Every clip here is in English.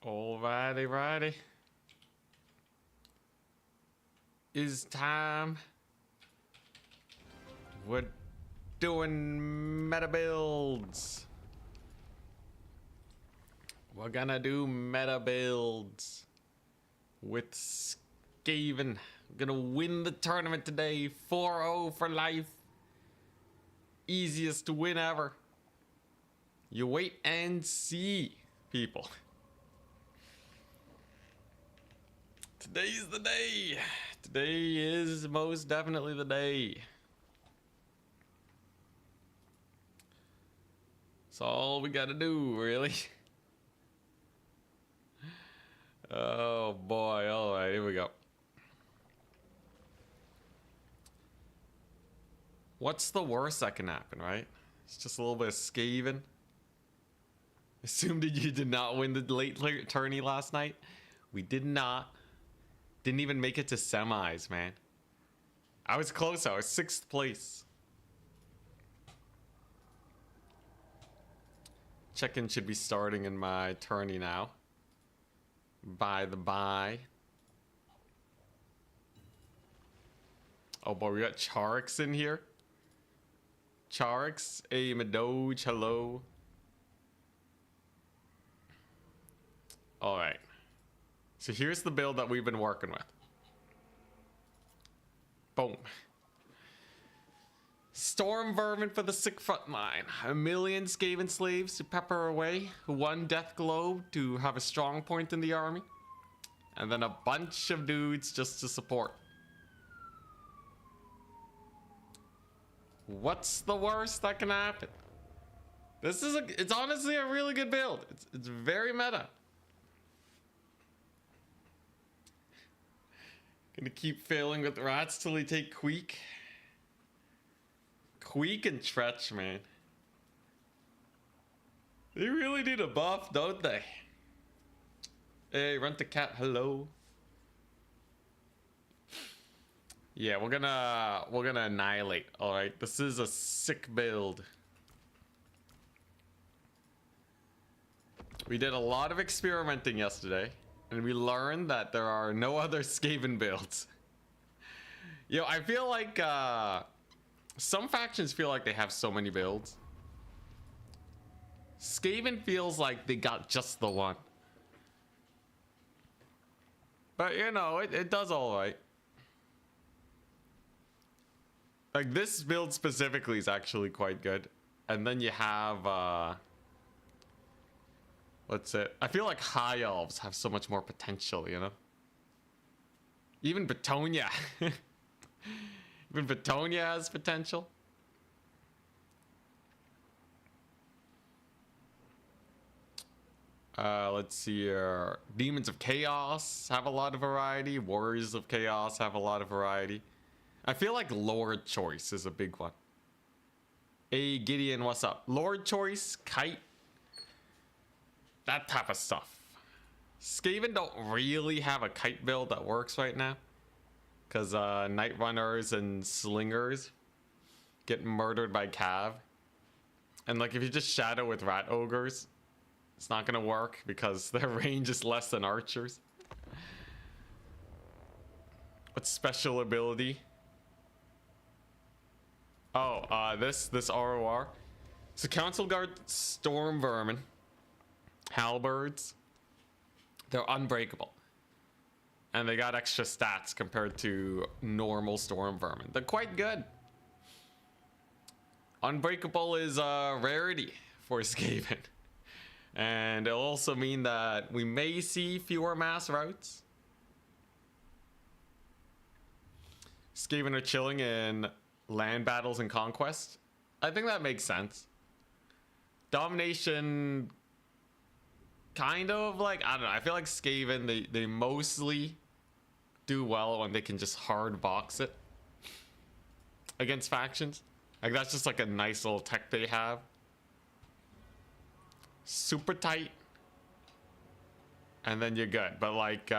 Alrighty, righty. Is time. We're doing meta builds. We're gonna do meta builds with Skaven. We're gonna win the tournament today. 4-0 for life. Easiest win ever. You wait and see, people. Today's the day. Today is most definitely the day. That's all we gotta do, really. Oh boy, alright, here we go. What's the worst that can happen, right? It's just a little bit of Skaven. Assumed that you did not win the late tourney last night. We did not. Didn't even make it to semis, man. I was close. I was 6th place. Check-in should be starting in my tourney now. By the by. Oh boy, we got Charix in here. Charix, a Madoge, hello. Alright. So here's the build that we've been working with. Boom. Storm Vermin for the sick front line. 1,000,000 Skaven slaves to pepper away. 1 death globe to have a strong point in the army. And then a bunch of dudes just to support. What's the worst that can happen? This is it's honestly a really good build. It's very meta. Gonna keep failing with rats till we take Queek. Queek and Tretch, man. They really need a buff, don't they? Hey, Run the Cat, hello. Yeah, we're gonna annihilate. Alright, this is a sick build. We did a lot of experimenting yesterday. And we learned that there are no other Skaven builds. Yo, I feel like some factions feel like they have so many builds. Skaven feels like they got just the one. But you know, it does alright. Like this build specifically is actually quite good. And then you have what's it? I feel like High Elves have so much more potential, you know? Even Betonia. Even Betonia has potential. Let's see here. Demons of Chaos have a lot of variety. Warriors of Chaos have a lot of variety. I feel like Lord Choice is a big one. Hey, Gideon, what's up? Lord Choice, Kite. That type of stuff. Skaven don't really have a kite build that works right now. Because Night Runners and Slingers get murdered by Cav. And like if you just shadow with Rat Ogres, it's not going to work because their range is less than Archers. What special ability? Oh, this ROR. So Council Guard Storm Vermin. Halberds, they're unbreakable. And they got extra stats compared to normal Storm Vermin. They're quite good. Unbreakable is a rarity for Skaven. And it'll also mean that we may see fewer mass routes. Skaven are chilling in land battles and conquest. I think that makes sense. Domination... kind of like, I don't know, I feel like Skaven, they mostly do well when they can just hard box it against factions. Like that's just like a nice little tech they have. Super tight. And then you're good. But like,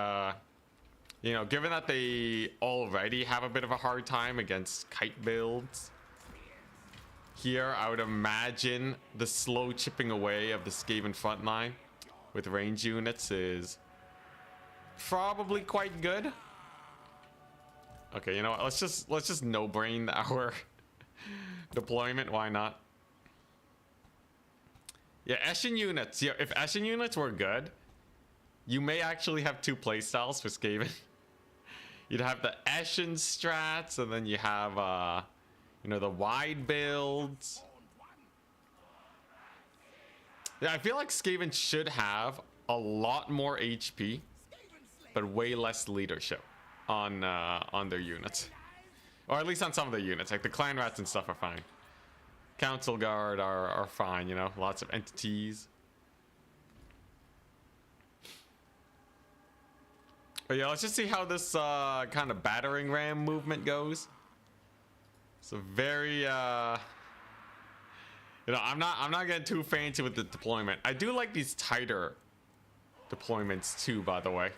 you know, given that they already have a bit of a hard time against kite builds, here I would imagine the slow chipping away of the Skaven front line with range units is probably quite good. Okay, you know what? Let's just no brain our deployment. Why not? Yeah, Eshin units. Yeah, if Eshin units were good, you may actually have two playstyles for Skaven. You'd have the Eshin strats, and then you have you know, the wide builds. Yeah, I feel like Skaven should have a lot more HP, but way less leadership on their units, or at least on some of their units. Like the clan rats and stuff are fine. Council guard are fine, you know, lots of entities. But yeah, let's just see how this kind of battering ram movement goes. So very you know, I'm not getting too fancy with the deployment. I do like these tighter deployments too, by the way.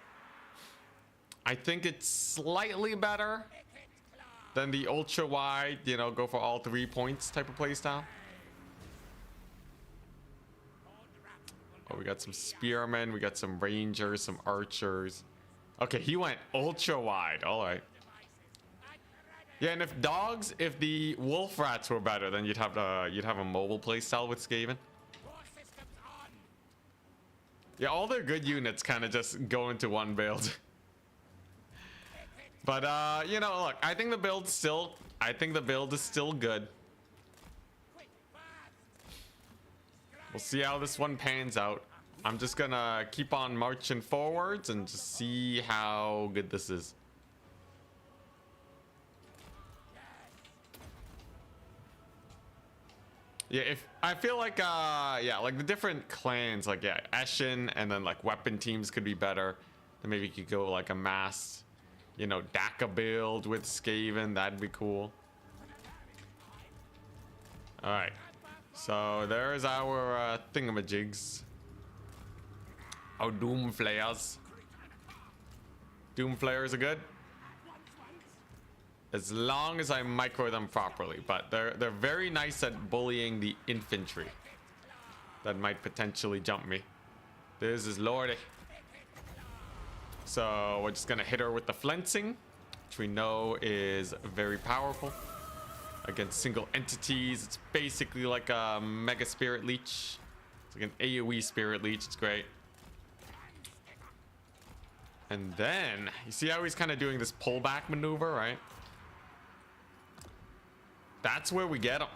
I think it's slightly better than the ultra wide, you know, go for all 3 points type of playstyle. Oh, we got some spearmen, we got some rangers, some archers. Okay, he went ultra wide. All right. Yeah, and if the wolf rats were better, then you'd have a mobile playstyle with Skaven. Yeah, all their good units kind of just go into one build. But you know, look, I think the build is still good. We'll see how this one pans out. I'm just gonna keep on marching forwards and just see how good this is. Yeah, if I feel like yeah, like the different clans, like yeah, Eshin and then like weapon teams could be better. Then maybe you could go like a mass, you know, DACA build with Skaven. That'd be cool. All right, so there's our thingamajigs. Our doom flares. Doom flares are good as long as I micro them properly, but they're very nice at bullying the infantry that might potentially jump me. This is lordy. So we're just gonna hit her with the flensing, which we know is very powerful against single entities. It's basically like a mega spirit leech. It's like an AoE spirit leech. It's great. And then you see how he's kind of doing this pullback maneuver, right? That's where we get him,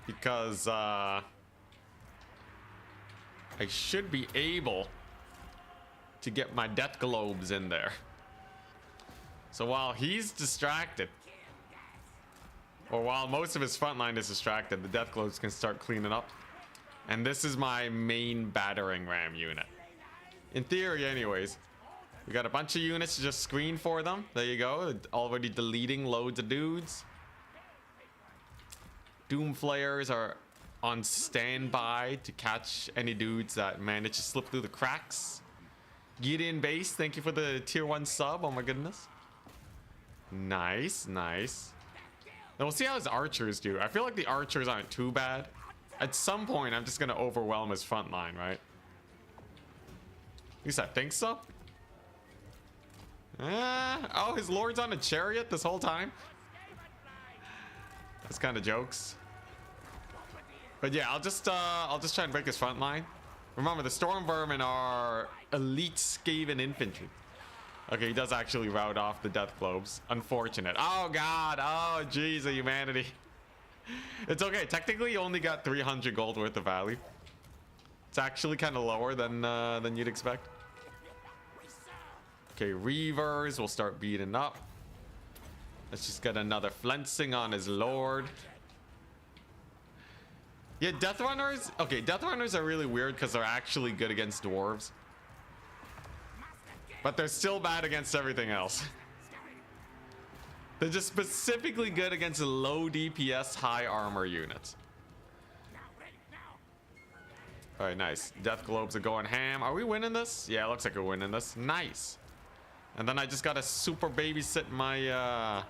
because I should be able to get my death globes in there. So while he's distracted, or while most of his front line is distracted, the death globes can start cleaning up. And this is my main battering ram unit. In theory, anyways. We got a bunch of units to just screen for them. There you go. Already deleting loads of dudes. Doom flares are on standby to catch any dudes that manage to slip through the cracks. Gideon base, thank you for the tier 1 sub. Oh my goodness. Nice, nice. Now we'll see how his archers do. I feel like the archers aren't too bad. At some point, I'm just gonna overwhelm his front line, right? At least I think so. Oh, his lord's on a chariot this whole time. That's kind of jokes. But yeah, I'll just try and break his front line. Remember, the storm vermin are elite Skaven infantry. Okay, he does actually rout off the death globes. Unfortunate. Oh god. Oh jeez, of humanity. It's okay. Technically, you only got 300 gold worth of value. It's actually kind of lower than you'd expect. Okay, Reavers will start beating up. Let's just get another flensing on his lord. Yeah, Death Runners. Okay, Death Runners are really weird because they're actually good against dwarves, but they're still bad against everything else. They're just specifically good against low DPS, high armor units. All right, nice. Death globes are going ham. Are we winning this? Yeah, it looks like we're winning this. Nice. And then I just gotta super babysit my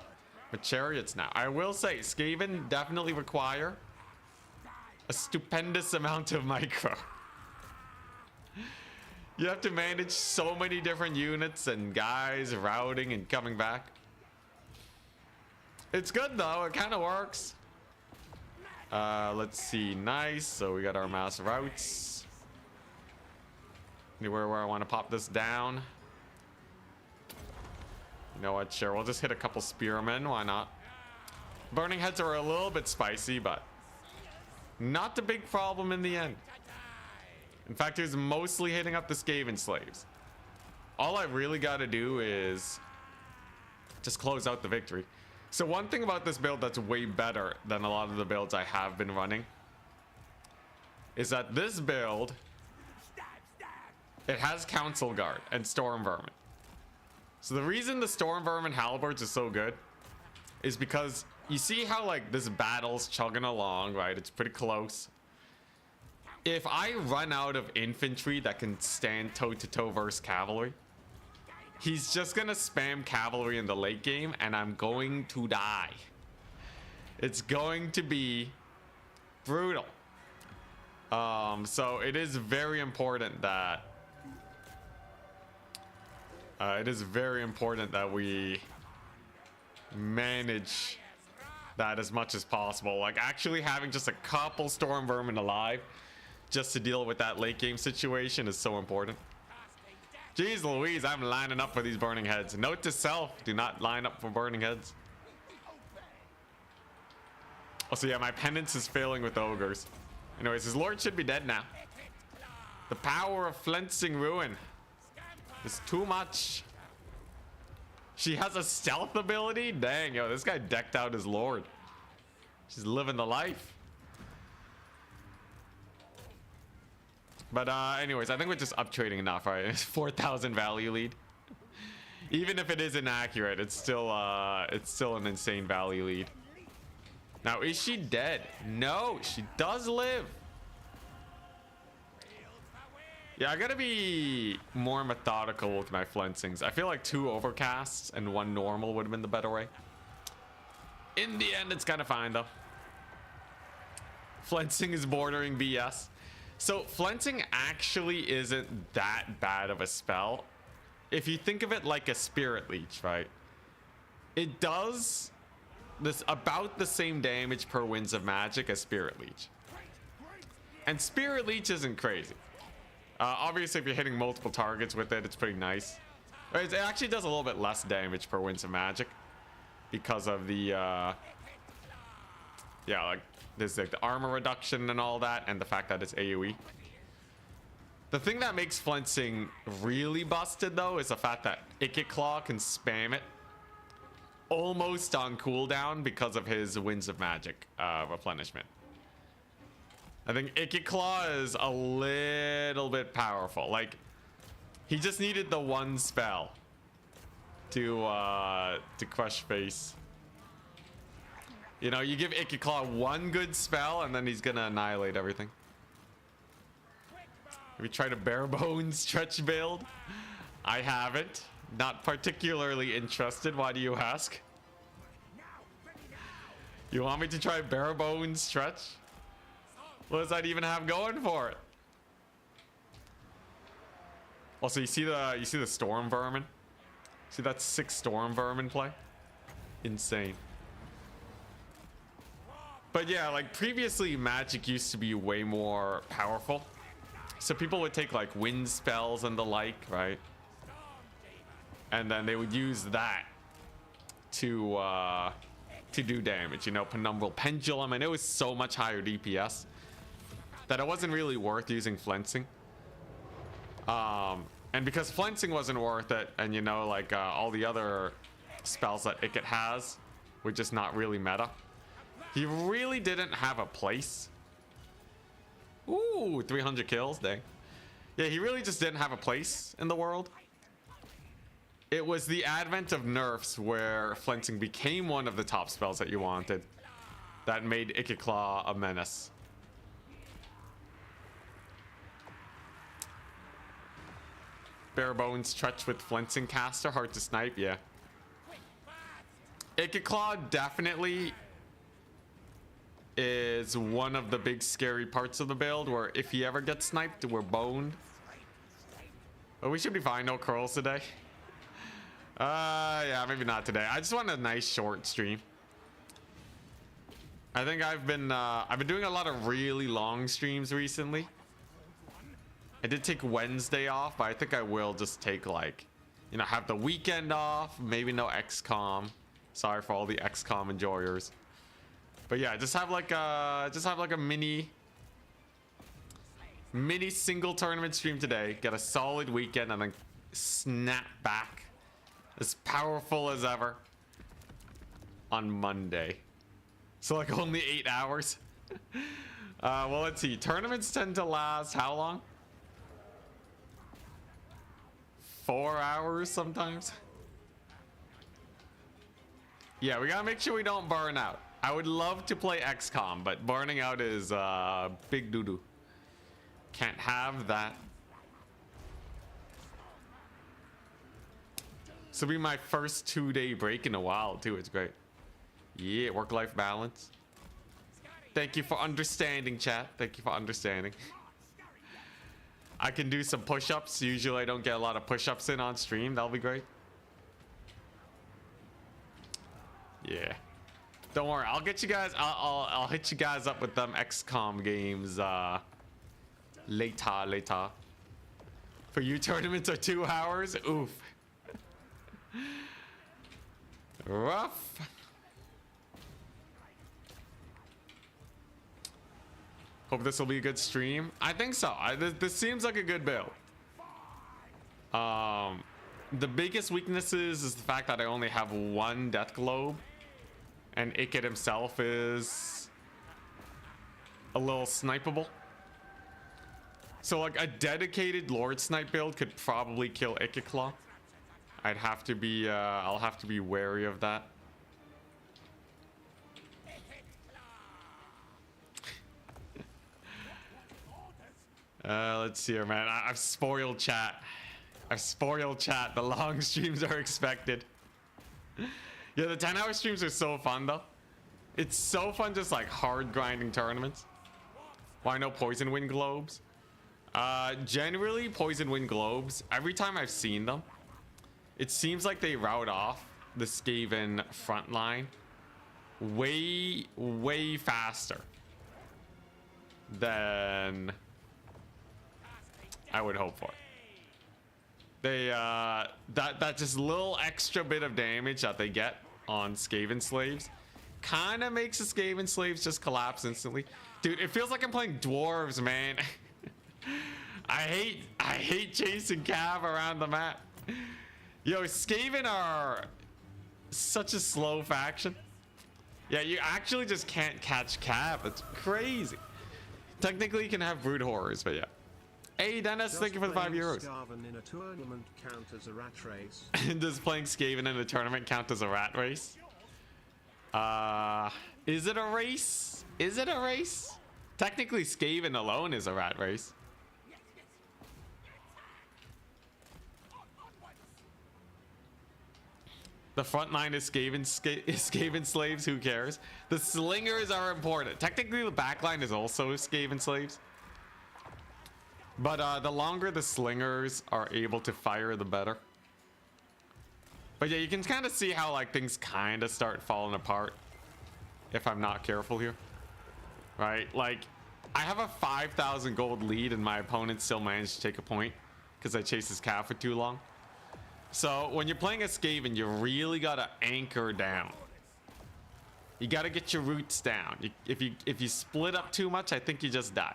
my chariots now. I will say, Skaven definitely require a stupendous amount of micro. You have to manage so many different units and guys routing and coming back. It's good though, it kind of works. Let's see, nice. So we got our mass routes. Anywhere where I want to pop this down. You know what, sure, we'll just hit a couple spearmen, why not? Burning heads are a little bit spicy, but not the big problem in the end. In fact, he was mostly hitting up the skaven slaves. All I really got to do is just close out the victory. So one thing about this build that's way better than a lot of the builds I have been running is that this build, it has Council Guard and Storm Vermin. So the reason the Storm Vermin Halberds is so good is because you see how like this battle's chugging along, right? It's pretty close. If I run out of infantry that can stand toe-to-toe versus cavalry, he's just gonna spam cavalry in the late game and I'm going to die. It's going to be brutal. So it is very important that we manage that as much as possible. Like actually having just a couple storm vermin alive just to deal with that late game situation is so important. Jeez Louise, I'm lining up for these burning heads. Note to self, do not line up for burning heads. Also, yeah, my penance is failing with the ogres. Anyways, his lord should be dead now. The power of Flensing Ruin is too much. She has a stealth ability? Dang, yo, this guy decked out his lord. She's living the life. But anyways, I think we're just up trading enough, right? 4,000 value lead. Even if it is inaccurate, it's still an insane value lead. Now, is she dead? No, she does live. Yeah, I gotta be more methodical with my flensings. I feel like 2 overcasts and 1 normal would have been the better way. In the end, it's kind of fine though. Flensing is bordering BS. So flensing actually isn't that bad of a spell. If you think of it like a spirit leech, right? It does this about the same damage per winds of magic as spirit leech. And spirit leech isn't crazy. Obviously, if you're hitting multiple targets with it, it's pretty nice. It actually does a little bit less damage per winds of magic because of the yeah, like there's like the armor reduction and all that, and the fact that it's AoE. The thing that makes flensing really busted though is the fact that Claw can spam it almost on cooldown because of his winds of magic replenishment. I think Claw is a little bit powerful. Like, he just needed the 1 spell to crush face. You know, you give Claw 1 good spell and then he's gonna annihilate everything. Have you tried a bare bones stretch build? I haven't. Not particularly interested. Why do you ask? You want me to try bare bones stretch? What does that even have going for it? Also, you see the storm vermin? See that 6 storm vermin play? Insane. But yeah, like previously magic used to be way more powerful. So people would take like wind spells and the like, right? And then they would use that to do damage, you know, penumbral pendulum, and it was so much higher DPS that it wasn't really worth using flensing. And because flensing wasn't worth it, and you know, like all the other spells that it has were just not really meta. He really didn't have a place. Ooh, 300 kills, dang. Yeah, he really just didn't have a place in the world. It was the advent of nerfs where flensing became one of the top spells that you wanted that made Claw a menace. Bare bones stretch with flensing caster, hard to snipe, yeah. Claw definitely is one of the big scary parts of the build where if he ever gets sniped, we're boned. But we should be fine. No curls today. Yeah, maybe not today. I just want a nice short stream. I think I've been doing a lot of really long streams recently. I did take Wednesday off, but I think I will just take, like, you know, have the weekend off. Maybe no XCOM. Sorry for all the XCOM enjoyers. But yeah, just have like a mini single tournament stream today. Get a solid weekend and then snap back as powerful as ever on Monday. So like only 8 hours. Well, let's see. Tournaments tend to last how long? 4 hours sometimes. Yeah, we gotta make sure we don't burn out. I would love to play XCOM, but burning out is big doo-doo. Can't have that. This will be my first 2-day break in a while too. It's great. Yeah, work-life balance. Thank you for understanding, chat. Thank you for understanding. I can do some push-ups. Usually I don't get a lot of push-ups in on stream. That'll be great. Yeah. Don't worry. I'll get you guys. I'll hit you guys up with them XCOM games later. For you, tournaments are 2 hours. Oof. Rough. Hope this will be a good stream. I think so. This seems like a good build. The biggest weaknesses is the fact that I only have one death globe, and Ikit himself is a little snipeable. So like a dedicated Lord Snipe build could probably kill Ikit Claw. I'd have to be I'll have to be wary of that. Let's see here, man. I've spoiled chat. I've spoiled chat. The long streams are expected. Yeah, the 10-hour streams are so fun, though. It's so fun just, like, hard grinding tournaments. Why no Poison Wind Globes? Generally, Poison Wind Globes, every time I've seen them, it seems like they route off the Skaven front line way, way faster than I would hope for. They that just little extra bit of damage that they get on Skaven slaves kind of makes the Skaven slaves just collapse instantly. Dude, it feels like I'm playing dwarves, man. I hate chasing Cav around the map. Yo, Skaven are such a slow faction. Yeah, you actually just can't catch Cav. It's crazy. Technically, you can have brood horrors, but yeah. Hey, Dennis, thank you for the €5. In a tournament count as a rat race? Does playing Skaven in a tournament count as a rat race? Is it a race? Is it a race? Technically, Skaven alone is a rat race. The front line is Skaven slaves, who cares? The slingers are important. Technically, the back line is also Skaven slaves. But the longer the slingers are able to fire, the better. But yeah, you can kind of see how like things kind of start falling apart if I'm not careful here. Right? Like, I have a 5,000 gold lead and my opponent still managed to take a point because I chased his calf for too long. So when you're playing a Skaven, you really gotta anchor down. You gotta get your roots down. If you split up too much, I think you just die.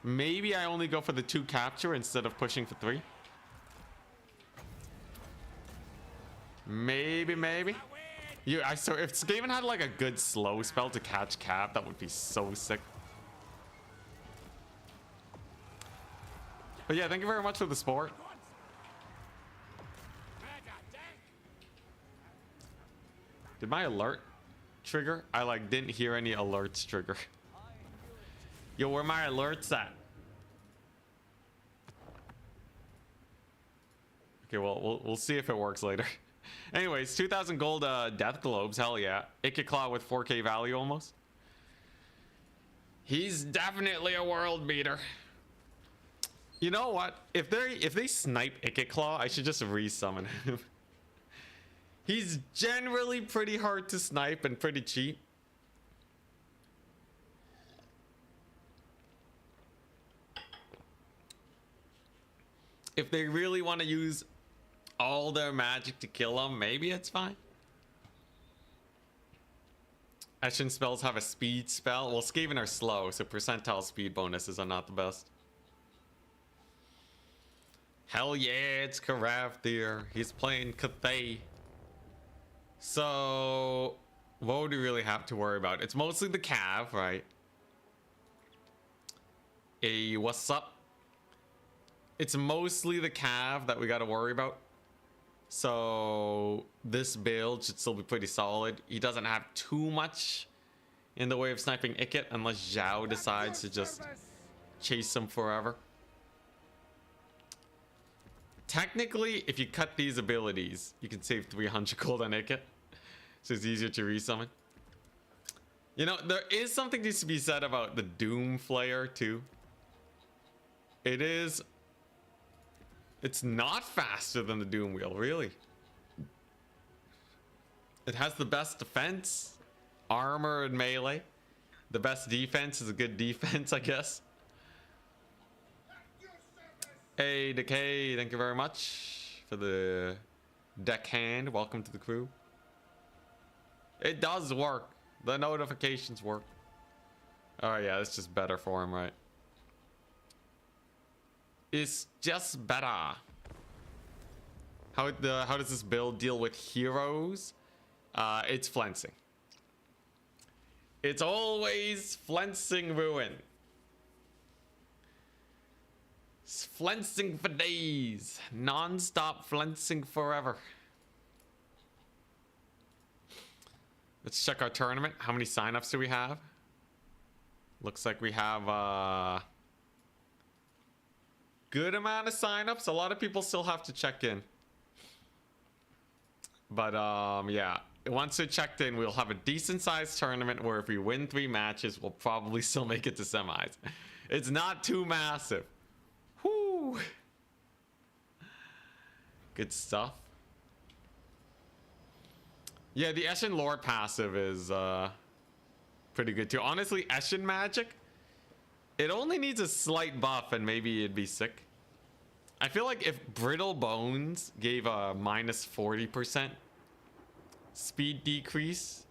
Maybe I only go for the 2 capture instead of pushing for 3. Maybe. So if Skaven had like a good slow spell to catch Cav, that would be so sick. But yeah, thank you very much for the support. Did my alert trigger? I like didn't hear any alerts trigger. Yo, where my alerts at? Okay, well, we'll see if it works later. Anyways, 2,000 gold death globes, hell yeah. Ikit Claw with 4k value almost. He's definitely a world beater. You know what? If they snipe Ikit Claw, I should just resummon him. He's generally pretty hard to snipe and pretty cheap. If they really want to use all their magic to kill him, maybe it's fine. Action spells have a speed spell. Well, Skaven are slow, so percentile speed bonuses are not the best. Hell yeah, it's Karav there. He's playing Cathay. So, what would we really have to worry about? It's mostly the Cav, right? Hey, what's up? It's mostly the Cav that we got to worry about. So, this build should still be pretty solid. He doesn't have too much in the way of sniping Ikit unless Zhao decides to just chase him forever. Technically, if you cut these abilities, you can save 300 gold on Ikit. So it's easier to resummon. You know, there is something to be said about the Doom Flayer too. It's not faster than the Doom Wheel, really. It has the best defense, armor, and melee. The best defense is a good defense, I guess. Hey, Decay, thank you very much for the deckhand. Welcome to the crew. It does work. The notifications work. Oh yeah, it's just better for him, right? It's just better. How does this build deal with heroes? It's flensing. It's always flensing ruin. It's flensing for days. Non-stop flensing forever. Let's check our tournament. How many signups do we have? Looks like we have a good amount of signups. A lot of people still have to check in. But yeah, once we're checked in, we'll have a decent sized tournament where if we win 3 matches, we'll probably still make it to semis. It's not too massive. Whoo! Good stuff. Yeah, the Eshin lore passive is pretty good too. Honestly, Eshin magic, it only needs a slight buff and maybe it'd be sick. I feel like if Brittle Bones gave a minus 40% speed decrease,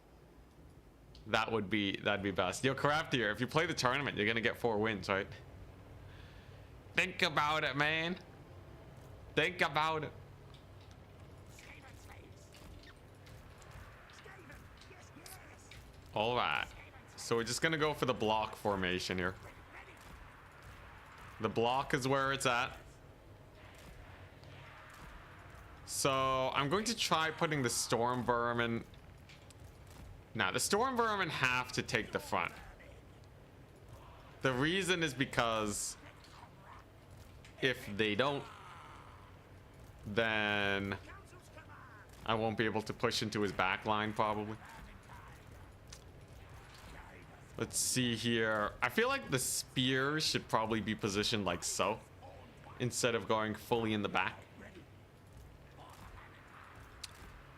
that'd be best. Yo, Craftier, if you play the tournament, you're gonna get 4 wins, right? Think about it, man. Think about it. All right, so we're just gonna go for the block formation here. The block is where it's at. So I'm going to try putting the Storm Vermin. Now, the Storm Vermin have to take the front. The reason is because if they don't, then I won't be able to push into his back line probably. Let's see here. I feel like the spear should probably be positioned like so, instead of going fully in the back.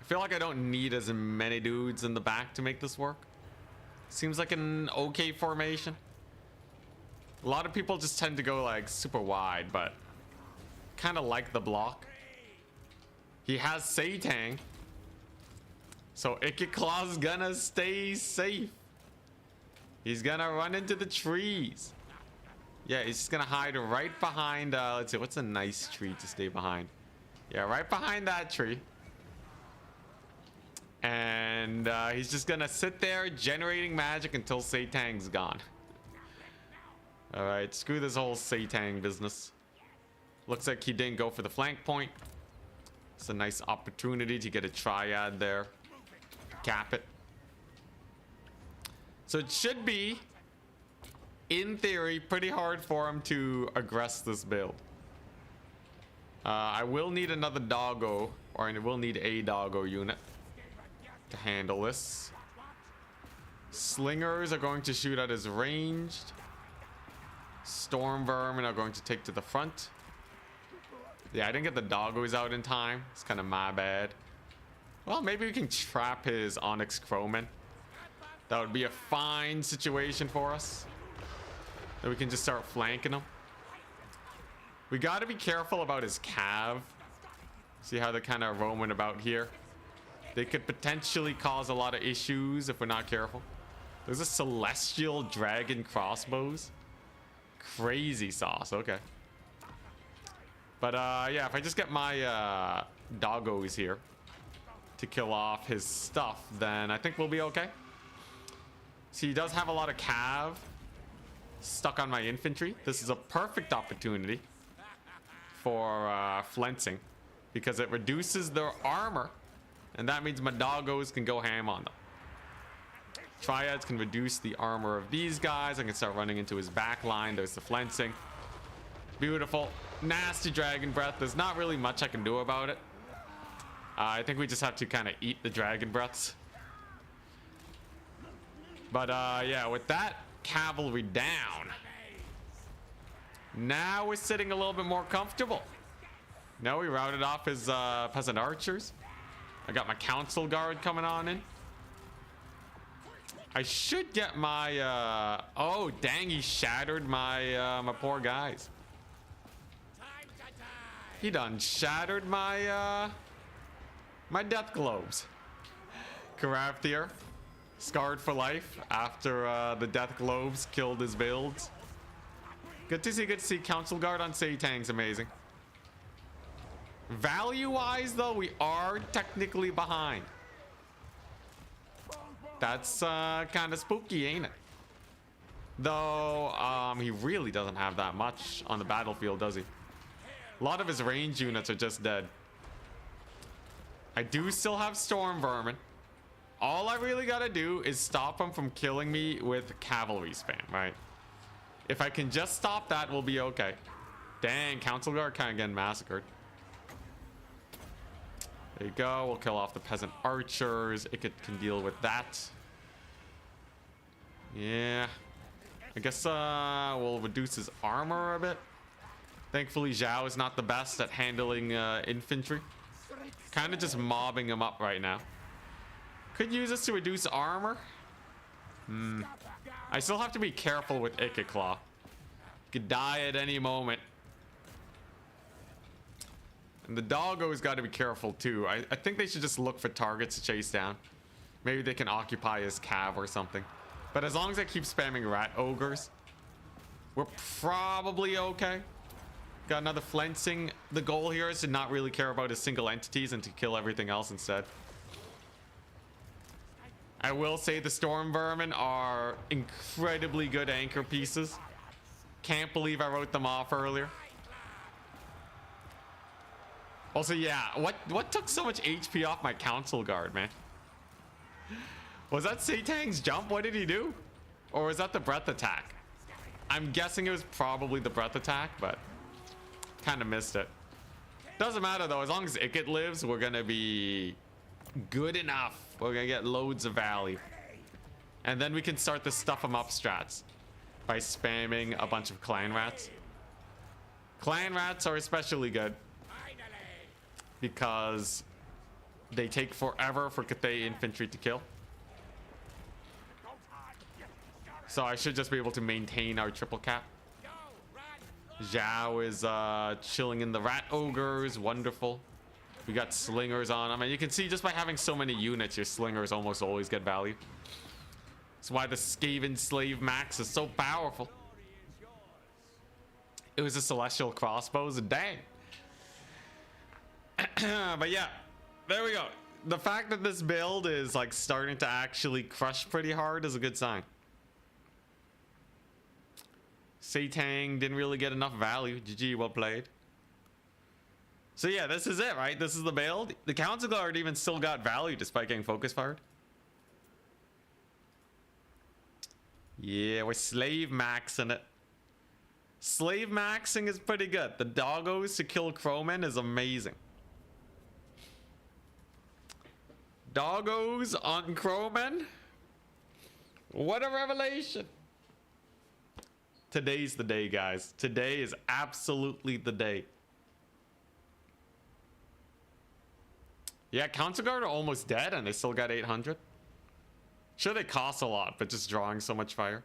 I feel like I don't need as many dudes in the back to make this work. Seems like an okay formation. A lot of people just tend to go like super wide, but kind of like the block. He has Satang, so Ikit Claw's gonna stay safe. He's gonna run into the trees. Yeah, he's just gonna hide right behind, let's see, what's a nice tree to stay behind? Yeah, right behind that tree. And he's just gonna sit there generating magic until Satang's gone. Alright, screw this whole Satang business. Looks like he didn't go for the flank point. It's a nice opportunity to get a triad there. Cap it. So it should be, in theory, pretty hard for him to aggress this build. I will need another doggo, or I will need a doggo unit to handle this. Slingers are going to shoot at his ranged. Storm vermin are going to take to the front. Yeah, I didn't get the doggos out in time. It's kind of my bad. Well, maybe we can trap his Onyx Crowman. That would be a fine situation for us. Then we can just start flanking him. We got to be careful about his cav. See how they're kind of roaming about here. They could potentially cause a lot of issues if we're not careful. There's a celestial dragon crossbows. Crazy sauce. Okay. But yeah, if I just get my doggos here to kill off his stuff, then I think we'll be okay. See, he does have a lot of cav stuck on my infantry. This is a perfect opportunity for flensing because it reduces their armor, and that means my doggos can go ham on them. Triads can reduce the armor of these guys. I can start running into his back line. There's the flensing. Beautiful. Nasty dragon breath. There's not really much I can do about it. I think we just have to kind of eat the dragon breaths. But yeah, with that cavalry down, now we're sitting a little bit more comfortable. Now we routed off his peasant archers. I got my council guard coming on in. I should get my oh dang, he shattered my my poor guys. He done shattered my my death globes. Carathier scarred for life after the death globes killed his builds. Good to see, good to see. Council guard on Satang's amazing. Value wise though, we are technically behind. That's kind of spooky, ain't it? Though he really doesn't have that much on the battlefield, does he? A lot of his range units are just dead. I do still have storm vermin. All I really gotta do is stop him from killing me with cavalry spam, right? If I can just stop that, we'll be okay. Dang, council guard kind of getting massacred. There you go. We'll kill off the peasant archers. It can deal with that. Yeah. I guess we'll reduce his armor a bit. Thankfully, Zhao is not the best at handling infantry. Kind of just mobbing him up right now. Could use this to reduce armor. I still have to be careful with Ikiclaw. Could die at any moment. And the doggo's got to be careful too. I think they should just look for targets to chase down. Maybe they can occupy his cav or something. But as long as I keep spamming rat ogres, we're probably okay. Got another flensing. The goal here is to not really care about his single entities and to kill everything else instead. I will say the storm vermin are incredibly good anchor pieces. Can't believe I wrote them off earlier. Also, yeah, what took so much HP off my council guard, man? Was that Satang's jump? What did he do? Or was that the breath attack? I'm guessing it was probably the breath attack, but kind of missed it. Doesn't matter though, as long as Ikit lives, we're gonna be good enough. We're gonna get loads of value. And then we can start to stuff them up strats by spamming a bunch of clan rats. Clan rats are especially good because they take forever for Cathay infantry to kill. So I should just be able to maintain our triple cap. Zhao is chilling in the rat ogres. Wonderful. We got slingers on them, and you can see just by having so many units, your slingers almost always get value. That's why the Skaven slave max is so powerful. It was a celestial crossbows. Dang. But yeah, there we go. The fact that this build is like starting to actually crush pretty hard is a good sign. Satang didn't really get enough value. GG, well played. So yeah, this is it, right? This is the build. The council guard even still got value despite getting focus fired. Yeah, we're slave maxing it. Slave maxing is pretty good. The doggos to kill crowmen is amazing. Doggos on crowmen? What a revelation. Today's the day, guys. Today is absolutely the day. Yeah, Council Guard are almost dead and they still got 800. Sure, they cost a lot, but just drawing so much fire.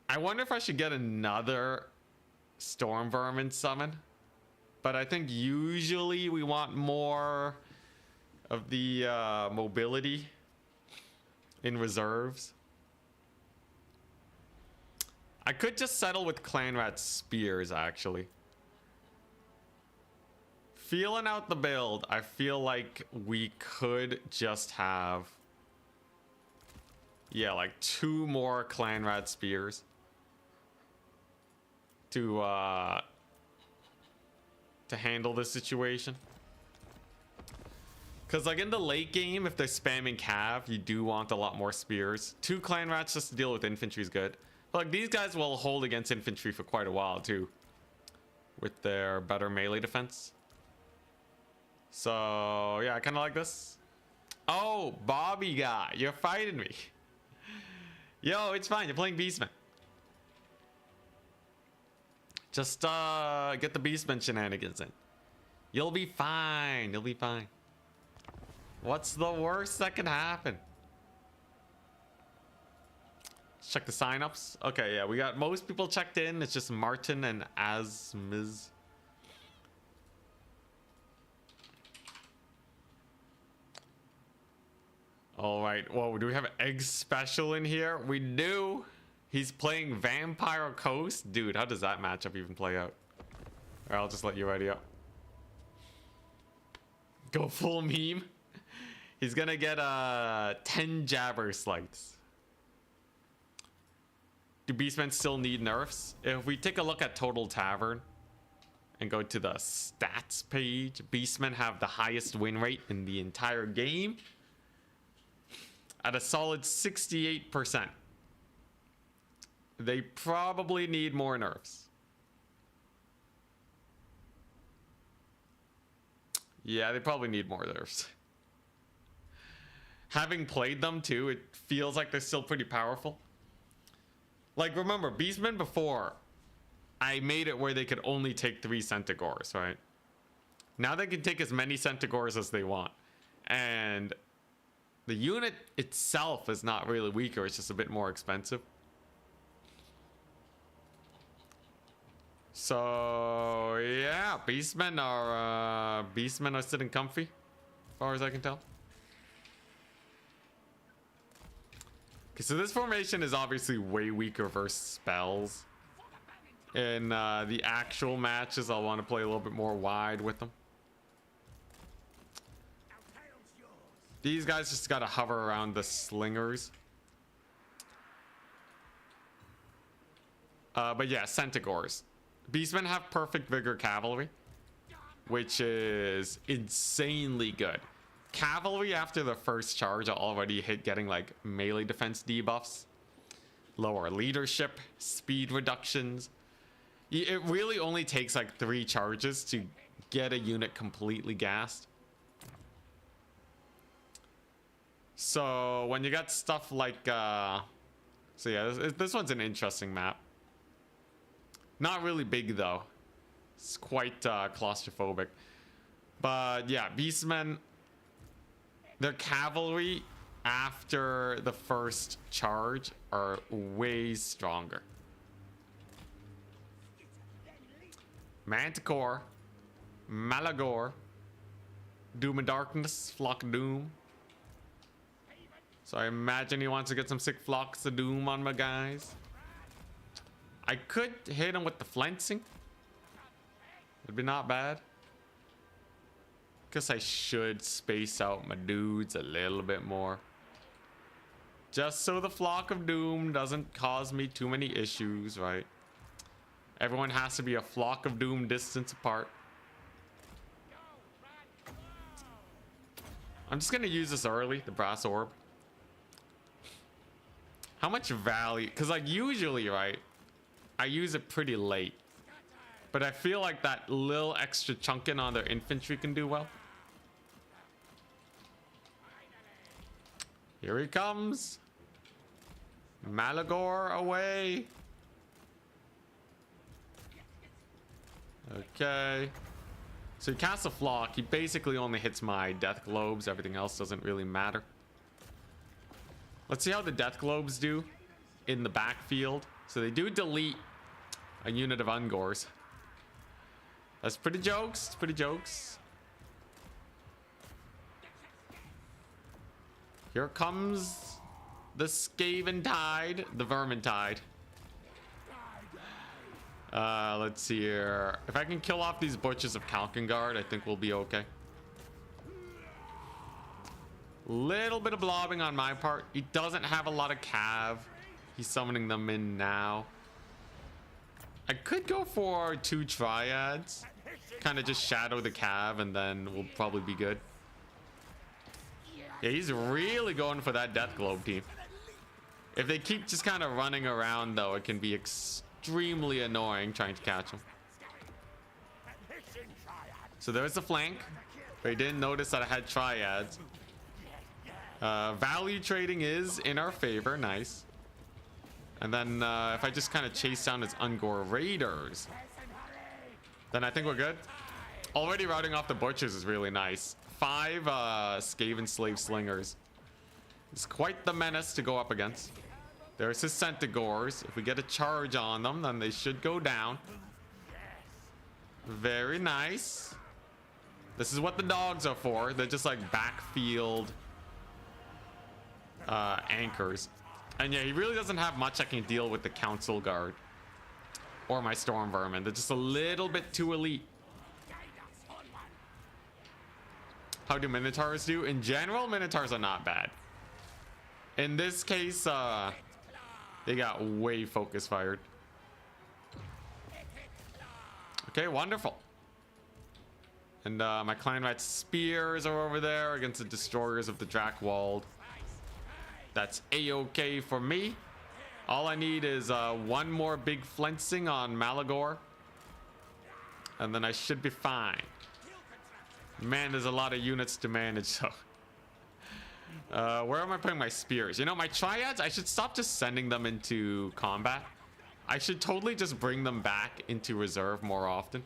I wonder if I should get another Storm Vermin summon. But I think usually we want more of the mobility in reserves. I could just settle with Clanrat Spears, actually. Feeling out the build, I feel like we could just have... yeah, like 2 more Clanrat Spears. To handle this situation. Because like in the late game, if they're spamming cav, you do want a lot more spears. 2 clan rats just to deal with infantry is good. But like these guys will hold against infantry for quite a while too, with their better melee defense. So yeah, I kind of like this. Oh, Bobby guy, you're fighting me. Yo, it's fine, you're playing beastmen. Just get the beastmen shenanigans in. You'll be fine. You'll be fine. What's the worst that can happen? Let's check the signups. Okay, yeah, we got most people checked in. It's just Martin and Asmiz. All right. Whoa, do we have Egg Special in here? We do. He's playing Vampire Coast? Dude, how does that matchup even play out? Or I'll just let you ready up. Go full meme. He's gonna get 10 Jabber Slights. Do Beastmen still need nerfs? If we take a look at Total Tavern and go to the stats page, Beastmen have the highest win rate in the entire game at a solid 68%. They probably need more nerfs. Yeah, they probably need more nerfs. Having played them too, it feels like they're still pretty powerful. Like, remember, Beastmen before, I made it where they could only take 3 Centigores, right? Now they can take as many Centigores as they want. And the unit itself is not really weaker, it's just a bit more expensive. So yeah, beastmen are sitting comfy, as far as I can tell. Okay, so this formation is obviously way weaker versus spells. In the actual matches, I'll want to play a little bit more wide with them. These guys just gotta hover around the slingers. But yeah, Centigores. Beastmen have perfect vigor cavalry, which is insanely good. Cavalry after the first charge are already getting like melee defense debuffs, lower leadership, speed reductions. It really only takes like 3 charges to get a unit completely gassed. So when you got stuff like so yeah, this one's an interesting map. Not really big though. It's quite claustrophobic. But yeah, Beastmen, their cavalry after the first charge are way stronger. Manticore, Malagor, Doom and Darkness, Flock of Doom. So I imagine he wants to get some sick Flocks of Doom on my guys. I could hit him with the flensing. It'd be not bad. Guess I should space out my dudes a little bit more. Just so the Flock of Doom doesn't cause me too many issues, right? Everyone has to be a Flock of Doom distance apart. I'm just gonna use this early, the Brass Orb. How much value? Because like usually, right, I use it pretty late. But I feel like that little extra chunking on their infantry can do well. Here he comes. Malagor away. Okay. So he casts a flock. He basically only hits my death globes. Everything else doesn't really matter. Let's see how the death globes do in the backfield. So they do delete a unit of Ungors. That's pretty jokes. It's pretty jokes. Here comes the skaven tide, the Vermintide. Let's see here. If I can kill off these butchers of Kalkengard, I think we'll be okay. Little bit of blobbing on my part. He doesn't have a lot of cav. He's summoning them in now. I could go for 2 triads. Kind of just shadow the cav and then we'll probably be good. Yeah, he's really going for that death globe team. If they keep just kind of running around though, it can be extremely annoying trying to catch them. So there's the flank. But he didn't notice that I had triads. Value trading is in our favor. Nice. And then if I just kind of chase down his Ungor Raiders, then I think we're good. Already routing off the butchers is really nice. 5 Skaven slave slingers. It's quite the menace to go up against. There's his Centigores. If we get a charge on them, then they should go down. Very nice. This is what the dogs are for. They're just like backfield anchors. And yeah, he really doesn't have much I can deal with the Council Guard or my Storm Vermin. They're just a little bit too elite. How do Minotaurs do? In general, Minotaurs are not bad. In this case, they got way focus fired. Okay, wonderful. And my Clan Rat Spears are over there against the Destroyers of the Drakewald. That's a-okay for me. All I need is 1 more big flensing on Malagor. And then I should be fine. Man, there's a lot of units to manage, so. Where am I putting my spears? You know, my triads, I should stop just sending them into combat. I should totally just bring them back into reserve more often.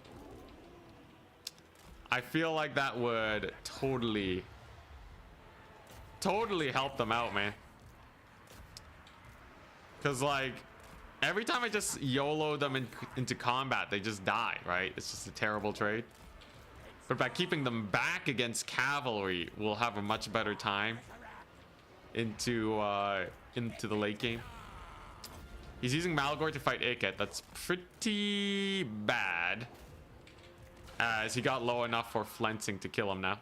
I feel like that would totally help them out, man. Because, like, every time I just YOLO them into combat, they just die, right? It's just a terrible trade. But by keeping them back against cavalry, we'll have a much better time into the late game. He's using Malagor to fight Iket. That's pretty bad, as he got low enough for flensing to kill him now.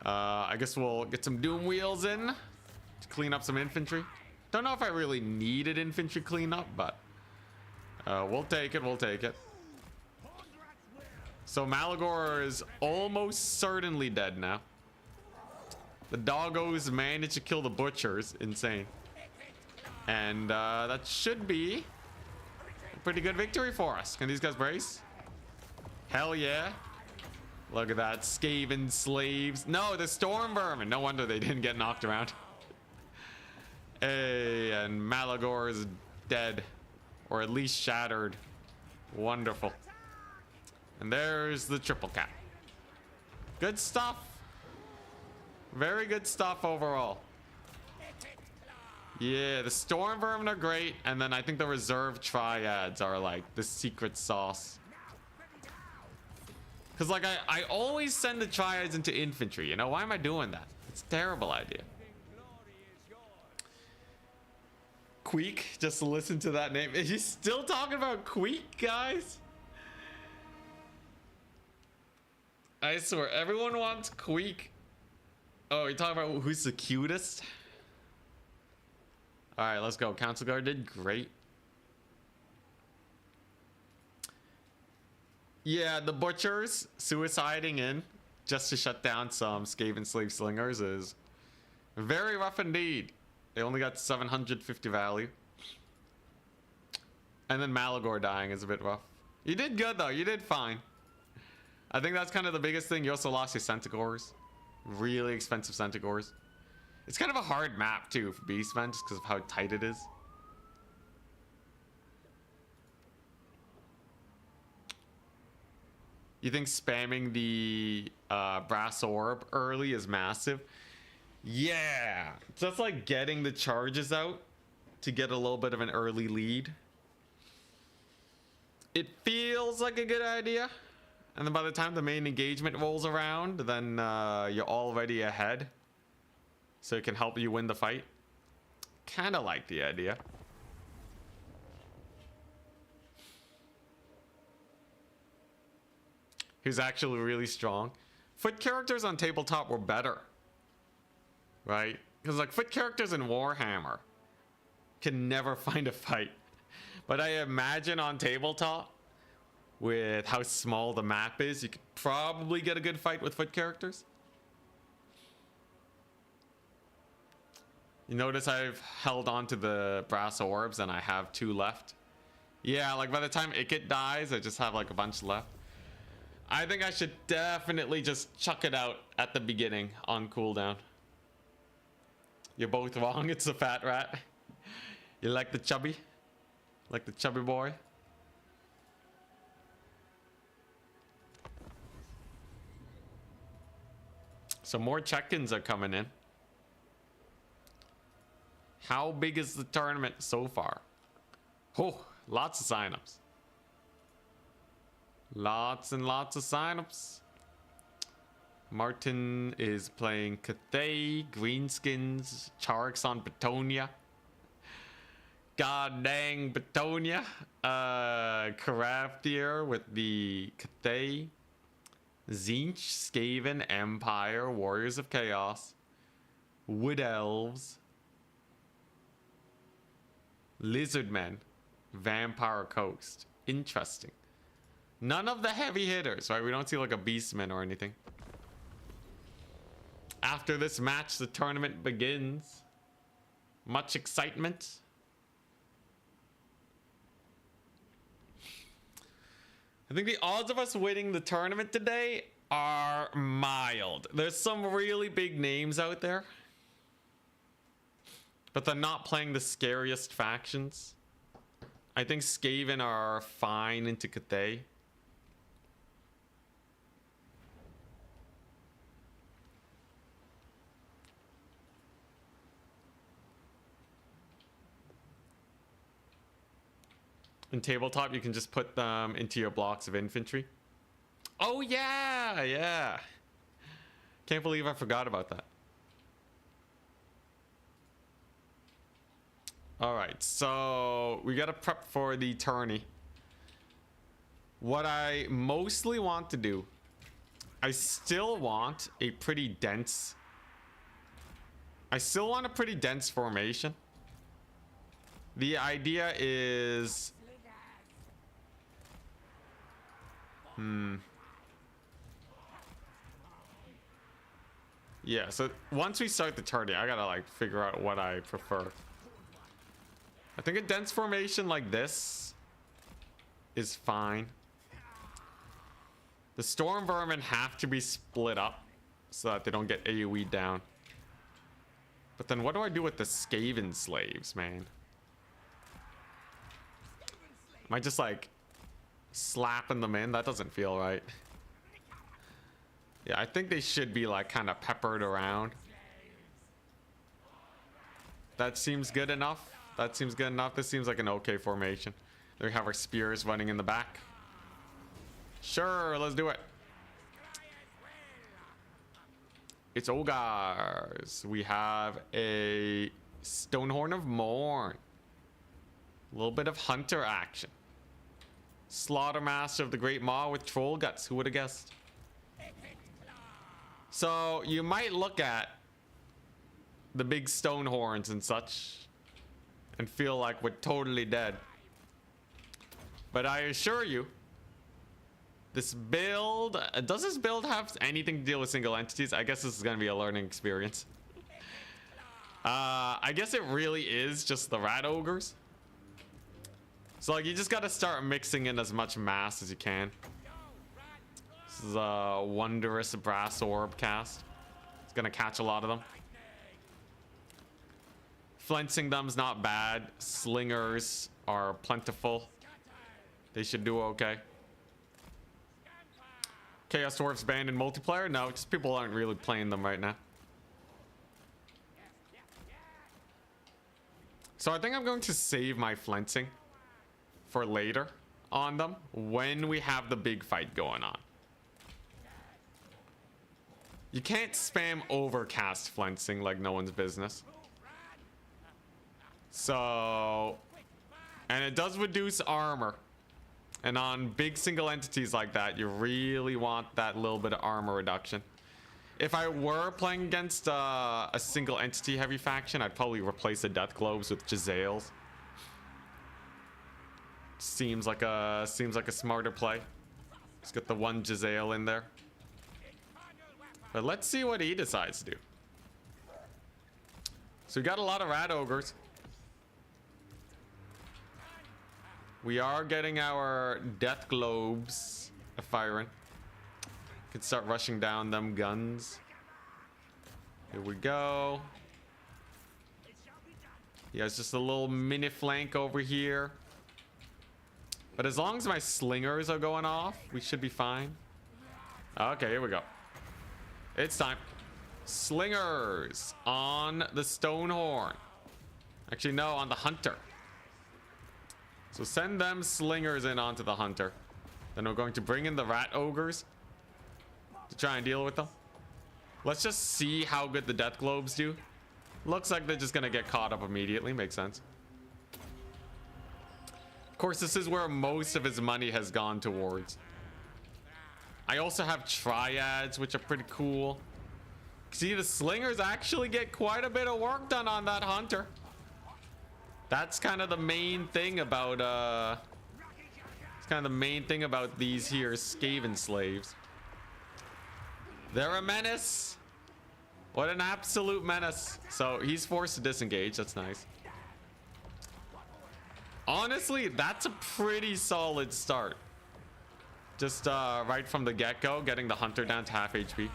I guess we'll get some Doom Wheels in to clean up some infantry. Don't know if I really needed infantry cleanup, but we'll take it. We'll take it. So Malagor is almost certainly dead now. The doggos managed to kill the butchers. Insane. And that should be a pretty good victory for us. Can these guys brace? Hell yeah. Look at that. Skaven slaves. No, the Storm Vermin. No wonder they didn't get knocked around. Hey, and Malagor is dead. Or at least shattered. Wonderful. And there's the triple cap. Good stuff. Very good stuff overall. Yeah, the Storm Vermin are great. And then I think the reserve triads are like the secret sauce. Because like I always send the triads into infantry. You know, why am I doing that? It's a terrible idea. Queek, just listen to that name. Is he still talking about Queek, guys? I swear, everyone wants Queek. Oh, you're talking about who's the cutest? All right, let's go. Council Guard did great. Yeah, the butchers suiciding in just to shut down some Skaven slave slingers is very rough indeed. They only got 750 value. And then Malagor dying is a bit rough. You did good though. You did fine. I think that's kind of the biggest thing. You also lost your Centigores. Really expensive Centigores. It's kind of a hard map too for beastmen just because of how tight it is. You think spamming the brass orb early is massive? Yeah, just like getting the charges out to get a little bit of an early lead. It feels like a good idea. And then by the time the main engagement rolls around, then you're already ahead. So it can help you win the fight. Kind of like the idea. Who's actually really strong. Foot characters on tabletop were better. Right? Because like foot characters in Warhammer can never find a fight. But I imagine on tabletop, with how small the map is, you could probably get a good fight with foot characters. You notice I've held on to the brass orbs and I have 2 left. Yeah, like by the time Ikit dies, I just have like a bunch left. I think I should definitely just chuck it out at the beginning on cooldown. You're both wrong, it's a fat rat. You like the chubby? Like the chubby boy? So more check-ins are coming in. How big is the tournament so far? Oh, lots of signups. Lots and lots of signups. Martin is playing Cathay, Greenskins, Charks on Betonia. God dang Betonia. Craftier with the Cathay. Zinch, Skaven, Empire, Warriors of Chaos. Wood Elves. Lizardmen, Vampire Coast. Interesting. None of the heavy hitters, right? We don't see like a beastman or anything. After this match, the tournament begins. Much excitement. I think the odds of us winning the tournament today are mild. There's some really big names out there, but they're not playing the scariest factions. I think Skaven are fine into Cathay. In tabletop, you can just put them into your blocks of infantry. Oh yeah, yeah. Can't believe I forgot about that. All right, so we gotta prep for the tourney. What I mostly want to do, I still want a pretty dense formation. The idea is yeah, so once we start the tourney, I gotta like figure out what I prefer. I think a dense formation like this is fine. The storm vermin have to be split up so that they don't get AoE down. But then what do I do with the skaven slaves, man? Am I just like slapping them in? That doesn't feel right. Yeah, I think they should be like kind of peppered around. That seems good enough. That seems good enough. This seems like an okay formation. There we have our spears running in the back. Sure, let's do it. It's Ogres. We have a Stonehorn of Morn. A little bit of hunter action. Slaughtermaster of the Great Maw with troll guts. Who would have guessed? So you might look at the big stone horns and such and feel like we're totally dead. But I assure you, this build, does this build have anything to deal with single entities? I guess this is going to be a learning experience. I guess it really is just the rat ogres. So like you just got to start mixing in as much mass as you can. This is a wondrous brass orb cast. It's going to catch a lot of them. Flensing them's not bad. Slingers are plentiful. They should do okay. Chaos Dwarfs banned in multiplayer? No, just people aren't really playing them right now. So I think I'm going to save my flensing for later on them when we have the big fight going on. You can't spam overcast flensing like no one's business. So, and it does reduce armor. And on big single entities like that, you really want that little bit of armor reduction. If I were playing against a single entity heavy faction, I'd probably replace the Death Globes with Jezzails. Seems like a smarter play. Let's get the one Jezzail in there. But let's see what he decides to do. So we got a lot of rat ogres. We are getting our death globes firing. Can start rushing down them guns. Here we go. He has just a little mini flank over here. But as long as my slingers are going off, we should be fine. Okay, here we go. It's time. Slingers on the Stonehorn. Actually, no, on the Hunter. So send them slingers in onto the Hunter. Then we're going to bring in the rat ogres to try and deal with them. Let's just see how good the death globes do. Looks like they're just gonna get caught up immediately. Makes sense. Of course, this is where most of his money has gone towards. I also have triads, which are pretty cool. See, the slingers actually get quite a bit of work done on that Hunter. That's kind of the main thing about it's kind of the main thing about these here skaven slaves. They're a menace. What an absolute menace. So he's forced to disengage. That's nice. Honestly, that's a pretty solid start. Just right from the get-go, getting the Hunter down to half HP.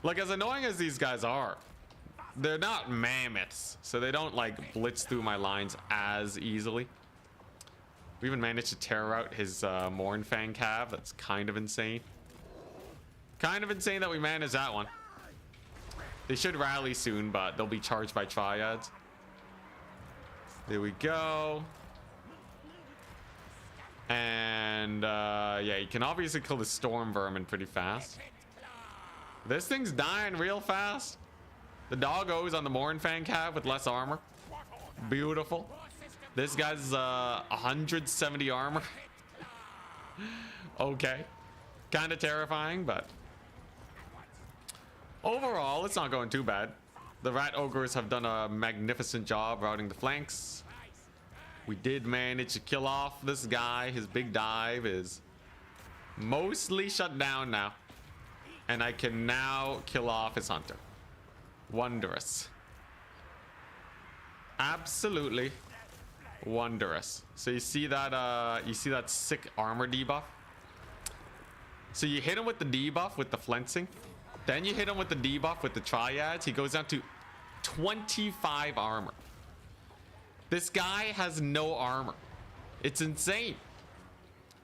Like, as annoying as these guys are, they're not mammoths, so they don't like blitz through my lines as easily. We even managed to tear out his Mornfang Cav. That's kind of insane. Kind of insane that we managed that one. They should rally soon, but they'll be charged by triads. There we go. And yeah, you can obviously kill the storm vermin pretty fast. This thing's dying real fast. The doggos on the Mornfang Cav with less armor. Beautiful. This guy's 170 armor. Okay. Kind of terrifying, but overall, it's not going too bad. The rat ogres have done a magnificent job routing the flanks. We did manage to kill off this guy. His big dive is mostly shut down now. And I can now kill off his Hunter. Wondrous. Absolutely wondrous. So you see that sick armor debuff? So you hit him with the debuff with the flensing. Then you hit him with the debuff with the triads. He goes down to 25 armor. This guy has no armor. It's insane.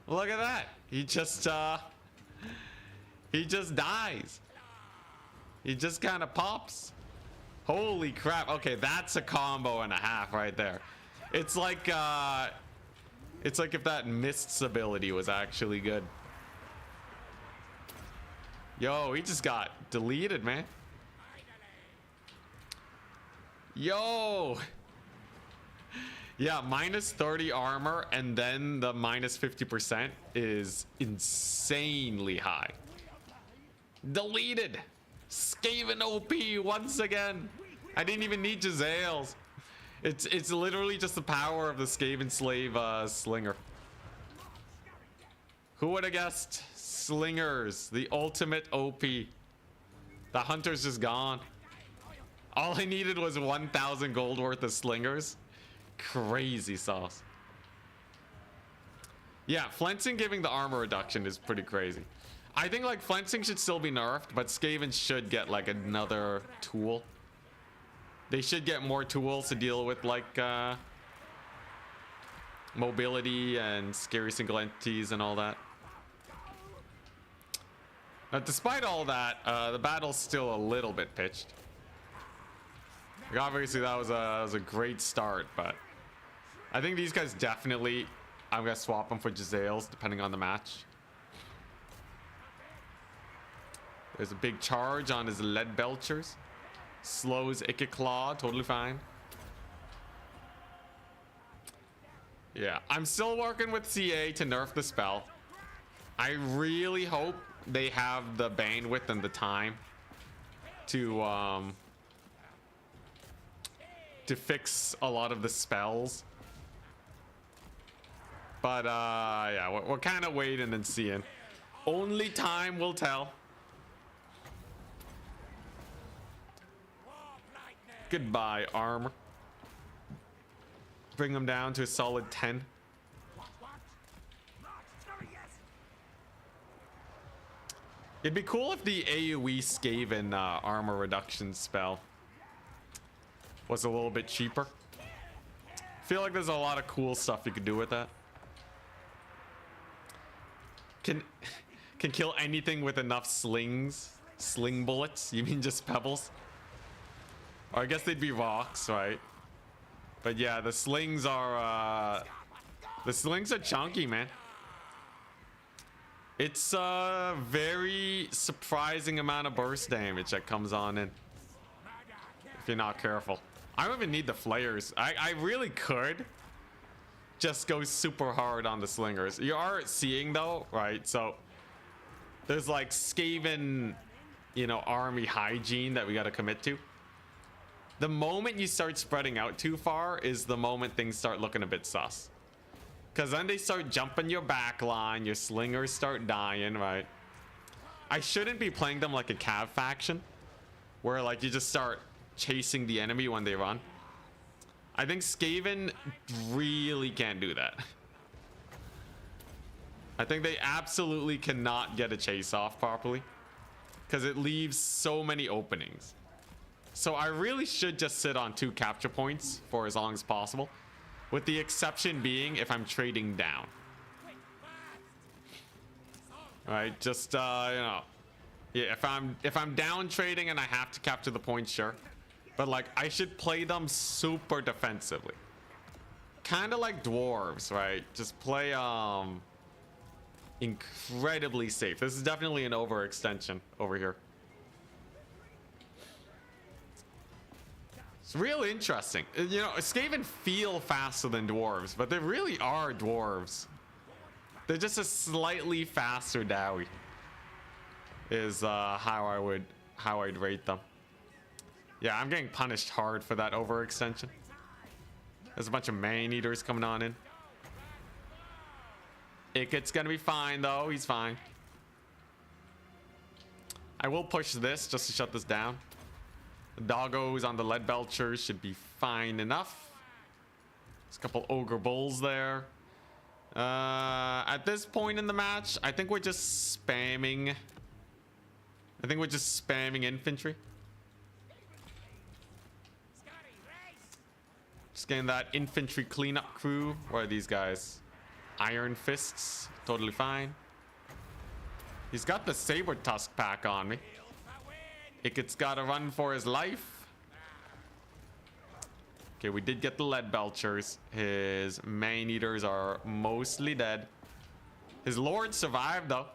Look at that. He just dies. He just kind of pops. Holy crap. Okay, that's a combo and a half right there. It's like if that Mist's ability was actually good. Yo, he just got deleted, man. Yo. Yeah, minus 30 armor and then the minus 50% is insanely high. Deleted. Skaven OP once again. I didn't even need Jezzails. It's literally just the power of the Skaven slave slinger. Who would have guessed? Slingers, the ultimate OP. The Hunter's just gone. All I needed was 1,000 gold worth of slingers. Crazy sauce. Yeah, flensing giving the armor reduction is pretty crazy. I think like flensing should still be nerfed, but Skaven should get like another tool. They should get more tools to deal with like mobility and scary single entities and all that. Now, despite all that, the battle's still a little bit pitched. Like, obviously, that was a great start, but I think these guys definitely, I'm gonna swap them for Giselles depending on the match. There's a big charge on his lead belchers. Slows Icky Claw, totally fine. Yeah, I'm still working with CA to nerf the spell. I really hope they have the bandwidth and the time to fix a lot of the spells. But yeah, we're kind of waiting and seeing. Only time will tell. Goodbye, armor. Bring them down to a solid 10. It'd be cool if the AoE Skaven armor reduction spell was a little bit cheaper. Feel like there's a lot of cool stuff you could do with that. Can kill anything with enough slings. Sling bullets? You mean just pebbles? Or I guess they'd be rocks, right? But yeah, the slings are chunky, man. It's a very surprising amount of burst damage that comes on in if you're not careful. I don't even need the flares. I really could just go super hard on the slingers. You are seeing though, right? So there's like Skaven, you know, army hygiene that we got to commit to. The moment you start spreading out too far is the moment things start looking a bit sus. Because then they start jumping your back line, your slingers start dying, right? I shouldn't be playing them like a Cav faction, where like you just start chasing the enemy when they run. I think Skaven really can't do that. I think they absolutely cannot get a chase off properly, because it leaves so many openings. So I really should just sit on 2 capture points for as long as possible, with the exception being if I'm trading down. All right, just you know, yeah, if I'm down trading and I have to capture the points, sure, but like I should play them super defensively, kind of like dwarves, right? Just play incredibly safe. This is definitely an overextension over here. It's really interesting. You know, Skaven feel faster than dwarves, but they really are dwarves. They're just a slightly faster Dowie is how I'd rate them. Yeah, I'm getting punished hard for that overextension. There's a bunch of man-eaters coming on in. Ikit's gonna be fine though, he's fine. I will push this just to shut this down. The doggos on the lead belchers should be fine enough. There's a couple ogre bulls there. At this point in the match, I think we're just spamming. Infantry. Just getting that infantry cleanup crew. Where are these guys? Iron fists, totally fine. He's got the saber tusk pack on me. Ikit's got to run for his life. Okay, we did get the lead belchers. His man-eaters are mostly dead. His lord survived though.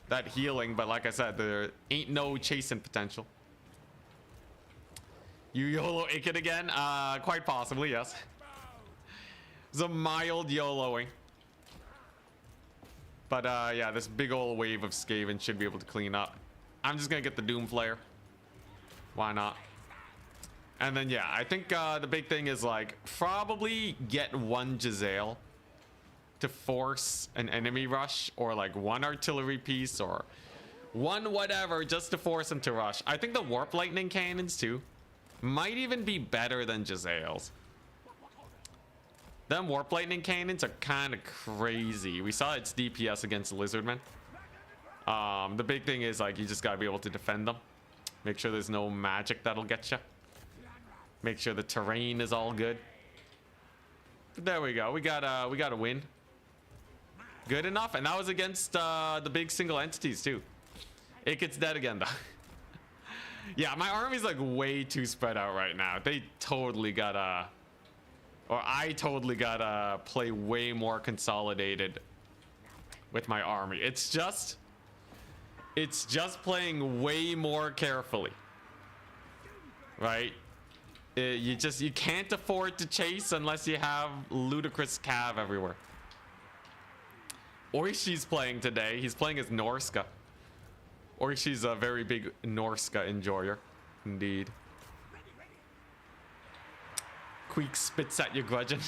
That healing, but like I said, there ain't no chasing potential. You YOLO Ikit again? Quite possibly, yes. It's a mild YOLOing. But yeah, this big old wave of Skaven should be able to clean up. I'm just gonna get the Doom Flare. Why not? And then yeah, I think the big thing is like probably get 1 Giselle to force an enemy rush, or like 1 artillery piece, or 1 whatever, just to force them to rush. I think the warp lightning cannons too might even be better than Giselles. Them warp lightning cannons are kind of crazy. We saw its DPS against lizardmen. The big thing is like you just gotta be able to defend them. Make sure there's no magic that'll get you. Make sure the terrain is all good. But there we go. We got a win. Good enough, and that was against the big single entities too. It gets dead again, though. Yeah, my army's like way too spread out right now. They totally gotta... Or I totally gotta play way more consolidated with my army. It's just playing way more carefully. Right? You can't afford to chase unless you have ludicrous cav everywhere. Oishi's playing today. He's playing as Norska. Oishi's a very big Norska enjoyer. Indeed. Queek spits at you grudging.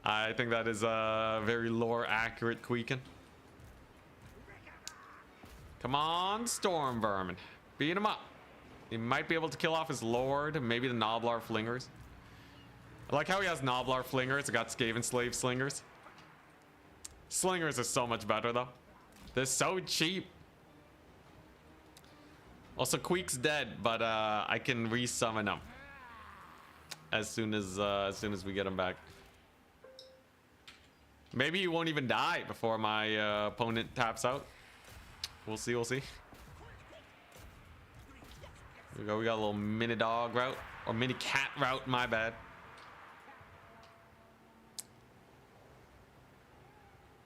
I think that is a very lore accurate Queekin. Come on, Storm Vermin. Beat him up. He might be able to kill off his lord, maybe the Noblar Flingers. I like how he has Noblar Flingers. I got Skaven Slave Slingers. Slingers are so much better though. They're so cheap. Also, Queek's dead, but I can resummon him as soon as we get him back. Maybe he won't even die before my opponent taps out. We'll see. We'll see. Here we go. We got a little mini dog route or mini cat route. My bad.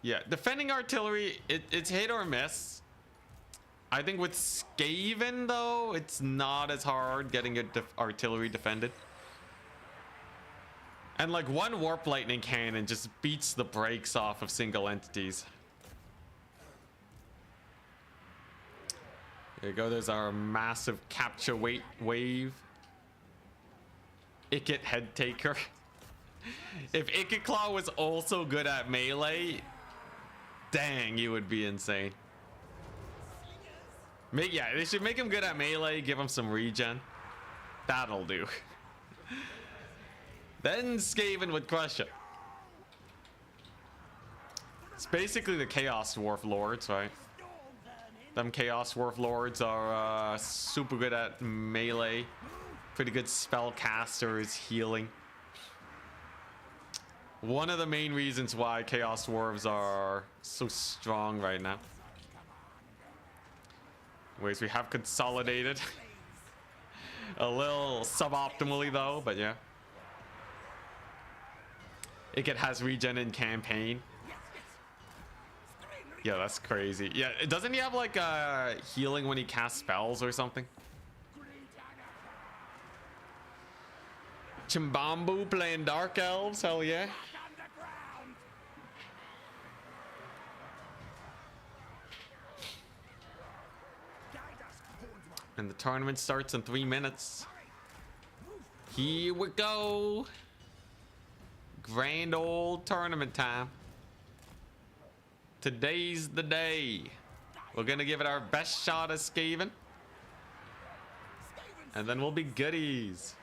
Yeah, defending artillery, it's hit or miss. I think with Skaven, though, it's not as hard getting your artillery defended. And like one warp lightning cannon just beats the brakes off of single entities. There you go, there's our massive capture wave. Ikit head taker. If Ikit Claw was also good at melee, dang, you would be insane. Yeah, they should make him good at melee, give him some regen. That'll do. Then Skaven would crush it. It's basically the Chaos Dwarf Lords, right? Them Chaos Dwarf Lords are super good at melee. Pretty good spellcasters, healing. One of the main reasons why Chaos Dwarves are so strong right now. Anyways, we have consolidated. A little suboptimally though, but yeah. It has regen in campaign. Yeah, that's crazy. Yeah, doesn't he have like healing when he casts spells or something? Chimbambu playing Dark Elves, hell yeah. And the tournament starts in 3 minutes. Here we go. Grand old tournament time. Today's the day. We're gonna give it our best shot as Skaven. And then we'll be goodies.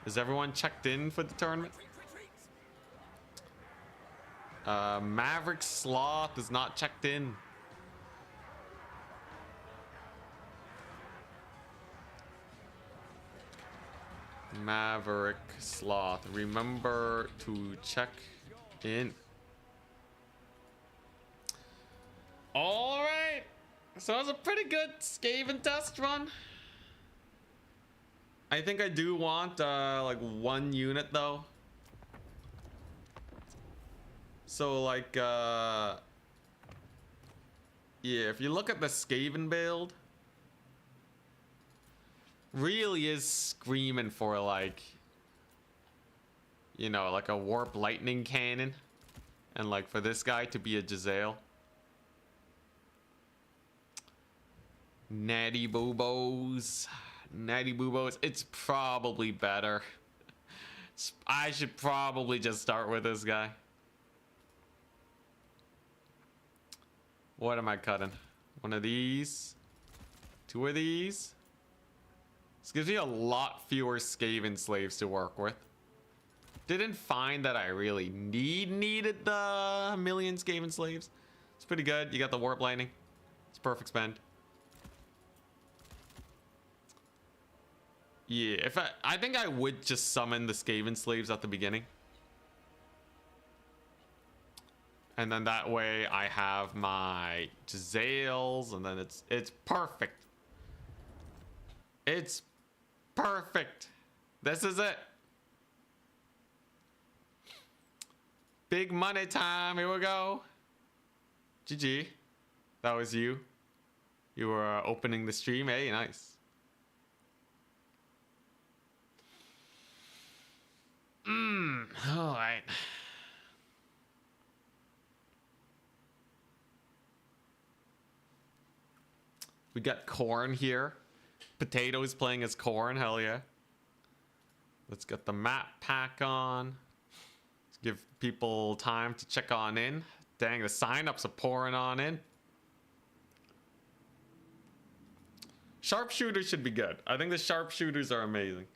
Is everyone checked in for the tournament? Maverick Sloth is not checked in. Maverick Sloth, remember to check in. All right, so that was a pretty good Skaven test run. I think I do want like 1 unit though. So like yeah, if you look at the Skaven build, really is screaming for like, you know, like a warp lightning cannon, and like for this guy to be a Giselle. Natty Boobos. Natty Boobos. It's probably better. I should probably just start with this guy. What am I cutting? 1 of these? 2 of these? This gives me a lot fewer Skaven slaves to work with. Didn't find that I really needed the million Skaven slaves. It's pretty good. You got the warp lightning. It's perfect spend. Yeah, if I think I would just summon the Skaven slaves at the beginning. And then that way I have my Giselles, and then it's perfect. It's perfect. This is it. Big money time. Here we go. GG. That was you. You were opening the stream. Hey, nice. All right. We got corn here. Potatoes playing as corn. Hell yeah. Let's get the map pack on. Let's give people time to check on in. Dang, the signups are pouring on in. Sharpshooters should be good. I think the sharpshooters are amazing.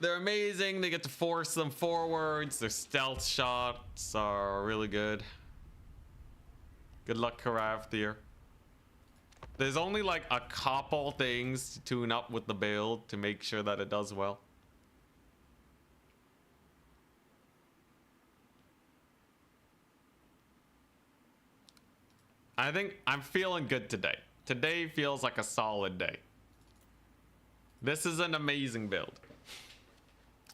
They're amazing. They get to force them forwards. Their stealth shots are really good. Good luck, Karavthir. There's only like a couple things to tune up with the build to make sure that it does well. I think I'm feeling good today. Today feels like a solid day. This is an amazing build.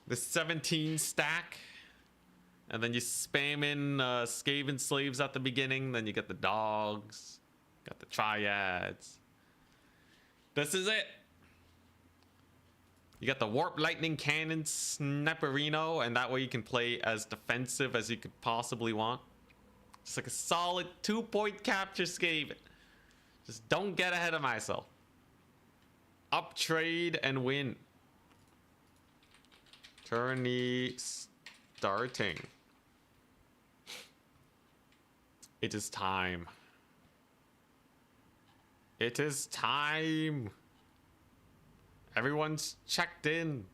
The 17 stack. And then you spam in skaven slaves at the beginning. Then you get the dogs. Got the triads. This is it. You got the warp lightning cannon sniperino, and that way you can play as defensive as you could possibly want. Just like a solid 2-point capture skaven. Just don't get ahead of myself. Up trade and win. Tourney starting. It is time. It is time. Everyone's checked in.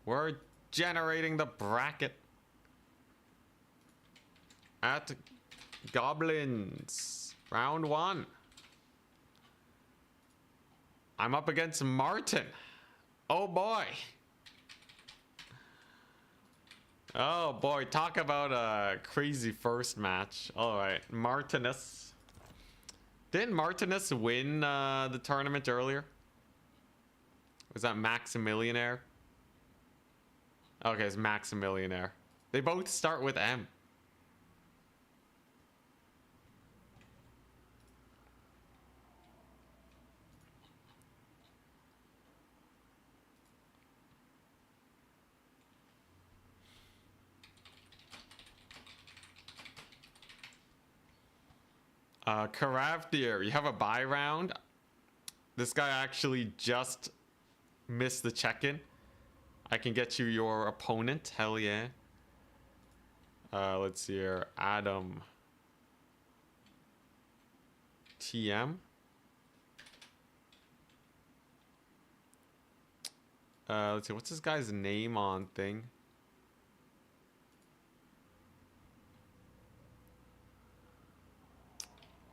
We're generating the bracket. At Goblins. Round 1. I'm up against Martin. Oh boy. Oh boy, talk about a crazy first match. Alright, Martinus. Didn't Martinus win the tournament earlier? Was that Maximillionaire? Okay, it's Maximillionaire. They both start with M. Karavthir, you have a buy round. This guy actually just missed the check-in. I can get you your opponent. Hell yeah. Let's see here. Adam. TM. Let's see. What's this guy's name on thing?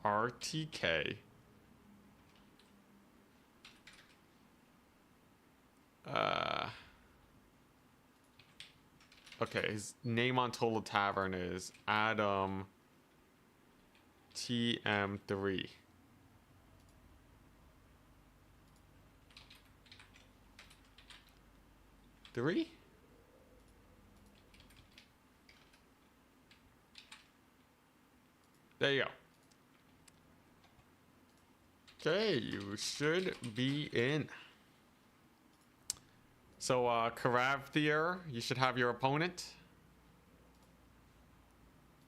RTK. Okay, his name on Total Tavern is Adam TM3. Three? There you go. Okay, you should be in. So, Karavthir, you should have your opponent.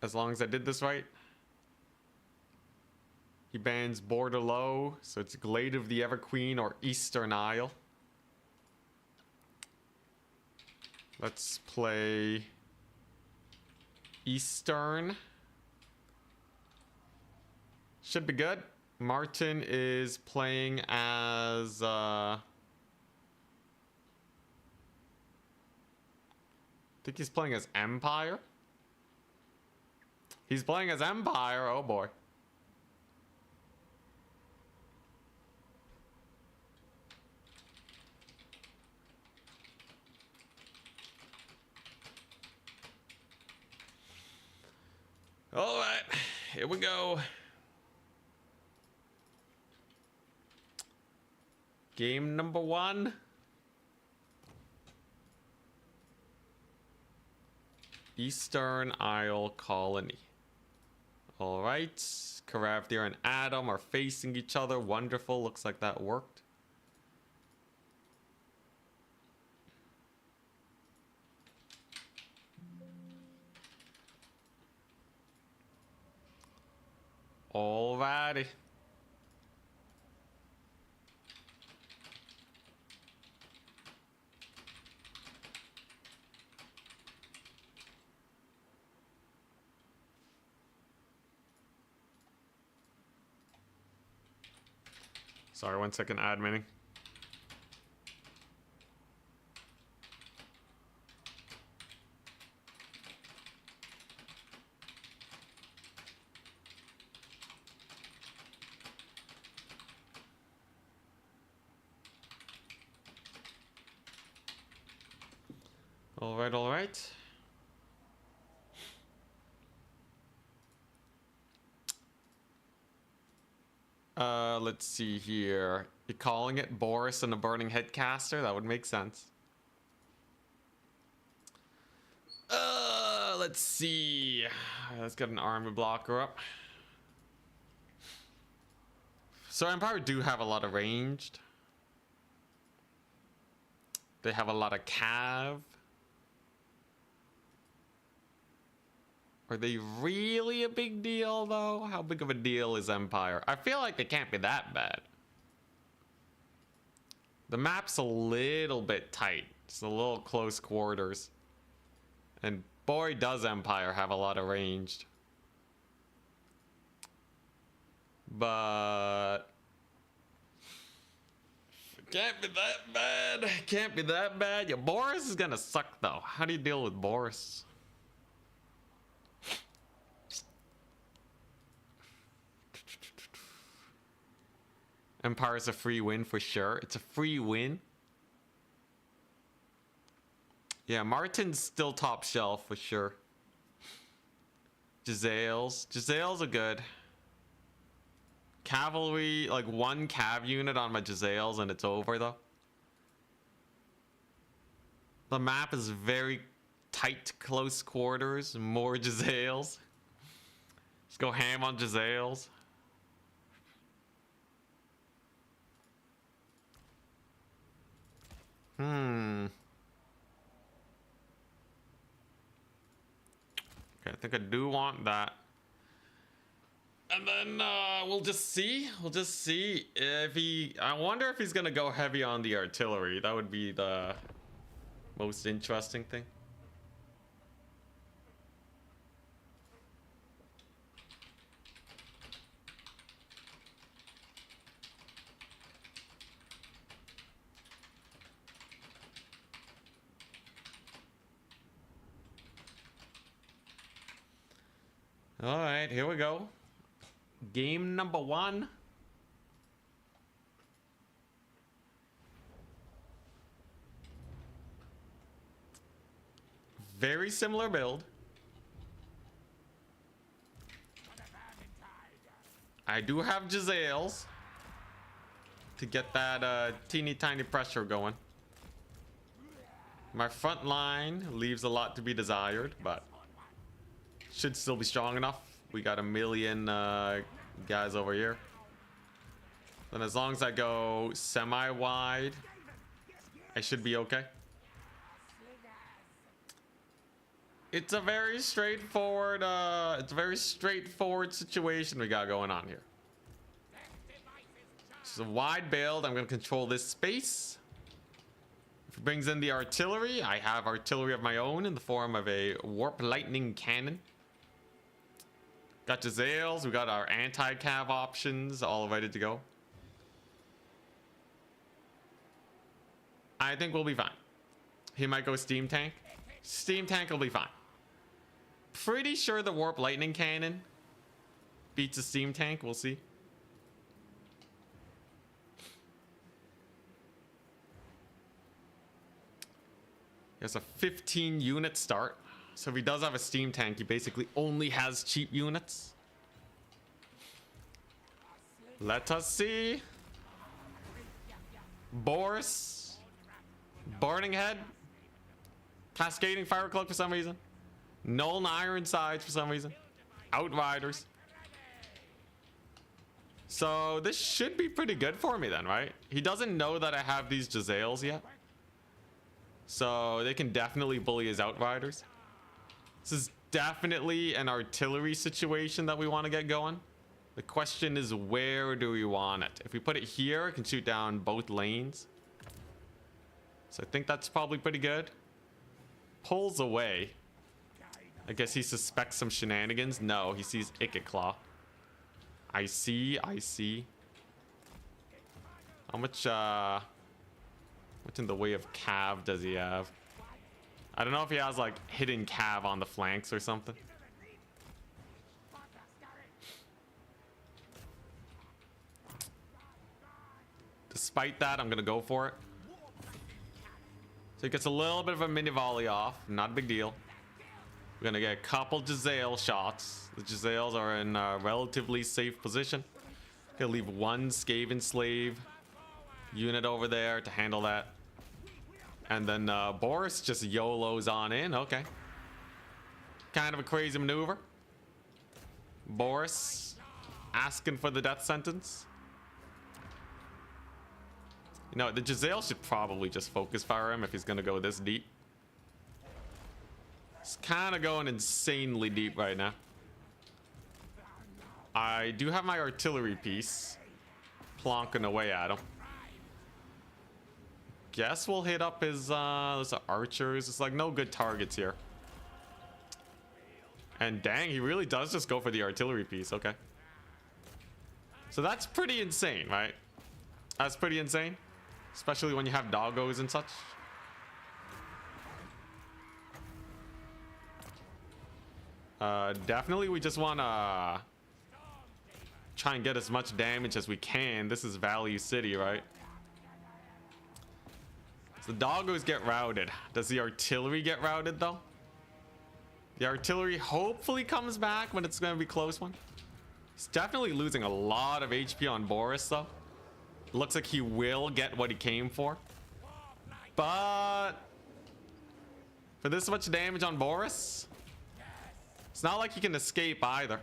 As long as I did this right. He bans Border Low, so it's Glade of the Everqueen or Eastern Isle. Let's play Eastern. Should be good. Martin is playing as I think he's playing as Empire. He's playing as Empire. Oh boy. All right, here we go. Game number 1. Eastern Isle Colony. All right, Karavdir and Adam are facing each other. Wonderful, looks like that worked. Alrighty. Sorry, 1 second, adminning. All right, all right. Let's see here. You're calling it Boris and the Burning Headcaster? That would make sense. Let's see. Let's get an army blocker up. So Empire do have a lot of ranged. They have a lot of cav. Are they really a big deal, though? How big of a deal is Empire? I feel like they can't be that bad. The map's a little bit tight. It's a little close quarters. And boy, does Empire have a lot of ranged. But... can't be that bad. Can't be that bad. Yeah, Boris is gonna suck, though. How do you deal with Boris? Empire's a free win for sure. It's a free win. Yeah, Martin's still top shelf for sure. Giselles are good. Cavalry, like 1 cav unit on my Giselles and it's over though. The map is very tight, close quarters. More Giselles. Just go ham on Giselles. Okay, I think I do want that. And then we'll just see. We'll just see if he... I wonder if he's gonna go heavy on the artillery. That would be the most interesting thing. All right, here we go. Game number 1. Very similar build. I do have Giselles to get that teeny tiny pressure going. My front line leaves a lot to be desired, but should still be strong enough. We got a million guys over here. Then as long as I go semi-wide, I should be okay. It's a very straightforward situation we got going on here. It's a wide build. I'm gonna control this space. If it brings in the artillery, I have artillery of my own in the form of a warp lightning cannon. Got Giselles, we got our anti-cav options all ready to go. I think we'll be fine. He might go steam tank. Steam tank will be fine. Pretty sure the warp lightning cannon beats a steam tank, we'll see. There's a 15 unit start. So if he does have a steam tank, he basically only has cheap units. Let us see. Boris. Burning Head. Cascading Fire Cloak for some reason. Null Iron Sides for some reason. Outriders. So this should be pretty good for me then, right? He doesn't know that I have these Jezzails yet. So they can definitely bully his Outriders. This is definitely an artillery situation that we want to get going. The question is, where do we want it? If we put it here, it can shoot down both lanes. So I think that's probably pretty good. Pulls away. I guess he suspects some shenanigans. No, he sees Icket Claw. I see. How much in the way of cav does he have? I don't know if he has like hidden cav on the flanks or something. Despite that, I'm gonna go for it. So he gets a little bit of a mini volley off. Not a big deal. We're gonna get a couple Jezzail shots. The Jezzails are in a relatively safe position. Gonna leave one Skaven slave unit over there to handle that. And then Boris just YOLOs on in. Okay. Kind of a crazy maneuver. Boris asking for the death sentence. You know, the Jezzail should probably just focus fire him if he's gonna go this deep. It's kind of going insanely deep right now. I do have my artillery piece plonking away at him. Guess we'll hit up his those archers. It's like no good targets here. And dang, he really does just go for the artillery piece. Okay. So that's pretty insane, right? That's pretty insane. Especially when you have doggos and such. Definitely we just want to try and get as much damage as we can. This is Value City, right? So the doggos get routed. Does the artillery get routed though? The artillery hopefully comes back, but it's going to be a close one. He's definitely losing a lot of HP on Boris though. Looks like he will get what he came for. But for this much damage on Boris, it's not like he can escape either.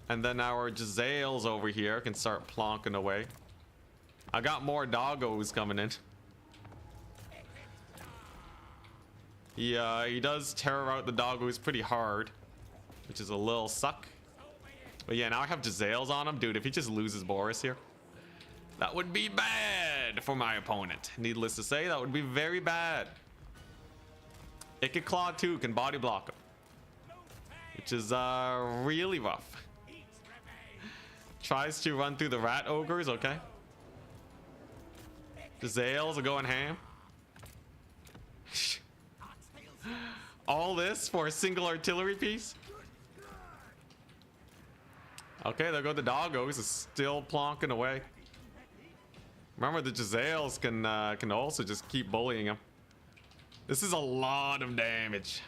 And then our Jezzails over here can start plonking away. I got more doggos coming in. He does terror out the doggos pretty hard, which is a little suck. But yeah, now I have Jezzails on him. Dude, if he just loses Boris here, that would be bad for my opponent. Needless to say, that would be very bad. Icket Claw 2 can body block him, which is really rough. Tries to run through the rat ogres. Okay. Jezzails are going ham. All this for a single artillery piece. Okay, there go the doggos. Is still plonking away. Remember, the Jezzails can also just keep bullying him. This is a lot of damage.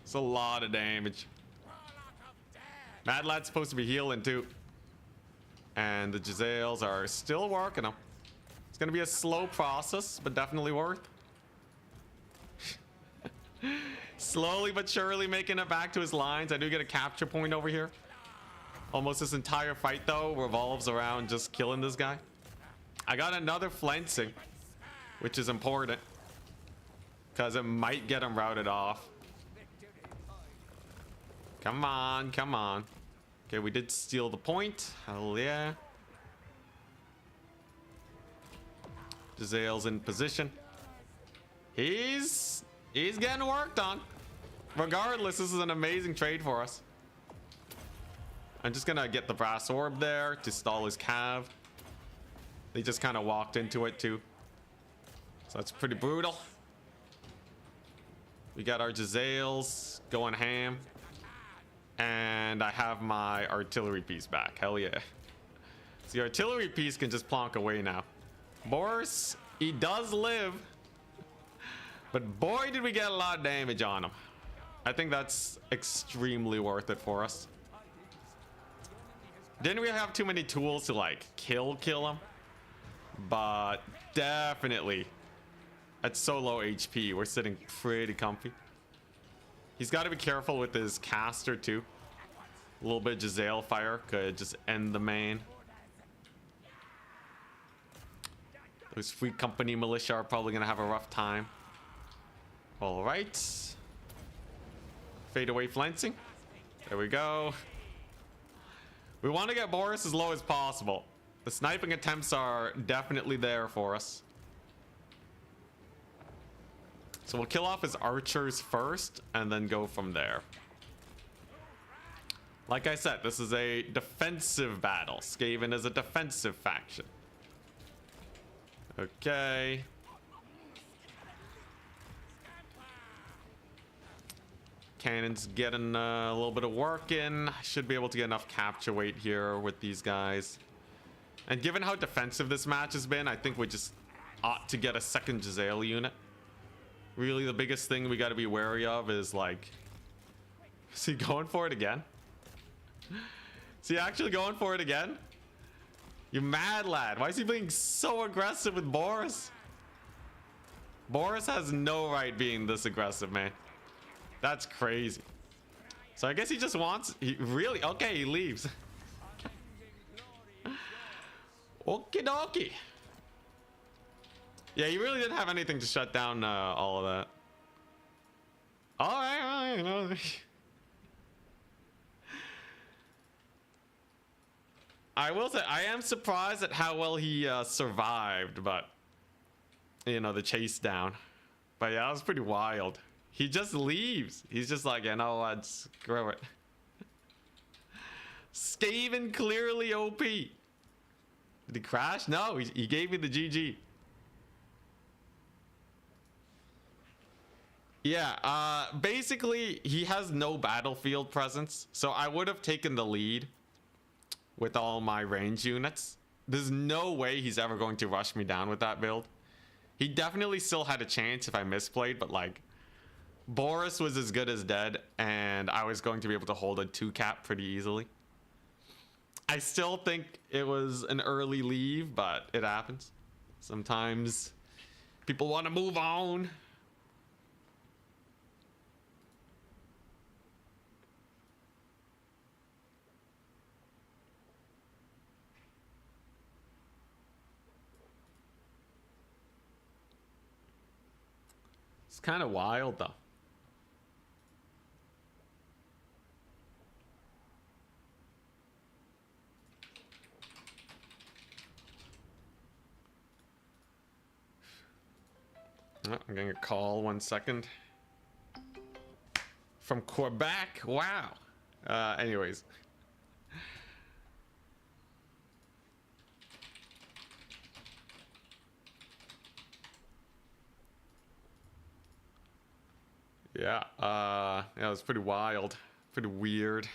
It's a lot of damage. Mad Lad's supposed to be healing too. And the Jezzails are still working him. It's gonna be a slow process, but definitely worth. Slowly but surely making it back to his lines. I do get a capture point over here. Almost this entire fight though revolves around just killing this guy. I got another flensing, which is important because it might get him routed off. Come on, come on. Okay, we did steal the point. Hell yeah. Jezzail's in position. He's getting worked on. Regardless, this is an amazing trade for us. I'm just gonna get the brass orb there to stall his cav. They just kind of walked into it too, so that's pretty brutal. We got our Jezzails going ham, and I have my artillery piece back. Hell yeah. So the artillery piece can just plonk away now. Boris, he does live, But boy, did we get a lot of damage on him. I think that's extremely worth it for us. Didn't really have too many tools to like kill him. But definitely at so low HP, we're sitting pretty comfy. He's got to be careful with his caster too. A little bit of Giselle fire could just end the main. Those Free Company militia are probably gonna have a rough time. All right. Fade away flancing. There we go. We want to get Boris as low as possible. The sniping attempts are definitely there for us. So we'll kill off his archers first and then go from there. Like I said, this is a defensive battle. Skaven is a defensive faction. Okay. Cannon's getting a little bit of work in. Should be able to get enough capture weight here with these guys. And given how defensive this match has been, I think we just ought to get a second Giselle unit. Really, the biggest thing we got to be wary of is like... Is he going for it again? Is he actually going for it again? You mad lad. Why is he being so aggressive with Boris? Boris has no right being this aggressive, man. That's crazy. So I guess he just wants... He really... Okay, he leaves. Okie dokie. Yeah, he really didn't have anything to shut down all of that. All right. I will say, I am surprised at how well he survived, but... You know, the chase down. But yeah, that was pretty wild. He just leaves. He's just like, you know what, screw it. Skaven clearly OP. Did he crash? No, he gave me the GG. Yeah, basically, he has no battlefield presence. So I would have taken the lead with all my range units. There's no way he's ever going to rush me down with that build. He definitely still had a chance if I misplayed, but like... Boris was as good as dead, and I was going to be able to hold a 2-cap pretty easily. I still think it was an early leave, but it happens. Sometimes people want to move on. It's kind of wild, though. Oh, I'm getting a call, 1 second. From Quebec, wow. Anyways. Yeah, yeah, it was pretty wild. Pretty weird.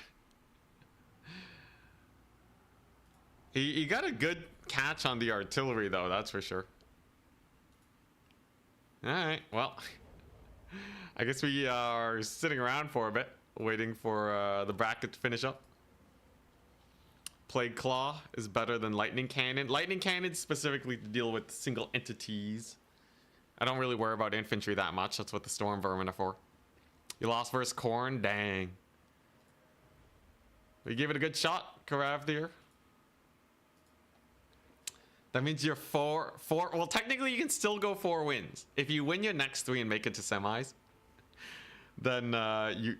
He got a good catch on the artillery, though, that's for sure. Alright, well, I guess we are sitting around for a bit, waiting for the bracket to finish up. Plague Claw is better than Lightning Cannon. Lightning Cannon specifically to deal with single entities. I don't really worry about infantry that much. That's what the Storm Vermin are for. You lost versus Corn? Dang. We gave it a good shot, Karavdir. That means you're four. Well, technically, you can still go 4 wins. If you win your next 3 and make it to semis, then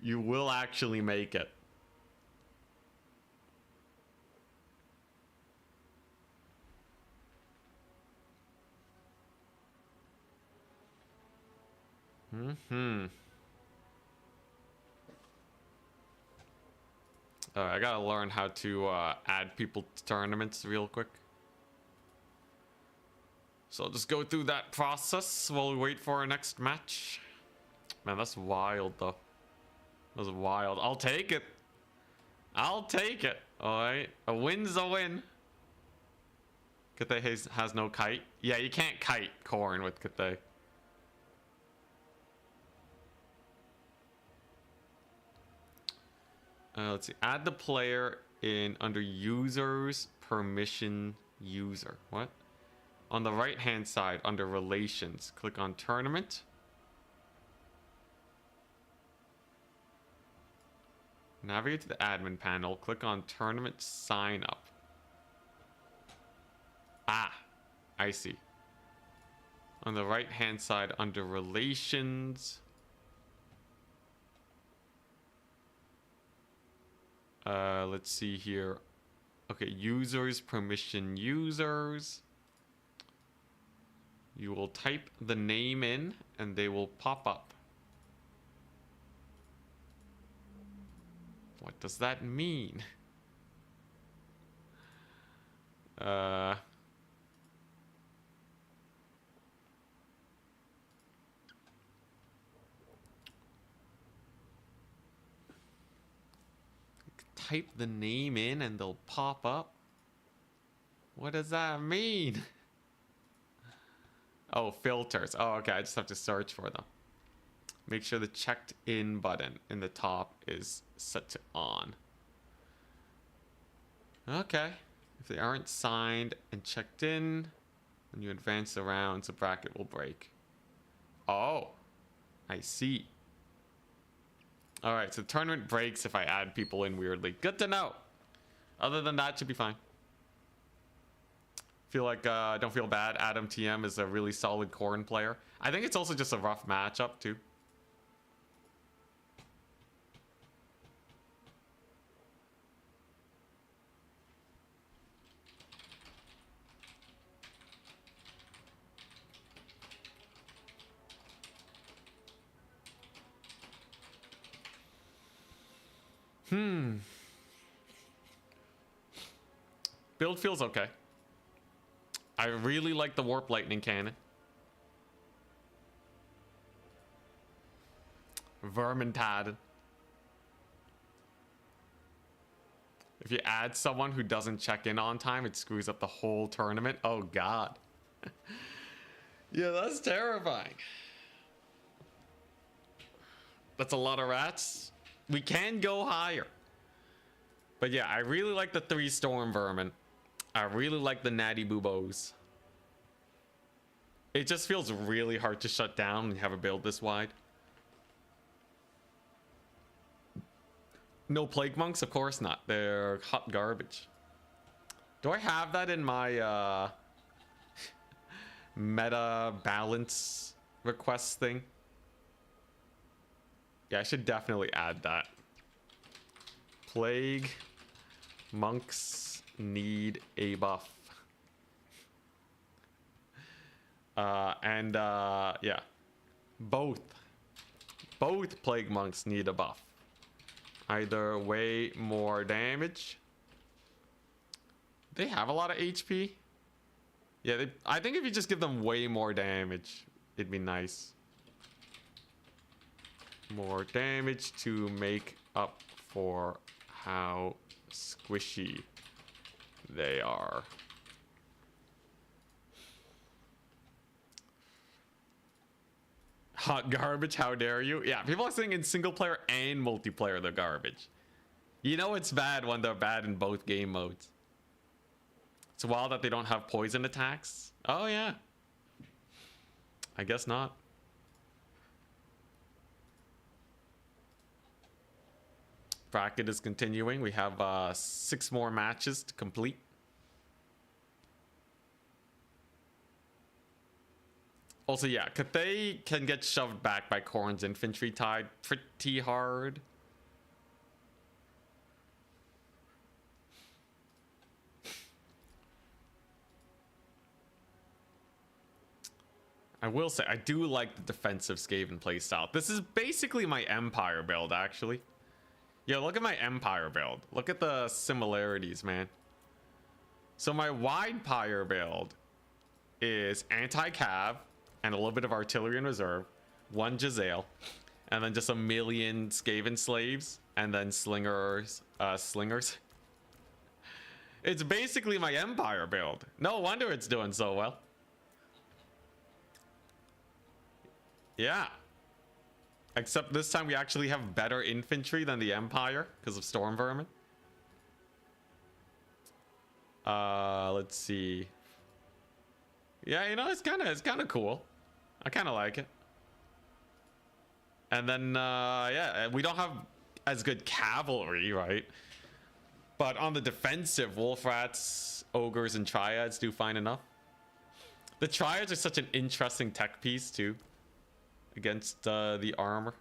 you will actually make it. I gotta learn how to add people to tournaments real quick. So I'll just go through that process while we wait for our next match. Man, that's wild, though. That was wild. I'll take it. I'll take it. All right. A win's a win. Cathay has no kite. Yeah, you can't kite Corn with Cathay. Let's see. Add the player in under users permission user. What? On the right hand side under relations, click on tournament. Navigate to the admin panel, click on tournament sign up. Ah, I see. On the right hand side under relations. Let's see here. Okay, users, permission users. You will type the name in and they will pop up. What does that mean? Type the name in and they'll pop up. What does that mean? Oh, filters. Oh, okay. I just have to search for them. Make sure the checked in button in the top is set to on. Okay. If they aren't signed and checked in, when you advance the rounds, the bracket will break. Oh, I see. All right, so the tournament breaks if I add people in weirdly. Good to know. Other than that, should be fine. Feel like, don't feel bad. Adam TM is a really solid Corrin player. I think it's also just a rough matchup, too. Build feels okay. I really like the warp lightning cannon. Vermintide. If you add someone who doesn't check in on time, it screws up the whole tournament. Oh god. Yeah, that's terrifying. That's a lot of rats. We can go higher. But yeah, I really like the 3 storm vermin. I really like the natty boobos. It just feels really hard to shut down when you have a build this wide. No plague monks? Of course not. They're hot garbage. Do I have that in my meta balance request thing? Yeah, I should definitely add that. Plague monks need a buff. Yeah. Both plague monks need a buff. Either way more damage. They have a lot of HP. Yeah, I think if you just give them way more damage, it'd be nice. More damage to make up for how squishy they are. Hot garbage, how dare you? Yeah, people are saying in single player and multiplayer they're garbage. You know it's bad when they're bad in both game modes. It's wild that they don't have poison attacks. Oh yeah. I guess not. Bracket is continuing. We have 6 more matches to complete. Also, yeah, Cathay can get shoved back by Corrin's infantry tide pretty hard. I will say, I do like the defensive Skaven playstyle. This is basically my Empire build, actually. Yo, look at my Empire build. Look at the similarities, man. So my Wide Pyre build is anti-cav and a little bit of artillery in reserve, 1 Jezzail, and then just a million Skaven slaves, and then slingers. It's basically my Empire build. No wonder it's doing so well. Yeah. Except this time we actually have better infantry than the Empire because of Storm Vermin. Let's see. Yeah, you know, it's kind of cool. I kind of like it. And then, yeah, we don't have as good cavalry, right? But on the defensive, wolf rats, ogres, and triads do fine enough. The triads are such an interesting tech piece too, against the armor.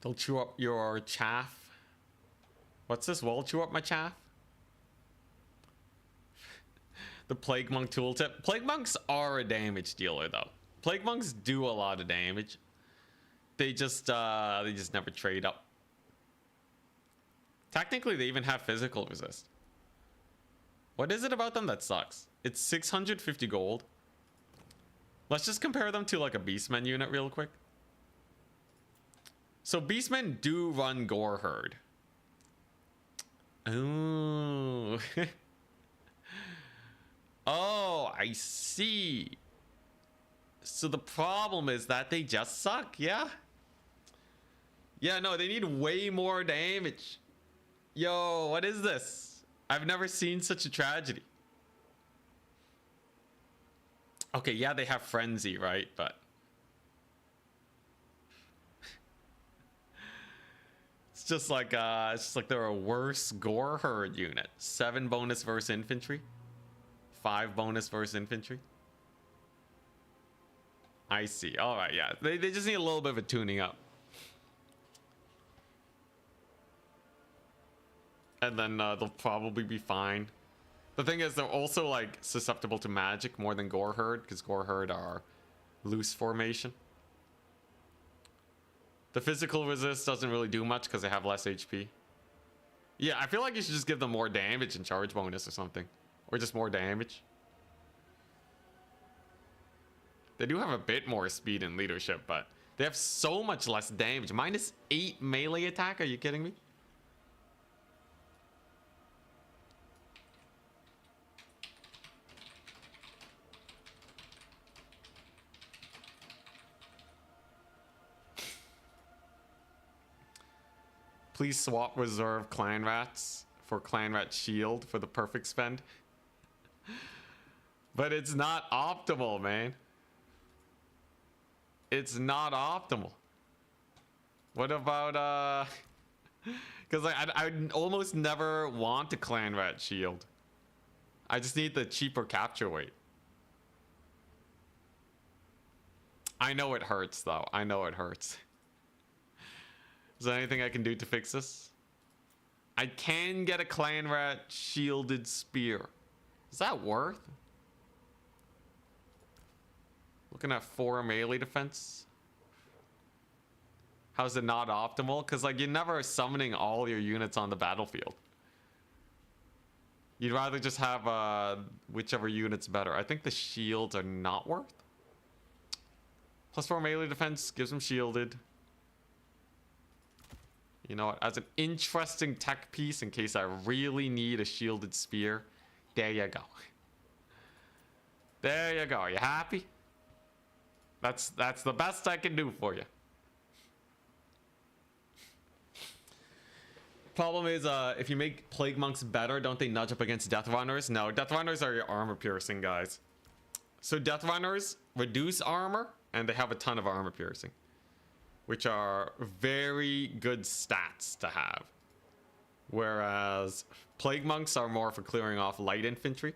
They'll chew up your chaff. What's this? Will chew up my chaff? The Plague Monk tooltip. Plague Monks are a damage dealer, though. Plague Monks do a lot of damage. They just never trade up. Technically, they even have physical resist. What is it about them that sucks? It's 650 gold. Let's just compare them to like a beastmen unit real quick. So beastmen do run Gore Herd. Oh. Oh, I see. So the problem is that they just suck, yeah? Yeah, no, they need way more damage. Yo, what is this? I've never seen such a tragedy. Okay, yeah, they have frenzy, right? But it's just like they're a worse Gore Herd unit. 7 bonus versus infantry. 5 bonus versus infantry. I see. All right, yeah. They just need a little bit of a tuning up. And then they'll probably be fine. The thing is, they're also like susceptible to magic more than Gore Herd, because Gore Herd are loose formation. The physical resist doesn't really do much because they have less HP. Yeah, I feel like you should just give them more damage and charge bonus or something. Or just more damage. They do have a bit more speed and leadership, but they have so much less damage. -8 melee attack? Are you kidding me? Please swap reserve clan rats for clan rat shield for the perfect spend. But it's not optimal, man. It's not optimal. What about because I almost never want a clan rat shield. I just need the cheaper capture weight. I know it hurts though. I know it hurts. Is there anything I can do to fix this? I can get a clan rat shielded spear. Is that worth? Looking at 4 melee defense. How's it not optimal? Because like you're never summoning all your units on the battlefield. You'd rather just have whichever unit's better. I think the shields are not worth. +4 melee defense gives them shielded. You know what? As an interesting tech piece in case I really need a shielded spear. There you go. There you go. Are you happy? That's the best I can do for you. Problem is, if you make Plague Monks better, don't they nudge up against Death Runners? No, Death Runners are your armor piercing guys. So Death Runners reduce armor, and they have a ton of armor piercing, which are very good stats to have. Whereas Plague Monks are more for clearing off light infantry.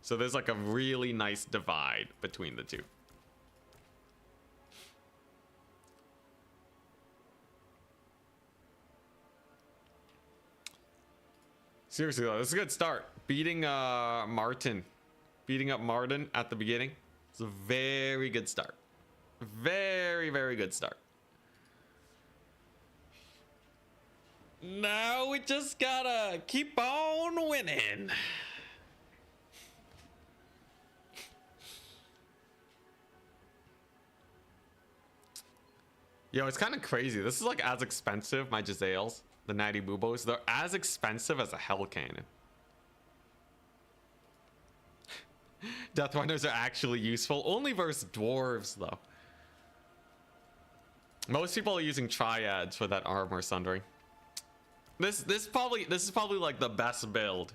So there's like a really nice divide between the two. Seriously though, this is a good start. Beating Martin. Beating up Martin at the beginning. It's a very good start. Very, very good start. Now we just gotta keep on winning. Yo, it's kind of crazy. This is like as expensive, my Jazales, the Natty Boobos. They're as expensive as a Hell Cannon. Death Runners are actually useful. Only versus dwarves, though. Most people are using triads for that armor sundering. This is probably like the best build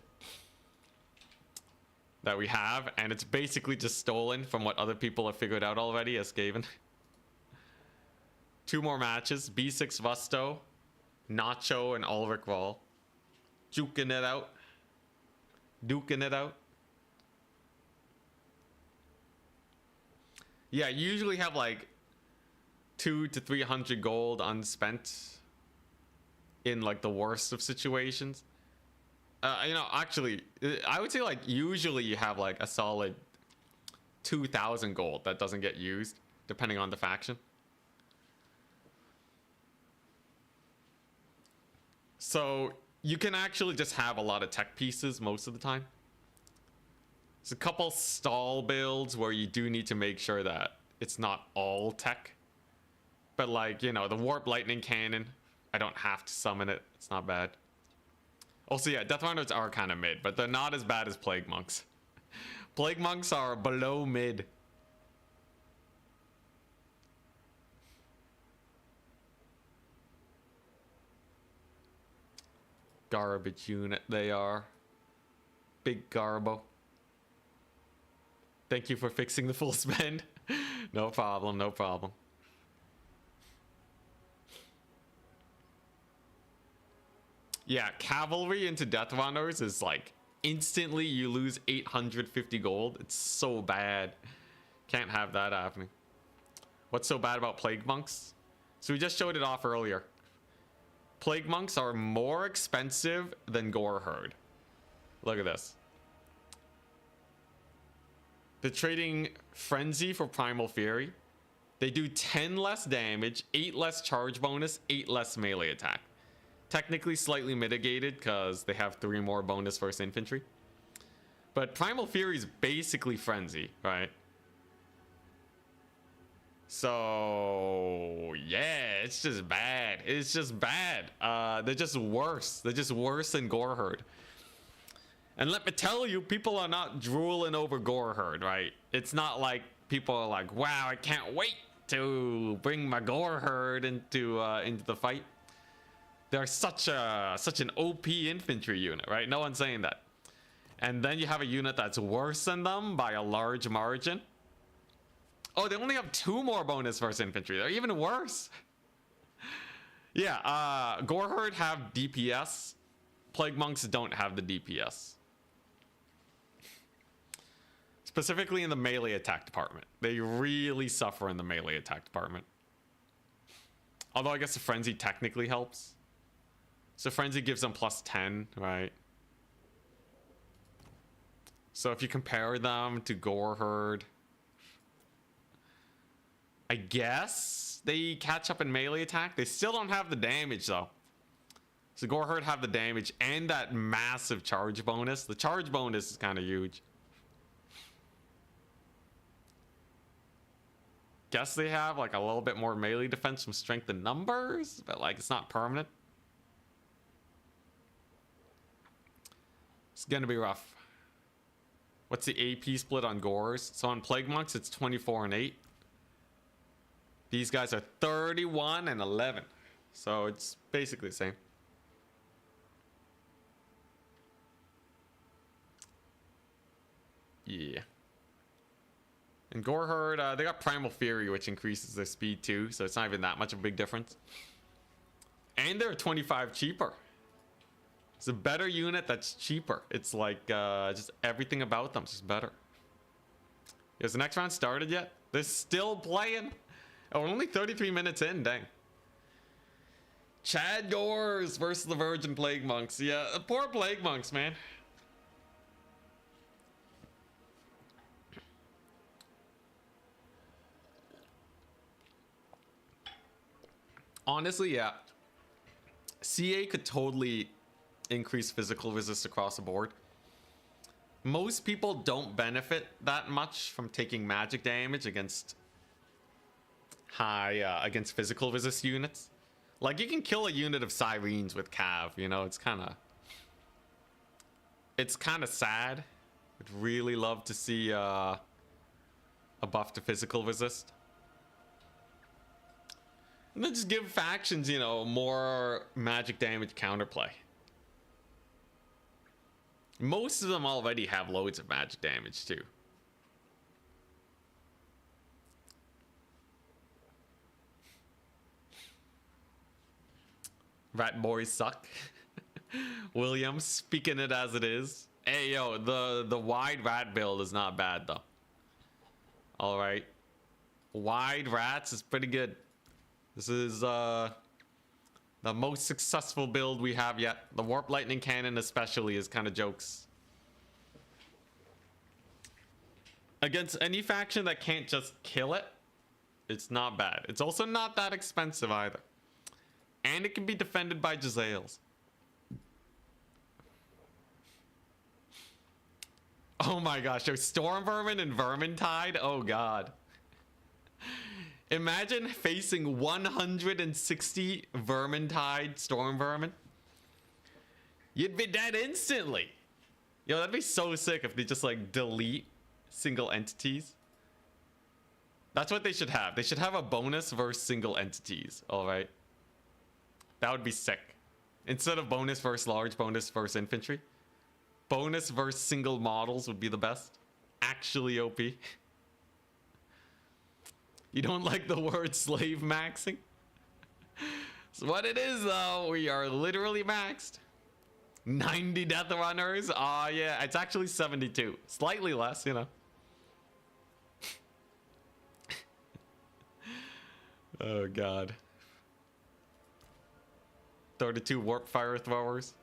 that we have, and it's basically just stolen from what other people have figured out already as skaven. 2 more matches: B6 Vusto, Nacho, and Ulrich Wall. Juking it out. Duking it out. Yeah, you usually have like 200 to 300 gold unspent in like the worst of situations. You know, actually, I would say like usually you have like a solid 2,000 gold that doesn't get used, depending on the faction. So you can actually just have a lot of tech pieces most of the time. There's a couple stall builds where you do need to make sure that it's not all tech. But like, you know, the Warp Lightning Cannon, I don't have to summon it. It's not bad. Also, yeah, Death Runners are kind of mid, but they're not as bad as Plague Monks. Plague Monks are below mid. Garbage unit they are. Big Garbo. Thank you for fixing the full spend. No problem, no problem. Yeah, cavalry into Death Runners is like instantly you lose 850 gold. It's so bad. Can't have that happening. What's so bad about Plague Monks? So we just showed it off earlier. Plague Monks are more expensive than Gore Herd. Look at this. They're trading Frenzy for Primal Fury. They do 10 less damage, 8 less charge bonus, 8 less melee attack. Technically slightly mitigated because they have 3 more bonus versus infantry. But Primal Fury is basically Frenzy, right? So yeah, it's just bad. It's just bad. They're just worse. They're just worse than Gore Herd. And let me tell you, people are not drooling over Gore Herd, right? It's not like people are like, wow, I can't wait to bring my Gore Herd into the fight. They're such an OP infantry unit, right? No one's saying that. And then you have a unit that's worse than them by a large margin. Oh, they only have 2 more bonus versus infantry. They're even worse. Yeah, Gore Herd have DPS. Plague Monks don't have the DPS. Specifically in the melee attack department. They really suffer in the melee attack department. Although I guess the Frenzy technically helps. So Frenzy gives them plus 10, right? So if you compare them to Gore Herd, I guess they catch up in melee attack. They still don't have the damage though. So Gore Herd have the damage and that massive charge bonus. The charge bonus is kind of huge. Guess they have like a little bit more melee defense from strength in numbers, but like it's not permanent. It's gonna be rough. What's the AP split on Gores? So on Plague Monks, it's 24 and 8. These guys are 31 and 11. So it's basically the same. Yeah. And Gore Herd, they got Primal Fury, which increases their speed too. So it's not even that much of a big difference. And they're 25 cheaper. It's a better unit that's cheaper. It's like just everything about them is just better. Is the next round started yet? They're still playing. Oh, we're only 33 minutes in, dang. Chad Gores versus the Virgin Plague Monks. Yeah, poor Plague Monks, man. Honestly, yeah. CA could totally increase physical resist across the board. Most people don't benefit that much from taking magic damage against high against physical resist units. Like, you can kill a unit of Sirens with Cav, you know, it's kind of sad. I'd really love to see a buff to physical resist. And then just give factions, you know, more magic damage counterplay. Most of them already have loads of magic damage too. Rat boys suck. William, speaking it as it is. Hey, yo, the wide rat build is not bad, though. Alright. Wide rats is pretty good. This is, the most successful build we have yet. The Warp Lightning Cannon especially is kind of jokes. Against any faction that can't just kill it, it's not bad. It's also not that expensive either. And it can be defended by Giselles. Oh my gosh, there's Storm Vermin and Vermintide. Oh god. Imagine facing 160 Vermintide Storm Vermin. You'd be dead instantly. Yo, that'd be so sick if they just like delete single entities. That's what they should have. They should have a bonus versus single entities. Alright. That would be sick. Instead of bonus versus large, bonus versus infantry. Bonus versus single models would be the best. Actually OP. You don't like the word slave maxing? It's what it is though. We are literally maxed. 90 death runners. Aw, yeah, it's actually 72. Slightly less, you know. Oh god. 32 warp fire throwers.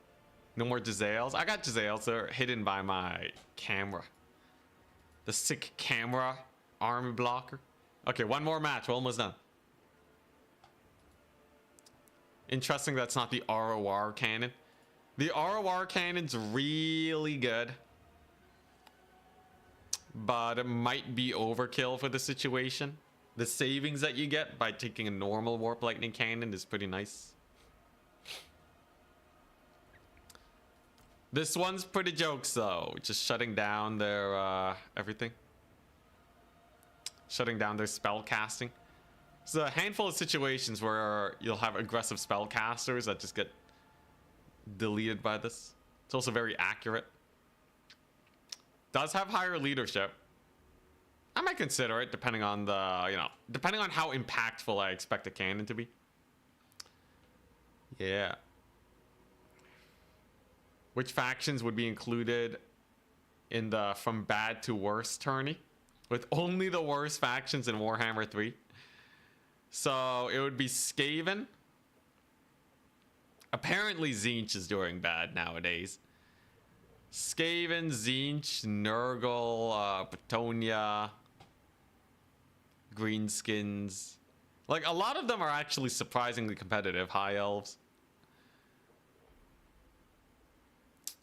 No more Giselles. I got Giselles. They're hidden by my camera. The sick camera army blocker. Okay, one more match. We're almost done. Interesting that's not the ROR cannon. The ROR cannon's really good. But it might be overkill for the situation. The savings that you get by taking a normal Warp Lightning Cannon is pretty nice. This one's pretty jokes though. Just shutting down their everything. Shutting down their spell casting. There's a handful of situations where you'll have aggressive spellcasters that just get deleted by this. It's also very accurate. Does have higher leadership. I might consider it depending on the, you know, depending on how impactful I expect a cannon to be. Yeah. Which factions would be included in the from bad to worse tourney? With only the worst factions in Warhammer 3. So it would be Skaven. Apparently Tzeentch is doing bad nowadays. Skaven, Tzeentch, Nurgle, Bretonia, Greenskins. Like, a lot of them are actually surprisingly competitive. High Elves.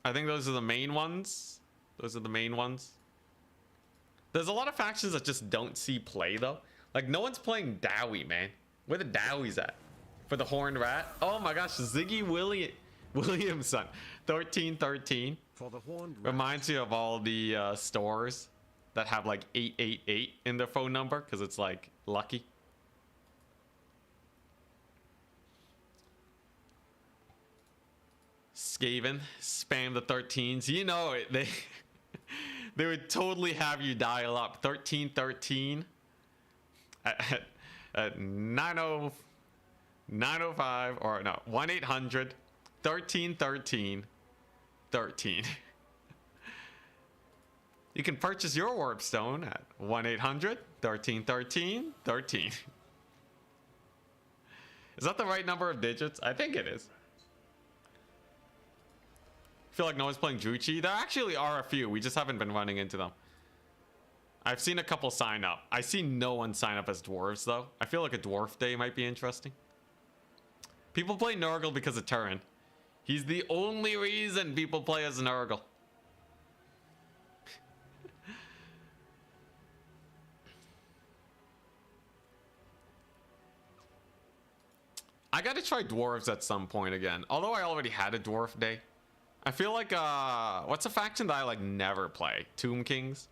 I think those are the main ones. Those are the main ones. There's a lot of factions that just don't see play, though. Like, no one's playing Dowie, man. Where the Dowies at? For the Horned Rat? Oh my gosh, Ziggy Williamson. 1313. For the Horned Rat. Reminds you of all the stores that have like 888 in their phone number, because it's like lucky. Skaven, spam the 13s. You know it. They would totally have you dial up 1313 at 905 or no 1-800-1313-13. You can purchase your warp stone at 1-800-1313-13. Is that the right number of digits? I think it is. I feel like no one's playing Druchii. There actually are a few. We just haven't been running into them. I've seen a couple sign up. I see no one sign up as dwarves, though. I feel like a dwarf day might be interesting. People play Nurgle because of Turin. He's the only reason people play as Nurgle. I gotta try dwarves at some point again. Although I already had a dwarf day. I feel like, what's a faction that I, like, never play? Tomb Kings?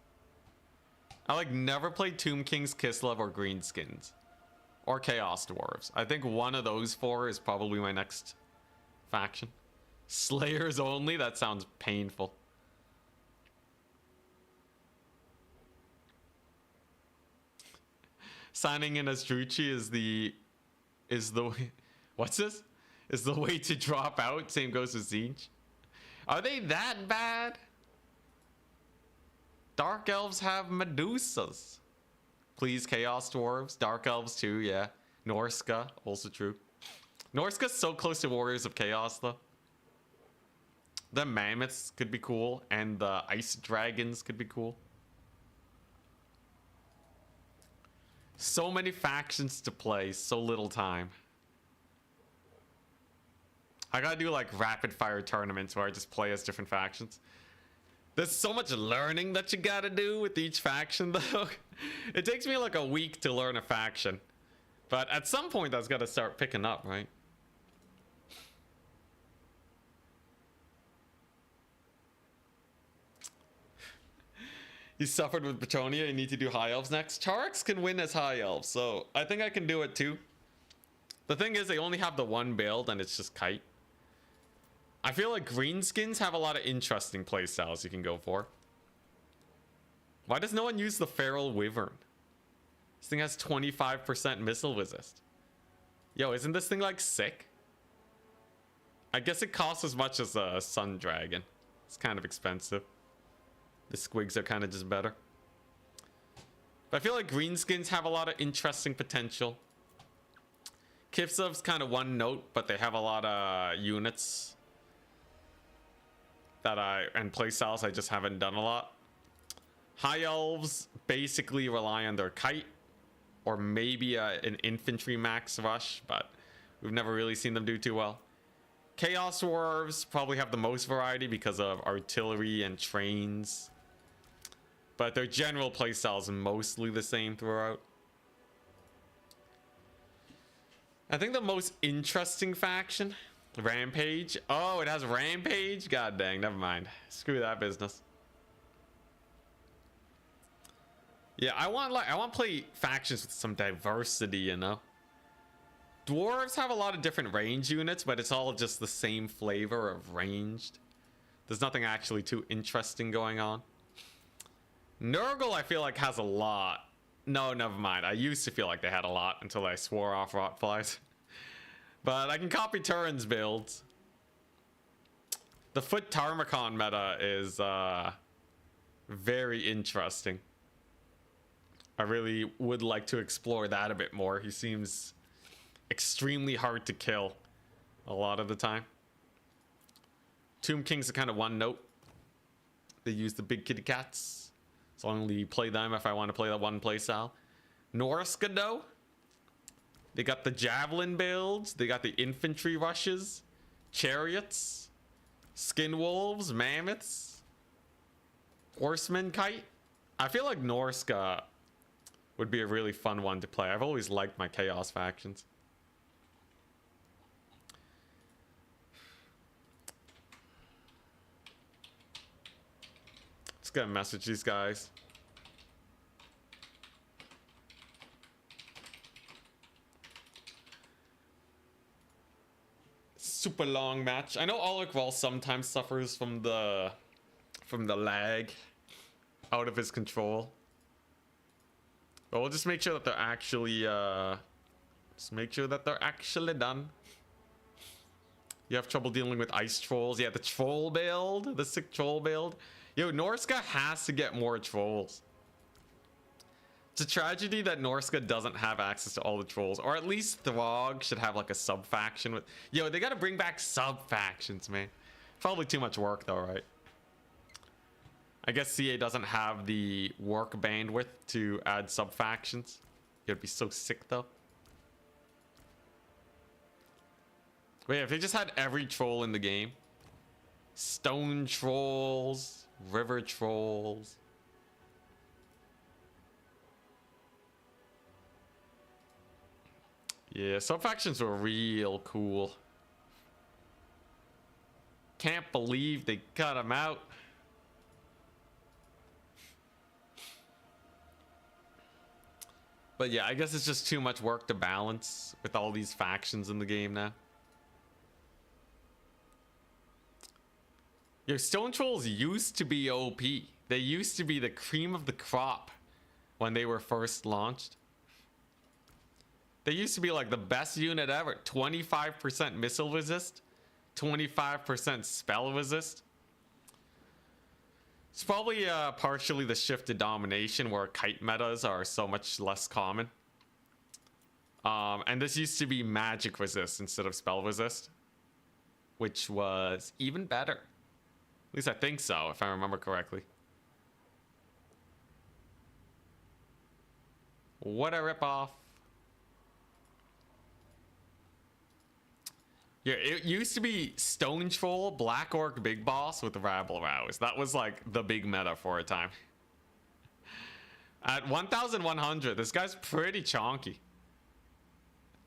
I, like, never played Tomb Kings, Kislev, or Greenskins. Or Chaos Dwarves. I think one of those four is probably my next faction. Slayers only? That sounds painful. Signing in as Druchi is the what's this? Is the way to drop out. Same goes with Siege. Are they that bad? Dark Elves have Medusas. Please, Chaos Dwarves. Dark Elves too, yeah. Norska, also true. Norska's so close to Warriors of Chaos though. The Mammoths could be cool, and the Ice Dragons could be cool. So many factions to play, so little time. I gotta do like rapid fire tournaments where I just play as different factions. There's so much learning that you gotta do with each faction though. It takes me like a week to learn a faction. But at some point that's gotta start picking up, right? You suffered with Bretonia, you need to do High Elves next. Charx can win as High Elves, so I think I can do it too. The thing is, they only have the one build and it's just Kite. I feel like Greenskins have a lot of interesting playstyles you can go for. Why does no one use the Feral Wyvern? This thing has 25% missile resist. Yo, isn't this thing like sick? I guess it costs as much as a Sun Dragon. It's kind of expensive. The squigs are kind of just better. But I feel like Greenskins have a lot of interesting potential. Kivsev's kind of one note, but they have a lot of units that and playstyles I just haven't done a lot. High Elves basically rely on their Kite, or maybe an infantry max rush, but we've never really seen them do too well. Chaos Dwarves probably have the most variety because of artillery and trains, but their general playstyle is mostly the same throughout. I think the most interesting faction, Rampage. Oh, it has Rampage? God dang, never mind. Screw that business. Yeah, I want to play factions with some diversity, you know. Dwarves have a lot of different range units, but it's all just the same flavor of ranged. There's nothing actually too interesting going on. Nurgle, I feel like, has a lot. No, never mind. I used to feel like they had a lot until I swore off Rotflies. But I can copy Turin's builds. The Foot Tarmacon meta is very interesting. I really would like to explore that a bit more. He seems extremely hard to kill a lot of the time. Tomb Kings are kind of one note. They use the big kitty cats. So I only play them if I want to play that one playstyle. Norska though, they got the javelin builds, they got the infantry rushes, chariots, skin wolves, mammoths, horseman Kite. I feel like Norska would be a really fun one to play. I've always liked my chaos factions. Just gonna message these guys. Super long match. I know Alec Wall sometimes suffers from the lag out of his control. But we'll just make sure that they're actually done. You have trouble dealing with ice trolls. Yeah, the troll build, the sick troll build. Yo, Norska has to get more trolls. It's a tragedy that Norska doesn't have access to all the trolls, or at least Throg should have like a sub faction with. Yo, they gotta bring back sub factions, man. Probably too much work though, right? I guess CA doesn't have the work bandwidth to add sub factions. It'd be so sick though. Wait, if they just had every troll in the game, stone trolls, river trolls. Yeah, some factions were real cool. Can't believe they cut them out. But yeah, I guess it's just too much work to balance with all these factions in the game now. Your Stone Trolls used to be OP. They used to be the cream of the crop when they were first launched. They used to be like the best unit ever. 25% missile resist, 25% spell resist. It's probably partially the shift to domination where kite metas are so much less common. And this used to be magic resist instead of spell resist, which was even better. At least I think so, if I remember correctly. What a ripoff. Yeah, it used to be Stone Troll, Black Orc, Big Boss with Rabble Rouse. That was like the big meta for a time. At 1,100, this guy's pretty chonky.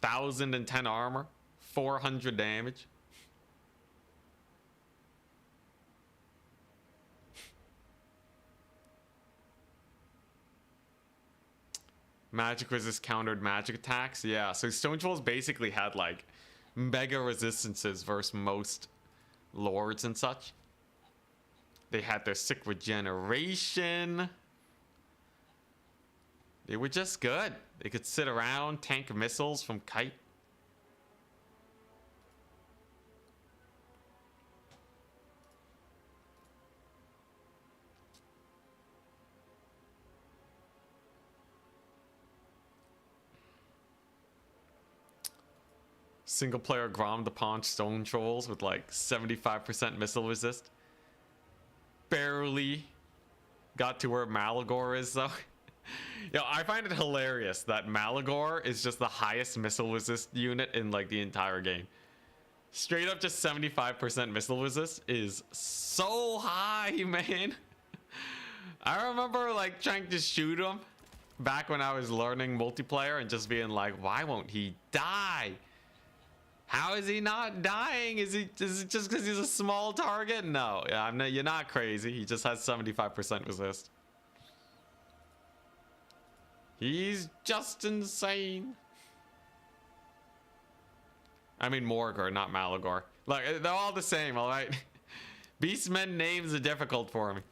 1,010 armor, 400 damage. Magic resist countered magic attacks. Yeah, so Stone Trolls basically had like mega resistances versus most lords and such. They had their sick regeneration. They were just good. They could sit around, tank missiles from kite. Single player Grom the Paunch Stone Trolls with like 75% missile resist. Barely got to where Malagor is though. Yo, I find it hilarious that Malagor is just the highest missile resist unit in like the entire game. Straight up just 75% missile resist is so high, man. I remember like trying to shoot him back when I was learning multiplayer and just being like, why won't he die? How is he not dying? Is it just because he's a small target? No, yeah, you're not crazy. He just has 75% resist. He's just insane. I mean Morgor, not Malagor. Look, they're all the same, all right? Beastmen names are difficult for me.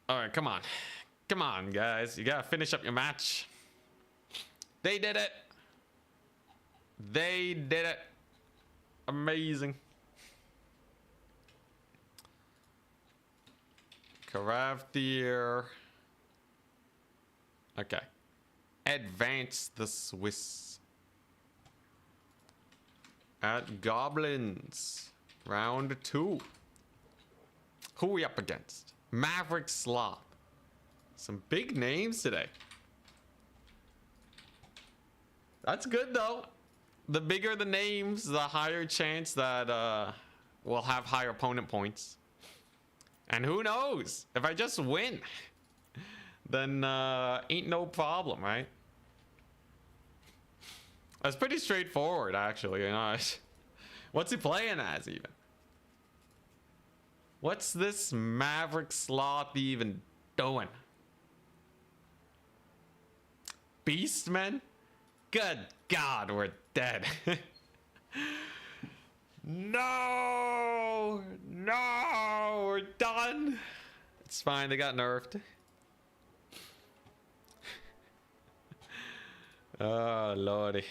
All right, come on. Come on, guys. You gotta finish up your match. They did it. They did it. Amazing. Karavdir. Okay. Advance the Swiss. At Goblins. Round 2. Who are we up against? Maverick Sloth. Some big names today. That's good though. The bigger the names, the higher chance that we'll have higher opponent points. And who knows? If I just win, then ain't no problem, right? That's pretty straightforward, actually. You know, what's he playing as even? What's this Maverick Sloth even doing? Beastmen? Good God, we're dead. No! No! We're done! It's fine, they got nerfed. Oh, lordy.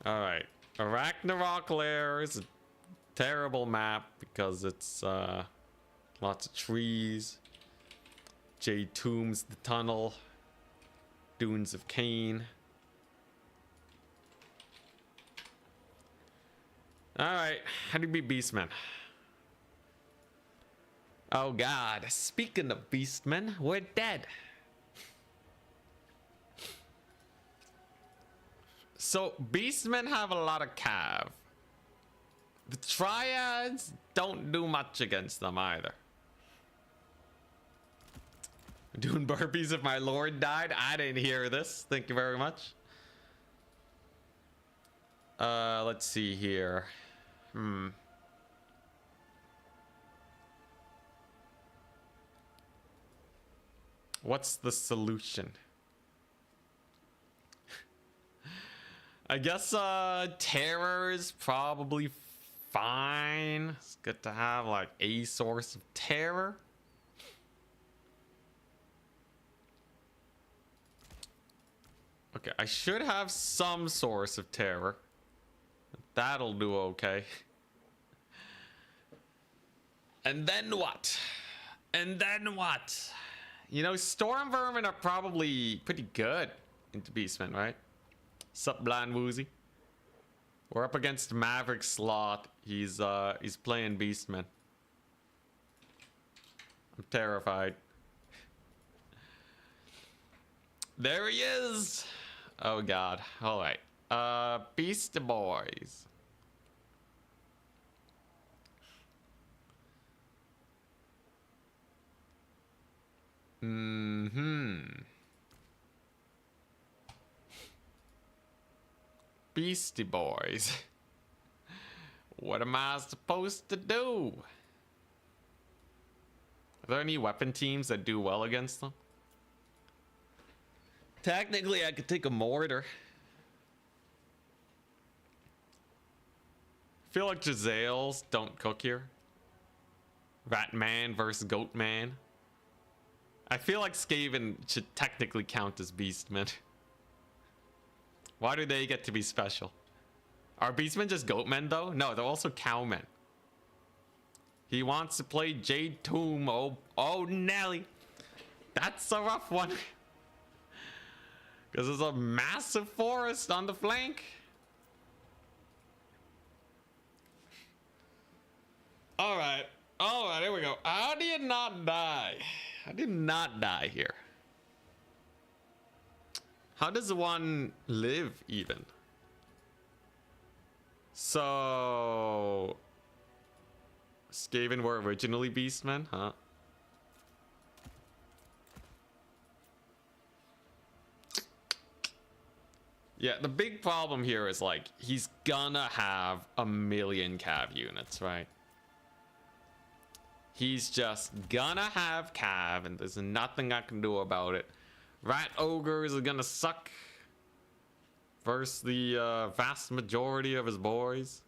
Alright. Ragnarok Lair is a terrible map because it's lots of trees. Jade Tombs, the tunnel. Dunes of Cain. Alright, how do you beat Beastmen? Oh god, speaking of Beastmen, we're dead. So, Beastmen have a lot of cav. The Triads don't do much against them either. Doing burpees if my lord died? I didn't hear this. Thank you very much. Let's see here. What's the solution? I guess terror is probably fine. It's good to have like a source of terror. Okay, I should have some source of terror. That'll do okay. And then what? And then what? You know, storm vermin are probably pretty good into beastmen, right? Sup, blind woozy? We're up against Maverick Slot. He's playing beastmen. I'm terrified. There he is. Oh god. All right. Beast Boys. Beastie Boys. What am I supposed to do? Are there any weapon teams that do well against them? Technically, I could take a mortar. I feel like Giselles don't cook here. Rat Man versus Goat Man. I feel like Skaven should technically count as beastmen. Why do they get to be special? Are beastmen just goatmen though? No, they're also cowmen. He wants to play Jade Tomb. Oh, Nelly. That's a rough one. Because there's a massive forest on the flank. Alright, here we go. How do you not die? How do you not die here? How does one live even? So... Skaven were originally beastmen, huh? Yeah, the big problem here is like, he's gonna have a million cav units, right? He's just gonna have cav and there's nothing I can do about it. Rat ogres are gonna suck versus the vast majority of his boys.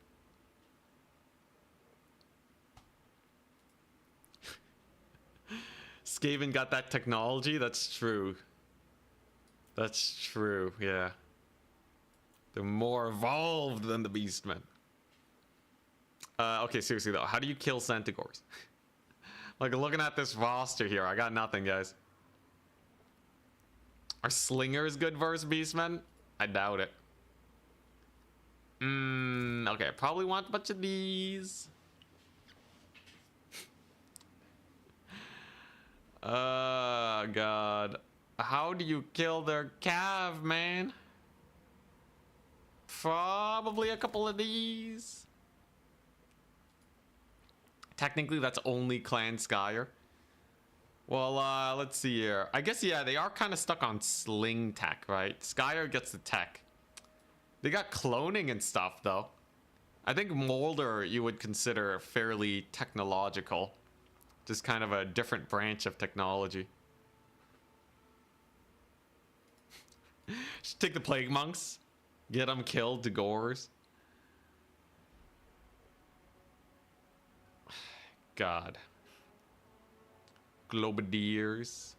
Skaven got that technology? That's true. That's true, yeah. They're more evolved than the beastmen. Okay, seriously though, how do you kill Centaurs? Like, looking at this roster here, I got nothing, guys. Are slingers good versus beastmen? I doubt it. Okay, I probably want a bunch of these. God. How do you kill their cav, man? Probably a couple of these. Technically, that's only Clan Skyer. Well, let's see here. I guess, yeah, they are kind of stuck on sling tech, right? Skyer gets the tech. They got cloning and stuff, though. I think Molder you would consider fairly technological. Just kind of a different branch of technology. Should take the Plague Monks. Get them killed to gores. God. Globadiers.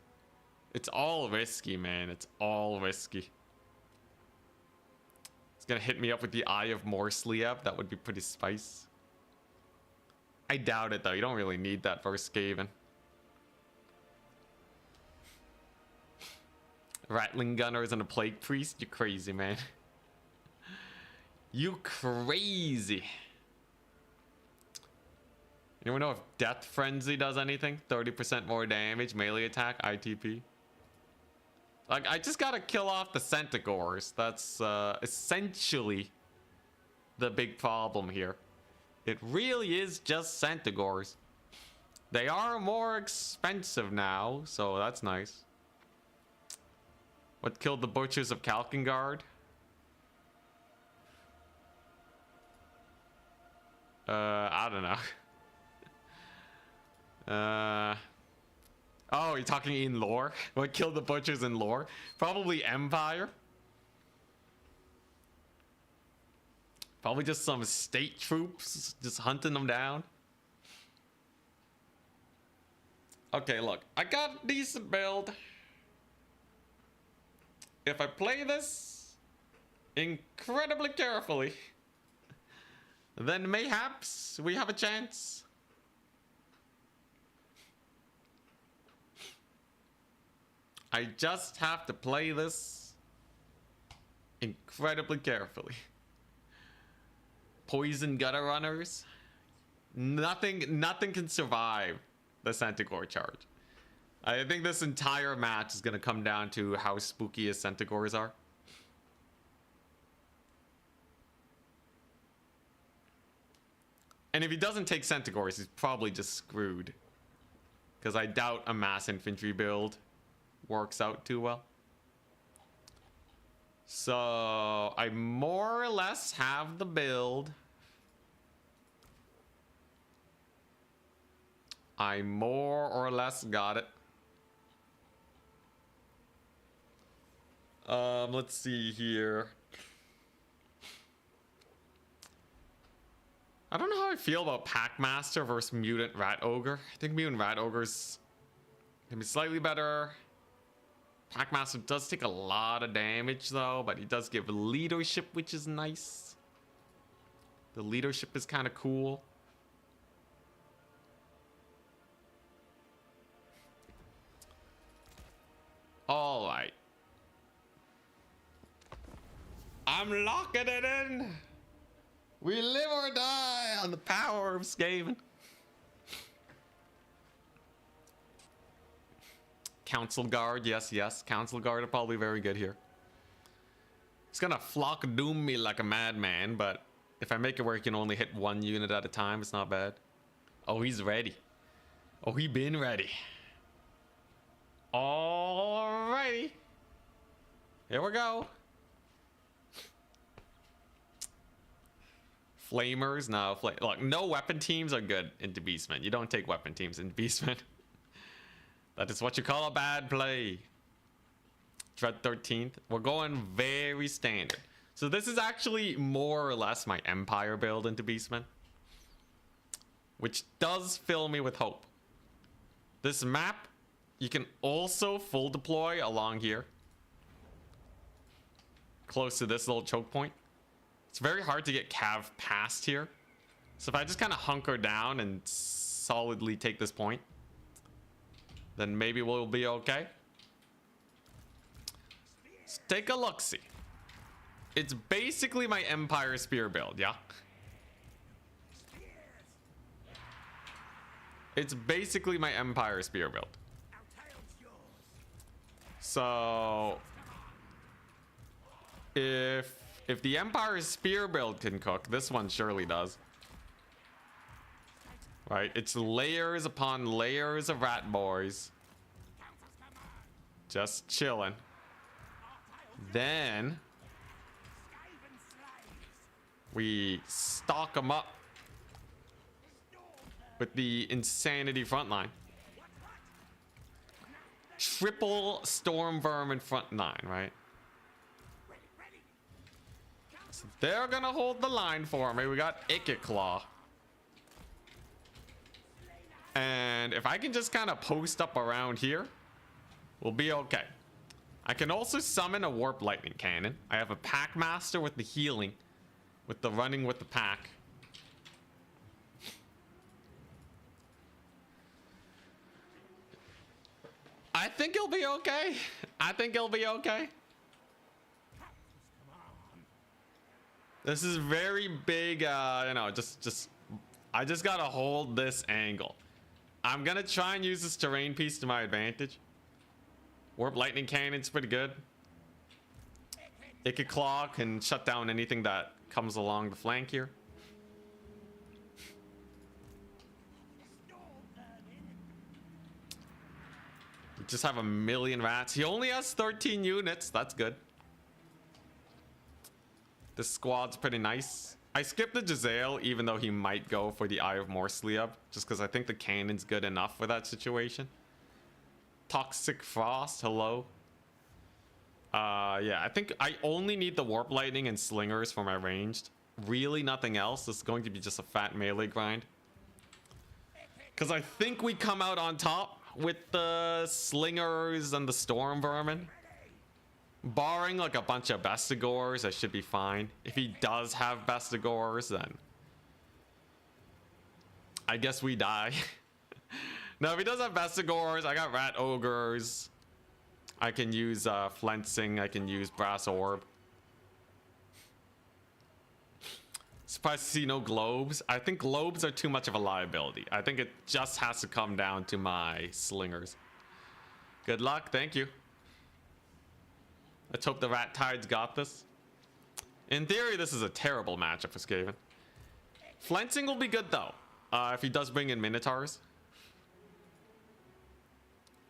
It's all risky, man. It's all risky. It's gonna hit me up with the Eye of Morsliab. That would be pretty spice. I doubt it, though. You don't really need that versus Skaven. Rattling Gunners and a Plague Priest? You crazy, man. You crazy. Anyone know if Death Frenzy does anything? 30% more damage, melee attack, ITP. Like, I just gotta kill off the Centaurs. That's essentially the big problem here. It really is just Centaurs. They are more expensive now, so that's nice. What killed the butchers of Kalkengard? I don't know. Oh, you're talking in lore? What killed the butchers in lore? Probably Empire. Probably just some state troops just hunting them down. Okay, look, I got a decent build. If I play this incredibly carefully, then mayhaps we have a chance. I just have to play this incredibly carefully. Poison gutter runners. Nothing can survive the Centaur charge. I think this entire match is gonna come down to how spooky his Centaurs are. And if he doesn't take Centaurs, he's probably just screwed. Because I doubt a mass infantry build works out too well. So I more or less have the build. I more or less got it. Let's see here. I don't know how I feel about Packmaster versus Mutant Rat Ogre. I think Mutant Rat Ogre's gonna be slightly better. Packmaster does take a lot of damage though, but he does give leadership, which is nice. The leadership is kind of cool. All right. I'm locking it in. We live or die on the power of Skaven. Council Guard, yes. Council Guard are probably very good here. He's gonna flock doom me like a madman, but if I make it where he can only hit one unit at a time, it's not bad. Oh, he's ready. Oh, he been ready. Alrighty. Here we go. Flamers, no. Look, no weapon teams are good into Beastmen. You don't take weapon teams into Beastmen. That is what you call a bad play. Dread 13th. We're going very standard. So this is actually more or less my Empire build into Beastmen, which does fill me with hope. This map, you can also full deploy along here, close to this little choke point. It's very hard to get cav past here. So if I just kind of hunker down and solidly take this point, then maybe we'll be okay. Let's take a look-see. It's basically my Empire Spear build, yeah? It's basically my Empire Spear build. So if the Empire Spear build can cook, this one surely does. Right? It's layers upon layers of rat boys. Just chilling. Then we stock them up with the insanity frontline. Triple storm vermin front line, right? So they're gonna hold the line for me. We got Claw. And if I can just kind of post up around here, we'll be okay. I can also summon a Warp Lightning Cannon. I have a Packmaster with the healing, with the running with the pack. I think he'll be okay. I think he'll be okay. This is very big, you know, I just gotta hold this angle. I'm gonna try and use this terrain piece to my advantage. Warp Lightning Cannon's pretty good. Claw can shut down anything that comes along the flank here. just have a million rats. He only has 13 units. That's good. This squad's pretty nice. I skipped the Giselle, even though he might go for the Eye of Morsliab, just because I think the cannon's good enough for that situation. Toxic Frost, hello. Yeah, I think I only need the Warp Lightning and Slingers for my ranged. Really nothing else. This is going to be just a fat melee grind. Because I think we come out on top with the Slingers and the Storm Vermin. Barring like a bunch of Bestigors, I should be fine. If he does have Bestigors, then I guess we die. No, if he does have Bestigors, I got Rat Ogres. I can use Flensing. I can use Brass Orb. Surprised to see no globes. I think globes are too much of a liability. I think it just has to come down to my Slingers. Good luck. Thank you. Let's hope the Rat Tides got this. In theory, this is a terrible matchup for Skaven. Flensing will be good, though, if he does bring in Minotaurs.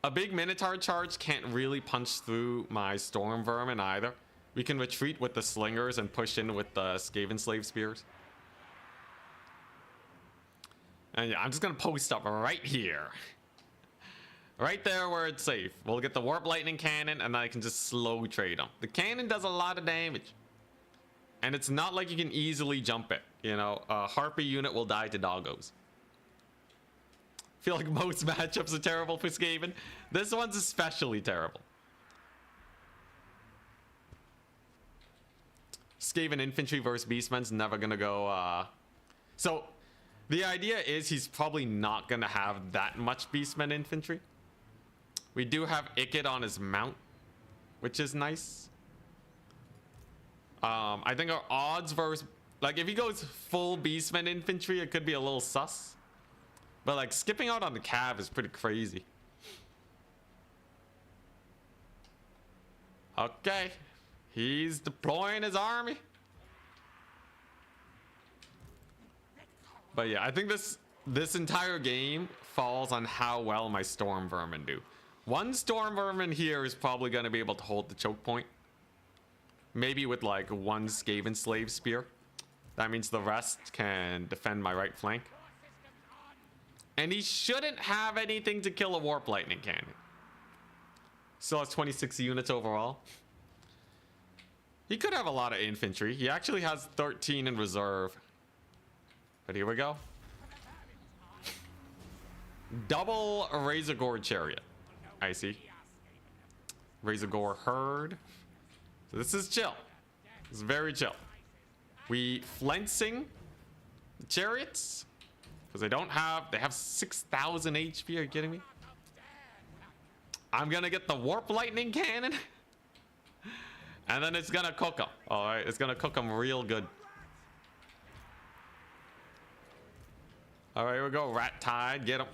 A big Minotaur charge can't really punch through my Storm Vermin either. We can retreat with the Slingers and push in with the Skaven Slave Spears. And yeah, I'm just going to post up right here. Right there where it's safe. We'll get the Warp Lightning Cannon, and then I can just slow trade them. The cannon does a lot of damage. And it's not like you can easily jump it. You know, a Harpy unit will die to doggos. Feel like most matchups are terrible for Skaven. This one's especially terrible. Skaven infantry versus beastmen's never gonna go. So the idea is he's probably not gonna have that much beastmen infantry. We do have Ikit on his mount, which is nice. I think our odds versus, like, if he goes full beastmen infantry, it could be a little sus. But like skipping out on the cav is pretty crazy. Okay, he's deploying his army. But yeah, I think this entire game falls on how well my Storm Vermin do. One Storm Vermin here is probably going to be able to hold the choke point. Maybe with like one Skaven Slave Spear. That means the rest can defend my right flank. And he shouldn't have anything to kill a Warp Lightning Cannon. Still has 26 units overall. He could have a lot of infantry. He actually has 13 in reserve. But here we go. Double Razor Gore Chariot. I see. Razor Gore Herd. So this is chill. This is very chill. We Flensing the Chariots. Because they have 6,000 HP. Are you kidding me? I'm gonna get the Warp Lightning Cannon. And then it's gonna cook them. Alright, it's gonna cook them real good. Alright, here we go. Rat Tide, get him.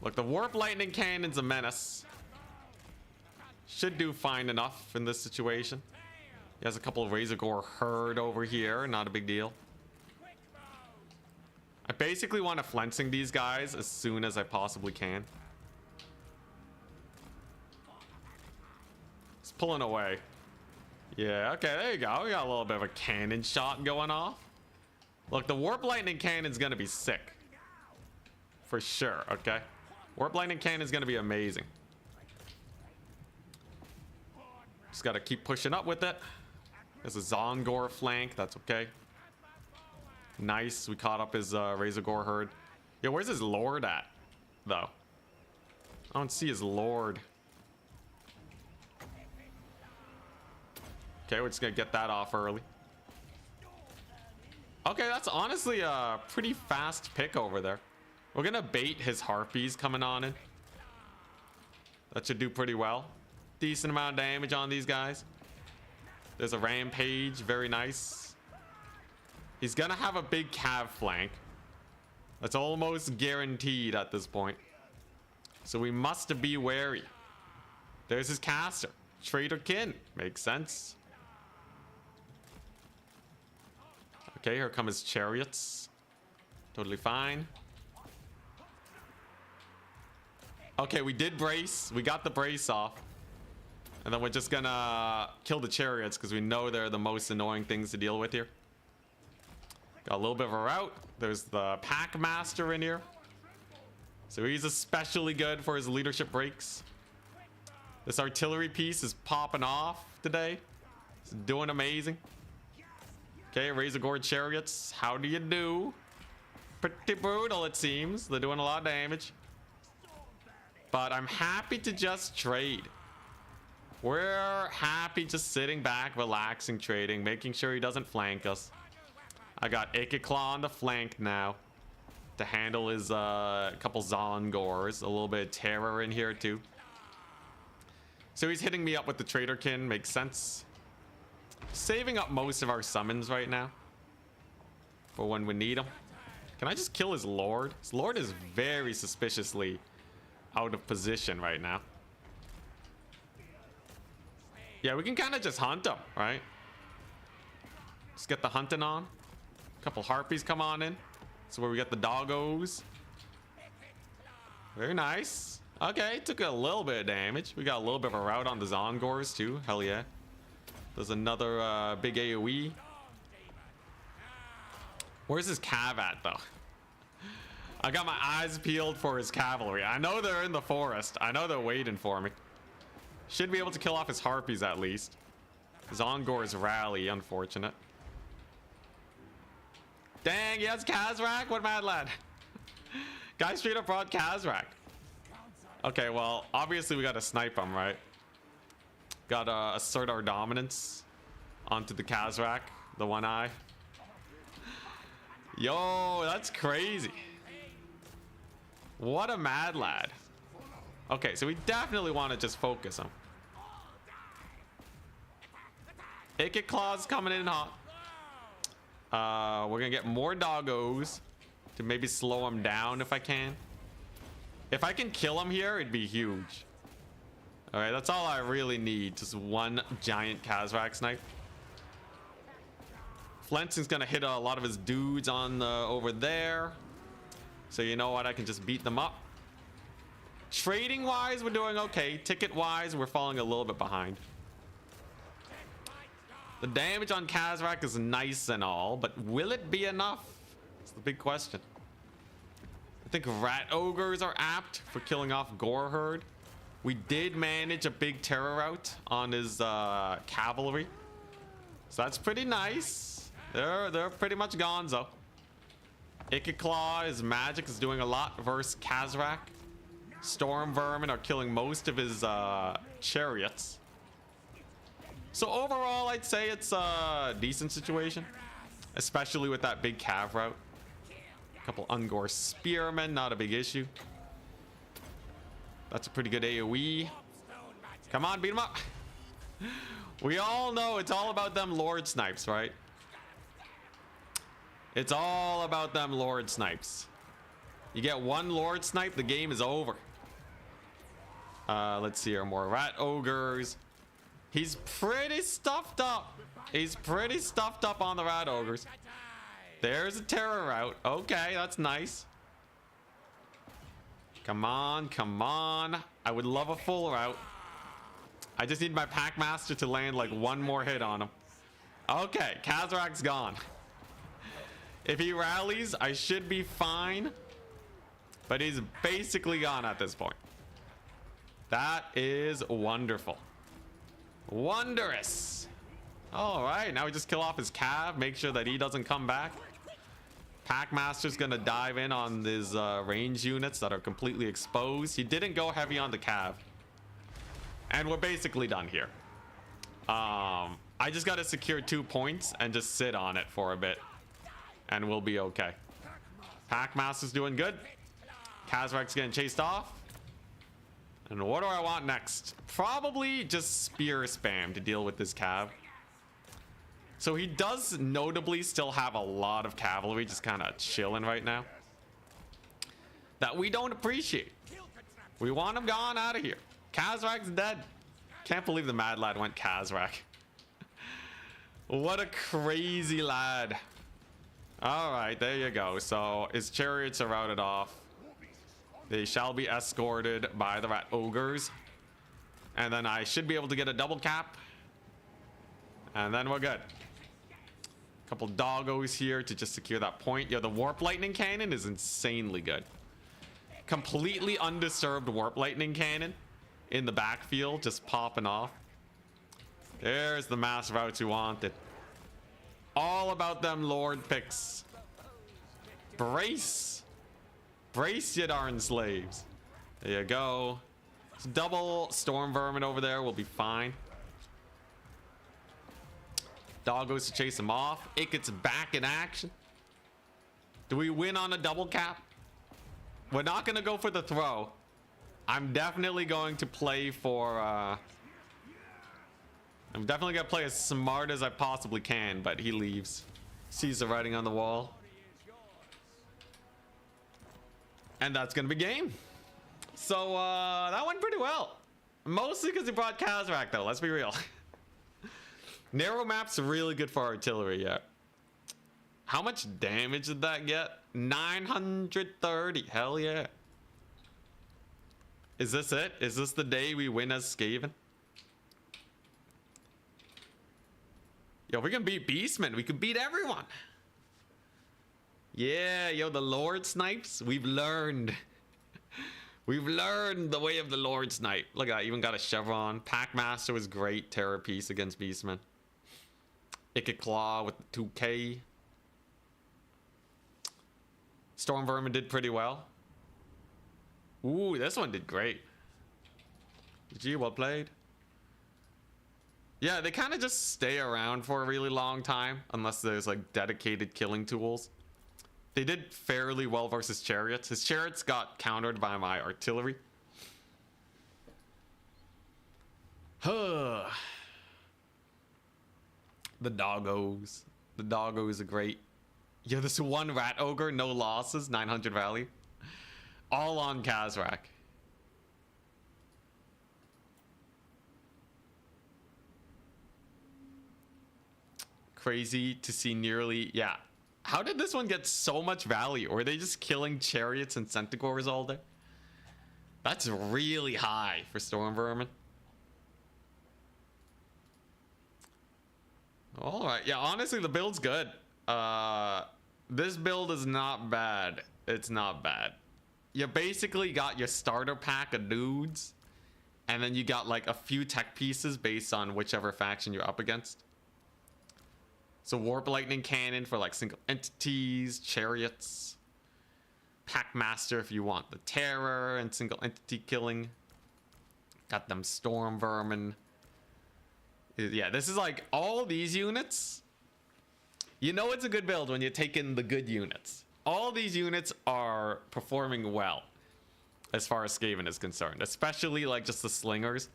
Look, the Warp Lightning Cannon's a menace. Should do fine enough in this situation. He has a couple of Razor Gore Herd over here. Not a big deal. I basically want to Flensing these guys as soon as I possibly can. It's pulling away. Yeah, okay, there you go. We got a little bit of a cannon shot going off. Look, the Warp Lightning Cannon's gonna be sick. For sure, okay? Warp Lightning Cannon's gonna be amazing. Just gotta keep pushing up with it. There's a Zongor flank, that's okay. Nice, we caught up his Razor Gore Herd. Yeah, where's his Lord at, though? I don't see his Lord. Okay, we're just gonna get that off early. Okay, that's honestly a pretty fast pick over there. We're gonna bait his Harpies coming on in. That should do pretty well. Decent amount of damage on these guys. There's a Rampage, very nice. He's gonna have a big cav flank. That's almost guaranteed at this point. So we must be wary. There's his caster. Traitor Kin. Makes sense. Okay, here come his chariots. Totally fine. Okay, we did brace. We got the brace off. And then we're just gonna kill the chariots because we know they're the most annoying things to deal with here. Got a little bit of a route. There's the pack master in here. So he's especially good for his leadership breaks. This artillery piece is popping off today. It's doing amazing. Okay, Razor Gore chariots. How do you do? Pretty brutal, it seems. They're doing a lot of damage. But I'm happy to just trade. We're happy just sitting back, relaxing, trading, making sure he doesn't flank us. I got Ikeclaw on the flank now to handle his couple Zongors. A little bit of terror in here too. So he's hitting me up with the Traderkin. Makes sense. Saving up most of our summons right now for when we need them. Can I just kill his Lord? His Lord is very suspiciously out of position right now. Yeah, we can kind of just hunt him, right? Just get the hunting on. A couple harpies come on in. That's where we get the doggos. Very nice. Okay, took a little bit of damage. We got a little bit of a route on the Zongors too. Hell yeah. There's another big AoE. Where's his cav at though? I got my eyes peeled for his cavalry. I know they're in the forest. I know they're waiting for me. Should be able to kill off his harpies at least. Zongor's rally, unfortunate. Dang, yes, Kazrak? What mad lad? Guy straight up brought Kazrak. Okay, well, obviously we gotta snipe him, right? Gotta assert our dominance onto the Kazrak, the one eye. Yo, that's crazy. What a mad lad. Okay, so we definitely want to just focus him. Ikeclaw's coming in hot. We're gonna get more doggos to maybe slow him down if I can. If I can kill him here, it'd be huge. All right, that's all I really need. Just one giant Kazrak snipe. Flensing's gonna hit a lot of his dudes on the over there. So you know what? I can just beat them up. Trading wise, we're doing okay. Ticket wise, we're falling a little bit behind. The damage on Kazrak is nice and all, but will it be enough? It's the big question. I think rat ogres are apt for killing off Gore Herd. We did manage a big terror route on his cavalry, so that's pretty nice. They're pretty much gonzo. Ikeclaw, his magic is doing a lot versus Kazrak. Storm vermin are killing most of his chariots. So overall, I'd say it's a decent situation, especially with that big cav route. A couple Ungor spearmen, not a big issue. That's a pretty good AoE. Come on, beat him up. We all know it's all about them Lord snipes, right? It's all about them Lord snipes. You get one Lord snipe, the game is over. Let's see here, more rat ogres. He's pretty stuffed up. He's pretty stuffed up on the rat ogres. There's a terror route. Okay, that's nice. Come on, come on. I would love a full route. I just need my pack master to land like one more hit on him. Okay, Kazrak's gone. If he rallies, I should be fine. But he's basically gone at this point. That is wonderful. Wondrous. All right, now we just kill off his cav, make sure that he doesn't come back. Packmaster's gonna dive in on his range units that are completely exposed. He didn't go heavy on the cav. And we're basically done here. I just gotta secure 2 points and just sit on it for a bit. And we'll be okay. Packmaster's doing good. Kazrak's getting chased off. And what do I want next? Probably just spear spam to deal with this cav. So he does notably still have a lot of cavalry just kind of chilling right now. That we don't appreciate. We want him gone out of here. Kazrak's dead. Can't believe the mad lad went Kazrak. What a crazy lad. All right, there you go. So his chariots are routed off. They shall be escorted by the rat ogres. And then I should be able to get a double cap. And then we're good. Couple doggos here to just secure that point. Yo, the warp lightning cannon is insanely good. Completely undisturbed warp lightning cannon in the backfield, just popping off. There's the mass routes you wanted. All about them Lord picks. Brace. Brace, you darn slaves. There you go. Double storm vermin over there will be fine. Dog goes to chase him off. It gets back in action. Do we win on a double cap? We're not going to go for the throw. I'm definitely going to play for... I'm definitely going to play as smart as I possibly can, but he leaves. Sees the writing on the wall. And that's going to be game. So, that went pretty well. Mostly because he brought Kazrak, though. Let's be real. Narrow map's really good for artillery, yeah. How much damage did that get? 930. Hell yeah. Is this it? Is this the day we win as Skaven? Yo, we can beat beastmen. We can beat everyone. Yeah, yo, the Lord snipes. We've learned. We've learned the way of the Lord snipe. Look at that. Even got a chevron. Packmaster was great. Terror piece against beastmen. Icket Claw with the 2K. Storm Vermin did pretty well. Ooh, this one did great. GG, well played. Yeah, they kind of just stay around for a really long time unless there's like dedicated killing tools. They did fairly well versus chariots. His chariots got countered by my artillery. Huh. The doggos. The doggos are great. Yeah, this one rat ogre, no losses, 900 value. All on Kazrak. Crazy to see nearly, yeah. How did this one get so much value? Or are they just killing chariots and centaurs all day? That's really high for Storm Vermin. All right, yeah, honestly, the build's good. This build is not bad. It's not bad. You basically got your starter pack of dudes, and then you got like a few tech pieces based on whichever faction you're up against. So warp lightning cannon for like single entities, chariots, Packmaster if you want the terror and single entity killing. Got them storm vermin. Yeah, this is like all these units. You know it's a good build when you take in the good units. All these units are performing well as far as Skaven is concerned, especially like just the slingers.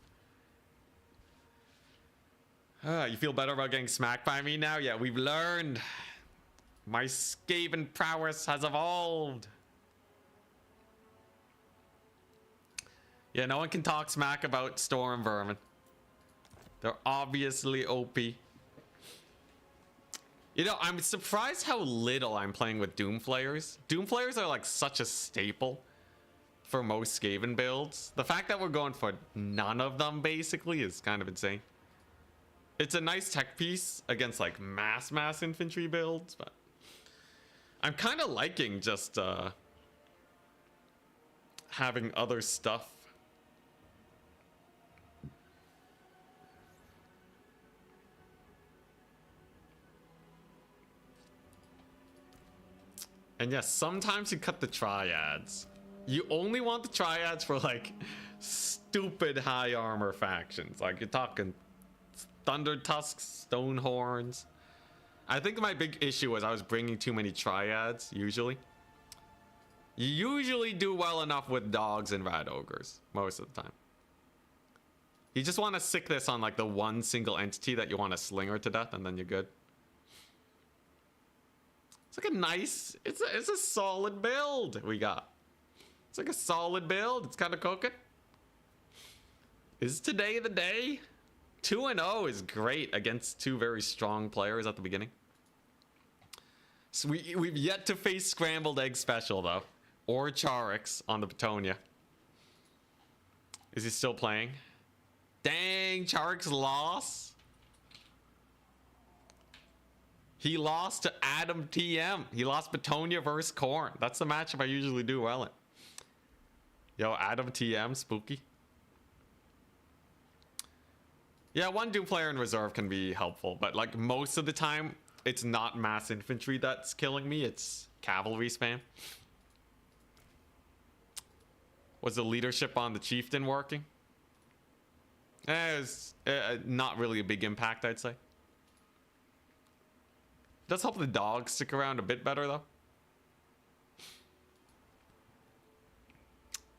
You feel better about getting smacked by me now? Yeah, we've learned. My Skaven prowess has evolved. Yeah, no one can talk smack about Storm Vermin. They're obviously OP. You know, I'm surprised how little I'm playing with Doomflayers. Doomflayers are like such a staple for most Skaven builds. The fact that we're going for none of them basically is kind of insane. It's a nice tech piece against like mass infantry builds, but I'm kind of liking just having other stuff. And yes, sometimes you cut the triads. You only want the triads for like stupid high armor factions. Like you're talking Thunder Tusks, Stone Horns. I think my big issue was I was bringing too many triads, usually. You usually do well enough with dogs and rat ogres, most of the time. You just want to sick this on like the one single entity that you want to slinger to death, and then you're good. It's like a nice, it's a solid build we got. It's like a solid build. It's kind of cooking. Is today the day? 2-0 is great against two very strong players at the beginning. So we've yet to face Scrambled Egg Special though. or Charix on the Petonia. Is he still playing? Dang, Charix lost. He lost to Adam TM. He lost Petonia versus Korn. That's the matchup I usually do well in. Yo, Adam TM, spooky. Yeah, one Doom player in reserve can be helpful, but like most of the time, it's not mass infantry that's killing me. It's cavalry spam. Was the leadership on the chieftain working? It was not really a big impact, I'd say. Does help the dogs stick around a bit better, though.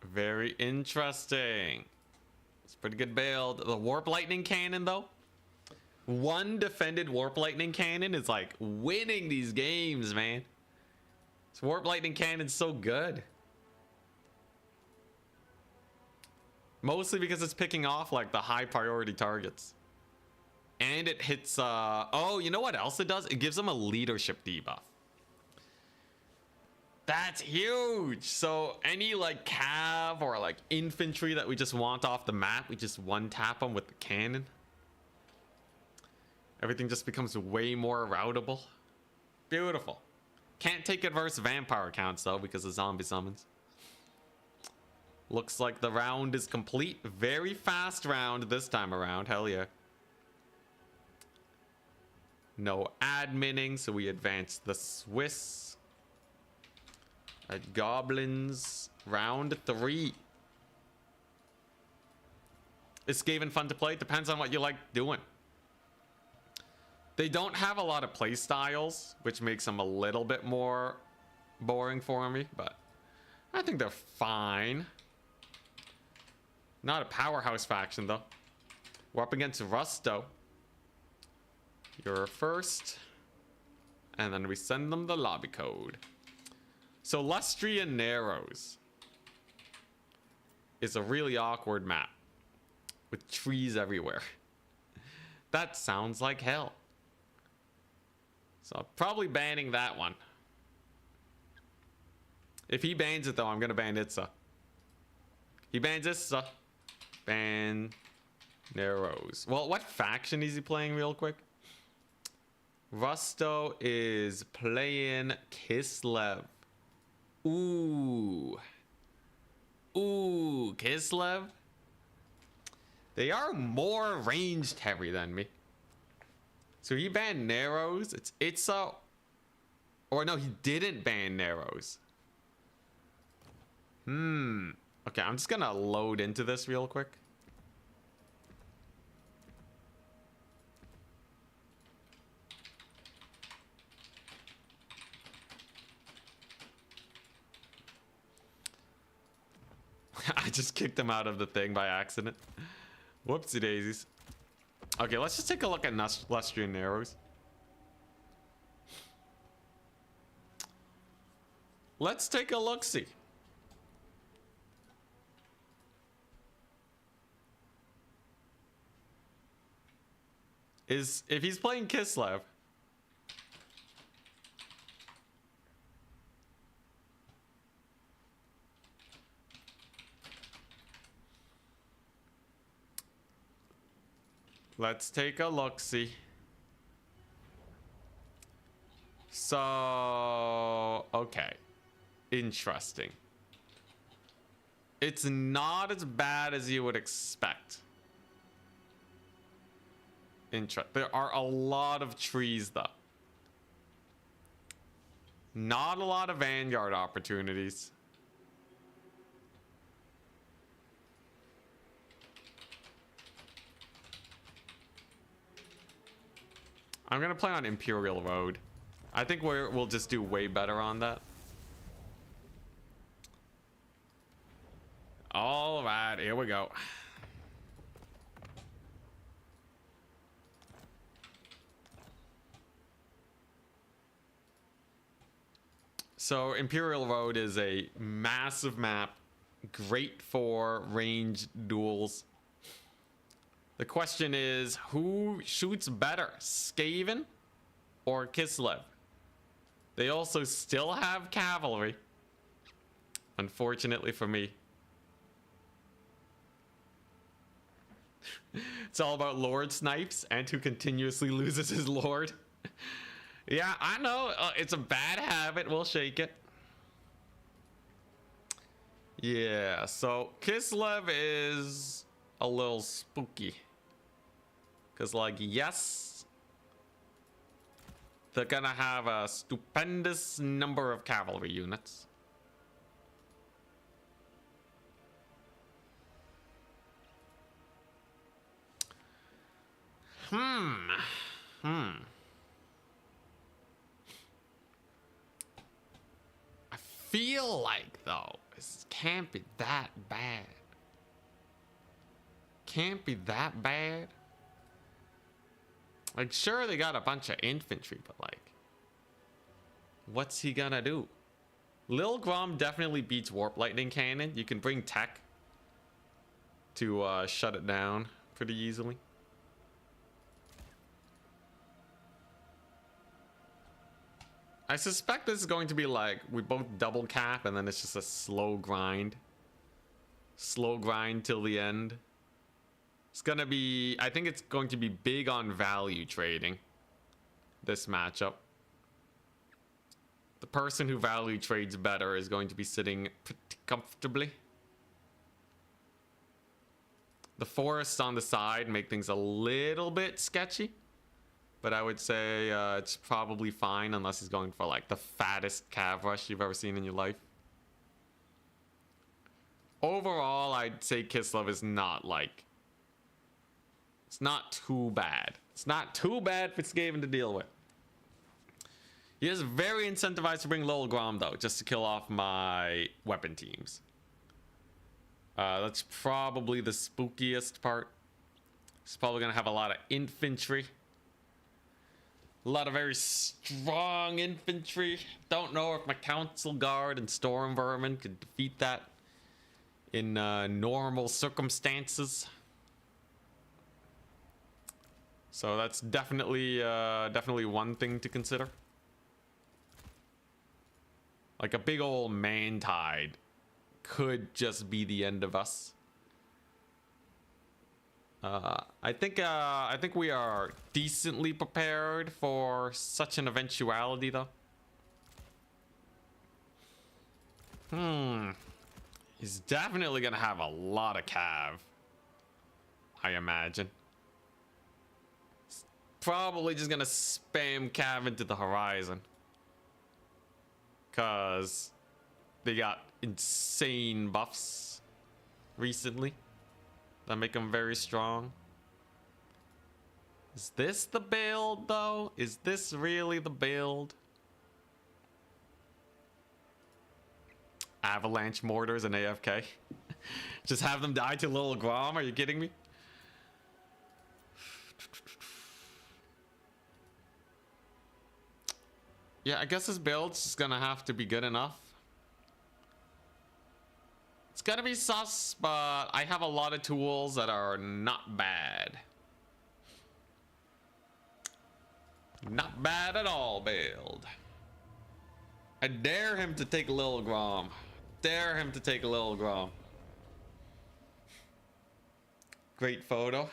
Very interesting. It's a pretty good build. The Warp Lightning Cannon, though. One defended Warp Lightning Cannon is like winning these games, man. This Warp Lightning Cannon's so good. Mostly because it's picking off like the high priority targets. And it hits, oh, you know what else it does? It gives them a leadership debuff. That's huge. So any like cav or like infantry that we just want off the map, we just one tap them with the cannon. Everything just becomes way more routable. Beautiful. Can't take it versus vampire counts though because of zombie summons. Looks like the round is complete. Very fast round this time around. Hell yeah. No adminning, so we advance the Swiss. At Goblins, round 3. Is Skaven fun to play? Depends on what you like doing. They don't have a lot of play styles, which makes them a little bit more boring for me, but I think they're fine. Not a powerhouse faction, though. We're up against Rusto. You're first. And then we send them the lobby code. So Lustria Narrows is a really awkward map with trees everywhere. That sounds like hell. So I'm probably banning that one. If he bans it though, I'm gonna ban Itza. He bans Itza. Ban Narrows. Well, what faction is he playing real quick? Rusto is playing Kislev. Ooh. Ooh, Kislev. They are more ranged heavy than me. So he banned Narrows. It's Itza. Or no, he didn't ban Narrows. Okay, I'm just gonna load into this real quick. I just kicked him out of the thing by accident. Whoopsie daisies. Okay, let's just take a look at Lustrian Narrows. Let's take a look-see. If he's playing Kislev, let's take a look-see. So, okay. Interesting. It's not as bad as you would expect. There are a lot of trees, though. Not a lot of Vanguard opportunities. I'm gonna play on Imperial Road. I think we'll just do way better on that. All right, here we go. So Imperial Road is a massive map, great for ranged duels. The question is, who shoots better, Skaven or Kislev? They also still have cavalry. Unfortunately for me. It's all about Lord Snipes and who continuously loses his Lord. Yeah, I know. It's a bad habit. We'll shake it. Yeah, so Kislev is a little spooky. Because, like, yes, they're gonna have a stupendous number of cavalry units. I feel like, though, this can't be that bad. Can't be that bad. Like, sure, they got a bunch of infantry, but, like, what's he gonna do? Lil Grom definitely beats Warp Lightning Cannon. You can bring tech to shut it down pretty easily. I suspect this is going to be like, we both double cap and then it's just a slow grind. Slow grind till the end. It's gonna be, I think it's going to be big on value trading, this matchup. The person who value trades better is going to be sitting pretty comfortably. The forests on the side make things a little bit sketchy, but I would say it's probably fine unless he's going for like the fattest cav rush you've ever seen in your life. Overall, I'd say Kislev is not like, it's not too bad. It's not too bad for Skaven to deal with. He is very incentivized to bring Lil Grom though, just to kill off my weapon teams. That's probably the spookiest part. He's probably gonna have a lot of infantry. A lot of very strong infantry. Don't know if my Council Guard and Storm Vermin could defeat that in normal circumstances. So that's definitely one thing to consider. Like a big old Vermintide could just be the end of us. I think we are decently prepared for such an eventuality, though. He's definitely gonna have a lot of cav, I imagine. He's probably just gonna spam cav into the horizon, cause they got insane buffs recently that make them very strong. Is this the build, though? Is this really the build? Avalanche mortars and AFK. Just have them die to Lil Grom? Are you kidding me? Yeah, I guess this build's just gonna have to be good enough. It's gonna be sus, but I have a lot of tools that are not bad. Not bad at all, build. I dare him to take Lil Grom. Dare him to take Lil Grom. Great photo.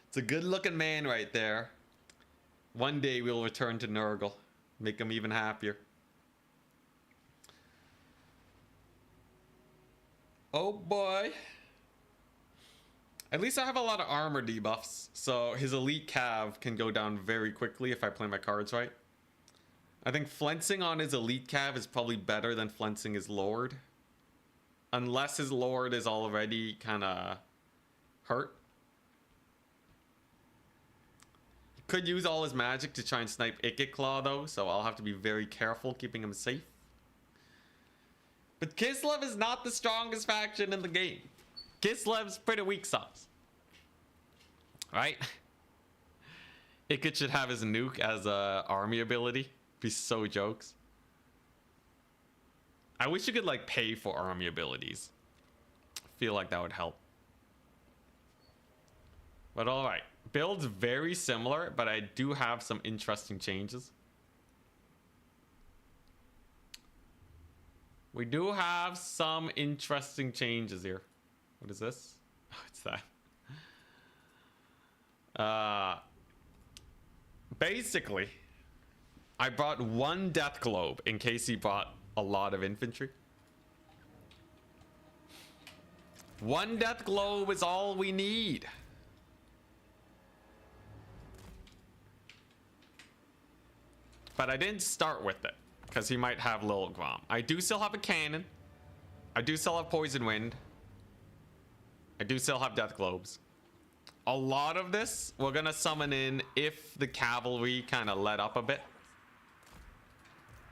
It's a good looking man right there. One day we'll return to Nurgle. Make him even happier. Oh boy. At least I have a lot of armor debuffs, so his elite cav can go down very quickly if I play my cards right. I think flensing on his elite cav is probably better than flensing his lord. Unless his lord is already kind of hurt. He could use all his magic to try and snipe Ikit Claw though, so I'll have to be very careful keeping him safe. But Kislev is not the strongest faction in the game. Kislev's pretty weak sauce. Right? Ikit should have his nuke as a army ability. Be so jokes. I wish you could like pay for army abilities. Feel like that would help. But alright. Build's very similar, but I do have some interesting changes. We do have some interesting changes here. What is this? Oh, it's that. Basically, I brought one death globe in case he brought a lot of infantry. One death globe is all we need. But I didn't start with it because he might have Lil Grom. I do still have a cannon. I do still have poison wind. I do still have death globes. A lot of this we're gonna summon in if the cavalry kind of let up a bit.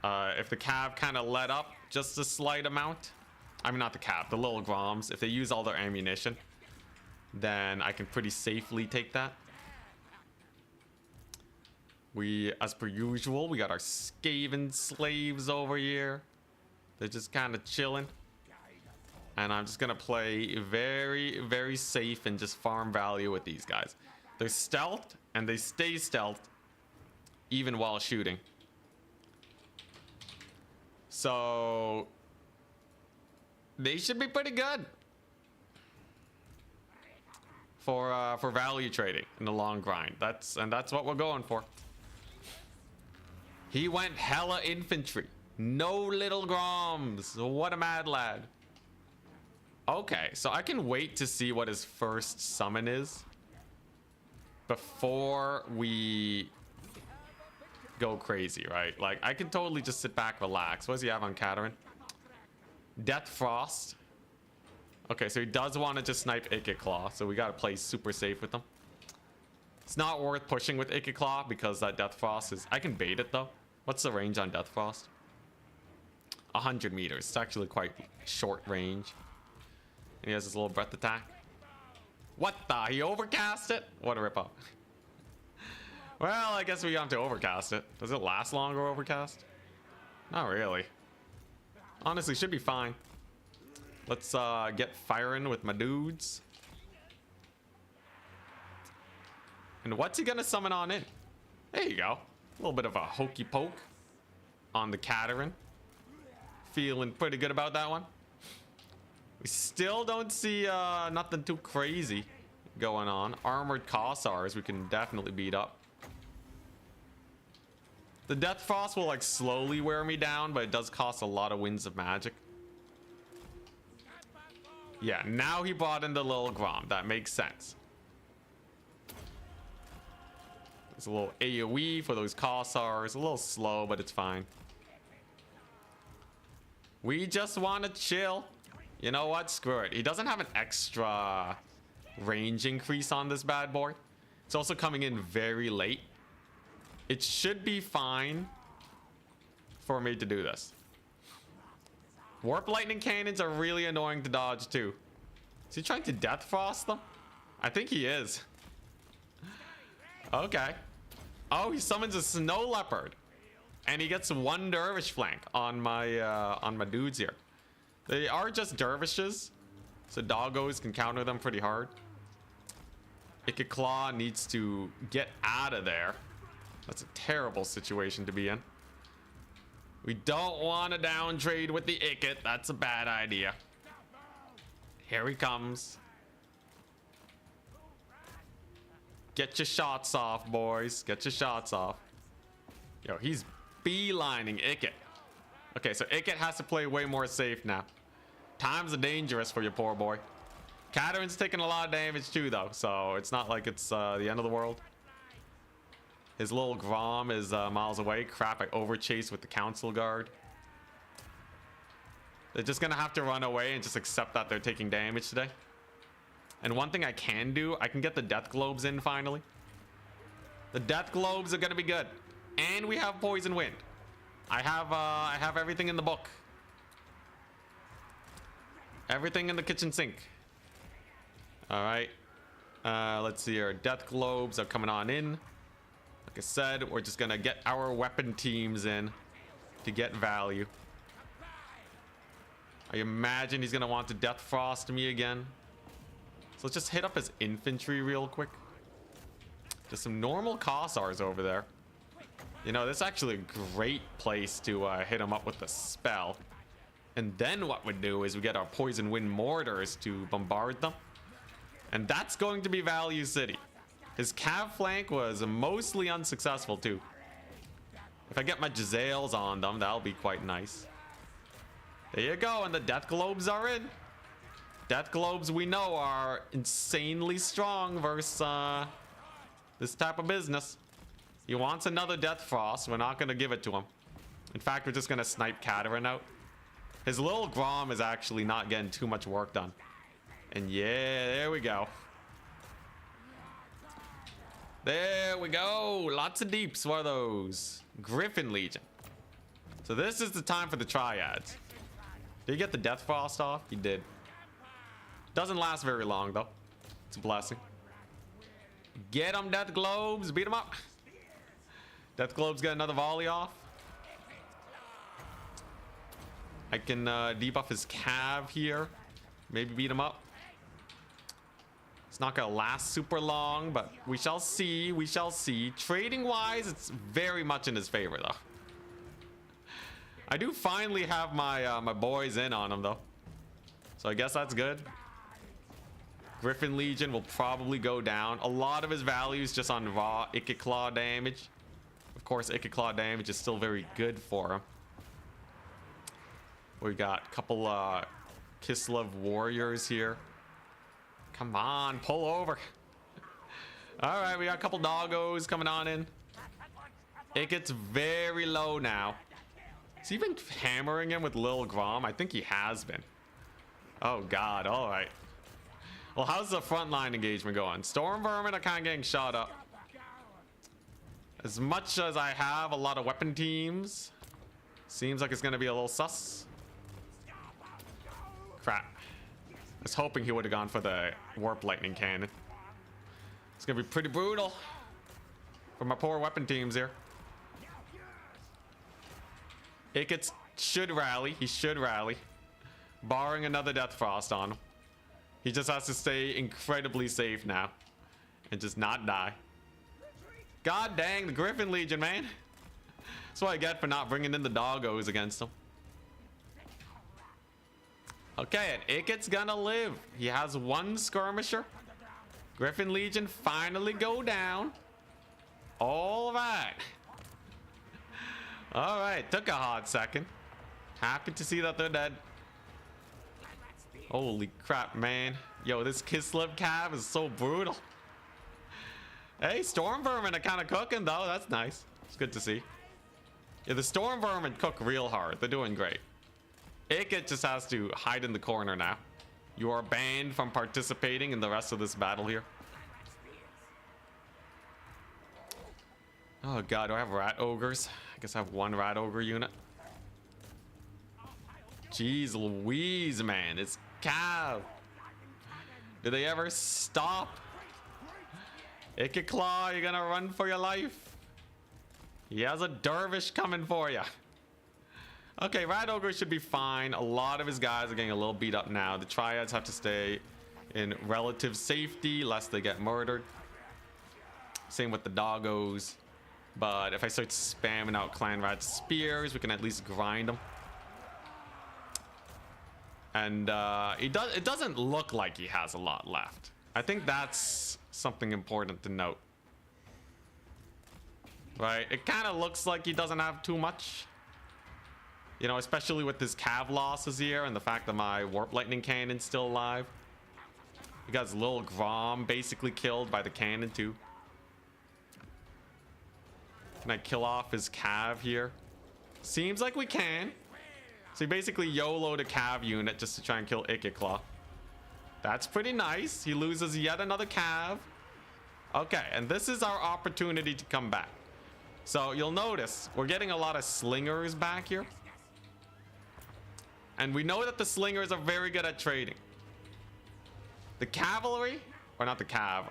If the cav kind of let up just a slight amount. I mean, not the cav, the Lil Groms. If they use all their ammunition, then I can pretty safely take that. We, as per usual, we got our skaven slaves over here. They're just kind of chilling. And I'm just going to play very, very safe and just farm value with these guys. They're stealthed and they stay stealthed even while shooting. So they should be pretty good for value trading in the long grind. That's what we're going for. He went hella infantry. No little Groms. What a mad lad. Okay, so I can wait to see what his first summon is before we go crazy, right? Like, I can totally just sit back, relax. What does he have on Katerin? Death Frost. Okay, so he does want to just snipe Ikit Claw, so we gotta play super safe with him. It's not worth pushing with Ikit Claw because that Death Frost is... I can bait it, though. What's the range on Death Frost? 100 meters. It's actually quite short range. And he has his little breath attack. What the? He overcast it? What a ripoff. Well, I guess we have to overcast it. Does it last longer overcast? Not really. Honestly, should be fine. Let's get firing with my dudes. And what's he gonna summon on in? There you go. A little bit of a hokey poke on the Katerin. Feeling pretty good about that one. We still don't see nothing too crazy going on. Armored Kossars we can definitely beat up. The Death Frost will like slowly wear me down, but it does cost a lot of winds of magic. Yeah, now he brought in the Lil Grom. That makes sense. It's a little AoE for those Kossars. A little slow, but it's fine. We just want to chill. You know what? Screw it. He doesn't have an extra range increase on this bad boy. It's also coming in very late. It should be fine for me to do this. Warp lightning cannons are really annoying to dodge too. Is he trying to Death Frost them? I think he is. Okay. Oh, he summons a snow leopard. And he gets one dervish flank on my dudes here. They are just dervishes, so doggos can counter them pretty hard. Ikit Claw needs to get out of there. That's a terrible situation to be in. We don't want to down trade with the Ikit. That's a bad idea. Here he comes. Get your shots off, boys. Get your shots off. Yo, he's beelining Ikit. Okay, so Ikit has to play way more safe now. Times are dangerous for your poor boy. Katerin's taking a lot of damage too, though, so it's not like it's the end of the world. His little Grom is miles away. Crap, I overchased with the Council Guard. They're just gonna have to run away and just accept that they're taking damage today. And one thing I can do, I can get the Death Globes in finally. The Death Globes are gonna be good. And we have Poison Wind. I have everything in the book. Everything in the kitchen sink. All right. Let's see here. Death Globes are coming on in. Like I said, we're just gonna get our weapon teams in to get value. I imagine he's gonna want to Death Frost me again. So let's just hit up his infantry real quick. Just some normal Kossars over there. You know, this is actually a great place to hit him up with the spell. And then what we do is we get our poison wind mortars to bombard them. And that's going to be Value City. His cav flank was mostly unsuccessful too. If I get my Giselles on them, that'll be quite nice. There you go, and the Death Globes are in. Death Globes we know are insanely strong versus this type of business. He wants another Death Frost. We're not going to give it to him. In fact, we're just going to snipe Katerin out. His little Grom is actually not getting too much work done. And yeah, there we go. There we go. Lots of deeps. What are those? Griffin Legion. So this is the time for the triads. Did he get the Death Frost off? He did. Doesn't last very long though. It's a blessing. Get him, Death Globes. Beat him up. Death Globes get another volley off. I can debuff his cav here. Maybe beat him up. It's not gonna last super long, but we shall see. We shall see. Trading wise, it's very much in his favor though. I do finally have my my boys in on him though, so I guess that's good. Griffin Legion will probably go down. A lot of his values just on raw Icky Claw damage. Of course, Icky Claw damage is still very good for him. We got a couple Kislev warriors here. Come on, pull over. All right, we got a couple doggos coming on in. It gets very low now. Is he even hammering him with Lil Grom? I think he has been. Oh God, all right. Well, how's the frontline engagement going? Storm Vermin are kind of getting shot up. As much as I have a lot of weapon teams, seems like it's gonna be a little sus. Crap. I was hoping he would have gone for the Warp Lightning Cannon. It's gonna be pretty brutal for my poor weapon teams here. Ikits should rally. He should rally. Barring another Death Frost on him. He just has to stay incredibly safe now. And just not die. God dang, the Griffin Legion, man. That's what I get for not bringing in the doggos against him. Okay, and Ikit's gonna live. He has one skirmisher. Griffin Legion finally go down. All right. All right, took a hot second. Happy to see that they're dead. Holy crap, man. Yo, this Kislev cav is so brutal. Hey, Storm Vermin are kind of cooking, though. That's nice. It's good to see. Yeah, the Storm Vermin cook real hard. They're doing great. Ikit just has to hide in the corner now. You are banned from participating in the rest of this battle here. Oh God, do I have rat ogres? I guess I have one rat ogre unit. Jeez Louise, man. It's Cav. Do they ever stop? Ikit Claw, you're gonna run for your life. He has a dervish coming for you. Okay, rat ogre should be fine. A lot of his guys are getting a little beat up now. The triads have to stay in relative safety lest they get murdered. Same with the doggos. But if I start spamming out clan rat spears, we can at least grind them. And it doesn't look like he has a lot left. I think that's something important to note. Right? It kind of looks like he doesn't have too much. You know, especially with his cav losses here and the fact that my Warp Lightning Cannon's still alive. You got his little Grom basically killed by the cannon too. Can I kill off his cav here? Seems like we can. So he basically YOLO'd a cav unit just to try and kill Ikit Claw. That's pretty nice. He loses yet another cav. Okay, and this is our opportunity to come back. So you'll notice we're getting a lot of slingers back here. And we know that the slingers are very good at trading. The cavalry, or not the cav,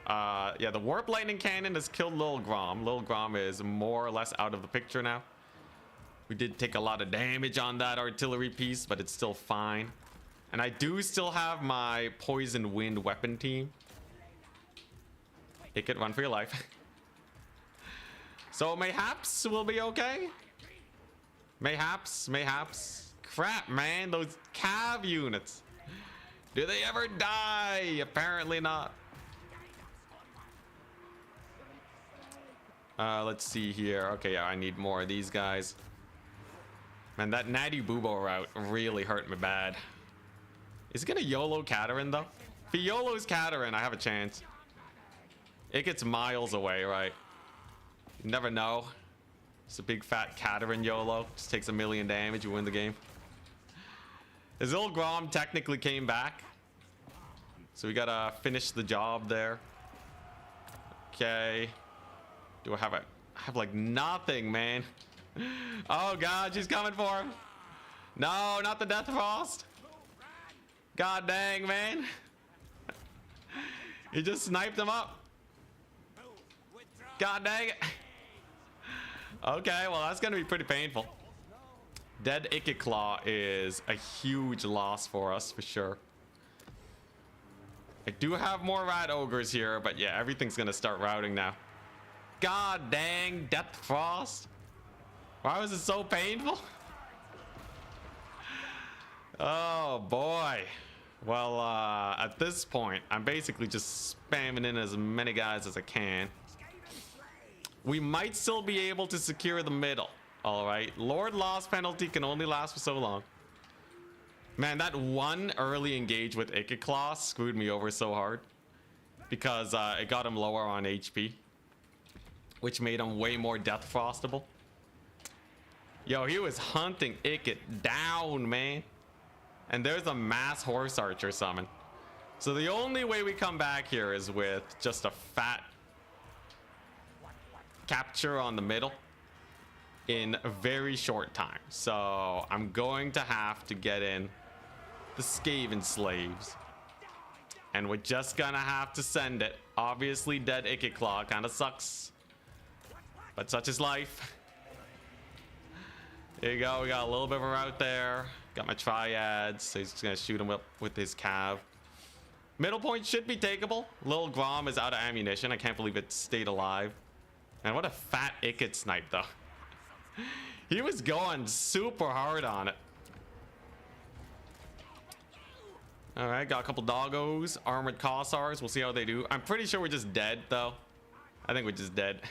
yeah, the Warp Lightning Cannon has killed Lil Grom. Lil Grom is more or less out of the picture now. We did take a lot of damage on that artillery piece, but it's still fine. And I do still have my Poison Wind weapon team. It could run for your life. So mayhaps we'll be okay. Mayhaps. Crap, man. Those cav units. Do they ever die? Apparently not. Let's see here. Okay, yeah, I need more of these guys. Man, that Natty Boobo route really hurt me bad. Is he gonna YOLO Katerin, though? If he YOLO's Katerin, I have a chance. It gets miles away, right? You never know. It's a big fat Katerin YOLO. Just takes 1,000,000 damage, you win the game. His old Grom technically came back. So we gotta finish the job there. Okay. Do I have a... I have like nothing, man. Oh god, she's coming for him. No, not the Death Frost. God dang, man. He just sniped him up. God dang it. Okay, well, that's gonna be pretty painful. Dead Ikiclaw is a huge loss for us, for sure. I do have more Rat Ogres here, but yeah, everything's gonna start routing now. God dang, Death Frost. Why was it so painful? Oh, boy. Well, at this point, I'm basically just spamming in as many guys as I can. We might still be able to secure the middle. All right. Lord loss penalty can only last for so long. Man, that one early engage with Ikiclaw screwed me over so hard. Because it got him lower on HP. Which made him way more Death Frostable. Yo, he was hunting Ikit down, man. And there's a mass Horse Archer summon. So the only way we come back here is with just a fat capture on the middle in a very short time. So I'm going to have to get in the Skaven slaves. And we're just gonna have to send it. Obviously, dead Ikiclaw kind of sucks. But such is life. There you go. We got a little bit of a route there. Got my triads. So he's just going to shoot him up with his cav. Middle point should be takeable. Little Grom is out of ammunition. I can't believe it stayed alive. And what a fat Ikit snipe, though. He was going super hard on it. All right, got a couple doggos. Armored Kossars. We'll see how they do. I'm pretty sure we're just dead, though. I think we're just dead.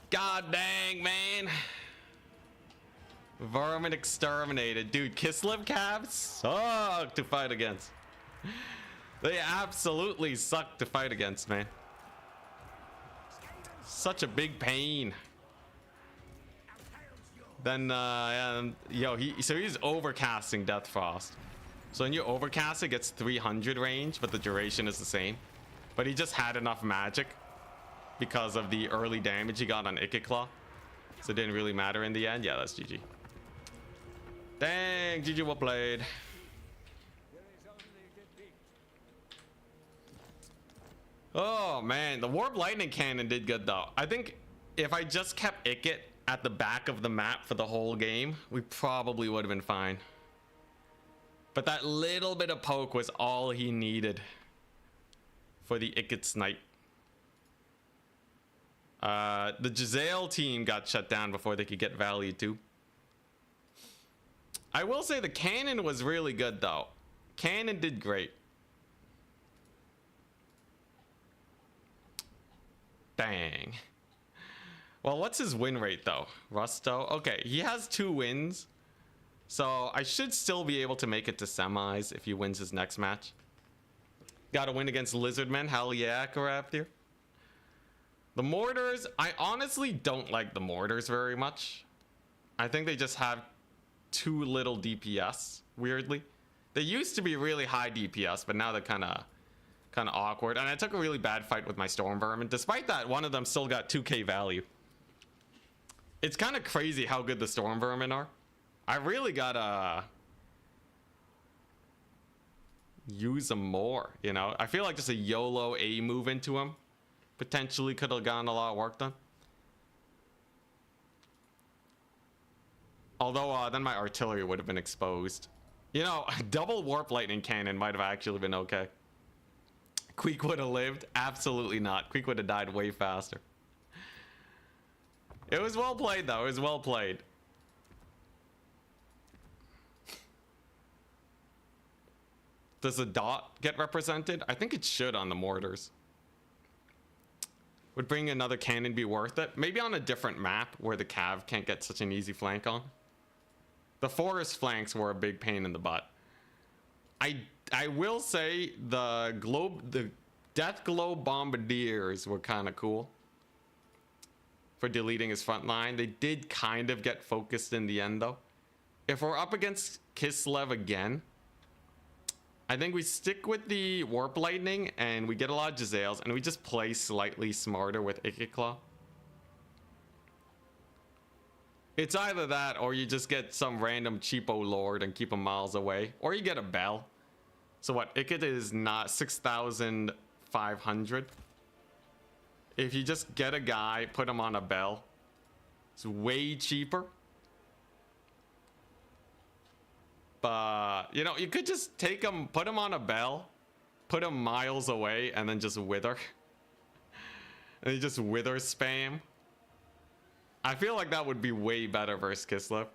God dang, man. Vermin exterminated. Dude, Kislev Cavs suck to fight against. They absolutely suck to fight against, man. Such a big pain. Then, yo, so he's overcasting Death Frost. So when you overcast, it gets 300 range, but the duration is the same. But he just had enough magic because of the early damage he got on Ikiclaw. So it didn't really matter in the end. Yeah, that's GG. Dang, GG, well played. Oh, man. The Warp Lightning Cannon did good, though. I think if I just kept Ikit at the back of the map for the whole game, we probably would have been fine. But that little bit of poke was all he needed for the Ikit snipe. The Giselle team got shut down before they could get value too. I will say the cannon was really good though. Cannon did great. Dang. Well, what's his win rate though? Rusto? Okay, he has 2 wins. So I should still be able to make it to semis if he wins his next match. Got to win against Lizardmen. Hell yeah, Karaptir. The Mortars, I honestly don't like the Mortars very much. I think they just have too little DPS, weirdly. They used to be really high DPS, but now they're kind of awkward. And I took a really bad fight with my Storm Vermin. Despite that, one of them still got 2k value. It's kind of crazy how good the Storm Vermin are. I really gotta use them more, you know? I feel like just a YOLO A move into him potentially could have gotten a lot of work done. Although then my artillery would have been exposed. You know, double Warp Lightning Cannon might have actually been okay. Queek would have lived? Absolutely not. Queek would have died way faster. It was well played though. It was well played. Does the dot get represented? I think it should on the mortars. Would bring another cannon be worth it? Maybe on a different map where the cav can't get such an easy flank on. The forest flanks were a big pain in the butt. I will say the death glow bombardiers were kind of cool for deleting his front line. They did kind of get focused in the end though. If we're up against Kislev again, I think we stick with the warp lightning and we get a lot of Giselles and we just play slightly smarter with Ikikla. It's either that or you just get some random cheapo lord and keep him miles away, or you get a bell. So what, Ikit is not 6,500. If you just get a guy, put him on a bell, it's way cheaper. But, you know, you could just take him, put him on a bell, put him miles away, and then just wither. And you just wither spam. I feel like that would be way better versus Kislev.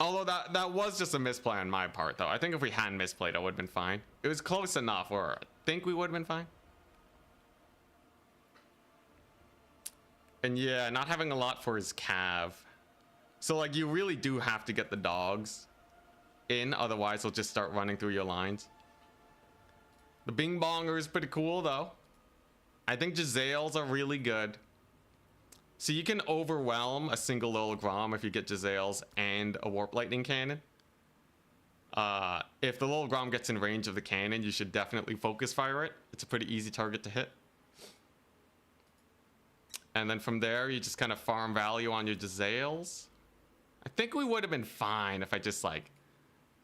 Although that was just a misplay on my part, though. I think if we hadn't misplayed, I would have been fine. It was close enough where I think we would have been fine. And yeah, not having a lot for his cav. So, like, you really do have to get the dogs in, otherwise they'll just start running through your lines. The Bing Bonger is pretty cool, though. I think Giselles are really good. So you can overwhelm a single little Grom if you get Giselles and a Warp Lightning Cannon. If the little Grom gets in range of the cannon, you should definitely focus fire it. It's a pretty easy target to hit. And then from there, you just kind of farm value on your Giselles. I think we would have been fine if I just like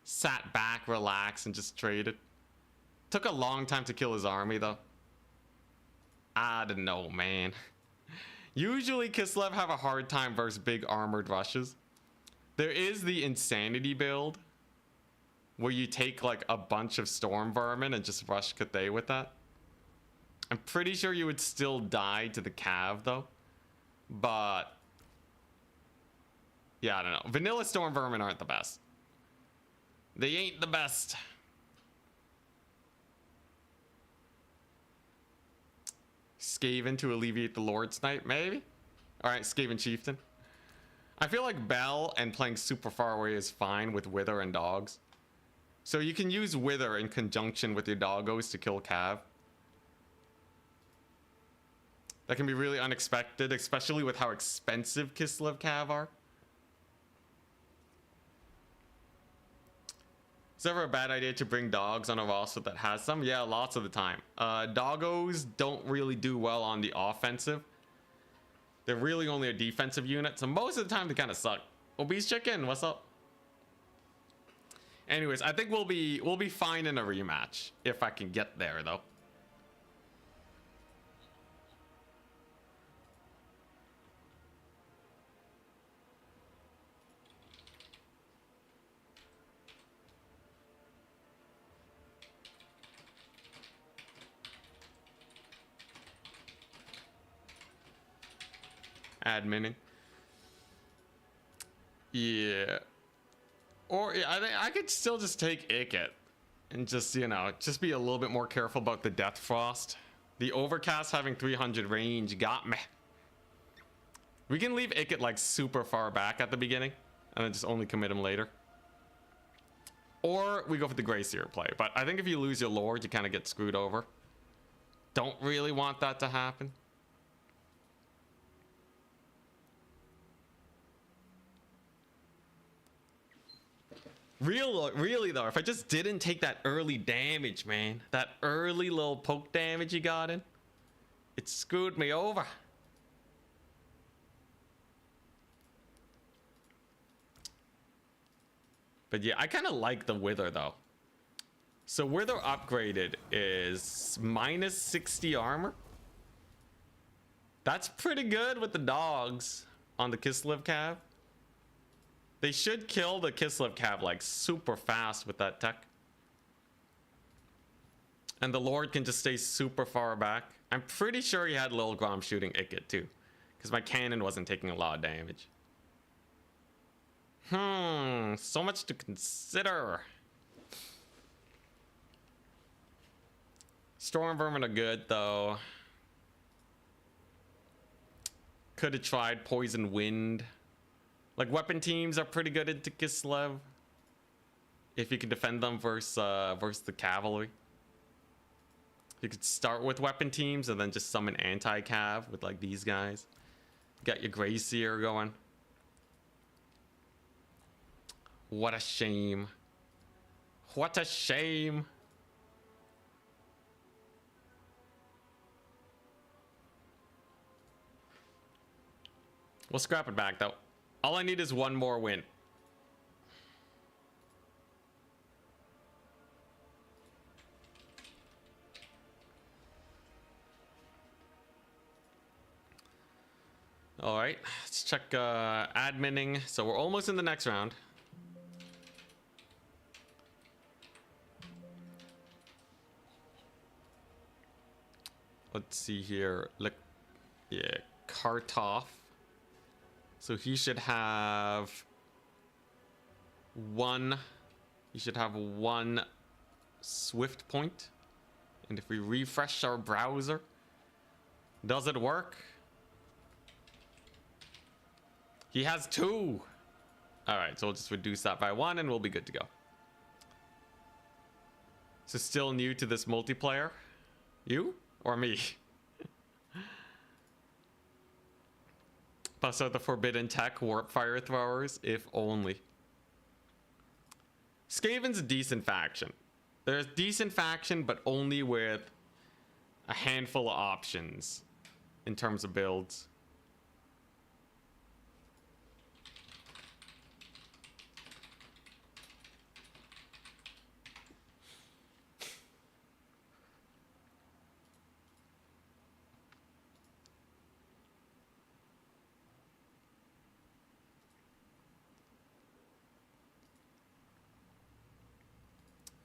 sat back, relaxed, and just traded. Took a long time to kill his army though. I don't know, man. Usually Kislev have a hard time versus big armored rushes. There is the insanity build where you take like a bunch of storm vermin and just rush Cathay with that. I'm pretty sure you would still die to the cav though. But yeah, I don't know. Vanilla storm vermin aren't the best. They ain't the best. Skaven to alleviate the Lord Snipe, maybe? Alright, Skaven Chieftain. I feel like Bell and playing super far away is fine with Wither and dogs. So you can use Wither in conjunction with your doggos to kill Cav. That can be really unexpected, especially with how expensive Kislev Cav are. Is it ever a bad idea to bring dogs on a roster that has some? Yeah, lots of the time. Doggos don't really do well on the offensive. They're really only a defensive unit, so most of the time they kind of suck. Obese Chicken, what's up? Anyways, I think we'll be fine in a rematch if I can get there though. Adminning. Yeah. Or yeah, I think I could still just take Ikit and just, you know, just be a little bit more careful about the Death Frost. The Overcast having 300 range got me. We can leave Ikit like super far back at the beginning and then just only commit him later. Or we go for the Grayseer play. But I think if you lose your Lord, you kind of get screwed over. Don't really want that to happen. Really though, if I just didn't take that early damage, man, that early little poke damage you got in, it screwed me over. But yeah, I kind of like the Wither though. So Wither upgraded is minus 60 armor. That's pretty good with the dogs on the Kislev Cav. They should kill the Kislev Cav like super fast with that tech. And the Lord can just stay super far back. I'm pretty sure he had Lil Grom shooting Ikit too, because my cannon wasn't taking a lot of damage. So much to consider. Storm vermin are good though. Could have tried poison wind. Like weapon teams are pretty good into Kislev. If you can defend them versus the cavalry. You could start with weapon teams and then just summon anti-cav with like these guys. Got your Gracier going. What a shame. What a shame. We'll scrap it back though. All I need is one more win. All right, let's check adminning. So we're almost in the next round. Let's see here. Look, yeah, Kartoff. So he should have one. He should have one swift point. And if we refresh our browser, does it work? He has 2. All right, so we'll just reduce that by 1 and we'll be good to go. So still new to this multiplayer? You or me? Bust out the forbidden tech warp fire throwers, if only. Skaven's a decent faction. There's decent faction, but only with a handful of options in terms of builds.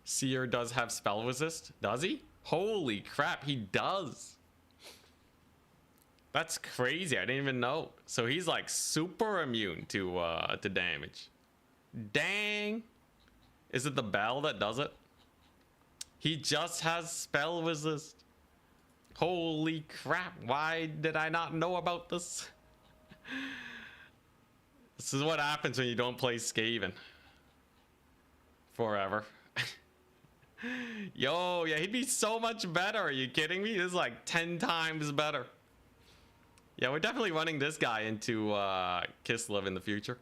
Seer does have spell resist. Does he? Holy crap, he does. That's crazy. I didn't even know. So he's like super immune to damage. Dang. Is it the bell that does it? He just has spell resist. Holy crap. Why did I not know about this? This is what happens when you don't play Skaven forever. Yo, yeah, he'd be so much better. Are you kidding me? This is like 10 times better. Yeah, we're definitely running this guy into Kislev in the future.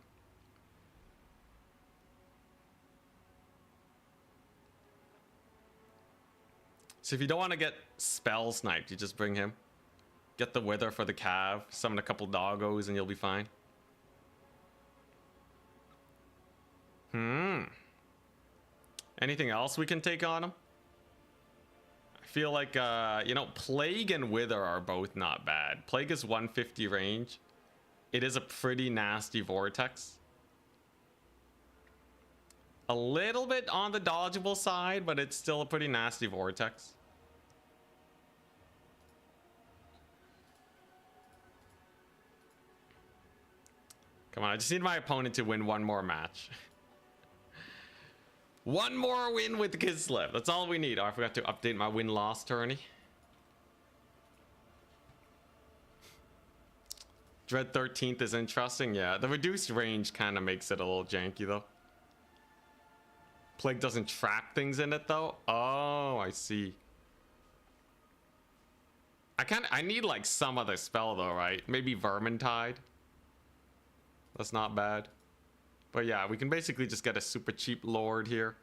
So if you don't want to get spell sniped, you just bring him. Get the wither for the cav, summon a couple doggos, and you'll be fine. Anything else we can take on him? I feel like, you know, Plague and Wither are both not bad. Plague is 150 range. It is a pretty nasty vortex. A little bit on the dodgeable side, but it's still a pretty nasty vortex. Come on, I just need my opponent to win one more match. One more win with Kislev. That's all we need. Oh, I forgot to update my win-loss tourney. Dread 13th is interesting. Yeah, the reduced range kind of makes it a little janky, though. Plague doesn't trap things in it, though. Oh, I see. I need, like, some other spell, though, right? Maybe Vermintide. That's not bad. But yeah, we can basically just get a super cheap lord here.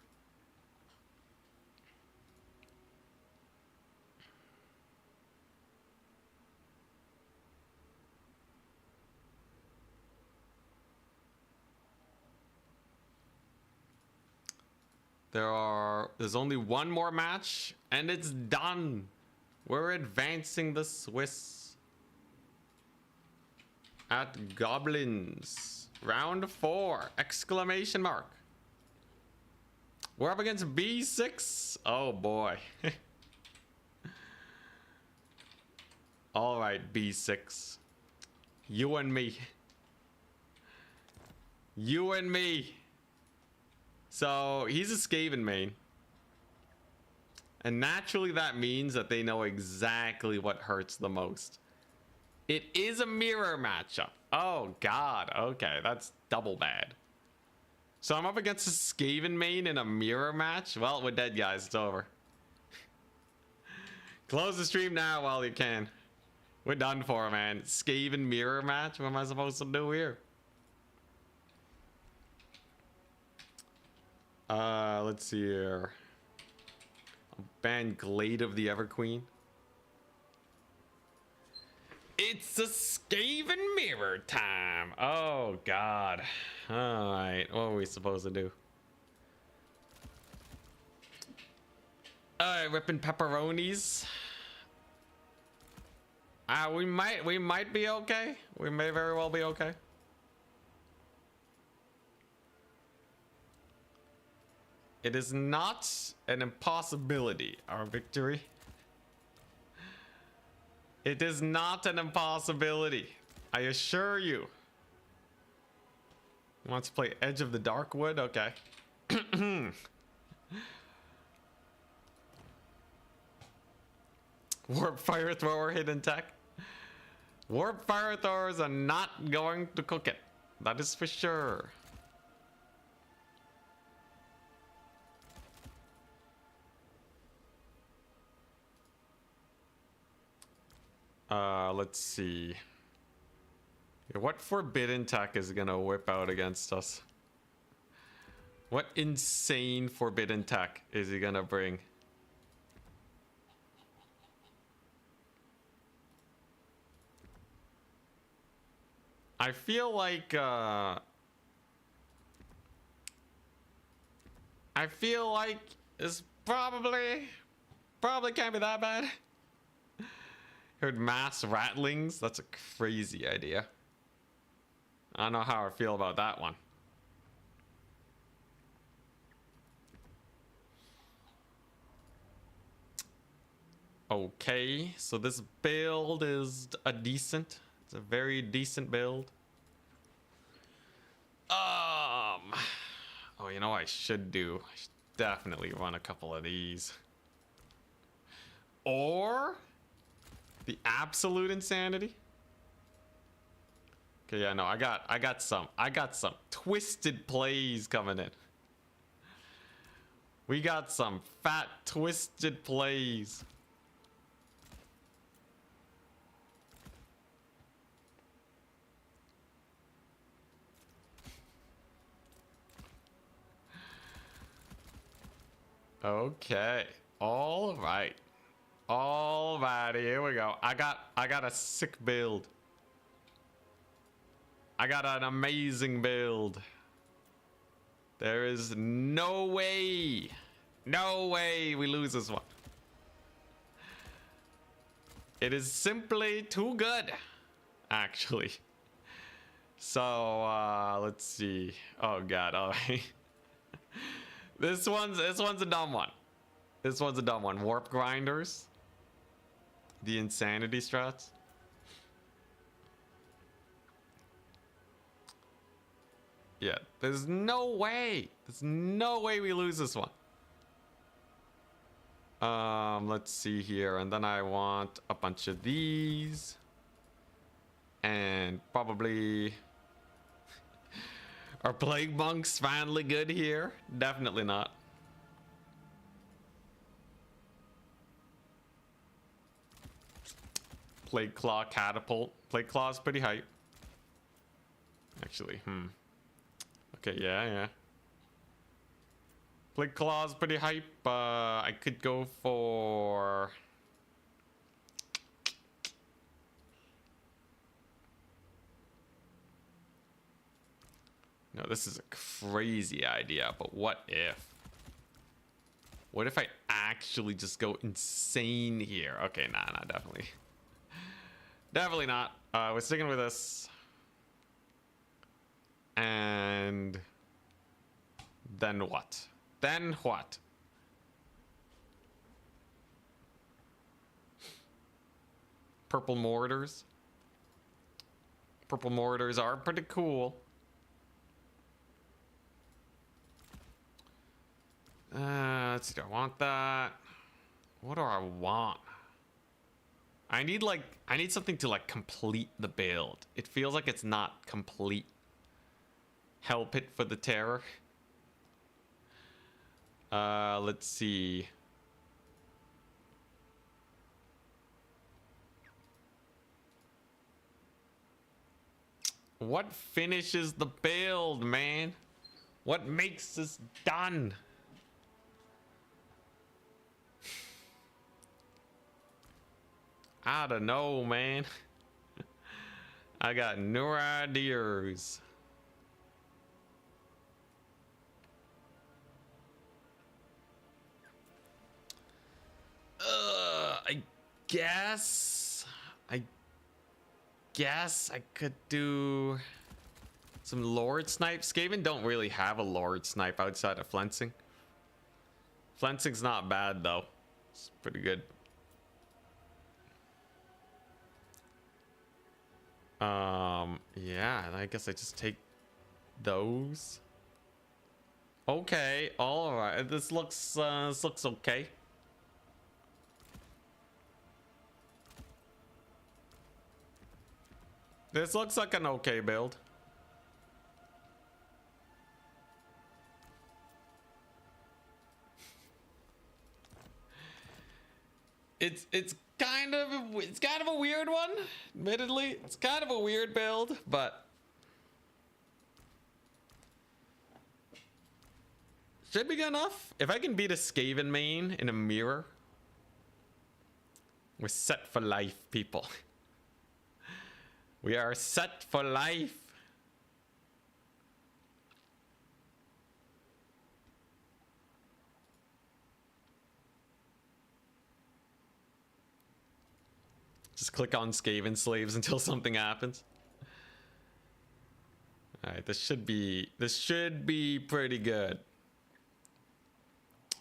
There's only one more match and it's done. We're advancing the Swiss at Goblins. Round 4, exclamation mark. We're up against B6. Oh boy. All right, B6. You and me. You and me. So he's a Skaven main. And naturally that means that they know exactly what hurts the most. It is a mirror matchup. Oh god, okay, that's double bad. So I'm up against a Skaven main in a mirror match? Well, we're dead, guys, it's over. Close the stream now while you can. We're done for, man. Skaven mirror match? What am I supposed to do here? Let's see here. I'll ban Glade of the Everqueen. It's a Skaven mirror time. Oh, God. Alright, what are we supposed to do? Alright, ripping pepperonis. We might be okay. We may very well be okay. It is not an impossibility, our victory. It is not an impossibility. I assure you. Wants to play Edge of the Darkwood? Okay. Warp Fire Thrower hidden tech. Warp Fire Throwers are not going to cook it. That is for sure. Let's see. What forbidden tech is gonna whip out against us? What insane forbidden tech is he gonna bring? I feel like it's probably can't be that bad. Heard mass rattlings. That's a crazy idea. I don't know how I feel about that one. Okay, so this build is it's a very decent build. Oh, you know what I should do? I should definitely run a couple of these. Or the absolute insanity. Okay, yeah, no, I got some twisted plays coming in. We got some fat twisted plays. Okay. All right. All righty, here we go. I got a sick build. I got an amazing build. There is no way we lose this one. It is simply too good, actually. So, let's see. Oh god, all right. This one's a dumb one. This one's a dumb one. Warp grinders. The insanity strats. Yeah, there's no way we lose this one. Let's see here, and then I want a bunch of these, and probably are plague monks finally good here? Definitely not. Plague claw catapult. Plague claw's pretty hype. Actually, okay, yeah. Plague claw's pretty hype. I could go for... No, this is a crazy idea, but what if? What if I actually just go insane here? Okay, nah, definitely. Definitely not. We're sticking with this. And then what? Then what? Purple mortars. Purple mortars are pretty cool. Let's see, do I want that? What do I want? I need something to like complete the build. It feels like it's not complete. Hell Pit for the terror. Let's see. What finishes the build, man? What makes this done? I don't know, man. I got no ideas. I guess. I guess I could do some Lord Snipe. Skaven don't really have a Lord Snipe outside of Flensing. Flensing's not bad though. It's pretty good. Yeah, I guess I just take those. Okay, all right. This looks okay. This looks like an okay build. It's kind of a weird one, admittedly. It's kind of a weird build, but should be good enough. If I can beat a Skaven main in a mirror, we're set for life, people. We are set for life. Just click on Skaven slaves until something happens. All right, this should be pretty good.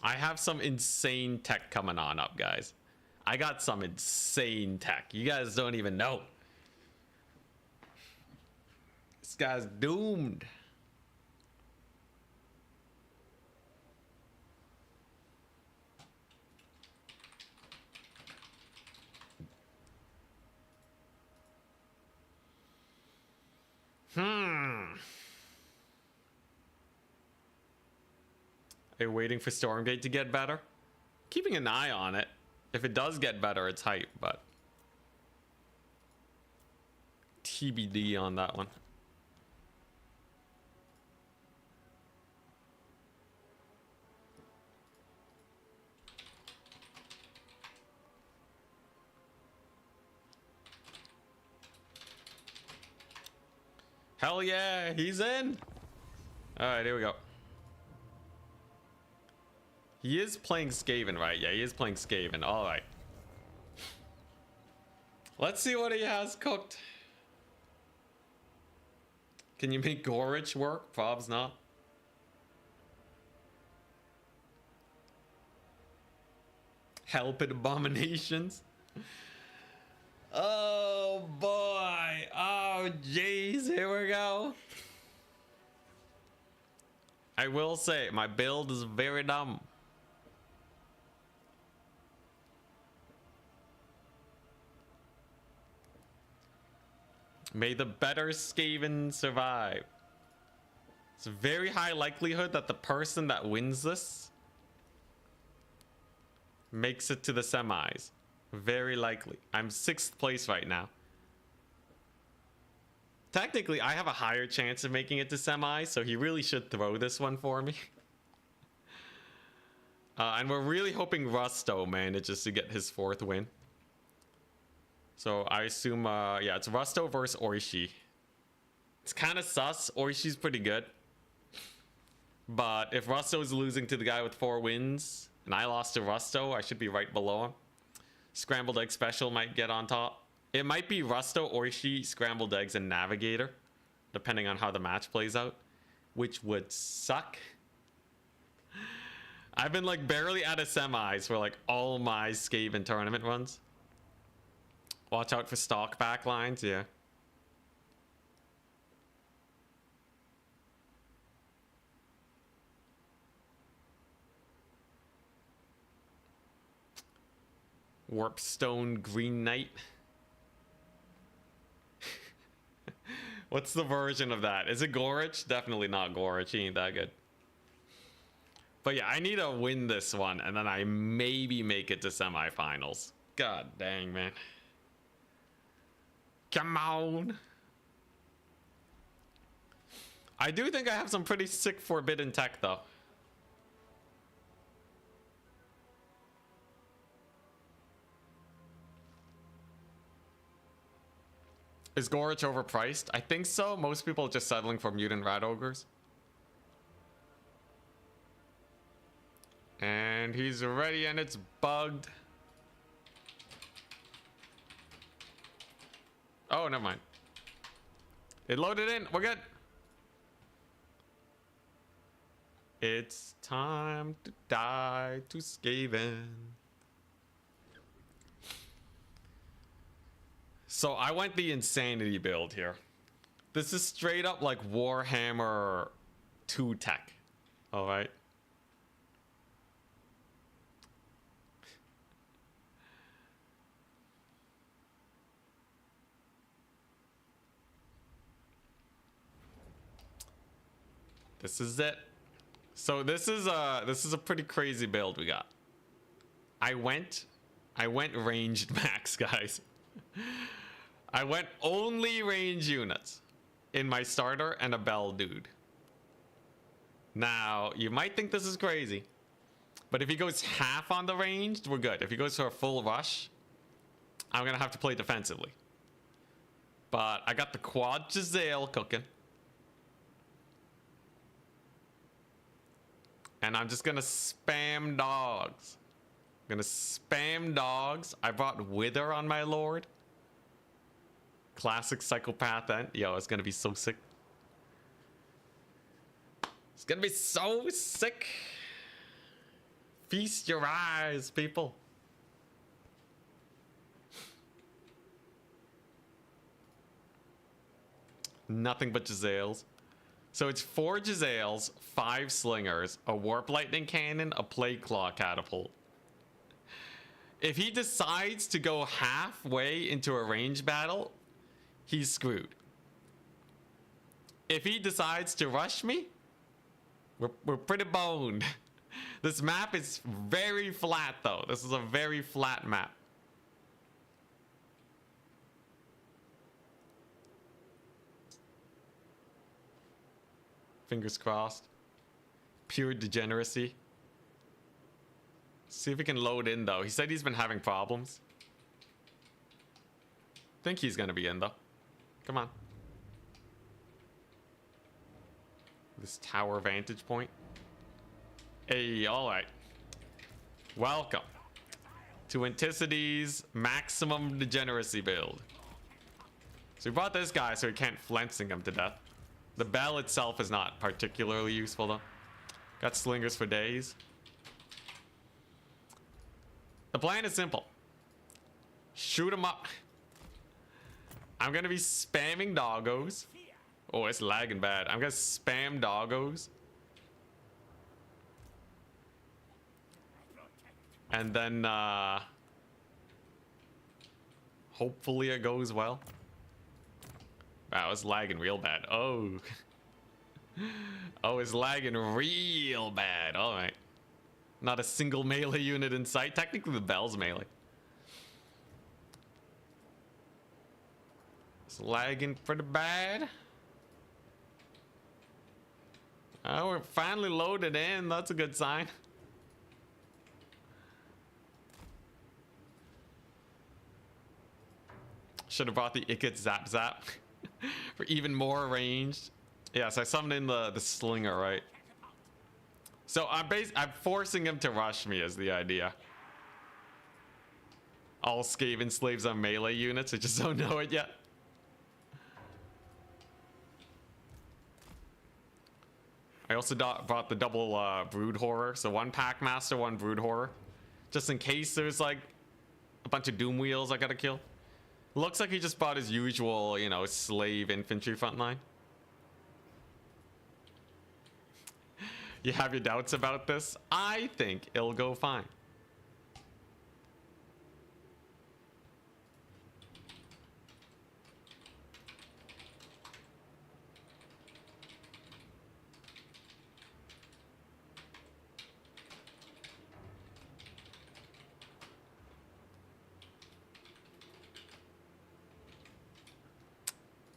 I have some insane tech coming on up, guys. I got some insane tech. You guys don't even know. This guy's doomed. Are you waiting for Stormgate to get better? Keeping an eye on it. If it does get better, it's hype, but TBD on that one. Hell yeah, he's in. All right, here we go. He is playing Skaven, right? Yeah, he is playing Skaven. All right. Let's see what he has cooked. Can you make Gorich work? Prob's not. Help at abominations. Oh boy. Oh jeez. Here we go. I will say my build is very dumb. May the better Skaven survive. It's a very high likelihood that the person that wins this makes it to the semis. Very likely. I'm 6th place right now. Technically, I have a higher chance of making it to semis, so he really should throw this one for me. And we're really hoping Rusto manages to get his 4th win. So I assume, yeah, it's Rusto versus Oishi. It's kind of sus. Oishi's pretty good. But if Rusto is losing to the guy with 4 wins, and I lost to Rusto, I should be right below him. Scrambled Egg Special might get on top. It might be Rusto, Oishi, Scrambled Eggs, and Navigator, depending on how the match plays out, which would suck. I've been like barely out of semis for like all my Skaven tournament runs. Watch out for stock backlines, yeah. Warpstone Green Knight. What's the version of that? Is it Gorich? Definitely not Gorich. He ain't that good. But yeah, I need to win this one, and then I maybe make it to semifinals. God dang, man. Come on. I do think I have some pretty sick forbidden tech, though. Is Gorich overpriced? I think so. Most people are just settling for mutant rat ogres. And he's ready, and it's bugged. Oh, never mind. It loaded in. We're good. It's time to die to Skaven. So I went the insanity build here. This is straight up like Warhammer 2 tech. All right. This is it. So this is a pretty crazy build we got. I went ranged max, guys. I went only range units in my starter and a bell dude. Now, you might think this is crazy, but if he goes half on the ranged, we're good. If he goes for a full rush, I'm gonna have to play defensively. But I got the quad Giselle cooking. And I'm just gonna spam dogs. I'm gonna spam dogs. I brought Wither on my lord. Classic psychopath end. Yo, it's gonna be so sick. It's gonna be so sick. Feast your eyes, people. Nothing but Giselles. So it's 4 Giselles, 5 Slingers, a Warp Lightning Cannon, a Plague Claw Catapult. If he decides to go halfway into a range battle, he's screwed. If he decides to rush me, we're pretty boned. This map is very flat, though. This is a very flat map. Fingers crossed. Pure degeneracy. See if he can load in, though. He said he's been having problems. Think he's gonna be in, though. Come on. This tower vantage point. Hey, alright. Welcome to Anticity's maximum degeneracy build. So we brought this guy so he can't flensing him to death. The bell itself is not particularly useful, though. Got slingers for days. The plan is simple. Shoot him up. I'm gonna be spamming doggos. Oh, it's lagging bad. I'm gonna spam doggos. And then, hopefully it goes well. Wow, it's lagging real bad. Oh. Oh, it's lagging real bad. All right. Not a single melee unit in sight. Technically, the bell's melee. It's lagging pretty bad. Oh, we're finally loaded in. That's a good sign. Should have brought the Ikit Zap Zap for even more range. Yes, I summoned in the slinger, right? So I'm forcing him to rush me is the idea. All Skaven slaves on melee units. I just don't know it yet. I also brought the double Brood Horror. So 1 Pack Master, 1 Brood Horror. Just in case there's like a bunch of Doom Wheels I gotta kill. Looks like he just bought his usual, you know, slave infantry frontline. You have your doubts about this? I think it'll go fine.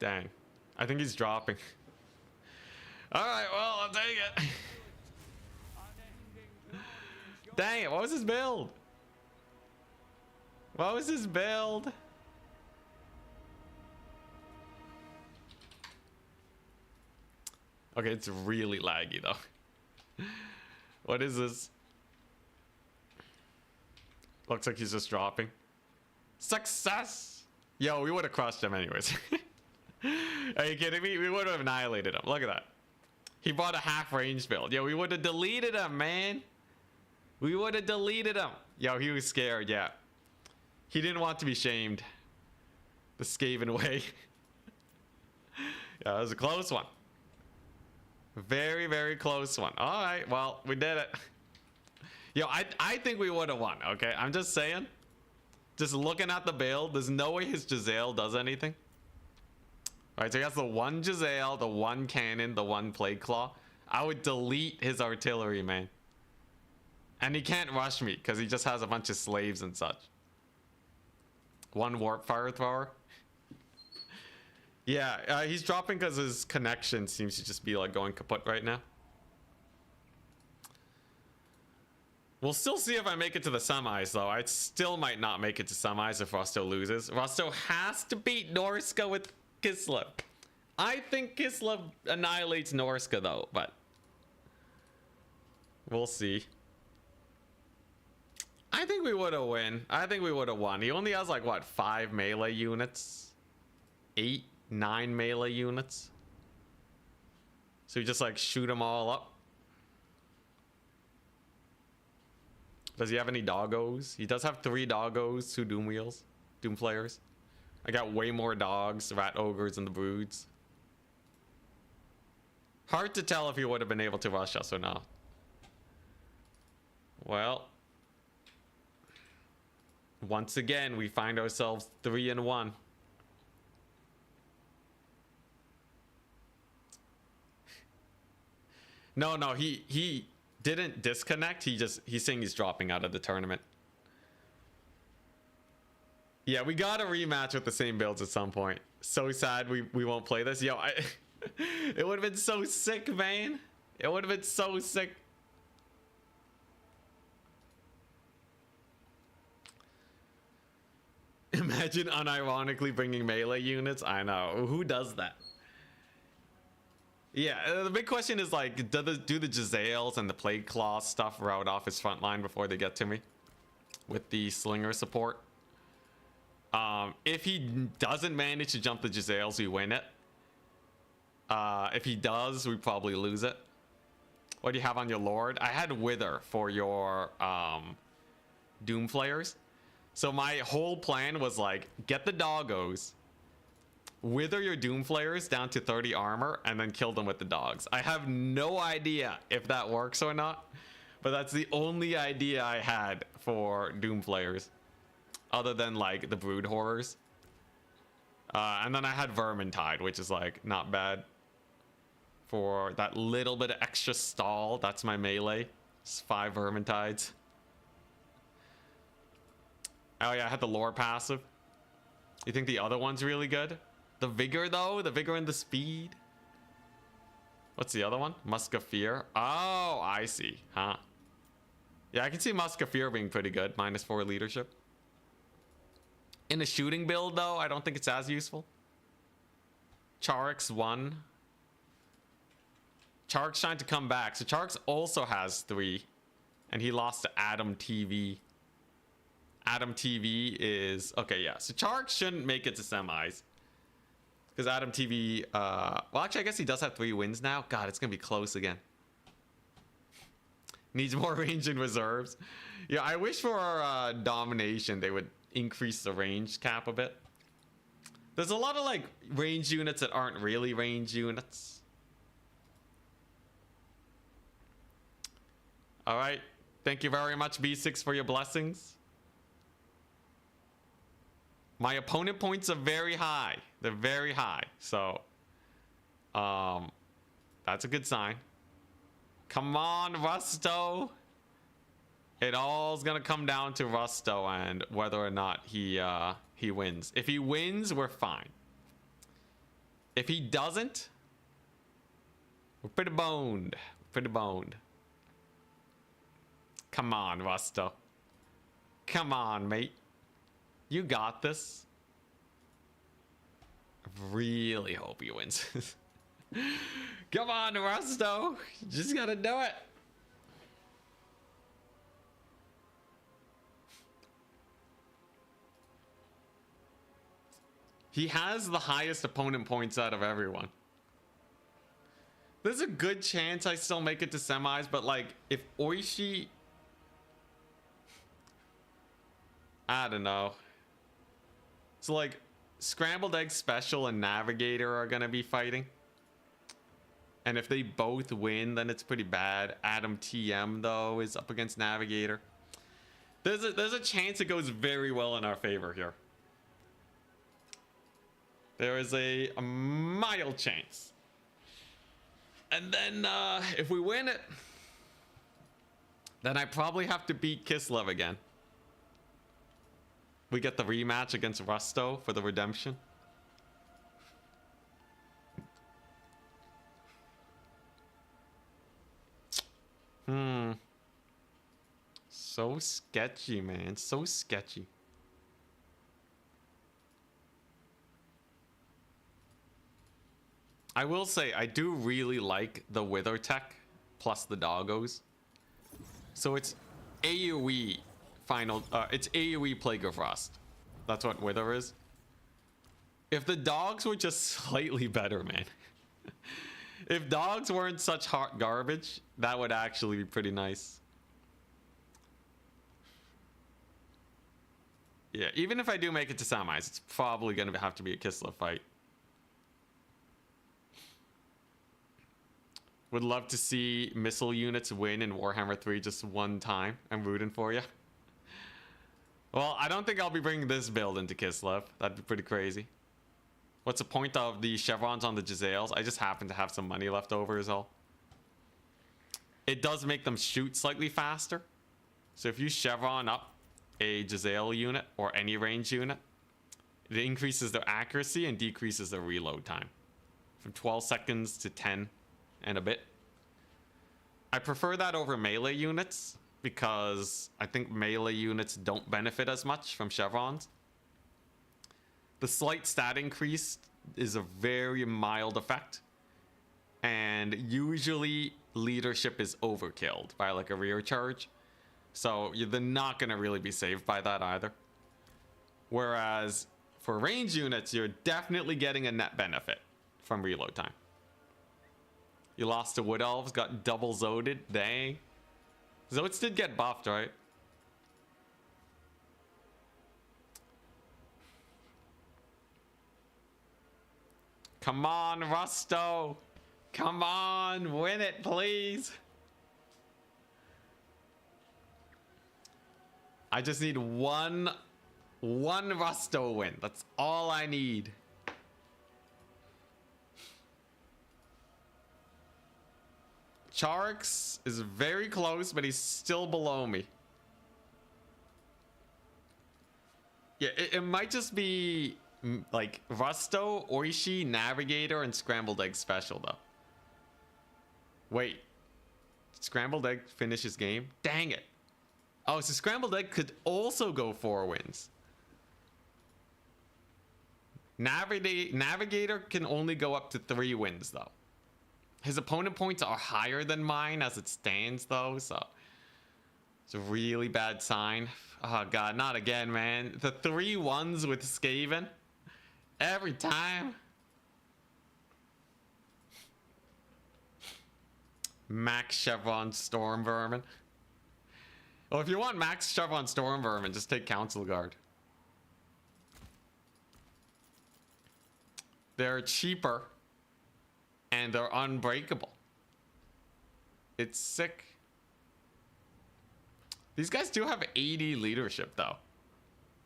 Dang. I think he's dropping. Alright, well, I'll take it. Dang it, what was his build? What was his build? Okay, it's really laggy though. What is this? Looks like he's just dropping. Success! Yo, we would have crushed him anyways. Are you kidding me? We would have annihilated him. Look at that. He bought a half range build. Yo, we would have deleted him, man. We would have deleted him. Yo, he was scared, yeah. He didn't want to be shamed. The skaven way. Yeah, it was a close one. Very, very close one. All right, well, we did it. Yo, I think we would have won, okay? I'm just saying. Just looking at the build, there's no way his Giselle does anything. All right, so he has the one Giselle, the one cannon, the one plague claw. I would delete his artillery, man. And he can't rush me because he just has a bunch of slaves and such. One warp fire thrower. Yeah, he's dropping because his connection seems to just be like going kaput right now. We'll still see if I make it to the semis, though. I still might not make it to semis if Rusto loses. Rusto has to beat Norska with Kislev. I think Kislev annihilates Norska, though, but we'll see. I think we would have won. I think we would have won. He only has like, what, 5 melee units? 8, 9 melee units? So you just like shoot them all up. Does he have any doggos? He does have 3 doggos, 2 doom wheels, doom flayers. I got way more dogs, rat ogres, and the broods. Hard to tell if he would have been able to rush us or not. Well, once again, we find ourselves 3-1. No, he didn't disconnect. He's saying he's dropping out of the tournament. Yeah, we got a rematch with the same builds at some point. So sad we won't play this. Yo, it would have been so sick, man. It would have been so sick. Imagine unironically bringing melee units. I know. Who does that? Yeah, the big question is like, do the Giselles and the Plague Claw stuff route off his front line before they get to me? With the Slinger support. If he doesn't manage to jump the Giselles, we win it. If he does, we probably lose it. What do you have on your Lord? I had Wither for your Doom Flayers. So my whole plan was like, get the doggos, wither your Doom Flayers down to 30 armor, and then kill them with the dogs. I have no idea if that works or not, but that's the only idea I had for Doom Flayers, other than like the Brood Horrors. And then I had Vermintide, which is like not bad for that little bit of extra stall. That's my melee. It's 5 Vermintides. Oh yeah, I had the lore passive. You think the other one's really good? The vigor though? The vigor and the speed? What's the other one? Musk of Fear. Oh, I see. Huh. Yeah, I can see Musk of Fear being pretty good. -4 leadership. In a shooting build though, I don't think it's as useful. Charix 1. Charix trying to come back. So Charix also has 3. And he lost to Adam TV. Adam TV is... Okay, yeah. So Charix shouldn't make it to semis. Because Adam TV... well, actually, I guess he does have 3 wins now. God, it's going to be close again. Needs more range and reserves. Yeah, I wish for our domination they would increase the range cap a bit. There's a lot of, like, range units that aren't really range units. Alright. Thank you very much, B6, for your blessings. My opponent points are very high. They're very high. So, that's a good sign. Come on, Rusto. It all's gonna come down to Rusto and whether or not he wins. If he wins, we're fine. If he doesn't, we're pretty boned. Pretty boned. Come on, Rusto. Come on, mate. You got this. I really hope he wins. Come on, Rusto. You just gotta do it. He has the highest opponent points out of everyone. There's a good chance I still make it to semis, but like, if Oishi... I don't know. So like, Scrambled Egg Special and Navigator are gonna be fighting. And if they both win, then it's pretty bad. Adam TM, though, is up against Navigator. There's a chance it goes very well in our favor here. There is a mild chance. And then, if we win it, then I probably have to beat Kislev again. We get the rematch against Rusto for the redemption. So sketchy, man. So sketchy. I will say, I do really like the Wither tech plus the doggos. So it's AoE final, it's AoE Plague of Frost. That's what Wither is. If the dogs were just slightly better, man. If dogs weren't such hot garbage, that would actually be pretty nice. Yeah, even if I do make it to semis, it's probably going to have to be a Kislev fight. Would love to see missile units win in Warhammer 3 just one time. I'm rooting for you. Well, I don't think I'll be bringing this build into Kislev. That'd be pretty crazy. What's the point of the chevrons on the Giselles? I just happen to have some money left over is all. It does make them shoot slightly faster. So if you chevron up a Giselle unit or any range unit, it increases their accuracy and decreases their reload time from 12 seconds to 10 and a bit. I prefer that over melee units because I think melee units don't benefit as much from chevrons. The slight stat increase is a very mild effect, and usually leadership is overkilled by like a rear charge. So they're not going to really be saved by that either. Whereas for range units, you're definitely getting a net benefit from reload time. You lost to Wood Elves, got double Zoded. Dang. Zodes did get buffed, right? Come on, Rusto. Come on, win it, please. I just need one Rusto win. That's all I need. Charix is very close, but he's still below me. Yeah, it might just be like Rusto, Oishi, Navigator, and Scrambled Egg Special, though. Wait. Did Scrambled Egg finish his game? Dang it. Oh, so Scrambled Egg could also go 4 wins. Navigator can only go up to 3 wins, though. His opponent points are higher than mine as it stands, though, so it's a really bad sign. Oh, God, not again, man. The 3 1s with Skaven. Every time. Max Chevron Storm Vermin. Well, if you want Max Chevron Storm Vermin, just take Council Guard. They're cheaper. And they're unbreakable. It's sick. These guys do have 80 leadership, though.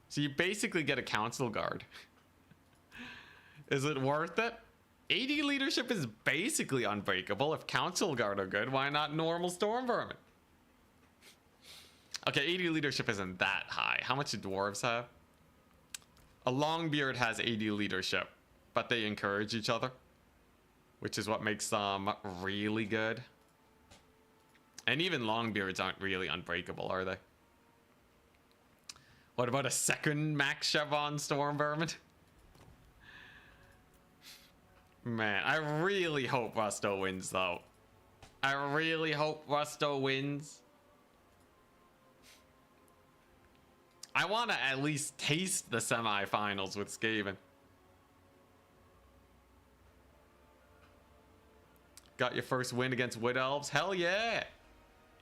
So you basically get a Council Guard. Is it worth it? 80 leadership is basically unbreakable. If Council Guard are good, why not normal Storm Vermin? Okay, 80 leadership isn't that high. How much do dwarves have? A Longbeard has 80 leadership. but they encourage each other, which is what makes them really good. And even Longbeards aren't really unbreakable, are they? What about a second Max Chevron Storm Vermin? Man, I really hope Rusto wins, though. I really hope Rusto wins. I want to at least taste the semifinals with Skaven. Got your first win against Wood Elves? Hell yeah!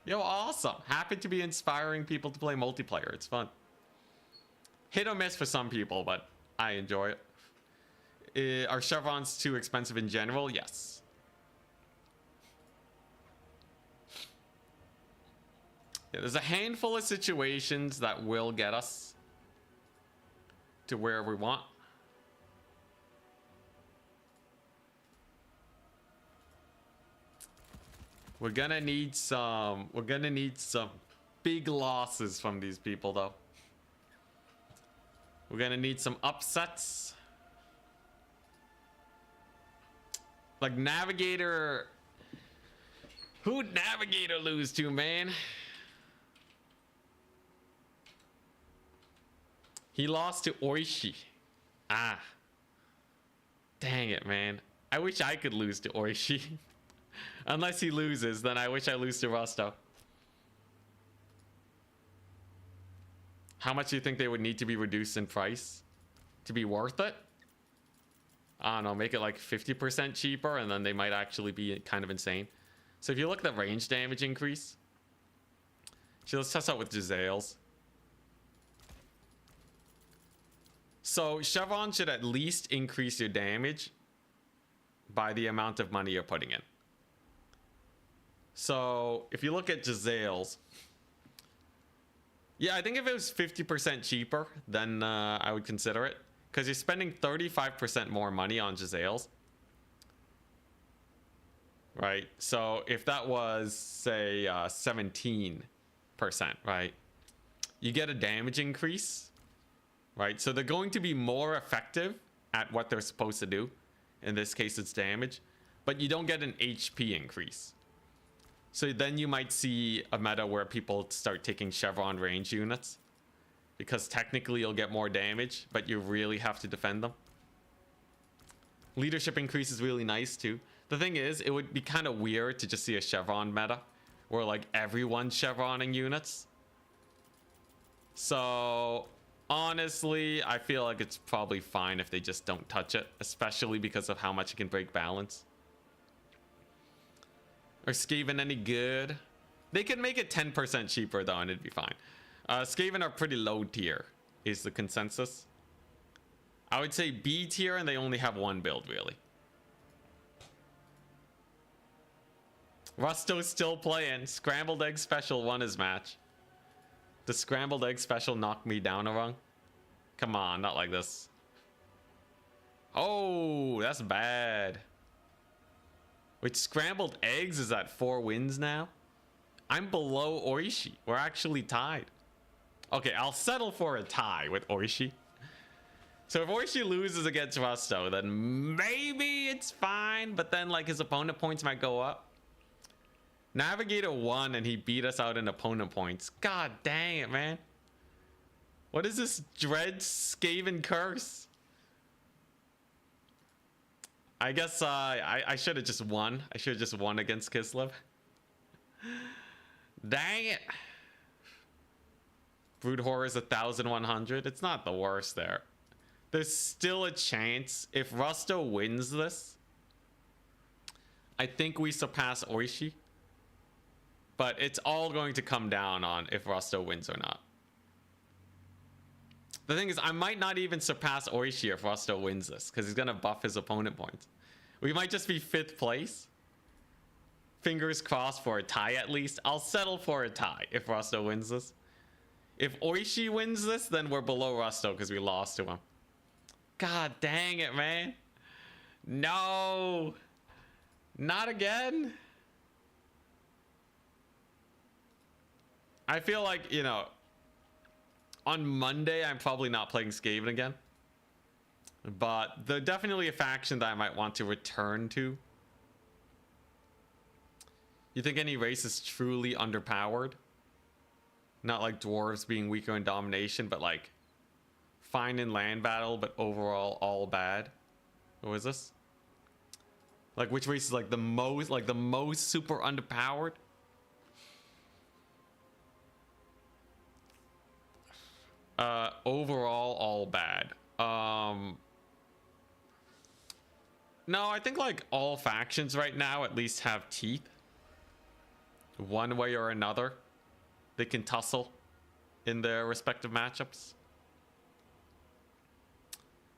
Yo, awesome. Happy to be inspiring people to play multiplayer. It's fun. Hit or miss for some people, but I enjoy it. Are chevrons too expensive in general? Yes. Yeah, there's a handful of situations that will get us to where we want. We're gonna need some big losses from these people, though. We're gonna need some upsets. Like Navigator. Who'd Navigator lose to, man? He lost to Oishi. Ah. Dang it, man. I wish I could lose to Oishi. Unless he loses, then I wish I lose to Rusto. How much do you think they would need to be reduced in price to be worth it? I don't know, make it like 50% cheaper, and then they might actually be kind of insane. So if you look at the range damage increase, so let's test out with Giselles. So Chevron should at least increase your damage by the amount of money you're putting in. So if you look at Giselles, yeah, I think if it was 50% cheaper, then I would consider it. Because you're spending 35% more money on Giselles. Right? So if that was, say, 17%, right? You get a damage increase, right? So they're going to be more effective at what they're supposed to do. In this case, it's damage. But you don't get an HP increase. So then you might see a meta where people start taking Chevron range units. Because technically you'll get more damage, but you really have to defend them. Leadership increase is really nice too. The thing is, it would be kind of weird to just see a Chevron meta where like everyone's Chevroning units. So honestly, I feel like it's probably fine if they just don't touch it, especially because of how much it can break balance. Are Skaven any good? They could make it 10% cheaper though, and it'd be fine. Skaven are pretty low tier, is the consensus. I would say B tier, and they only have one build, really. Rusto's still playing. Scrambled Egg Special won his match. The Scrambled Egg Special knocked me down a rung. Come on, not like this. Oh, that's bad. Wait, Scrambled Eggs is at 4 wins now? I'm below Oishi. We're actually tied. Okay, I'll settle for a tie with Oishi. So if Oishi loses against Rusto, then maybe it's fine, but then like his opponent points might go up. Navigator won and he beat us out in opponent points. God dang it, man. What is this Dread Skaven curse? I guess I should have just won. I should have just won against Kislev. Dang it. Brood Horror is 1,100. It's not the worst there. There's still a chance. If Rusto wins this, I think we surpass Oishi. But it's all going to come down on if Rusto wins or not. The thing is, I might not even surpass Oishi if Rusto wins this, because he's going to buff his opponent points. We might just be 5th place. Fingers crossed for a tie at least. I'll settle for a tie if Rusto wins this. If Oishi wins this, then we're below Rusto because we lost to him. God dang it, man. No. Not again. I feel like, you know, on Monday, I'm probably not playing Skaven again. But they're definitely a faction that I might want to return to. You think any race is truly underpowered? Not like dwarves being weaker in domination, but like fine in land battle, but overall all bad. What is this? Like which race is like the most super underpowered? Overall all bad. No, I think like all factions right now at least have teeth. One way or another. They can tussle in their respective matchups.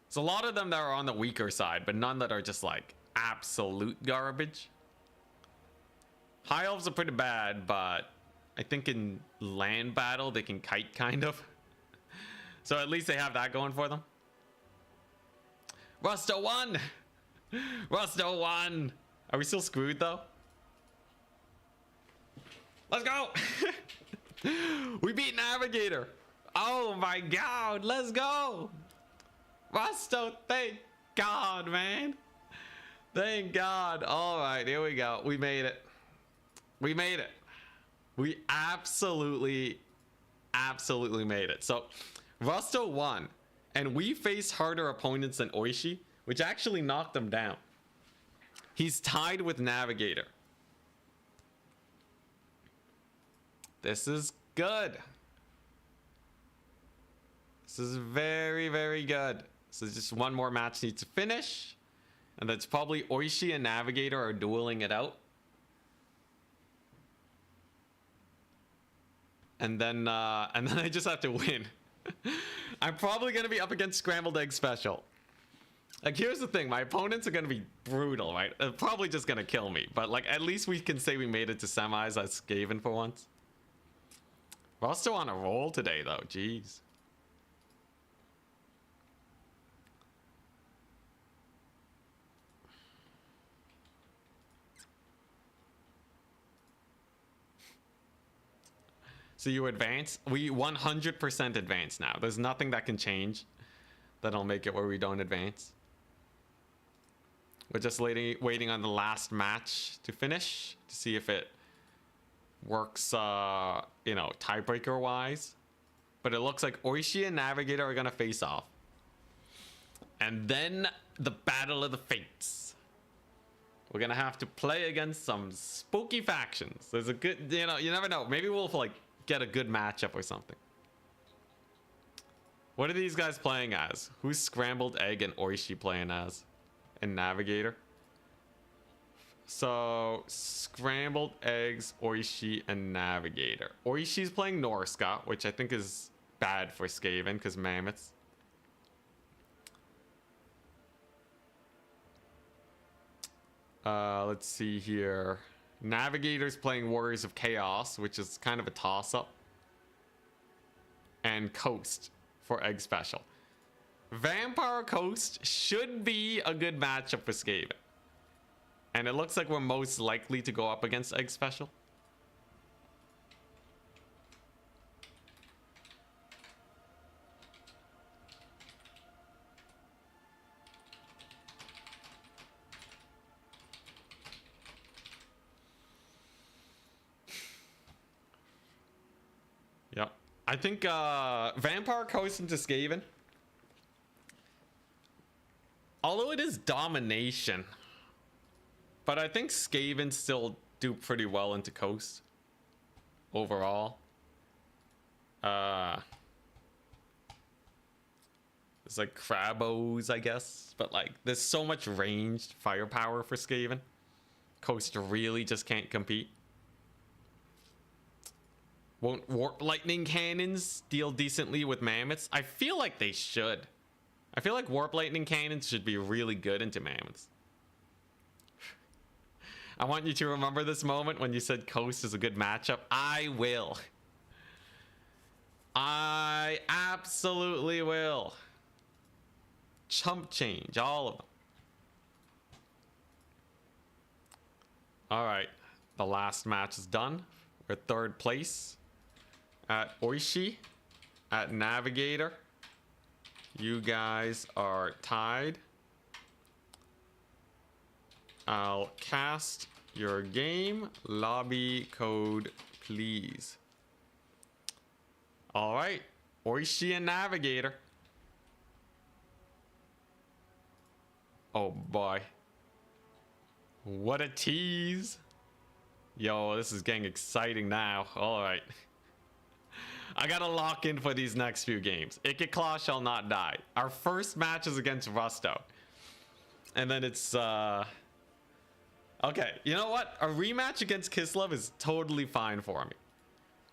There's a lot of them that are on the weaker side, but none that are just like absolute garbage. High elves are pretty bad, but I think in land battle they can kite kind of. So at least they have that going for them. Rusto won! Rusto won! Are we still screwed though? Let's go! We beat Navigator! Oh my god, let's go! Rusto, thank god, man! Thank god. Alright, here we go. We made it. We made it. We absolutely made it. So, Rusto won. And we faced harder opponents than Oishi, which actually knocked him down. He's tied with Navigator. This is good. This is very, very good. So just one more match needs to finish. And that's probably Oishi and Navigator are dueling it out. And then I just have to win. I'm probably going to be up against Scrambled Egg Special. Like, here's the thing. My opponents are going to be brutal, right? They're probably just going to kill me. But, like, at least we can say we made it to semis as Skaven for once. We're also on a roll today, though. Jeez. So you advance? We 100% advance now. There's nothing that can change that'll make it where we don't advance. We're just waiting on the last match to finish to see if it works, you know, tiebreaker wise. But it looks like Oishi and Navigator are gonna face off. And then the Battle of the Fates. We're gonna have to play against some spooky factions. There's a good, you know, you never know. Maybe we'll like get a good matchup or something. What are these guys playing as? Who's Scrambled Egg and Oishi playing as? And Navigator? So, Scrambled Eggs, Oishi, and Navigator. Oishi's playing Norska, which I think is bad for Skaven, because mammoths. Let's see here. Navigator's playing Warriors of Chaos, which is kind of a toss-up. And Coast for Egg Special. Vampire Coast should be a good matchup for Skaven. And it looks like we're most likely to go up against Egg Special. Yep. I think Vampire Coast into Skaven. Although it is domination. But I think Skaven still do pretty well into Coast. Overall. It's like Crabos, I guess. But like, there's so much ranged firepower for Skaven. Coast really just can't compete. Won't Warp Lightning Cannons deal decently with Mammoths? I feel like they should. I feel like Warp Lightning Cannons should be really good into Mammoths. I want you to remember this moment when you said Coast is a good matchup. I will. I absolutely will. Chump change, all of them. All right, the last match is done. We're third place at Oishi, at Navigator. You guys are tied. I'll cast your game. Lobby code, please. All right. Oishi and Navigator. Oh boy. What a tease. Yo, this is getting exciting now. All right. I gotta lock in for these next few games. Ikiclaw shall not die. Our first match is against Rusto. And then it's, okay, you know what? A rematch against Kislev is totally fine for me.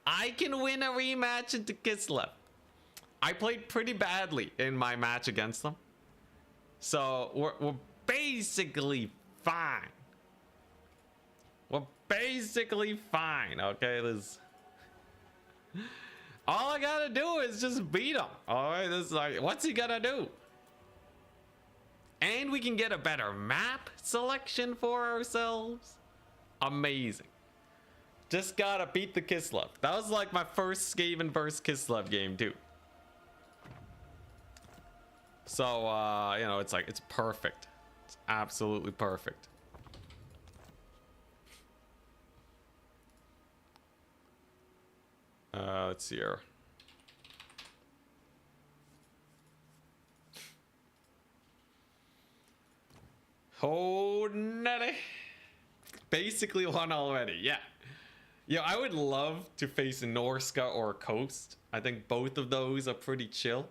I can win a rematch into Kislev. I played pretty badly in my match against them. So, we're basically fine. We're basically fine, okay? This... All I gotta do is just beat him. Alright, this is like, what's he gonna do? And we can get a better map selection for ourselves. Amazing. Just gotta beat the Kislev. That was like my first Skaven versus Kislev game too. So, you know, it's like, it's perfect. It's absolutely perfect. Let's see here. Oh, nutty. Basically won already, yeah. Yeah, I would love to face Norska or Coast. I think both of those are pretty chill.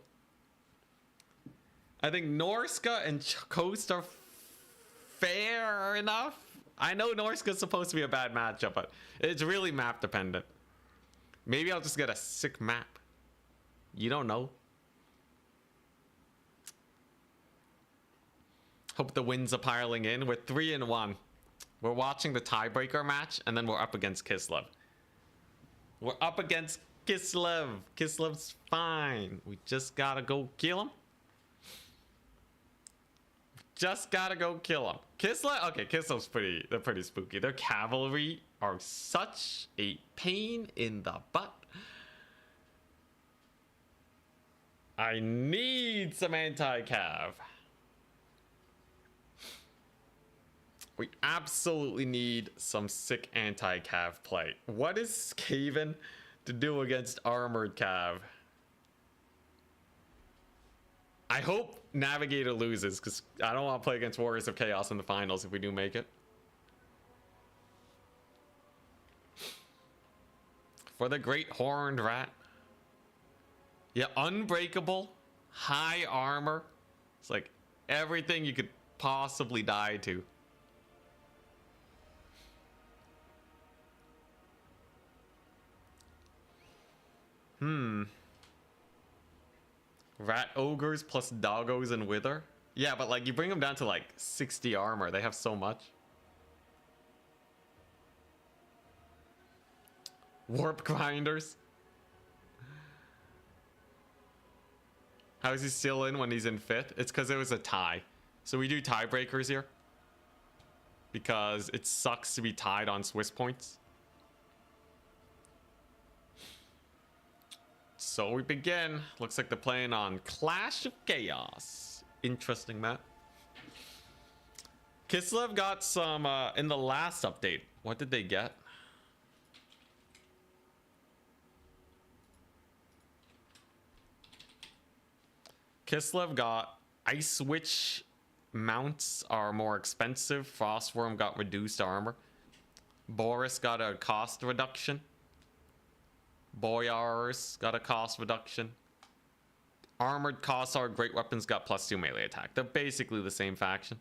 I think Norska and Coast are fair enough. I know Norska's supposed to be a bad matchup, but it's really map dependent. Maybe I'll just get a sick map. You don't know. Hope the wins are piling in. We're 3-1. We're watching the tiebreaker match, and then we're up against Kislev. We're up against Kislev. Kislev's fine. We just gotta go kill him. Just gotta go kill him. Kislev, okay, Kislev's they're pretty spooky. Their cavalry are such a pain in the butt. I need some anti-cav. We absolutely need some sick anti-cav play. What is skaven to do against armored cav? I hope Navigator loses, because I don't want to play against Warriors of Chaos in the finals if we do make it. For the great horned rat. Yeah, unbreakable, high armor. It's like everything you could possibly die to. Rat ogres plus doggos and wither. Yeah, but like you bring them down to like 60 armor. They have so much. Warp grinders. How is he still in when he's in 5th? It's because it was a tie. So we do tiebreakers here. Because it sucks to be tied on Swiss points. So we begin. Looks like they're playing on Clash of Chaos. Interesting map. Kislev got some in the last update. What did they get? Kislev got Ice Witch mounts are more expensive. Frostworm got reduced armor. Boris got a cost reduction. Boyars got a cost reduction. Armored Kossar Great Weapons got +2 melee attack. They're basically the same faction.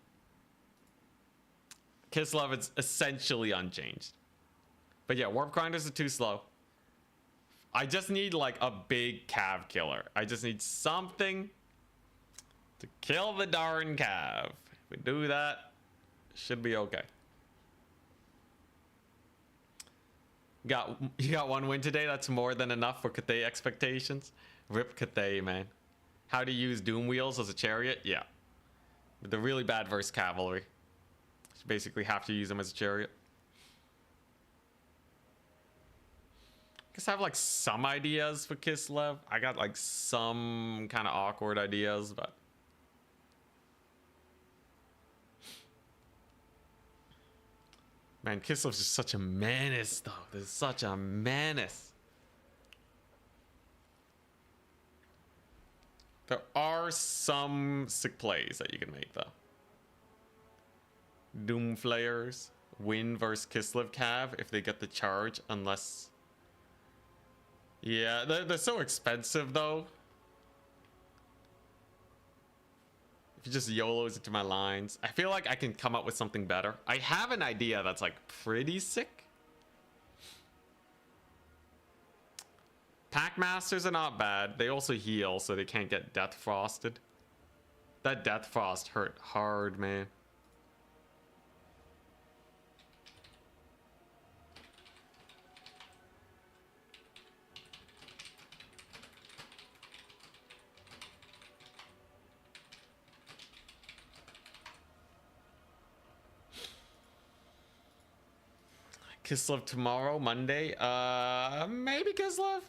Kislev is essentially unchanged. But yeah, Warp Grinders are too slow. I just need like a big cav killer. I just need something to kill the darn cav. If we do that, should be okay. You got one win today. That's more than enough for Cathay expectations. Rip Cathay, man. How to use Doom Wheels as a chariot? Yeah. But they're really bad versus cavalry. You basically have to use them as a chariot. guess I have like some ideas for Kislev. I got like some kind of awkward ideas, but man, Kislev's just such a menace, though. There's such a menace. There are some sick plays that you can make, though. Doom Flayers win versus Kislev Cav if they get the charge, unless... Yeah, they're so expensive, though. If you just YOLOs into my lines. I feel like I can come up with something better. I have an idea that's like pretty sick. Packmasters are not bad. They also heal, so they can't get Death Frosted. That Death Frost hurt hard, man. Kislev tomorrow, Monday. Maybe Kislev.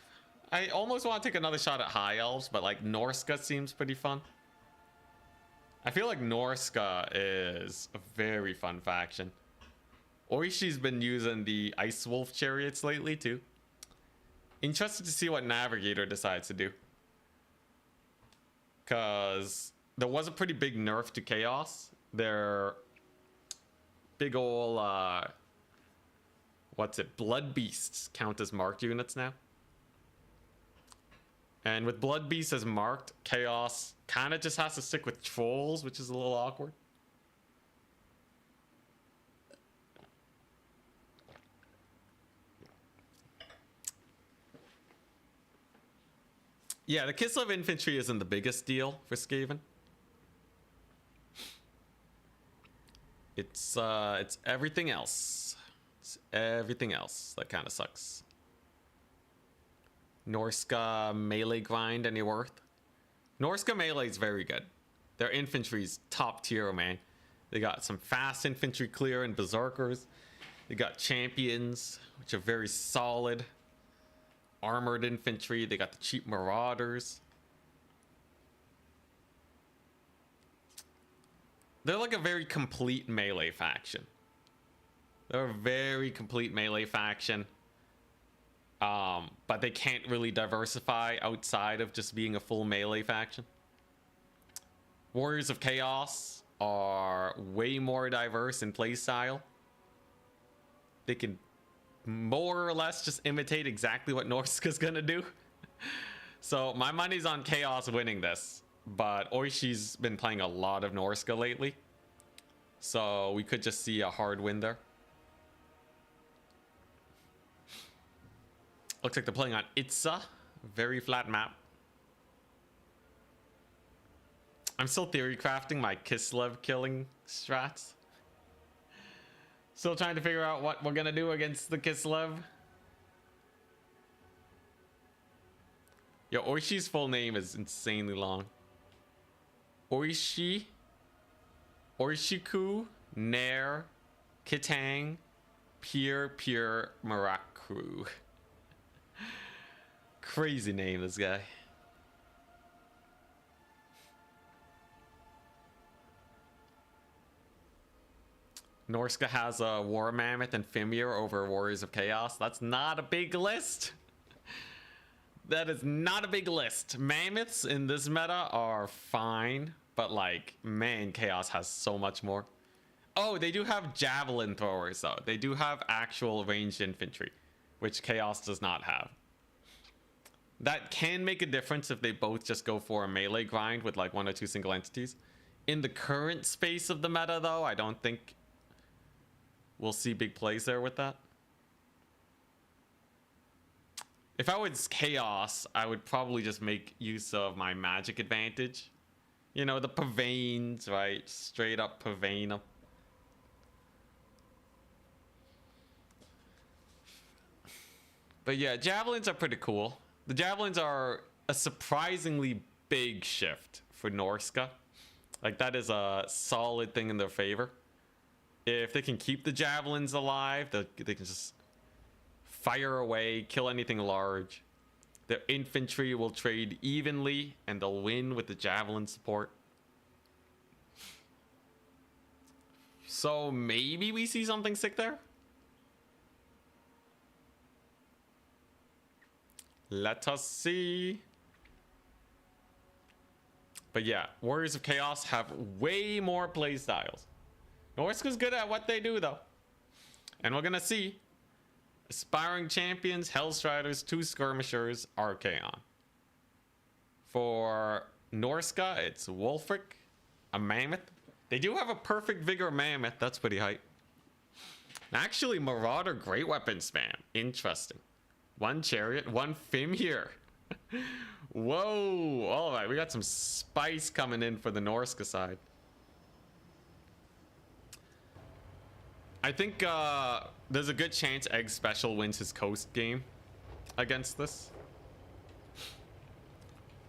I almost want to take another shot at High Elves, but like Norska seems pretty fun. I feel like Norska is a very fun faction. Oishi's been using the Ice Wolf chariots lately too. Interested to see what Navigator decides to do. Cause there was a pretty big nerf to Chaos. Their big ol' what's it? Blood Beasts count as marked units now. And with Blood Beasts as marked, Chaos kind of just has to stick with Trolls, which is a little awkward. Yeah, the Kislev infantry isn't the biggest deal for Skaven. It's everything else. It's everything else that kind of sucks. Norska melee grind any worth? Norska melee is very good. Their infantry's top tier, man. They got some fast infantry clear and berserkers. They got champions, which are very solid. Armored infantry. They got the cheap marauders. They're like a very complete melee faction. They're a very complete melee faction. But they can't really diversify outside of just being a full melee faction. Warriors of Chaos are way more diverse in playstyle. They can more or less just imitate exactly what Norska's gonna do. So my money's on Chaos winning this. But Oishi's been playing a lot of Norska lately. So we could just see a hard win there. Looks like they're playing on Itza. Very flat map. I'm still theory crafting my Kislev killing strats. Still trying to figure out what we're gonna do against the Kislev. Yo, Oishi's full name is insanely long. Oishi, Oishiku, Nair, Kitang, Pure Maraku. Crazy name, this guy. Norska has a War Mammoth and Fimir over Warriors of Chaos. That's not a big list. That is not a big list. Mammoths in this meta are fine, but like, man, Chaos has so much more. Oh, they do have Javelin throwers though. They do have actual ranged infantry, which Chaos does not have. That can make a difference if they both just go for a melee grind with like 1 or 2 single entities. In the current space of the meta though, I don't think we'll see big plays there with that. If I was Chaos, I would probably just make use of my magic advantage. You know, the Pavanes, right? Straight up Pavane them. But yeah, Javelins are pretty cool. The Javelins are a surprisingly big shift for Norska. Like, that is a solid thing in their favor. If they can keep the Javelins alive, they can just fire away, kill anything large. The infantry will trade evenly, and they'll win with the javelin support. So maybe we see something sick there? Let us see. But yeah, Warriors of Chaos have way more playstyles. Norska's good at what they do, though. And we're gonna see Aspiring Champions, Hellstriders, 2 Skirmishers, Archaon. For Norska, it's Wolfric, a Mammoth. They do have a perfect Vigor Mammoth. That's pretty hype. Actually, Marauder Great Weapon spam. Interesting. 1 Chariot, 1 Fimir. Whoa. All right, we got some spice coming in for the Norska side. I think there's a good chance Egg Special wins his Coast game against this.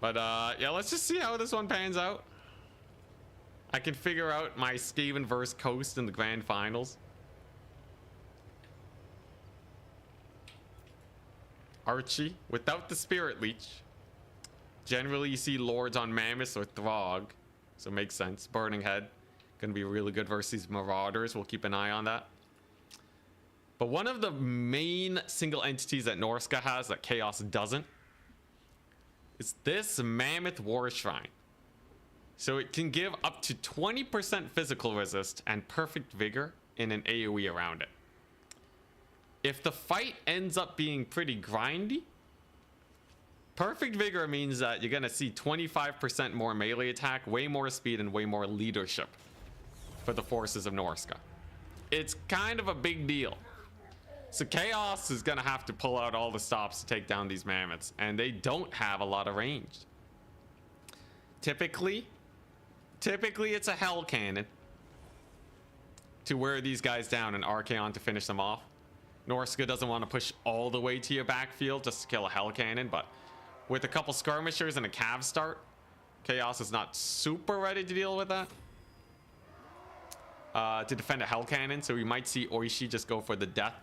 But yeah, let's just see how this one pans out. I can figure out my Skaven versus Coast in the grand finals. Archie without the Spirit Leech. Generally, you see Lords on Mammoths or Throg, so it makes sense. Burning Head gonna be really good versus Marauders. We'll keep an eye on that. But one of the main single entities that Norska has that Chaos doesn't is this Mammoth War Shrine. So it can give up to 20% physical resist and perfect vigor in an AoE around it. If the fight ends up being pretty grindy, perfect vigor means that you're gonna see 25% more melee attack, way more speed, and way more leadership for the forces of Norska. It's kind of a big deal. So Chaos is gonna have to pull out all the stops to take down these mammoths, and they don't have a lot of range. Typically it's a Hell Cannon to wear these guys down and Archaon to finish them off. Norska doesn't want to push all the way to your backfield just to kill a Hell Cannon, but with a couple Skirmishers and a Cav start, Chaos is not super ready to deal with that. To defend a Hell Cannon, so we might see Oishi just go for the death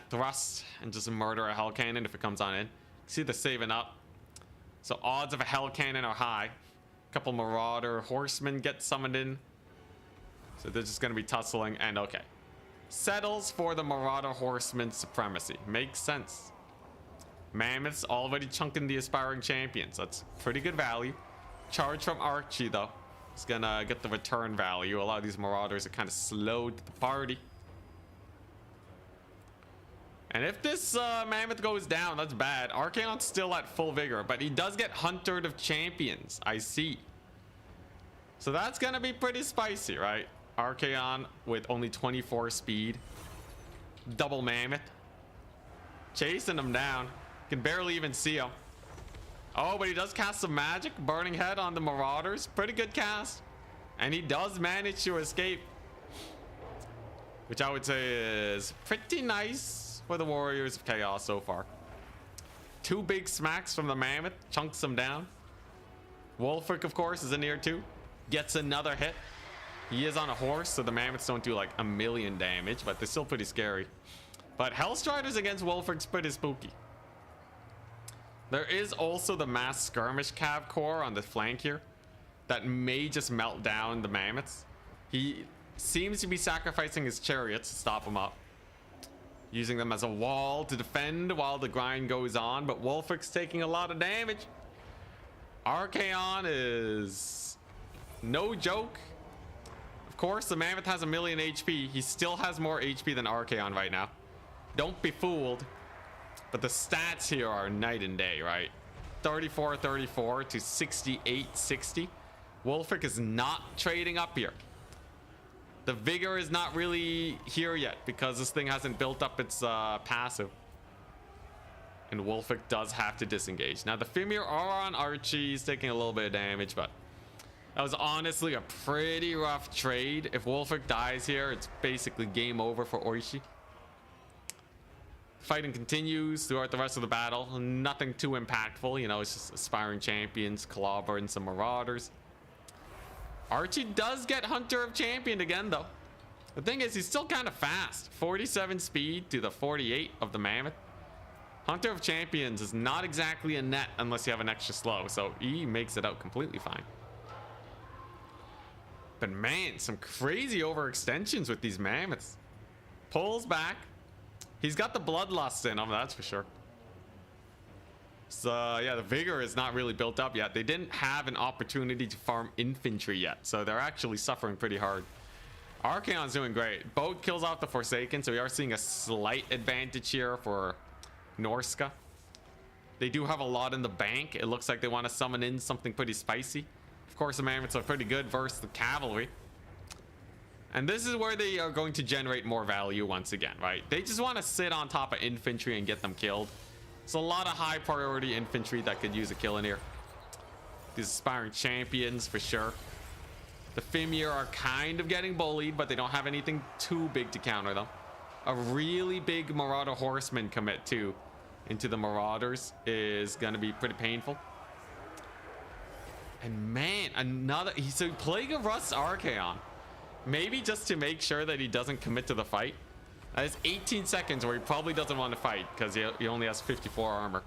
thrust and just murder a Hell Cannon if it comes on in. See the saving up. So odds of a Hell Cannon are high. Couple Marauder Horsemen get summoned in. So they're just going to be tussling, and okay. Settles for the Marauder Horseman supremacy. Makes sense. Mammoths already chunking the Aspiring Champions. That's pretty good value. Charge from Archie, though. It's going to get the return value. A lot of these Marauders are kind of slowed to the party. And if this Mammoth goes down, that's bad. Archaon's still at full vigor, but he does get Huntered of Champions. I see. So that's going to be pretty spicy, right? Archaon with only 24 speed. Double Mammoth. Chasing him down. Can barely even see him. Oh, but he does cast some magic. Burning Head on the Marauders. Pretty good cast. And he does manage to escape. Which I would say is pretty nice for the Warriors of Chaos so far. 2 big smacks from the Mammoth. Chunks them down. Wolfric, of course, is in here too. Gets another hit. He is on a horse, so the Mammoths don't do like a million damage, but they're still pretty scary. But Hellstriders against Wolfric's pretty spooky. There is also the mass skirmish Cav core on the flank here that may just melt down the Mammoths. He seems to be sacrificing his chariots to stop them up, using them as a wall to defend while the grind goes on, but Wolfric's taking a lot of damage. Archaon is no joke. Of course, the Mammoth has 1,000,000 HP. He still has more HP than Archaon right now. Don't be fooled. But the stats here are night and day, right? 34-34 to 68-60. Wolfric is not trading up here. The vigor is not really here yet because this thing hasn't built up its passive. And Wolfric does have to disengage. Now the Fimir are on Archie. He's taking a little bit of damage, but that was honestly a pretty rough trade. If Wolfric dies here, it's basically game over for Oishi. Fighting continues throughout the rest of the battle. Nothing too impactful. You know, it's just Aspiring Champions, Clobber, and some Marauders. Archie does get Hunter of Champion again, though. The thing is, he's still kind of fast. 47 speed to the 48 of the Mammoth. Hunter of Champions is not exactly a net unless you have an extra slow, so he makes it out completely fine. But man, some crazy overextensions with these Mammoths. Pulls back. He's got the bloodlust in him, that's for sure. So yeah, the vigor is not really built up yet. They didn't have an opportunity to farm infantry yet, so they're actually suffering pretty hard. Archaon's doing great. Boat kills off the Forsaken, so we are seeing a slight advantage here for Norska. They do have a lot in the bank. It looks like they want to summon in something pretty spicy. Of course, the Mammoths are pretty good versus the cavalry. And this is where they are going to generate more value once again, right? They just want to sit on top of infantry and get them killed. It's a lot of high priority infantry that could use a kill in here. These aspiring champions for sure. The Fimir are kind of getting bullied, but they don't have anything too big to counter them. A really big Marauder Horseman commit too into the Marauders is going to be pretty painful. And man, another... So Plague of Rust Archaon. Maybe just to make sure that he doesn't commit to the fight. That is 18 seconds where he probably doesn't want to fight because he only has 54 armor.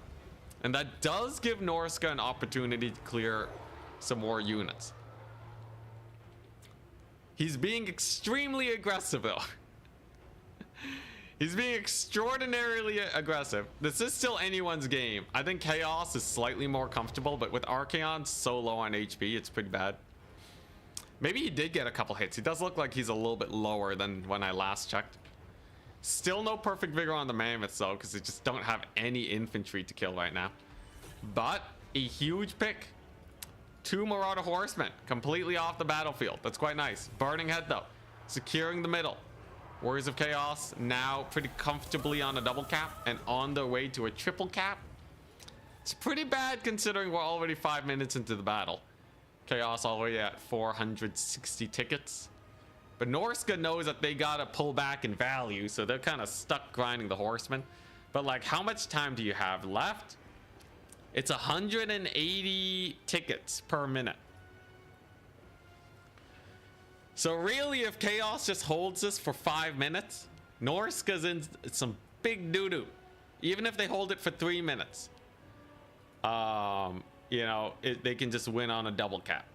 And that does give Norska an opportunity to clear some more units. He's being extremely aggressive though. He's being extraordinarily aggressive. This is still anyone's game. I think Chaos is slightly more comfortable, but with Archaon so low on HP, it's pretty bad. Maybe he did get a couple hits. He does look like he's a little bit lower than when I last checked. Still no perfect vigor on the Mammoths though, because they just don't have any infantry to kill right now. But a huge pick. 2 Marauder Horsemen completely off the battlefield. That's quite nice. Burning Head though, securing the middle. Warriors of Chaos now pretty comfortably on a double cap and on their way to a triple cap. It's pretty bad considering we're already 5 minutes into the battle. Chaos already at 460 tickets. But Norska knows that they gotta pull back in value, so they're kind of stuck grinding the Horsemen. But like, how much time do you have left? It's 180 tickets per minute. So really, if Chaos just holds this for 5 minutes, Norska's in some big doo-doo. Even if they hold it for 3 minutes. You know, they can just win on a double cap.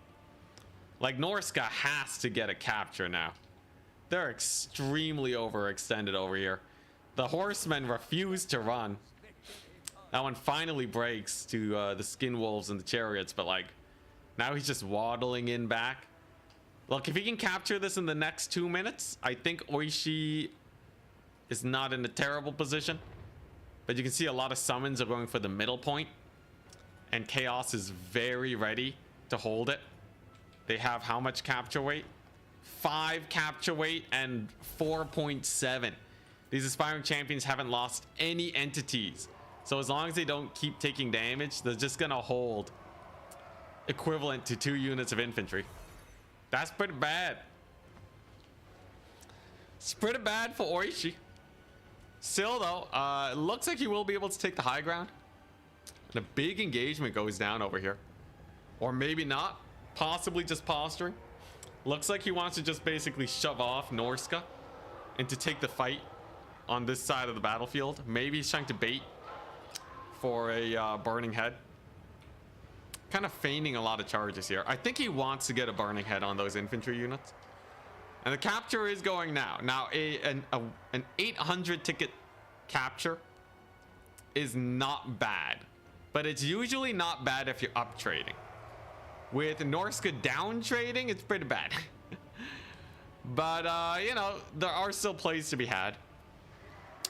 Like, Norska has to get a capture now. They're extremely overextended over here. The Horsemen refuse to run. That one finally breaks to the Skin Wolves and the Chariots, but like, now he's just waddling in back. Look, if he can capture this in the next 2 minutes, I think Oishi is not in a terrible position. But you can see a lot of summons are going for the middle point. And Chaos is very ready to hold it. They have how much capture weight? 5 capture weight and 4.7. These aspiring champions haven't lost any entities. So as long as they don't keep taking damage, they're just gonna hold equivalent to 2 units of infantry. That's pretty bad. It's pretty bad for Oishi. Still though, it looks like he will be able to take the high ground. And a big engagement goes down over here. Or maybe not. Possibly just posturing. Looks like he wants to just basically shove off Norska and to take the fight on this side of the battlefield. Maybe he's trying to bait for a burning head. Kind of feigning a lot of charges here. I think he wants to get a burning head on those infantry units. And the capture is going now. Now, an 800 ticket capture is not bad. But it's usually not bad if you're up trading. With Norska down trading, it's pretty bad. But, you know, there are still plays to be had.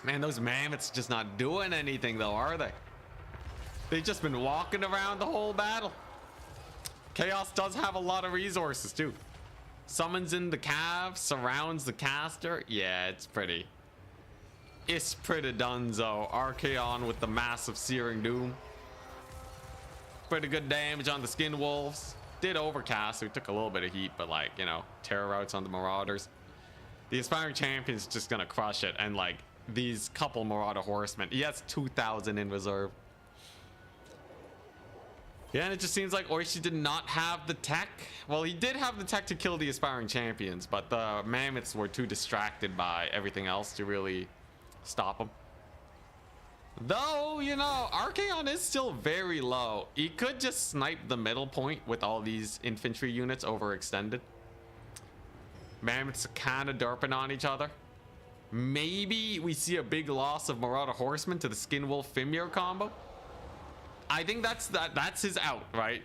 Man, those Mammoths just not doing anything though, are they? They've just been walking around the whole battle. Chaos does have a lot of resources too. Summons in the cav, surrounds the caster. Yeah, it's pretty dunzo. Archaon with the massive Searing Doom. Pretty good damage on the Skin Wolves. Did overcast, so he took a little bit of heat, but like, you know, terror routes on the Marauders. The aspiring champion's just gonna crush it, and like these couple Marauder Horsemen, he has 2,000 in reserve. Yeah, and it just seems like Oishi did not have the tech. Well, he did have the tech to kill the aspiring champions, but the mammoths were too distracted by everything else to really stop him. Though, you know, Archaon is still very low. He could just snipe the middle point with all these infantry units overextended. Mammoths are kind of derping on each other. Maybe we see a big loss of Marauder Horseman to the Skin Wolf Fimir combo. I think that's his out, right?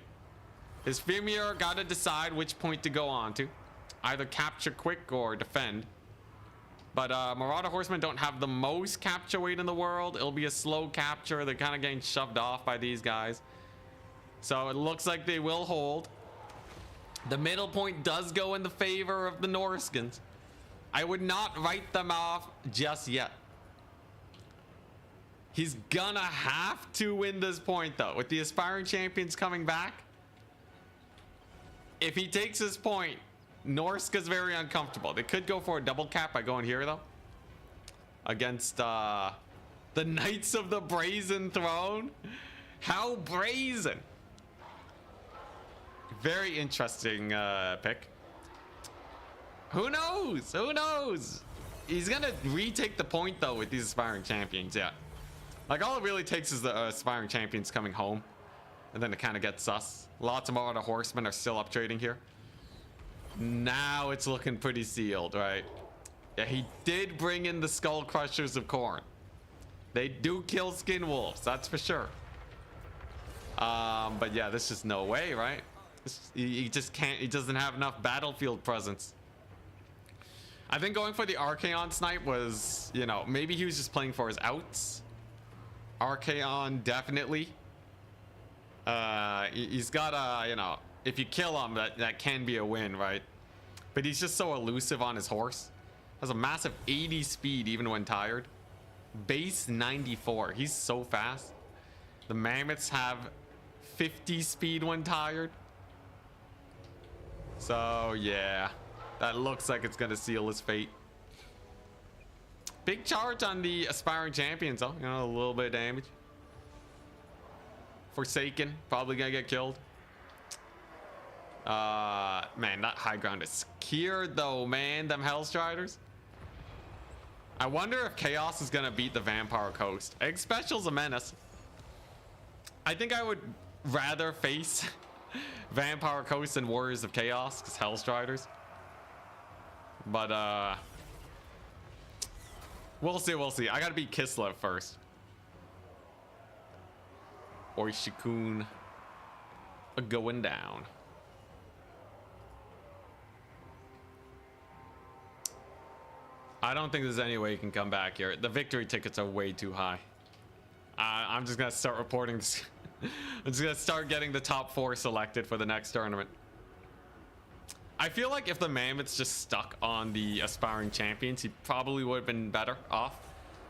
His Fimir got to decide which point to go on to. Either capture quick or defend. But Marauder Horsemen don't have the most capture weight in the world. It'll be a slow capture. They're kind of getting shoved off by these guys. So it looks like they will hold. The middle point does go in the favor of the Norskins. I would not write them off just yet. He's gonna have to win this point though. With the aspiring champions coming back, if he takes this point, Norska's very uncomfortable. They could go for a double cap by going here though. Against the Knights of the Brazen Throne. How brazen. Very interesting pick. Who knows? Who knows? He's gonna retake the point though with these aspiring champions, yeah. Like all it really takes is the aspiring champions coming home. And then it kind of gets sus. Lots of Marauder Horsemen are still up trading here. Now it's looking pretty sealed, right? Yeah, he did bring in the Skull Crushers of Khorne. They do kill Skin Wolves, that's for sure. But yeah, there's just no way, right? He just can't, he doesn't have enough battlefield presence. I think going for the Archaon snipe was, you know, maybe he was just playing for his outs. Archaon definitely. He's got a, you know, if you kill him, that can be a win, right? But he's just so elusive on his horse. Has a massive 80 speed even when tired. Base 94. He's so fast. The mammoths have 50 speed when tired. So yeah, that looks like it's gonna seal his fate. Big charge on the aspiring champions though, you know, a little bit of damage. Forsaken, probably gonna get killed. Man, that high ground is secured though, man, them Hellstriders. I wonder if Chaos is gonna beat the Vampire Coast. Egg Special's a menace. I think I would rather face Vampire Coast than Warriors of Chaos, because Hellstriders. But we'll see, we'll see. I gotta beat Kislev first. Oishi-kun going down. I don't think there's any way you can come back here. The victory tickets are way too high. I'm just gonna start reporting this. I'm just gonna start getting the top 4 selected for the next tournament. I feel like if the Mammoths just stuck on the aspiring champions, he probably would have been better off.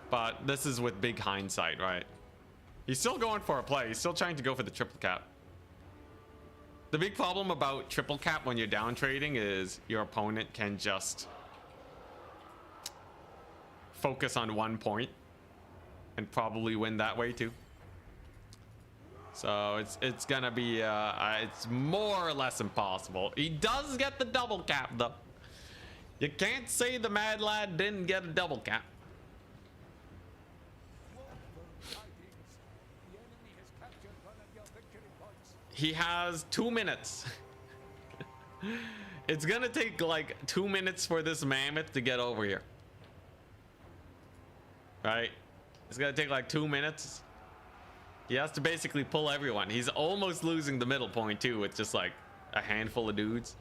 But this is with big hindsight, right? He's still going for a play. He's still trying to go for the triple cap. The big problem about triple cap when you're down trading is your opponent can just focus on one point and probably win that way too. So it's gonna be it's more or less impossible. He does get the double cap though. You can't say the Mad Lad didn't get a double cap. He has 2 minutes. It's gonna take like 2 minutes for this mammoth to get over here. Right? It's gonna take like 2 minutes. He has to basically pull everyone. He's almost losing the middle point too with just like a handful of dudes.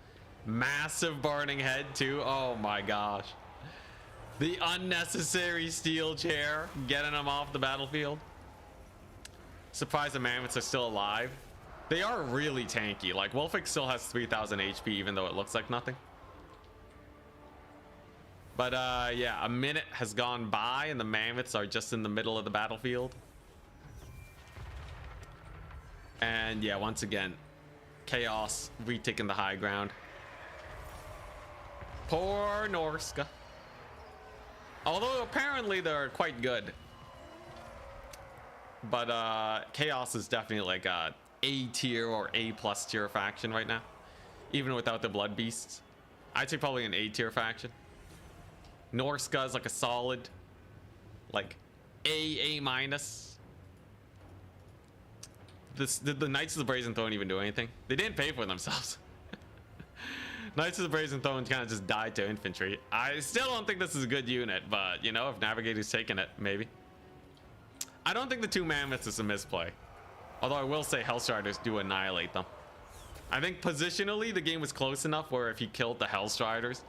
Massive burning head too. Oh my gosh. The unnecessary steel chair getting him off the battlefield. Surprised the mammoths are still alive. They are really tanky. Like Wolfik still has 3000 HP even though it looks like nothing. But yeah, a minute has gone by and the mammoths are just in the middle of the battlefield. And yeah, once again, Chaos retaking the high ground. Poor Norska. Although apparently they're quite good. But Chaos is definitely like A tier or A plus tier faction right now, even without the blood beasts. I'd say probably an A tier faction. Norska is like a solid, like A minus. The Knights of the Brazen Throne even do anything? They didn't pay for themselves. Knights of the Brazen Throne kind of just died to infantry. I still don't think this is a good unit, but you know, if Navigator's taking it, maybe. I don't think the 2 Mammoths is a misplay. Although I will say Hellstriders do annihilate them. I think positionally the game was close enough where if he killed the Hellstriders,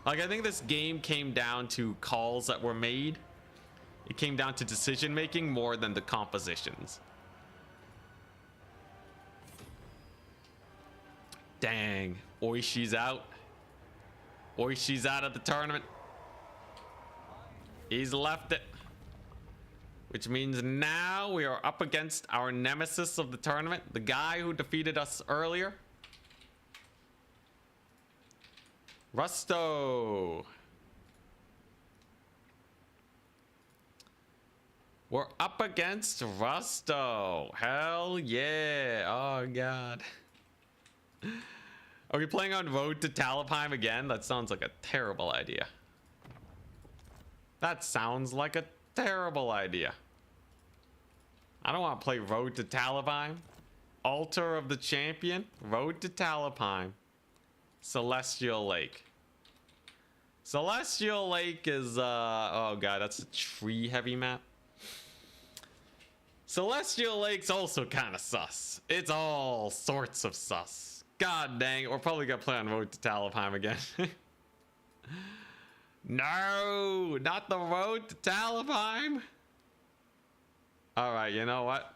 like I think this game came down to calls that were made. It came down to decision making more than the compositions. Dang, Oishi's out. Oishi's out of the tournament. He's left it. Which means now we are up against our nemesis of the tournament, the guy who defeated us earlier. Rusto. We're up against Rusto. Hell yeah. Oh god. Are we playing on Road to Talabheim again? That sounds like a terrible idea. That sounds like a terrible idea. I don't want to play Road to Talabheim. Altar of the Champion. Road to Talabheim. Celestial Lake. Celestial Lake is, oh god, that's a tree heavy map. Celestial Lake's also kind of sus. It's all sorts of sus. God dang it, we're probably gonna play on Road to Talabheim again. No, not the Road to Talabheim. Alright, you know what?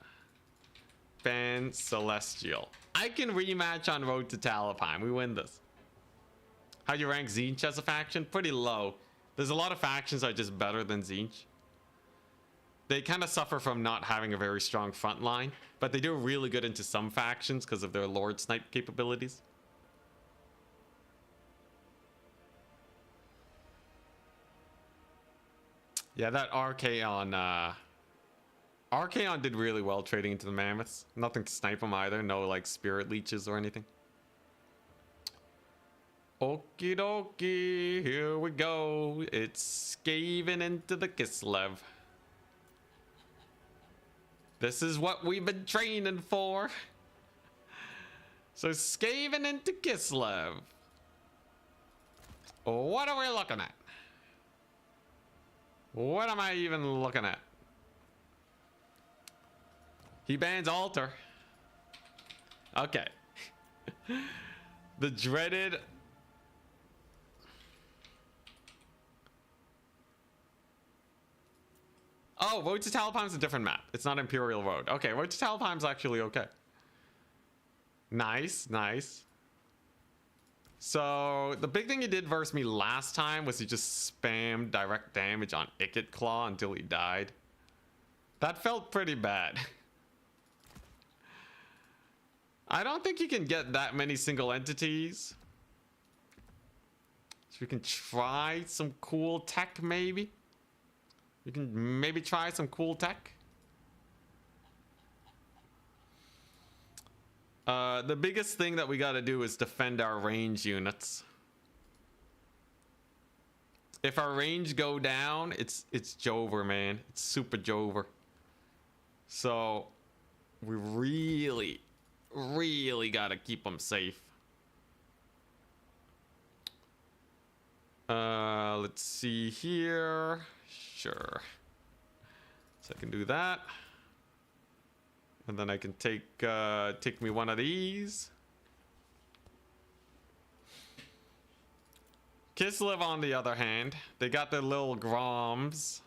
Ban Celestial. I can rematch on Road to Talabheim. We win this. How do you rank Tzeentch as a faction? Pretty low. There's a lot of factions that are just better than Tzeentch. They kind of suffer from not having a very strong front line, but they do really good into some factions because of their Lord Snipe capabilities. Yeah, that Archaon, Archaon did really well trading into the Mammoths. Nothing to snipe them either. No, like, spirit leeches or anything. Okie dokie, here we go. It's skaven into the Kislev. This is what we've been training for. So skaven into Kislev. What are we looking at? What am I even looking at? He bans Altar. Okay. The dreaded... Oh, Road to Talabheim's a different map. It's not Imperial Road. Okay, Road to Talabheim's actually okay. Nice, nice. So, the big thing he did versus me last time was he just spammed direct damage on Ikit Claw until he died. That felt pretty bad. I don't think you can get that many single entities. So we can try some cool tech, maybe. We can maybe try some cool tech. The biggest thing that we gotta do is defend our range units. If our range go down, it's Jover, man. It's super Jover. So we really gotta keep them safe. Let's see here. Sure. So I can do that. And then I can take me one of these. Kislev, on the other hand, they got their little Groms.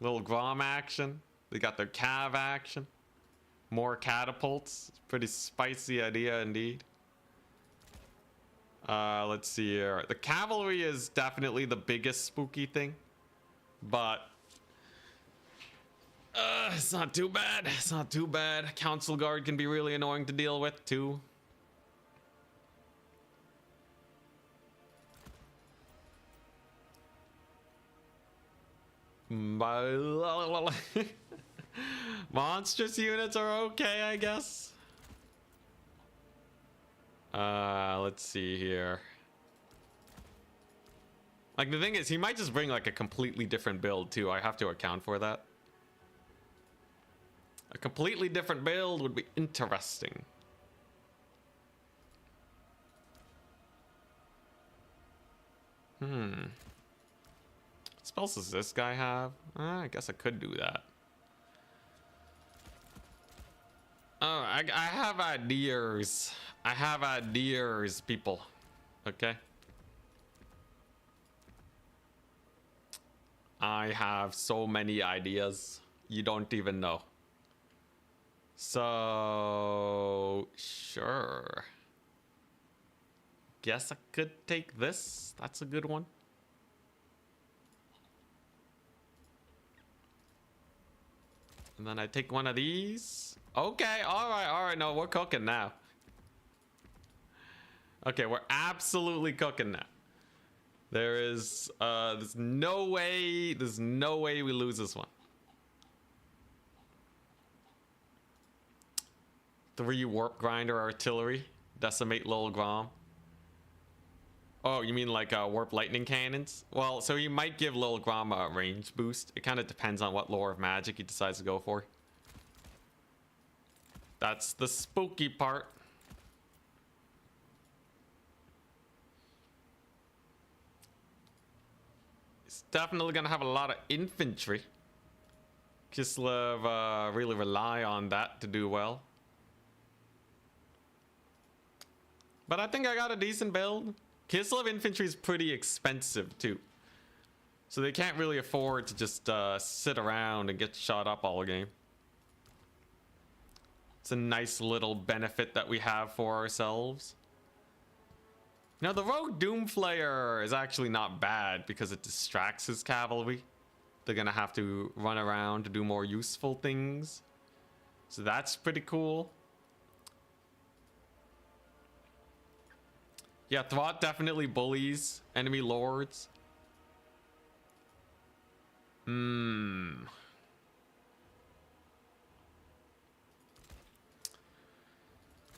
Little Grom action. They got their Cav action. More catapults. Pretty spicy idea indeed. Let's see here. The cavalry is definitely the biggest spooky thing. But it's not too bad. It's not too bad. Council Guard can be really annoying to deal with too. Monstrous units are okay, I guess. Let's see here. Like, the thing is, he might just bring like a completely different build too. I have to account for that. A completely different build would be interesting. What spells does this guy have? I guess I could do that. Oh, I have ideas. I have ideas, people. Okay. I have so many ideas. You don't even know. So, sure. Guess I could take this. That's a good one. And then I take one of these. Okay, all right. No, we're cooking now. Okay, we're absolutely cooking now. There's no way we lose this one. 3 warp grinder artillery, decimate Lil Grom. Oh, you mean like warp lightning cannons? Well, so he might give Lil Grom a range boost. It kind of depends on what lore of magic he decides to go for. That's the spooky part. He's definitely gonna have a lot of infantry. Kislev really rely on that to do well. But I think I got a decent build. Kislev infantry is pretty expensive too. So they can't really afford to just sit around and get shot up all game. It's a nice little benefit that we have for ourselves. Now the Rogue Doomflayer is actually not bad because it distracts his cavalry. They're gonna have to run around to do more useful things. So that's pretty cool. Yeah, Thwart definitely bullies enemy lords.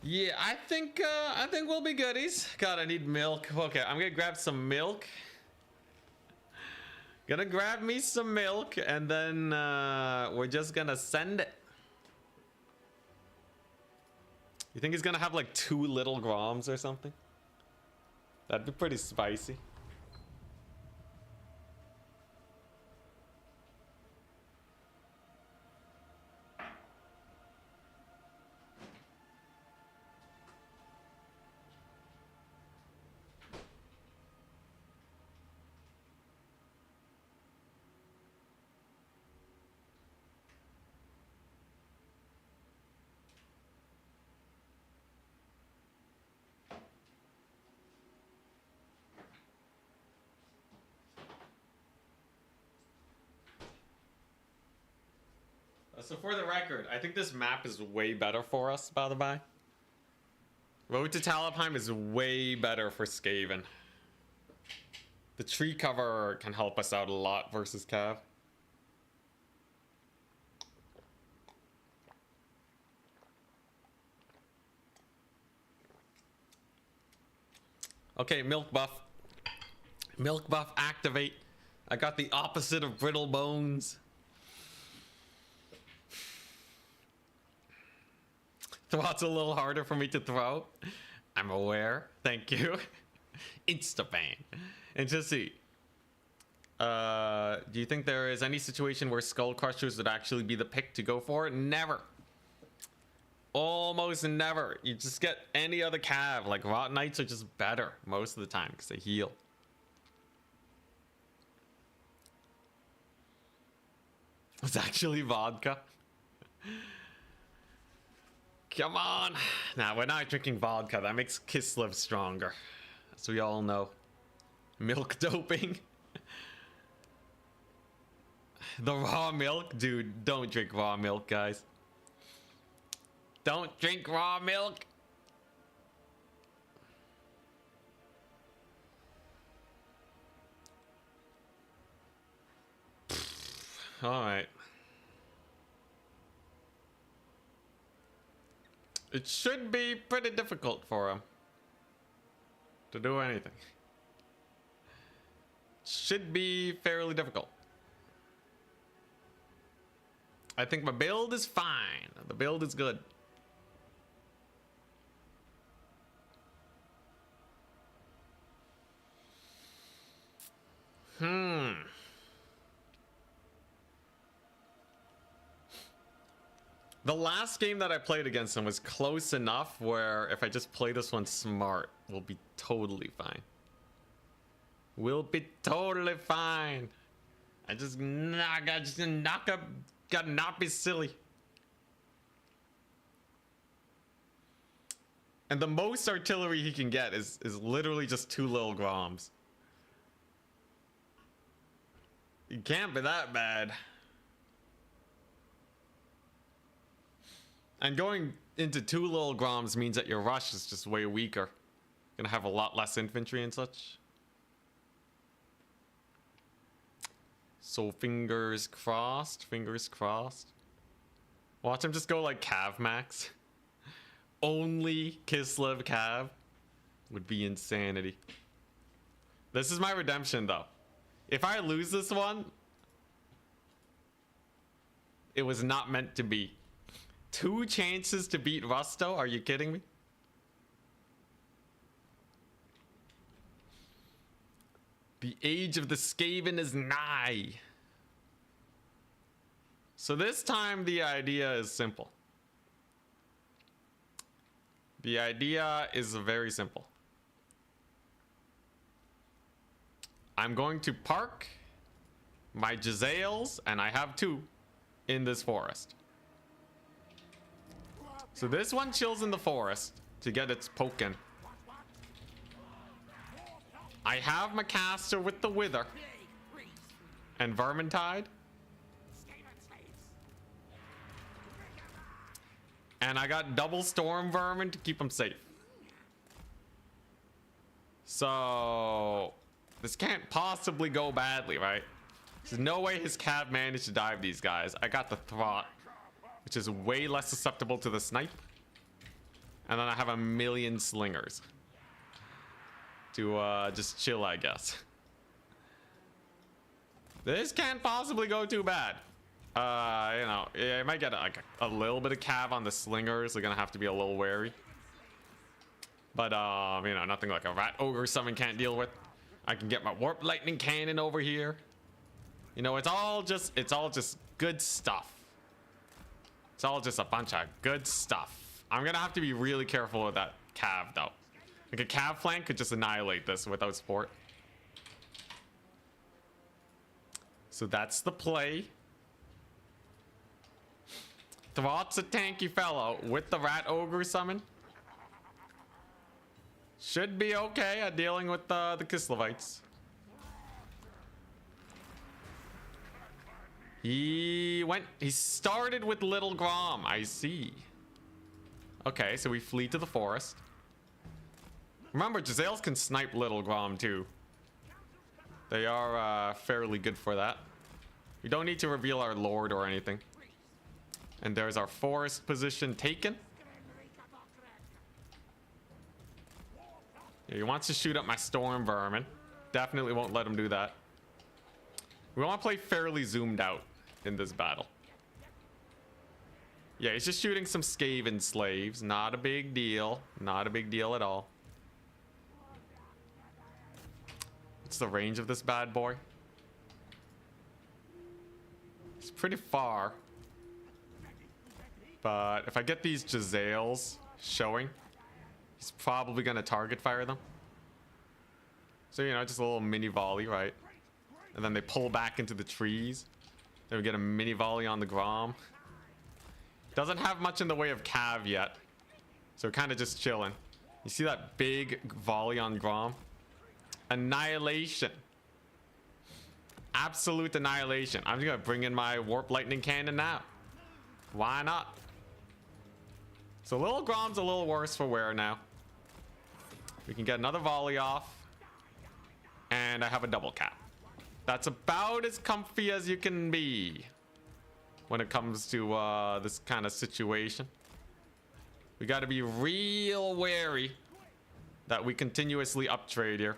Yeah, I think we'll be goodies. God, I need milk. Okay, I'm gonna grab some milk. Gonna grab me some milk, and then we're just gonna send it. You think he's gonna have like 2 little Groms or something? That'd be pretty spicy. So for the record, I think this map is way better for us, by the by. Road to Talabheim is way better for Skaven. The tree cover can help us out a lot versus Cav. Okay, milk buff. Milk buff activate. I got the opposite of brittle bones. Thwat's a little harder for me to throw. I'm aware. Thank you. Insta-ban. And just see. Do you think there is any situation where Skull Crushers would actually be the pick to go for? Never. Almost never. You just get any other cav. Like, Rot Knights are just better most of the time because they heal. It's actually vodka. Come on. Nah, we're not drinking vodka. That makes Kislev stronger. As we all know. Milk doping. The raw milk? Dude, don't drink raw milk, guys. Don't drink raw milk. Alright. It should be pretty difficult for him. to do anything. Should be fairly difficult. I think my build is fine. The build is good. The last game that I played against him was close enough where if I just play this one smart, we'll be totally fine. We'll be totally fine. I just knock up, gotta not be silly. And the most artillery he can get is literally just 2 little groms. You can't be that bad. And going into 2 little groms means that your rush is just way weaker. Gonna have a lot less infantry and such. So fingers crossed, fingers crossed. Watch him just go like Cav max. Only Kislev Cav would be insanity. This is my redemption though. If I lose this one, it was not meant to be. 2 chances to beat Rusto? Are you kidding me? The age of the Skaven is nigh. So this time the idea is simple. The idea is very simple. I'm going to park my Jezzails, and I have 2, in this forest. So this one chills in the forest to get its poke in. I have my caster with the Wither and Vermintide. And I got double Storm Vermin to keep them safe. So this can't possibly go badly, right? There's no way his Cav managed to dive these guys. I got the Throt, which is way less susceptible to the snipe. And then I have a million slingers to just chill, I guess. This can't possibly go too bad. You know, I might get like a little bit of cav on the slingers. They're gonna have to be a little wary. But you know, nothing like a rat ogre summon can't deal with. I can get my warp lightning cannon over here. You know, it's all just good stuff. It's all just a bunch of good stuff. I'm gonna have to be really careful with that cav though. Like a cav flank could just annihilate this without support. So that's the play. Throt's a tanky fellow with the rat ogre summon. Should be okay at dealing with the Kislevites. He started with Little Grom, I see. Okay, so we flee to the forest. Remember, Jezzails can snipe Little Grom too. They are fairly good for that. We don't need to reveal our lord or anything. And there's our forest position taken. Yeah, he wants to shoot up my storm vermin. Definitely won't let him do that. We want to play fairly zoomed out in this battle. Yeah, he's just shooting some skaven slaves. Not a big deal. Not a big deal at all. What's the range of this bad boy? It's pretty far. But if I get these Jezzails showing, he's probably going to target fire them. So, you know, just a little mini volley, right? And then they pull back into the trees. Then we get a mini volley on the Grom. Doesn't have much in the way of cav yet. So kind of just chilling. You see that big volley on Grom? Annihilation. Absolute annihilation. I'm just going to bring in my warp lightning cannon now. Why not? So Little Grom's a little worse for wear now. We can get another volley off. And I have a double cap. That's about as comfy as you can be when it comes to this kind of situation. We got to be real wary that we continuously uptrade here.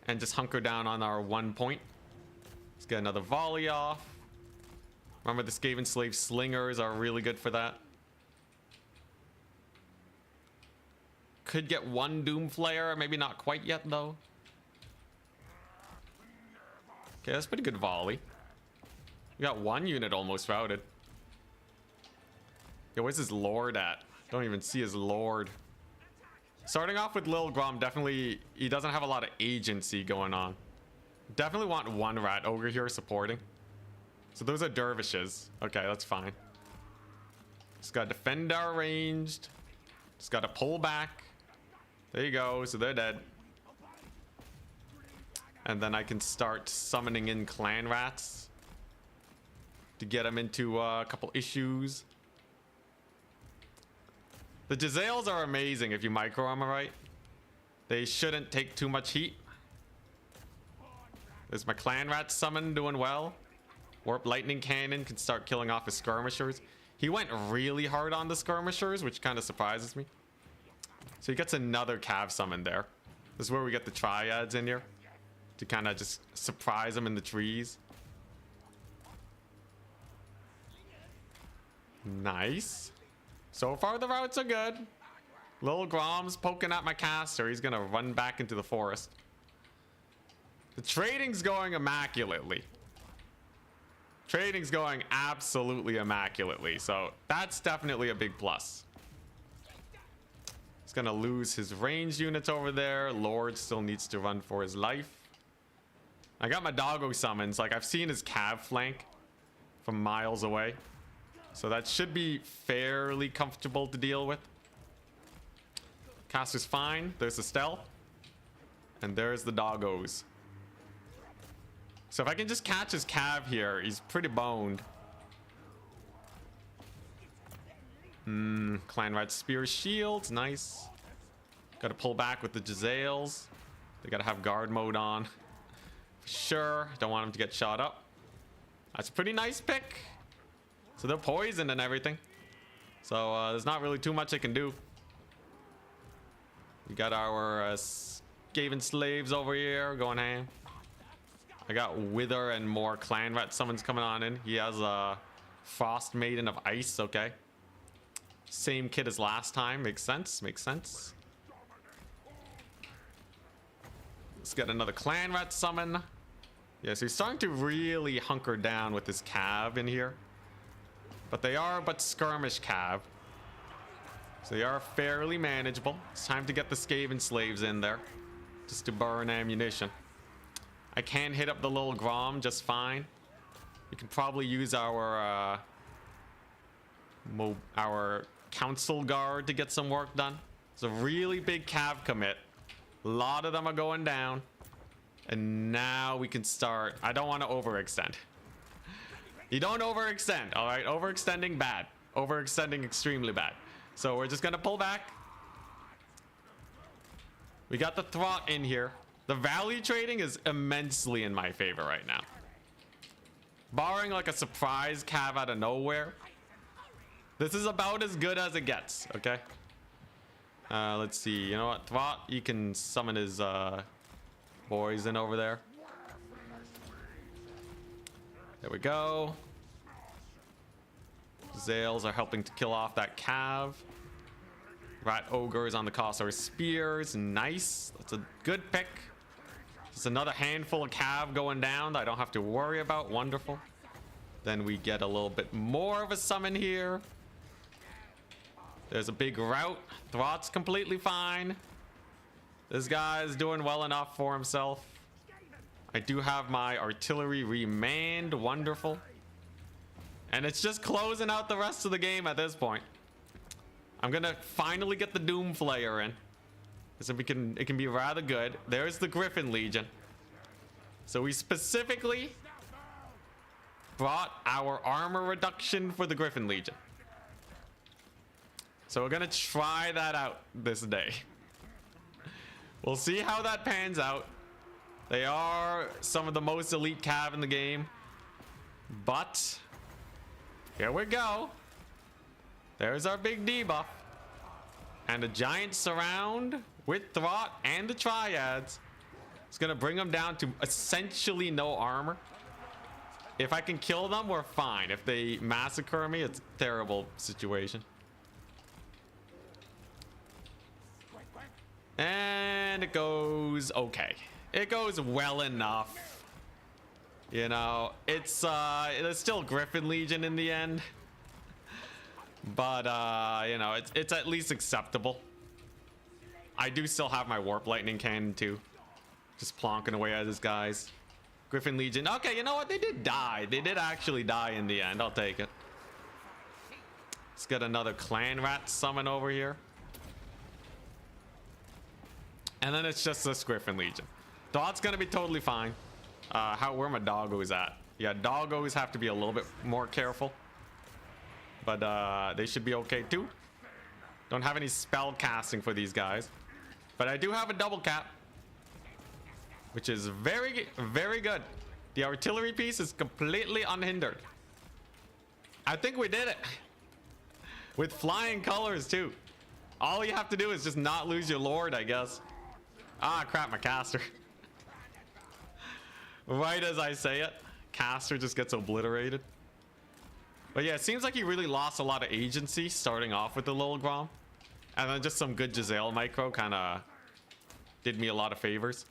And just hunker down on our 1 point. Let's get another volley off. Remember, the Skaven slave slingers are really good for that. Could get one Doom Flare, maybe not quite yet though. Okay, that's pretty good volley. We got one unit almost routed. Yo, where's his lord at? Don't even see his lord. Starting off with Lil Grom, definitely, he doesn't have a lot of agency going on. Definitely want one rat ogre here supporting. So those are dervishes. Okay, that's fine. Just gotta defend our ranged. Just gotta pull back. There you go, so they're dead. And then I can start summoning in clan rats to get them into a couple issues. The Jezzails are amazing if you micro them right. They shouldn't take too much heat. There's my clan rat summon doing well. Warp lightning cannon can start killing off his skirmishers. He went really hard on the skirmishers, which kind of surprises me. So he gets another cav summon there. This is where we get the triads in here to kind of just surprise them in the trees. Nice. So far the routes are good. Lil Grom's poking at my caster. He's gonna run back into the forest. The trading's going immaculately. Trading's going absolutely immaculately. So that's definitely a big plus. He's gonna lose his ranged units over there. Lord still needs to run for his life. I got my doggo summons. Like, I've seen his cav flank from miles away. So that should be fairly comfortable to deal with. Caster's fine. There's the stealth. And there's the doggos. So if I can just catch his cav here, he's pretty boned. Clan Rat Spear Shields. Nice. Gotta pull back with the Jezzails. They gotta have guard mode on. For sure. Don't want him to get shot up. That's a pretty nice pick. So they're poisoned and everything. So there's not really too much I can do. We got our Skaven slaves over here going ham. I got Wither and more clan rat summons coming on in. He has a Frost Maiden of Ice. Okay. Same kit as last time. Makes sense. Makes sense. Let's get another clan rat summon. Yeah, so he's starting to really hunker down with his cav in here. But they are but skirmish cav. So they are fairly manageable. It's time to get the Skaven slaves in there. Just to burn ammunition. I can hit up the little Grom just fine. We can probably use our council guard to get some work done. It's a really big cav commit. A lot of them are going down. And now we can start. I don't want to overextend. You don't overextend, all right? Overextending, bad. Overextending, extremely bad. So we're just gonna pull back. We got the Throt in here. The value trading is immensely in my favor right now. Barring like a surprise cav out of nowhere, this is about as good as it gets, okay? Let's see, you know what? Throt, you can summon his boys in over there. There we go. Zales are helping to kill off that cav. Rat ogres on the Cossar spears. Nice. That's a good pick. Just another handful of cav going down that I don't have to worry about. Wonderful. Then we get a little bit more of a summon here. There's a big rout. Throt's completely fine. This guy is doing well enough for himself. I do have my artillery remanned. Wonderful. And it's just closing out the rest of the game at this point. I'm gonna finally get the Doom Flayer in. So it can be rather good. There's the Griffin Legion. So we specifically brought our armor reduction for the Griffin Legion. So we're gonna try that out this day. We'll see how that pans out. They are some of the most elite cav in the game. But here we go. There's our big debuff. And the giant surround with Throt and the Triads. It's gonna bring them down to essentially no armor. If I can kill them, we're fine. If they massacre me, it's a terrible situation. And it goes okay. It goes well enough. You know, it's still Griffin Legion in the end. But you know, it's at least acceptable. I do still have my Warp Lightning Cannon too. Just plonking away at his guys. Griffin Legion. Okay, you know what? They did die. They did actually die in the end. I'll take it. Let's get another Clan Rat summon over here. And then it's just this Griffin Legion. Dot's gonna be totally fine. Where my doggos at? Yeah, doggos have to be a little bit more careful. But they should be okay too. Don't have any spell casting for these guys. But I do have a double cap. Which is very, very good. The artillery piece is completely unhindered. I think we did it. With flying colors too. All you have to do is just not lose your Lord, I guess. Ah, crap, my caster. Right as I say it, caster just gets obliterated. But yeah, it seems like he really lost a lot of agency starting off with the Lil Grom. And then just some good Giselle micro kind of did me a lot of favors.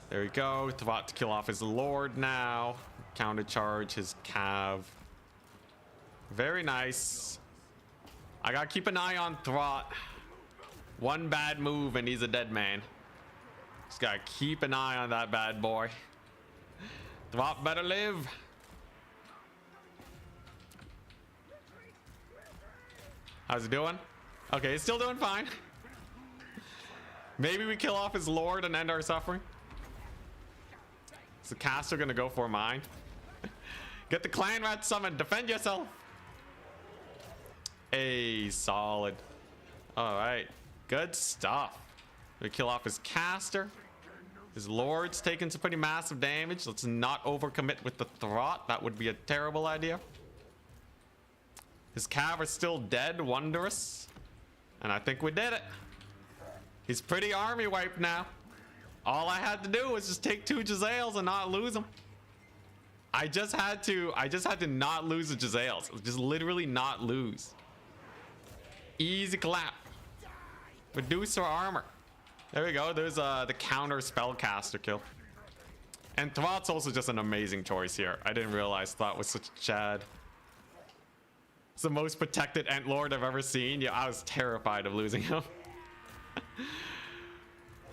There we go. About to kill off his Lord now. Counter charge his Cav. Very nice. I gotta keep an eye on Throt. One bad move and he's a dead man. Just gotta keep an eye on that bad boy. Throt better live. How's he doing? Okay, he's still doing fine. Maybe we kill off his Lord and end our suffering. Is the caster gonna go for mine? Get the Clan Rat summoned. Defend yourself. Hey, solid. All right, good stuff. We kill off his caster. His Lord's taking some pretty massive damage. Let's not overcommit with the Throt. That would be a terrible idea. His Cav are still dead. Wondrous. And I think we did it. He's pretty army wiped now. All I had to do was just take 2 Giselles and not lose them. I just had to not lose the Giselles. Just literally not lose. Easy clap. Reduce our armor. There we go. There's the counter spellcaster kill. And Throt's also just an amazing choice here. I didn't realize Throt was such a Chad. It's the most protected Ent Lord I've ever seen. Yeah, I was terrified of losing him.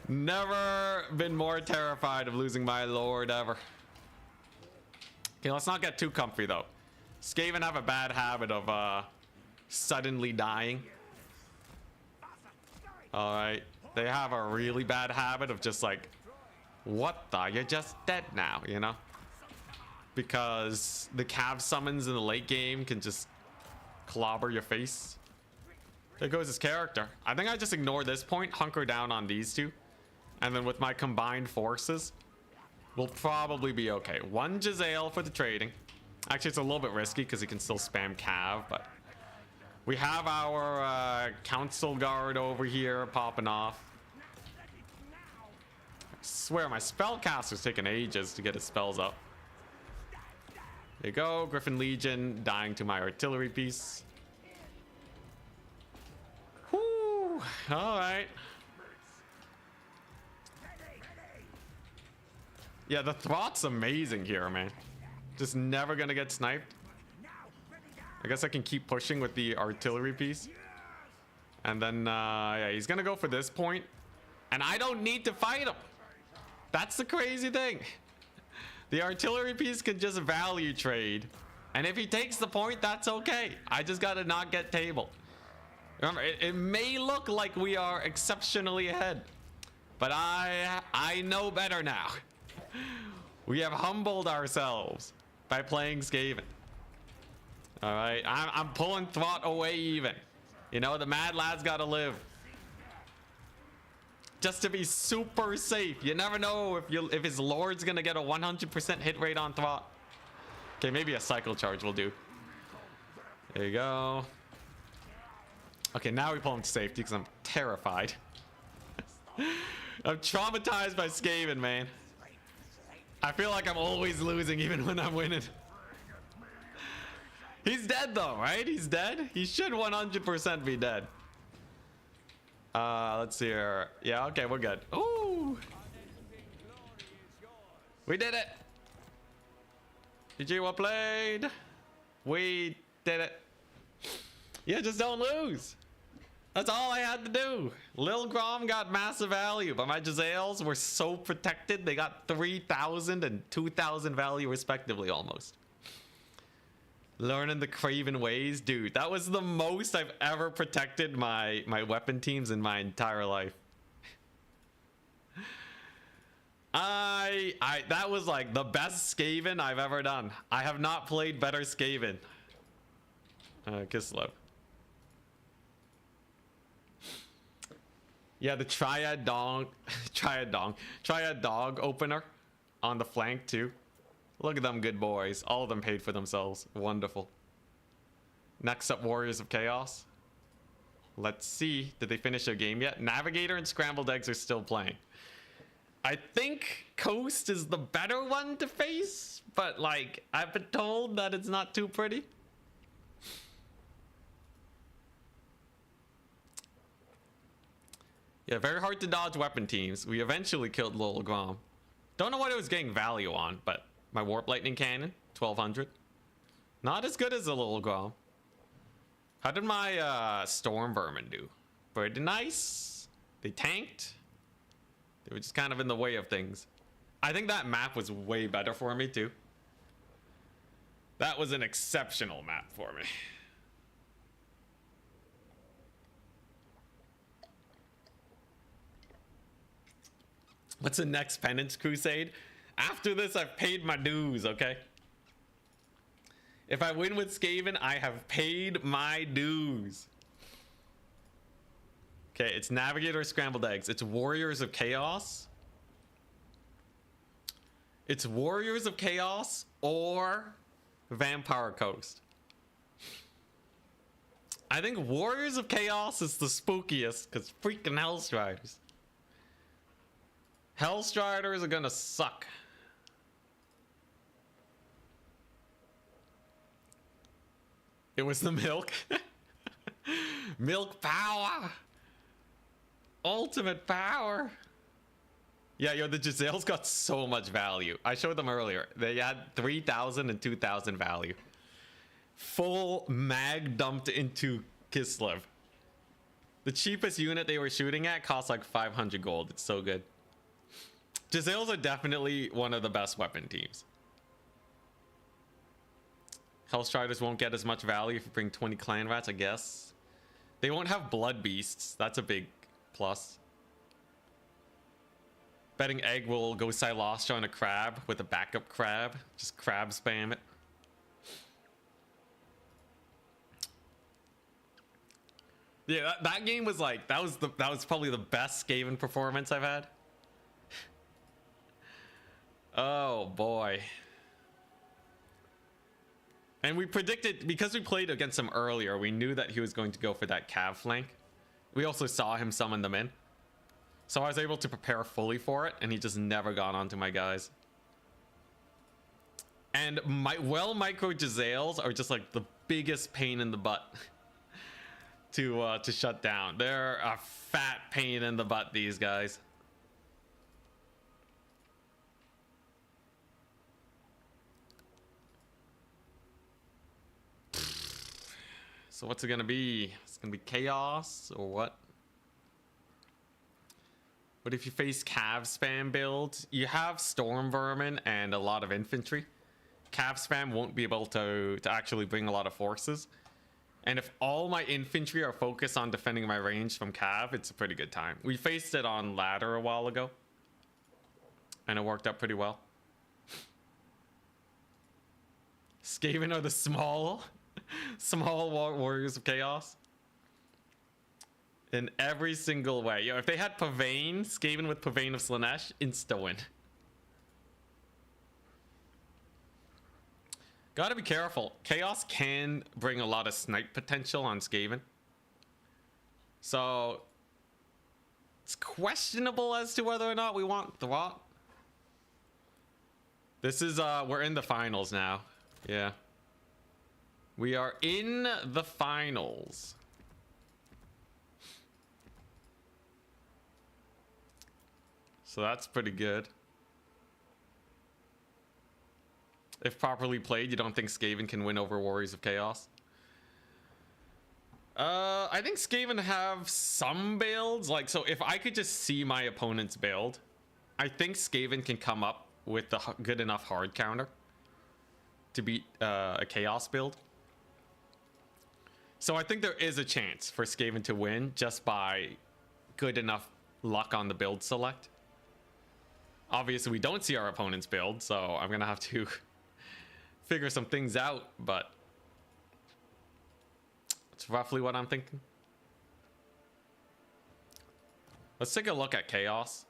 Never been more terrified of losing my Lord ever. Okay, let's not get too comfy though. Skaven have a bad habit of suddenly dying. All right. They have a really bad habit of just like, what the? You're just dead now, you know? Because the Cav summons in the late game can just clobber your face. There goes his character. I think I just ignore this point, hunker down on these two. And then with my combined forces, we'll probably be okay. 1 Giselle for the trading. Actually, it's a little bit risky because he can still spam Cav, but we have our council guard over here popping off. I swear my spellcaster's taking ages to get his spells up. There you go, Griffin Legion dying to my artillery piece. Whoo! All right. Yeah, the Throt's amazing here, man. Just never gonna get sniped. I guess I can keep pushing with the artillery piece. And then, yeah, he's gonna go for this point. And I don't need to fight him. That's the crazy thing. The artillery piece can just value trade. And if he takes the point, that's okay. I just gotta not get tabled. Remember, it may look like we are exceptionally ahead. But I know better now. We have humbled ourselves by playing Skaven. All right, I'm pulling Throt away even. You know, the mad lad's gotta live. Just to be super safe. You never know if his Lord's gonna get a 100% hit rate on Throt. Okay, maybe a cycle charge will do. There you go. Okay, now we pull him to safety because I'm terrified. I'm traumatized by skaven, man. I feel like I'm always losing even when I'm winning. He's dead though, right? He's dead? He should 100% be dead. Let's see here. Yeah, okay, we're good. Ooh! We did it! GG, well played! We did it. Yeah, just don't lose. That's all I had to do. Lil Grom got massive value, but my Giselles were so protected. They got 3,000 and 2,000 value respectively almost. Learning the Craven ways. Dude, that was the most I've ever protected my weapon teams in my entire life. That was like the best Skaven I've ever done. I have not played better Skaven. Kislev. Yeah, the Triad Dog opener on the flank too. Look at them good boys. All of them paid for themselves. Wonderful. Next up, Warriors of Chaos. Let's see. Did they finish their game yet? Navigator and Scrambled Eggs are still playing. I think Coast is the better one to face, but like, I've been told that it's not too pretty. Yeah, very hard to dodge weapon teams. We eventually killed Lil Grom. Don't know what it was getting value on, but my Warp Lightning Cannon, 1200. Not as good as a Lil Grom. How did my Storm Vermin do? Pretty nice. They tanked. They were just kind of in the way of things. I think that map was way better for me too. That was an exceptional map for me. What's the next Penance Crusade? After this, I've paid my dues, okay? If I win with Skaven, I have paid my dues. Okay, it's Navigator Scrambled Eggs. It's Warriors of Chaos. It's Warriors of Chaos or Vampire Coast. I think Warriors of Chaos is the spookiest because freaking Hellstriders. Hellstriders are gonna suck. It was the milk. Milk power. Ultimate power. Yeah, yo, the Giselles got so much value. I showed them earlier. They had 3,000 and 2,000 value. Full mag dumped into Kislev. The cheapest unit they were shooting at cost like 500 gold. It's so good. Giselles are definitely one of the best weapon teams. Hellstriders won't get as much value if you bring 20 clan rats, I guess. They won't have blood beasts. That's a big plus. Betting egg will go Silastra on a crab with a backup crab. Just crab spam it. Yeah, that game was like that was probably the best Skaven performance I've had. Oh boy. And we predicted, because we played against him earlier, we knew that he was going to go for that cav flank. We also saw him summon them in. So I was able to prepare fully for it, and he just never got onto my guys. And micro Giselles are just like the biggest pain in the butt to shut down. They're a fat pain in the butt, these guys. So what's it gonna be? It's gonna be chaos or what? But if you face cav spam build, you have storm vermin and a lot of infantry. Cav spam won't be able to actually bring a lot of forces. And if all my infantry are focused on defending my range from cav, it's a pretty good time. We faced it on ladder a while ago, and it worked out pretty well. Skaven are the small warriors of chaos. In every single way. Yo, if they had Pavane, Skaven with Pavane of Slanesh, insta win. Gotta be careful. Chaos can bring a lot of snipe potential on Skaven. So it's questionable as to whether or not we want the rot. This is we're in the finals now. Yeah. We are in the finals. So that's pretty good. If properly played, you don't think Skaven can win over Warriors of Chaos? I think Skaven have some builds. Like, so if I could just see my opponent's build, I think Skaven can come up with the good enough hard counter to beat a Chaos build. So I think there is a chance for Skaven to win just by good enough luck on the build select. Obviously, we don't see our opponent's build, so I'm going to have to figure some things out, but it's roughly what I'm thinking. Let's take a look at Chaos.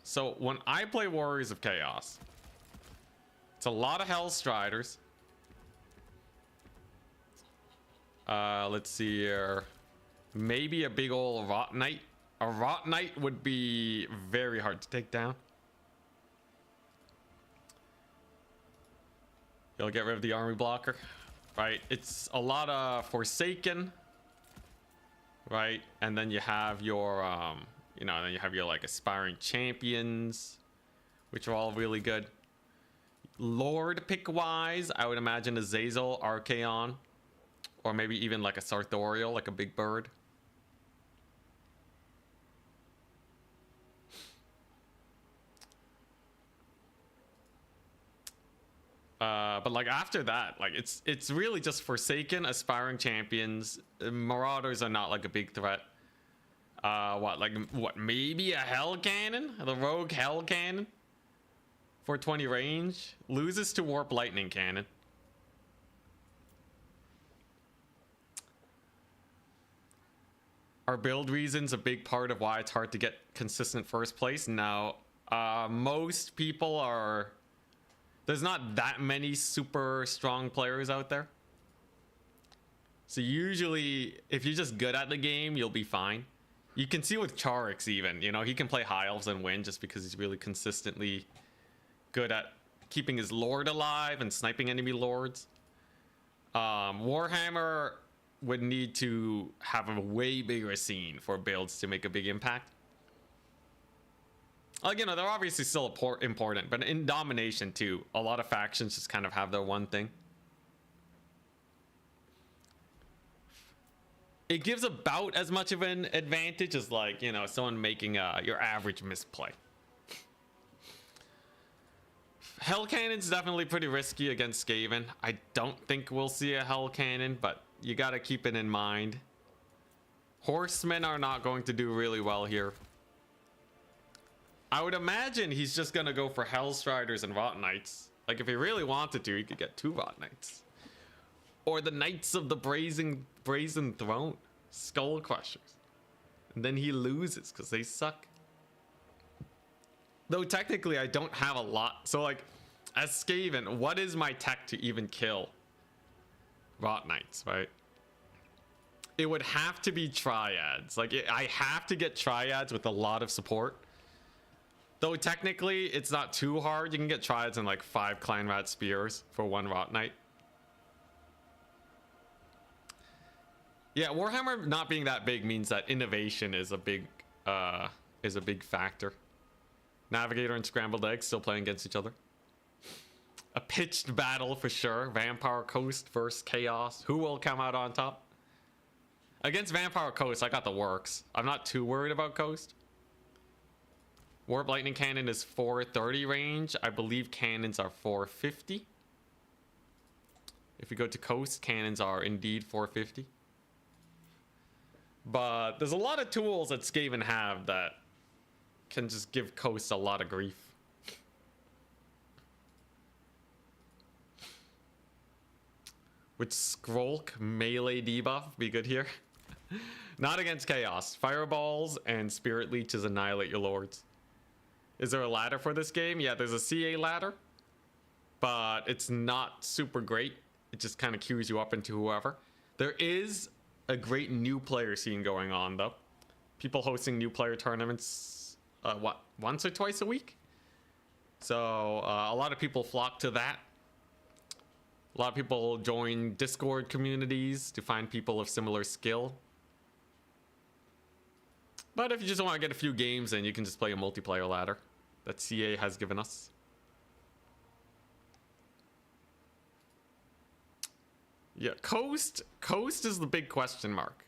So when I play Warriors of Chaos, it's a lot of Hellstriders. Let's see here. Maybe a big old Rot Knight. A Rot Knight would be very hard to take down. You'll get rid of the army blocker. Right, it's a lot of Forsaken. Right, and then you have your, you know, then you have your like Aspiring Champions, which are all really good. Lord pick wise, I would imagine Azazel, Archaon, or maybe even like a Sartorial, like a big bird. But like after that, like it's really just Forsaken, Aspiring Champions. Marauders are not like a big threat. What maybe a Hell Cannon, the Rogue Hell Cannon, 420 range, loses to Warp Lightning Cannon. Are build reasons a big part of why it's hard to get consistent first place? No, most people are. There's not that many super strong players out there. So usually, if you're just good at the game, you'll be fine. You can see with Charix even, you know, he can play High Elves and win just because he's really consistently good at keeping his Lord alive and sniping enemy Lords. Warhammer would need to have a way bigger scene for builds to make a big impact. Like, you know, they're obviously still important, but in Domination too, a lot of factions just kind of have their one thing. It gives about as much of an advantage as, like, you know, someone making your average misplay. Hell Cannon's definitely pretty risky against Skaven. I don't think we'll see a Hell Cannon, but you gotta keep it in mind. Horsemen are not going to do really well here. I would imagine he's just gonna go for Hellstriders and Rot Knights. Like, if he really wanted to, he could get 2 Rot Knights. Or the Knights of the Brazen Throne. Skull Crushers. And then he loses because they suck. Though technically I don't have a lot. So like, as Skaven, what is my tech to even kill Rot Knights, right? It would have to be Triads. Like, I have to get Triads with a lot of support. Though technically, it's not too hard. You can get Triads and like 5 Clan Rat Spears for 1 Rot Knight. Yeah, Warhammer not being that big means that innovation is a big factor. Navigator and Scrambled Eggs still playing against each other. A pitched battle for sure. Vampire Coast versus Chaos. Who will come out on top? Against Vampire Coast, I got the works. I'm not too worried about Coast. Warp Lightning Cannon is 430 range. I believe cannons are 450. If we go to Coast, cannons are indeed 450. But there's a lot of tools that Skaven have that can just give Coast a lot of grief. Would Skrolk melee debuff be good here? Not against Chaos. Fireballs and Spirit Leeches annihilate your lords. Is there a ladder for this game? Yeah, there's a CA ladder. but it's not super great. It just kind of queues you up into whoever. There is a great new player scene going on, though. People hosting new player tournaments, once or twice a week? So a lot of people flock to that. A lot of people join Discord communities to find people of similar skill. But if you just want to get a few games in, you can just play a multiplayer ladder that CA has given us. Yeah, Coast is the big question mark.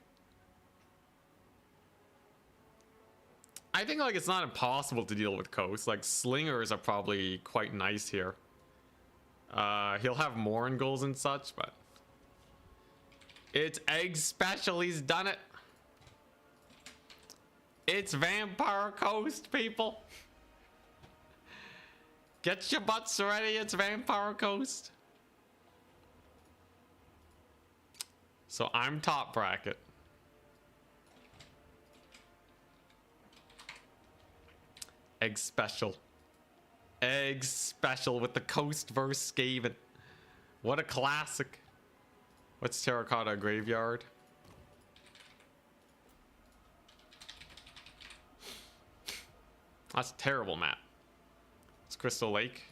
I think like it's not impossible to deal with Coast. Like slingers are probably quite nice here. He'll have Morin goals and such, but it's egg special. He's done it. It's Vampire Coast, people. Get your butts ready. It's Vampire Coast. So I'm top bracket. Egg special. Egg special with the Coast versus Skaven. What a classic. What's Terracotta Graveyard? That's a terrible map. It's Crystal Lake.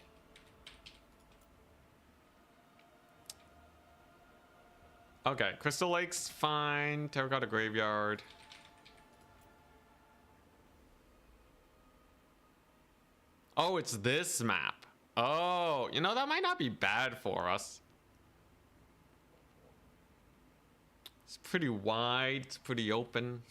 Okay, Crystal Lake's fine. Terracotta Graveyard. Oh, it's this map. Oh, you know, that might not be bad for us. It's pretty wide. It's pretty open.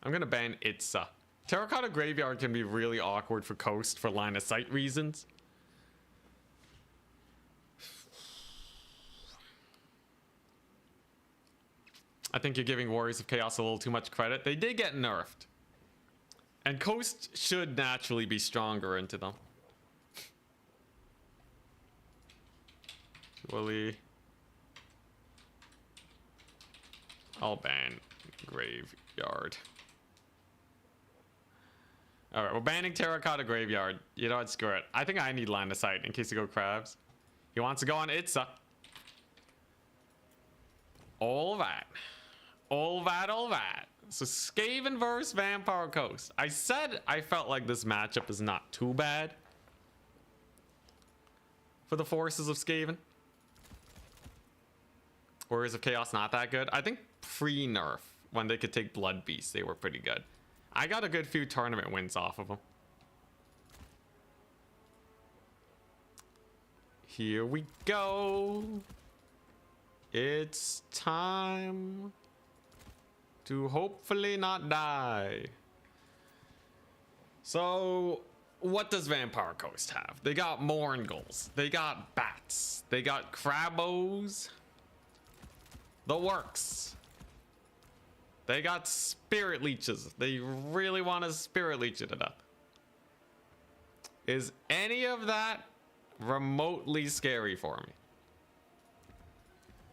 I'm gonna ban Itza. Terracotta Graveyard can be really awkward for Coast for line of sight reasons. I think you're giving Warriors of Chaos a little too much credit. They did get nerfed. And Coast should naturally be stronger into them. Willie. I'll ban Graveyard. Alright, we're banning Terracotta Graveyard. You know what, screw it. I think I need line of sight in case you go crabs. He wants to go on Itza. All that. All that, all that. So Skaven versus Vampire Coast. I said I felt like this matchup is not too bad for the forces of Skaven. Warriors of Chaos not that good. I think pre-nerf, when they could take Blood Beast, they were pretty good. I got a good few tournament wins off of them. Here we go. It's time to hopefully not die. So, what does Vampire Coast have? They got Moringles. They got Bats. They got Crabos. The works. They got Spirit Leeches. They really want to Spirit Leech it up. Is any of that remotely scary for me?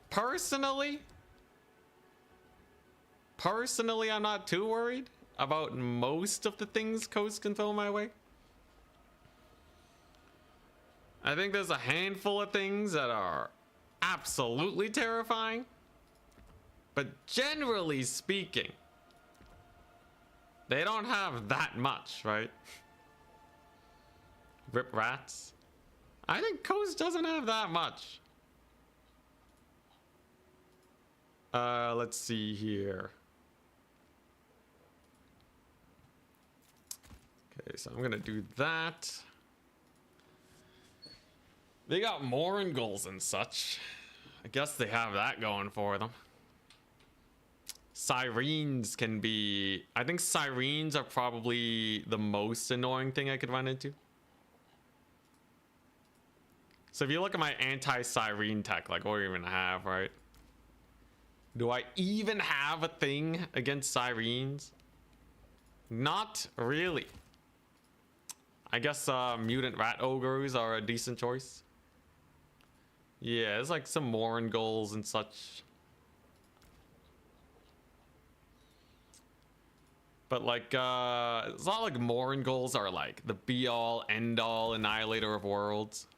Personally, I'm not too worried about most of the things Coast can throw my way. I think there's a handful of things that are absolutely terrifying. But generally speaking, they don't have that much, right? Rip Rats. I think Coast doesn't have that much. Let's see here. Okay, so I'm gonna do that. They got Moringles and such. I guess they have that going for them. Sirens can be... I think Sirens are probably the most annoying thing I could run into. So if you look at my anti-Siren tech, like what do I even have, right? Do I even have a thing against Sirens? Not really. I guess Mutant Rat Ogres are a decent choice. Yeah, there's like some Morin goals and such. But like, it's not like Moringulls are like the be-all, end-all annihilator of worlds.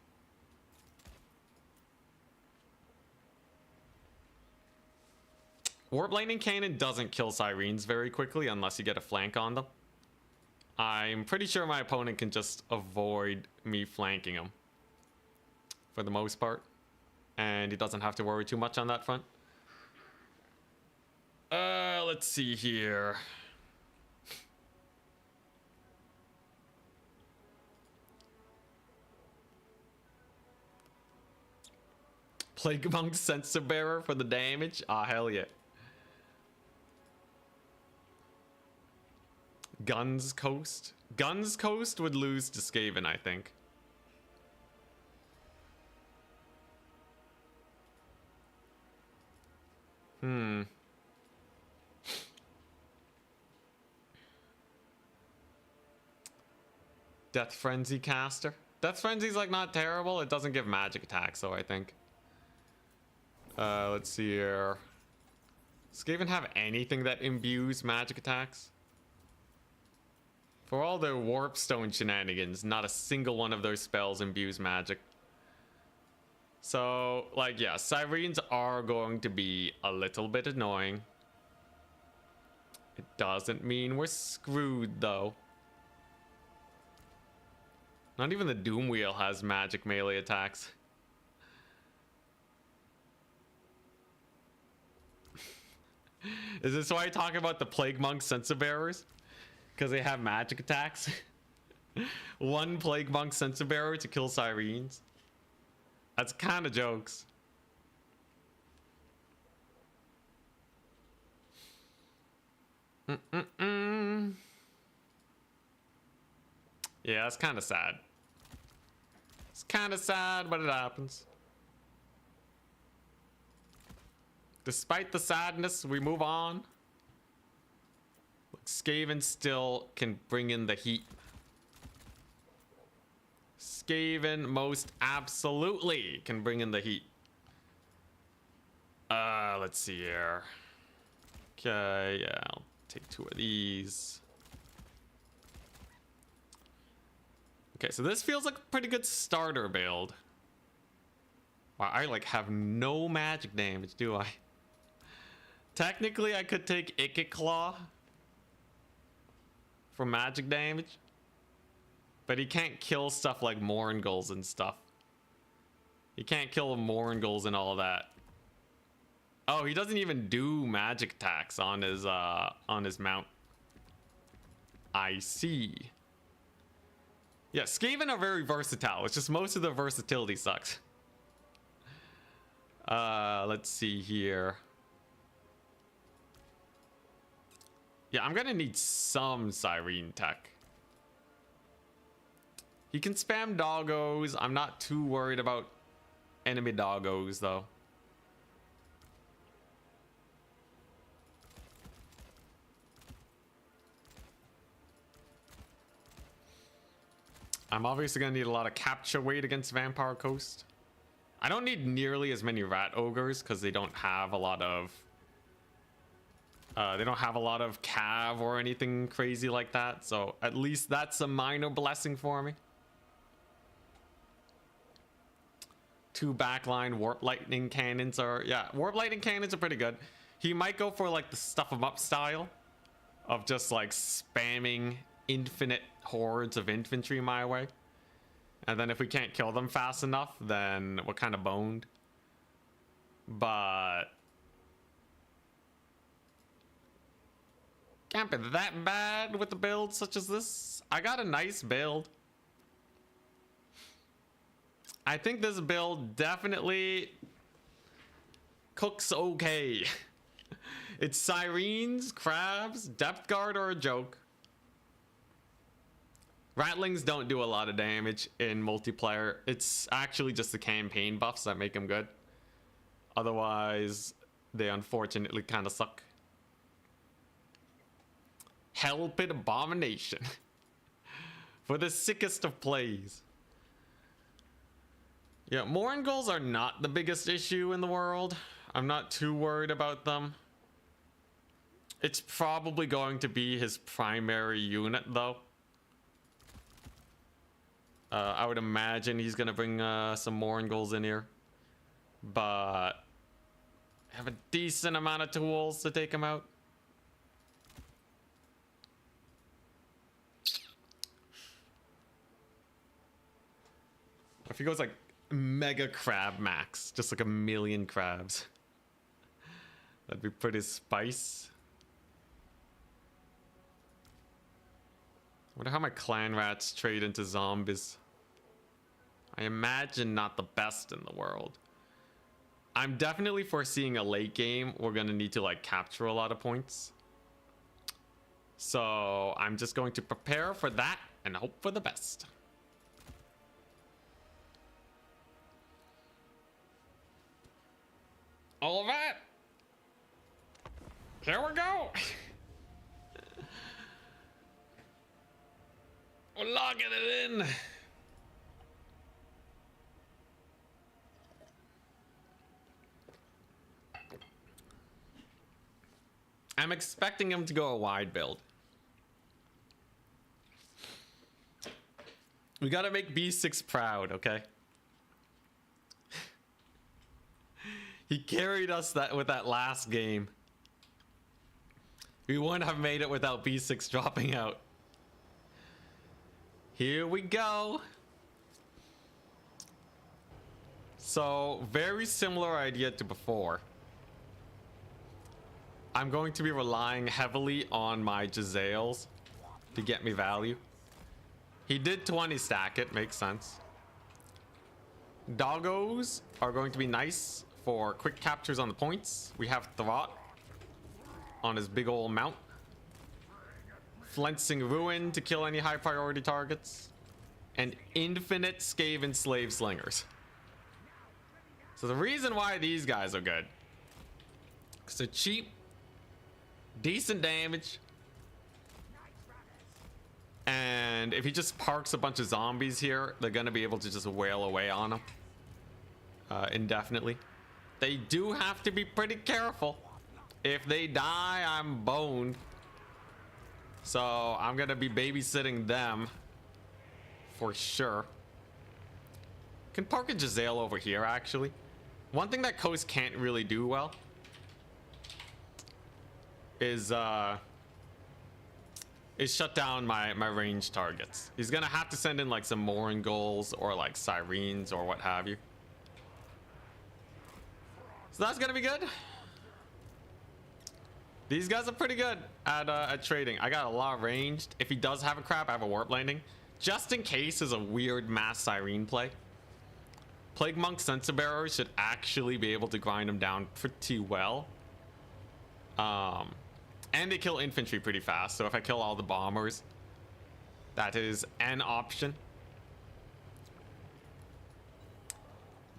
Warp Lightning Cannon doesn't kill Sirens very quickly unless you get a flank on them. I'm pretty sure my opponent can just avoid me flanking him for the most part. And he doesn't have to worry too much on that front. Let's see here. Plague Monk Sensor Bearer for the damage? Ah, hell yeah. Guns Coast? Guns Coast would lose to Skaven, I think. Death Frenzy caster. Death Frenzy's like not terrible. It doesn't give magic attacks, though, I think. Let's see here. Does Skaven have anything that imbues magic attacks? For all their Warpstone shenanigans, not a single one of those spells imbues magic. So, like, yeah, Sirens are going to be a little bit annoying. It doesn't mean we're screwed, though. Not even the Doom Wheel has magic melee attacks. Is this why I talk about the Plague Monk Sensor Bearers? Because they have magic attacks? One Plague Monk Sensor Bearer to kill Sirens? That's kind of jokes. Yeah, that's kind of sad. It's kind of sad, but it happens. Despite the sadness, we move on. Skaven still can bring in the heat. Skaven most absolutely can bring in the heat. Let's see here. Okay, yeah, I'll take 2 of these. Okay, so this feels like a pretty good starter build. Wow, I like have no magic damage, do I? Technically, I could take Icket Claw for magic damage, but he can't kill stuff like Moringulls and stuff. He can't kill Moringulls and all that. Oh, he doesn't even do magic attacks on his mount. I see. Yeah, Skaven are very versatile. It's just most of the versatility sucks. Let's see here. Yeah, I'm gonna need some Siren tech. He can spam doggos. I'm not too worried about enemy doggos, though. I'm obviously gonna need a lot of capture weight against Vampire Coast. I don't need nearly as many Rat Ogres because they don't have a lot of cav or anything crazy like that. So at least that's a minor blessing for me. 2 backline Warp Lightning Cannons are, yeah, Warp Lightning Cannons are pretty good. He might go for like the stuff 'em up style of just like spamming infinite hordes of infantry my way. And then if we can't kill them fast enough, then we're kind of boned. But can't be that bad with a build such as this. I got a nice build. I think this build definitely cooks okay. It's Sirens, Crabs, Depth Guard are a joke. Ratlings don't do a lot of damage in multiplayer. It's actually just the campaign buffs that make them good. Otherwise, they unfortunately kind of suck. Hell Pit Abomination. For the sickest of plays. Yeah, Moringulls are not the biggest issue in the world. I'm not too worried about them. It's probably going to be his primary unit, though. I would imagine he's gonna bring some Moringles in here, but have a decent amount of tools to take him out. If he goes like mega crab max, just like 1,000,000 crabs, that'd be pretty spice. Wonder how my clan rats trade into zombies. I imagine not the best in the world. I'm definitely foreseeing a late game. We're gonna need to like capture a lot of points. So I'm just going to prepare for that and hope for the best. All right. Here we go. We're logging it in. I'm expecting him to go a wide build. We gotta make B6 proud, okay? He carried us with that last game. We wouldn't have made it without B6 dropping out. Here we go. So, very similar idea to before. I'm going to be relying heavily on my Jezzails to get me value. He did 20 stack it, makes sense. Doggos are going to be nice for quick captures on the points. We have Throt on his big old mount. Flensing Ruin to kill any high priority targets. And infinite Skaven slave slingers. So the reason why these guys are good, because they're cheap, decent damage, and if he just parks a bunch of zombies here, they're gonna be able to just wail away on them indefinitely. They do have to be pretty careful. If they die, I'm boned. So I'm gonna be babysitting them for sure. Can park a Jezzail over here, actually. One thing that Coast can't really do well is shut down my range targets. He's gonna have to send in like some Moringles or like Sirens or what have you. So that's gonna be good. These guys are pretty good at trading. I got a lot of ranged. If he does have a crab, I have a warp landing. Just in case is a weird mass Siren play. Plague Monk Sensor Bearer should actually be able to grind him down pretty well. And they kill infantry pretty fast, so if I kill all the bombers, that is an option.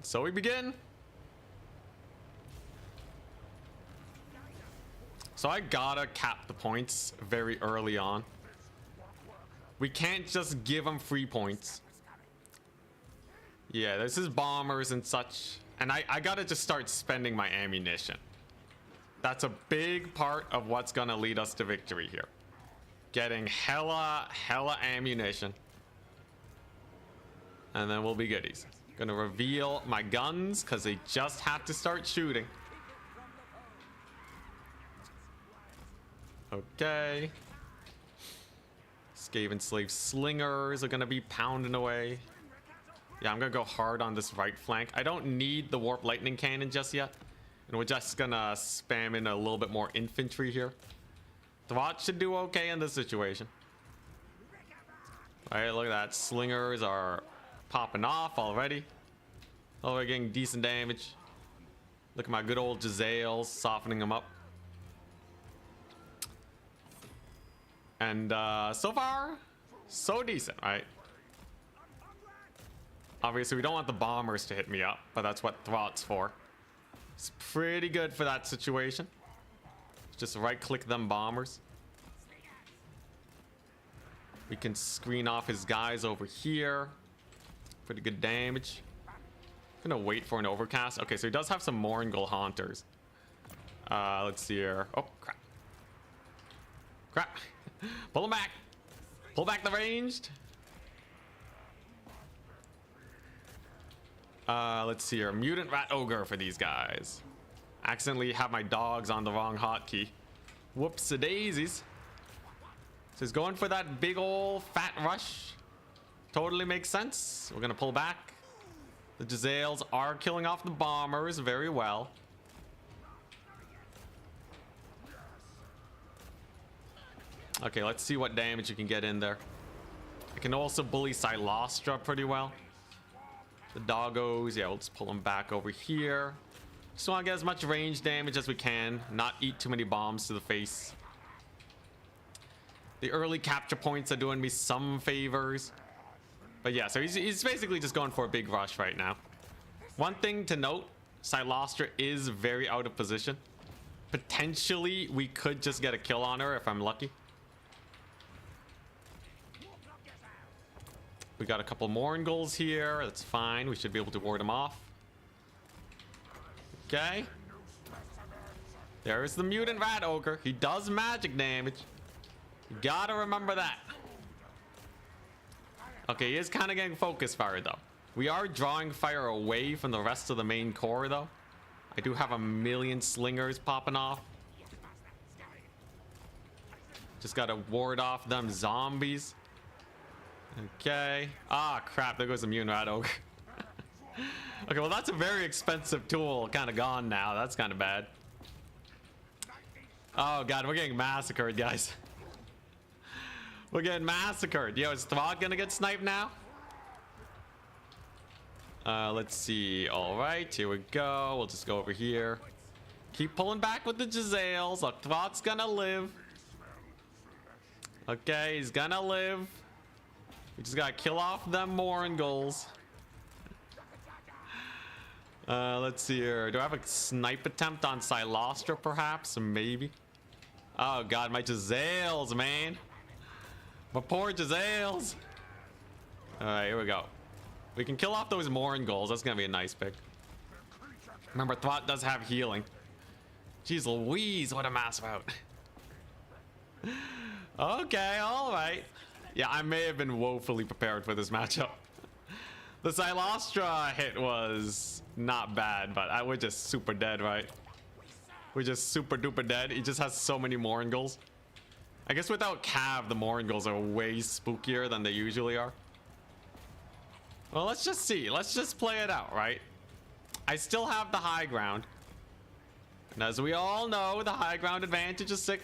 So we begin. So I gotta cap the points very early on. We can't just give them free points. Yeah, this is bombers and such. And I gotta just start spending my ammunition. That's a big part of what's gonna lead us to victory here. Getting hella ammunition. And then we'll be goodies. Gonna reveal my guns because they just have to start shooting. Okay. Skaven slave slingers are gonna be pounding away. Yeah, I'm gonna go hard on this right flank. I don't need the warp lightning cannon just yet. And we're just gonna spam in a little bit more infantry here. Throt should do okay in this situation. Alright, look at that. Slingers are popping off already. Oh, we're getting decent damage. Look at my good old Jezzails softening them up. And so far, so decent, right? Obviously, we don't want the bombers to hit me up, but that's what Throt's for. It's pretty good for that situation. Just right-click them bombers. We can screen off his guys over here. Pretty good damage. Gonna wait for an overcast. Okay, so he does have some Moringal Haunters. Let's see here. Oh, crap. Crap. Pull him back. Pull back the ranged. Let's see here. Mutant rat ogre for these guys. Accidentally have my dogs on the wrong hotkey. Whoops-a-daisies. So he's going for that big old fat rush. Totally makes sense. We're gonna pull back. The Jezzails are killing off the bombers very well. Okay, let's see what damage you can get in there. I can also bully Silostra pretty well. The doggos, yeah, we'll just pull them back over here. Just want to get as much range damage as we can, not eat too many bombs to the face. The early capture points are doing me some favors. But yeah, so he's basically just going for a big rush right now. One thing to note, Silostra is very out of position. Potentially, we could just get a kill on her if I'm lucky. We got a couple Moringles here. That's fine. We should be able to ward them off. Okay. There's the mutant rat ogre. He does magic damage. You gotta remember that. Okay, he is kind of getting focus fire though. We are drawing fire away from the rest of the main core though. I do have a million slingers popping off. Just gotta ward off them zombies. Okay. Ah, crap. There goes the mutant rat ogre. Okay, well, that's a very expensive tool. Kind of gone now. That's kind of bad. Oh, God. We're getting massacred, guys. We're getting massacred. Yo, is Throg gonna get sniped now? Let's see. All right. Here we go. We'll just go over here. Keep pulling back with the Jezzails. Look, Throg's gonna live. Okay, he's gonna live. We just gotta kill off them Moringles. Let's see here. Do I have a snipe attempt on Silostra, perhaps? Maybe. Oh, God, my Jezzails, man. My poor Jezzails. All right, here we go. We can kill off those Moringles. That's gonna be a nice pick. Remember, Thwot does have healing. Jeez Louise, what a mass out. Okay, all right. Yeah, I may have been woefully prepared for this matchup. The Silostra hit was not bad, but we're just super dead, right? We're just super duper dead. He just has so many Moringles. I guess without Cav, the Moringles are way spookier than they usually are. Well, let's just see. Let's just play it out, right? I still have the high ground. And as we all know, the high ground advantage is sick.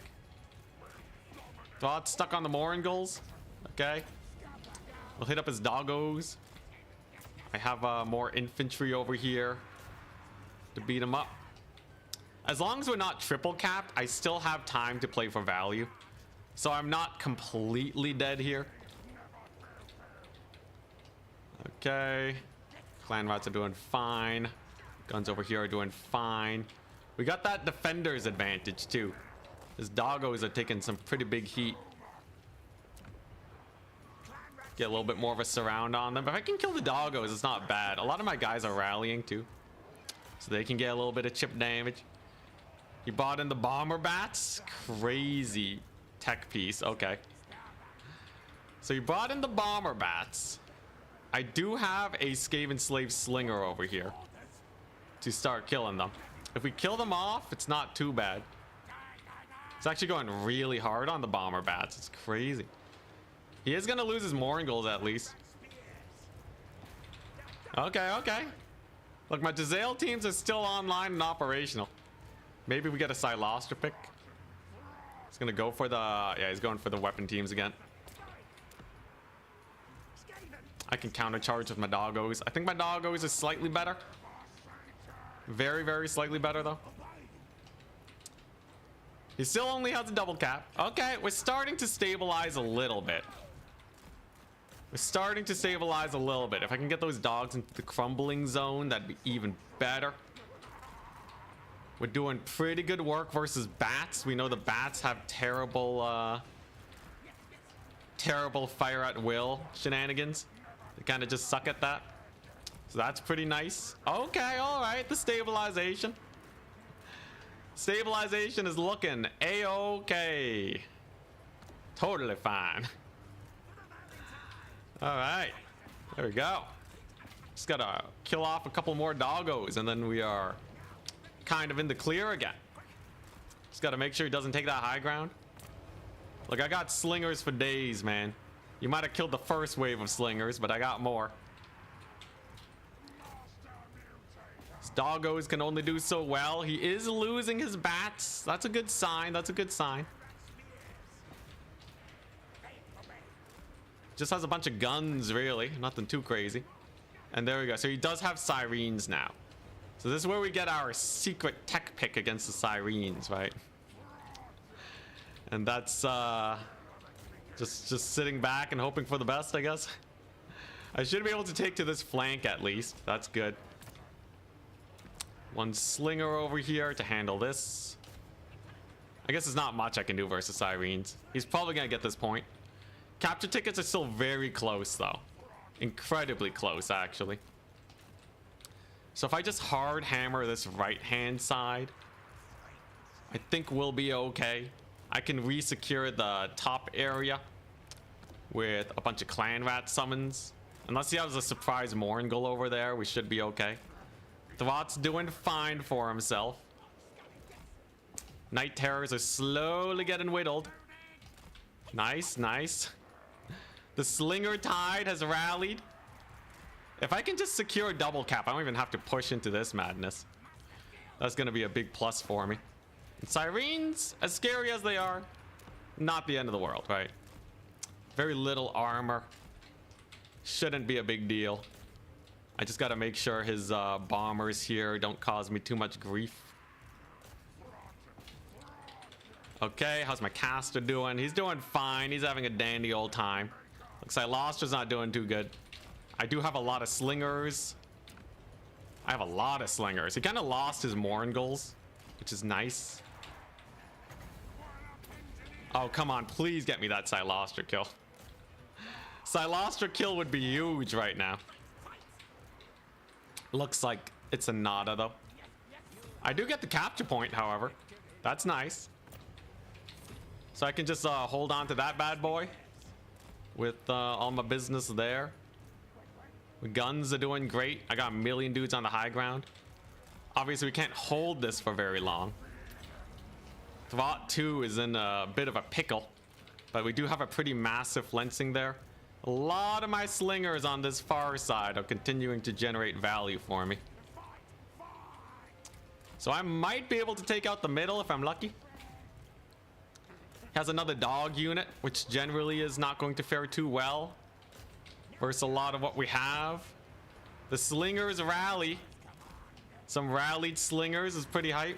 Thought stuck on the Moringles. Okay. We'll hit up his doggos. I have more infantry over here to beat him up. As long as we're not triple capped, I still have time to play for value. So I'm not completely dead here. Okay. Clan rats are doing fine. Guns over here are doing fine. We got that defender's advantage too. His doggos are taking some pretty big heat. Get a little bit more of a surround on them. But if I can kill the doggos, it's not bad. A lot of my guys are rallying too, so they can get a little bit of chip damage. He bought in the bomber bats. Crazy tech piece. Okay. So he brought in the bomber bats. I do have a Skaven slave slinger over here to start killing them. If we kill them off, it's not too bad. It's actually going really hard on the bomber bats. It's crazy. He is going to lose his Moringles at least. Okay, okay. Look, my Jezzail teams are still online and operational. Maybe we get a Silostra pick. He's going to go for the... Yeah, he's going for the weapon teams again. I can countercharge with my doggos. I think my doggos is slightly better. Very, very slightly better, though. He still only has a double cap. Okay, we're starting to stabilize a little bit. We're starting to stabilize a little bit. If I can get those dogs into the crumbling zone, that'd be even better. We're doing pretty good work versus bats. We know the bats have terrible, terrible fire at will shenanigans. They kind of just suck at that. So that's pretty nice. Okay, all right, the stabilization. Stabilization is looking a-okay. Totally fine. All right, there we go. Just gotta kill off a couple more doggos and then we are kind of in the clear again. Just gotta make sure he doesn't take that high ground. Look, I got slingers for days, man. You might have killed the first wave of slingers, but I got more. This doggos can only do so well. He is losing his bats. That's a good sign. That's a good sign. Just has a bunch of guns, really. Nothing too crazy. And there we go. So he does have sirens now. So this is where we get our secret tech pick against the sirens, right? And that's just sitting back and hoping for the best, I guess. I should be able to take to this flank at least. That's good. One slinger over here to handle this. I guess there's not much I can do versus sirens. He's probably gonna get this point. Capture tickets are still very close though. Incredibly close, actually. So if I just hard hammer this right hand side, I think we'll be okay. I can re-secure the top area with a bunch of clan rat summons. Unless he has a surprise Mourngull over there, we should be okay. Thrott's doing fine for himself. Night Terrors are slowly getting whittled. Nice, nice. The Slinger Tide has rallied. If I can just secure a double cap, I don't even have to push into this madness. That's gonna be a big plus for me. And sirens, as scary as they are, not the end of the world, right? Very little armor. Shouldn't be a big deal. I just gotta make sure his bombers here don't cause me too much grief. Okay, how's my caster doing? He's doing fine. He's having a dandy old time. Looks like Loster's not doing too good. I do have a lot of slingers. I have a lot of slingers. He kind of lost his Mourngulls, which is nice. Oh, come on. Please get me that Silastra kill. Silastra kill would be huge right now. Looks like it's a nada, though. I do get the capture point, however. That's nice. So I can just hold on to that bad boy with all my business there. The guns are doing great. I got a million dudes on the high ground. Obviously, we can't hold this for very long. Thrott 2 is in a bit of a pickle, but we do have a pretty massive flensing there. A lot of my slingers on this far side are continuing to generate value for me. So I might be able to take out the middle if I'm lucky. Has another dog unit, which generally is not going to fare too well versus a lot of what we have. The slingers rally. Some rallied slingers is pretty hype.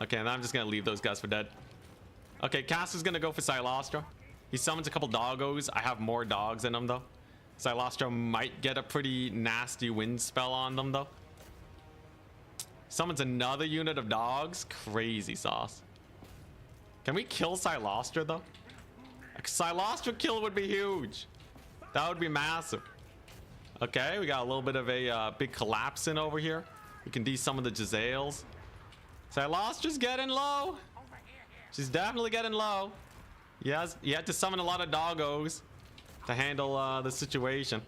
Okay, and I'm just gonna leave those guys for dead. Okay, Caster's gonna go for Silastra. He summons a couple doggos. I have more dogs in him though. Silastra might get a pretty nasty wind spell on them though. Summons another unit of dogs. Crazy sauce. Can we kill Silastra though? A Silastra kill would be huge. That would be massive. Okay, we got a little bit of a big collapse in over here. We can de-summon the Jezzails. Silastra's getting low. She's definitely getting low. Yes, you had to summon a lot of doggos to handle the situation.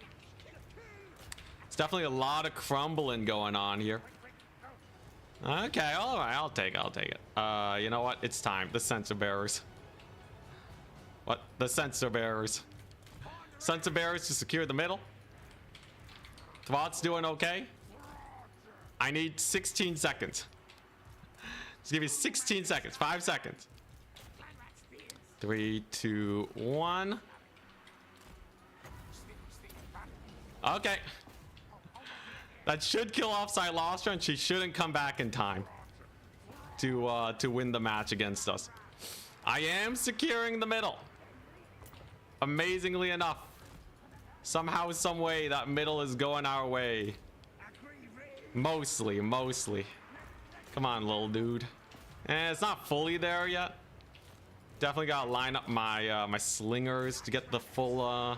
It's definitely a lot of crumbling going on here. Okay, all right, I'll take it. You know what? It's time. The sensor bearers. What? The sensor bearers. Sensor bearers to secure the middle. Thrott's doing okay. I need 16 seconds. Just give me 16 seconds. 5 seconds. 3, 2, 1. Okay. That should kill off Silastra, and she shouldn't come back in time to win the match against us. I am securing the middle. Amazingly enough. Somehow, some way, that middle is going our way. Mostly. Come on, little dude. It's not fully there yet. Definitely gotta line up my my slingers to get the full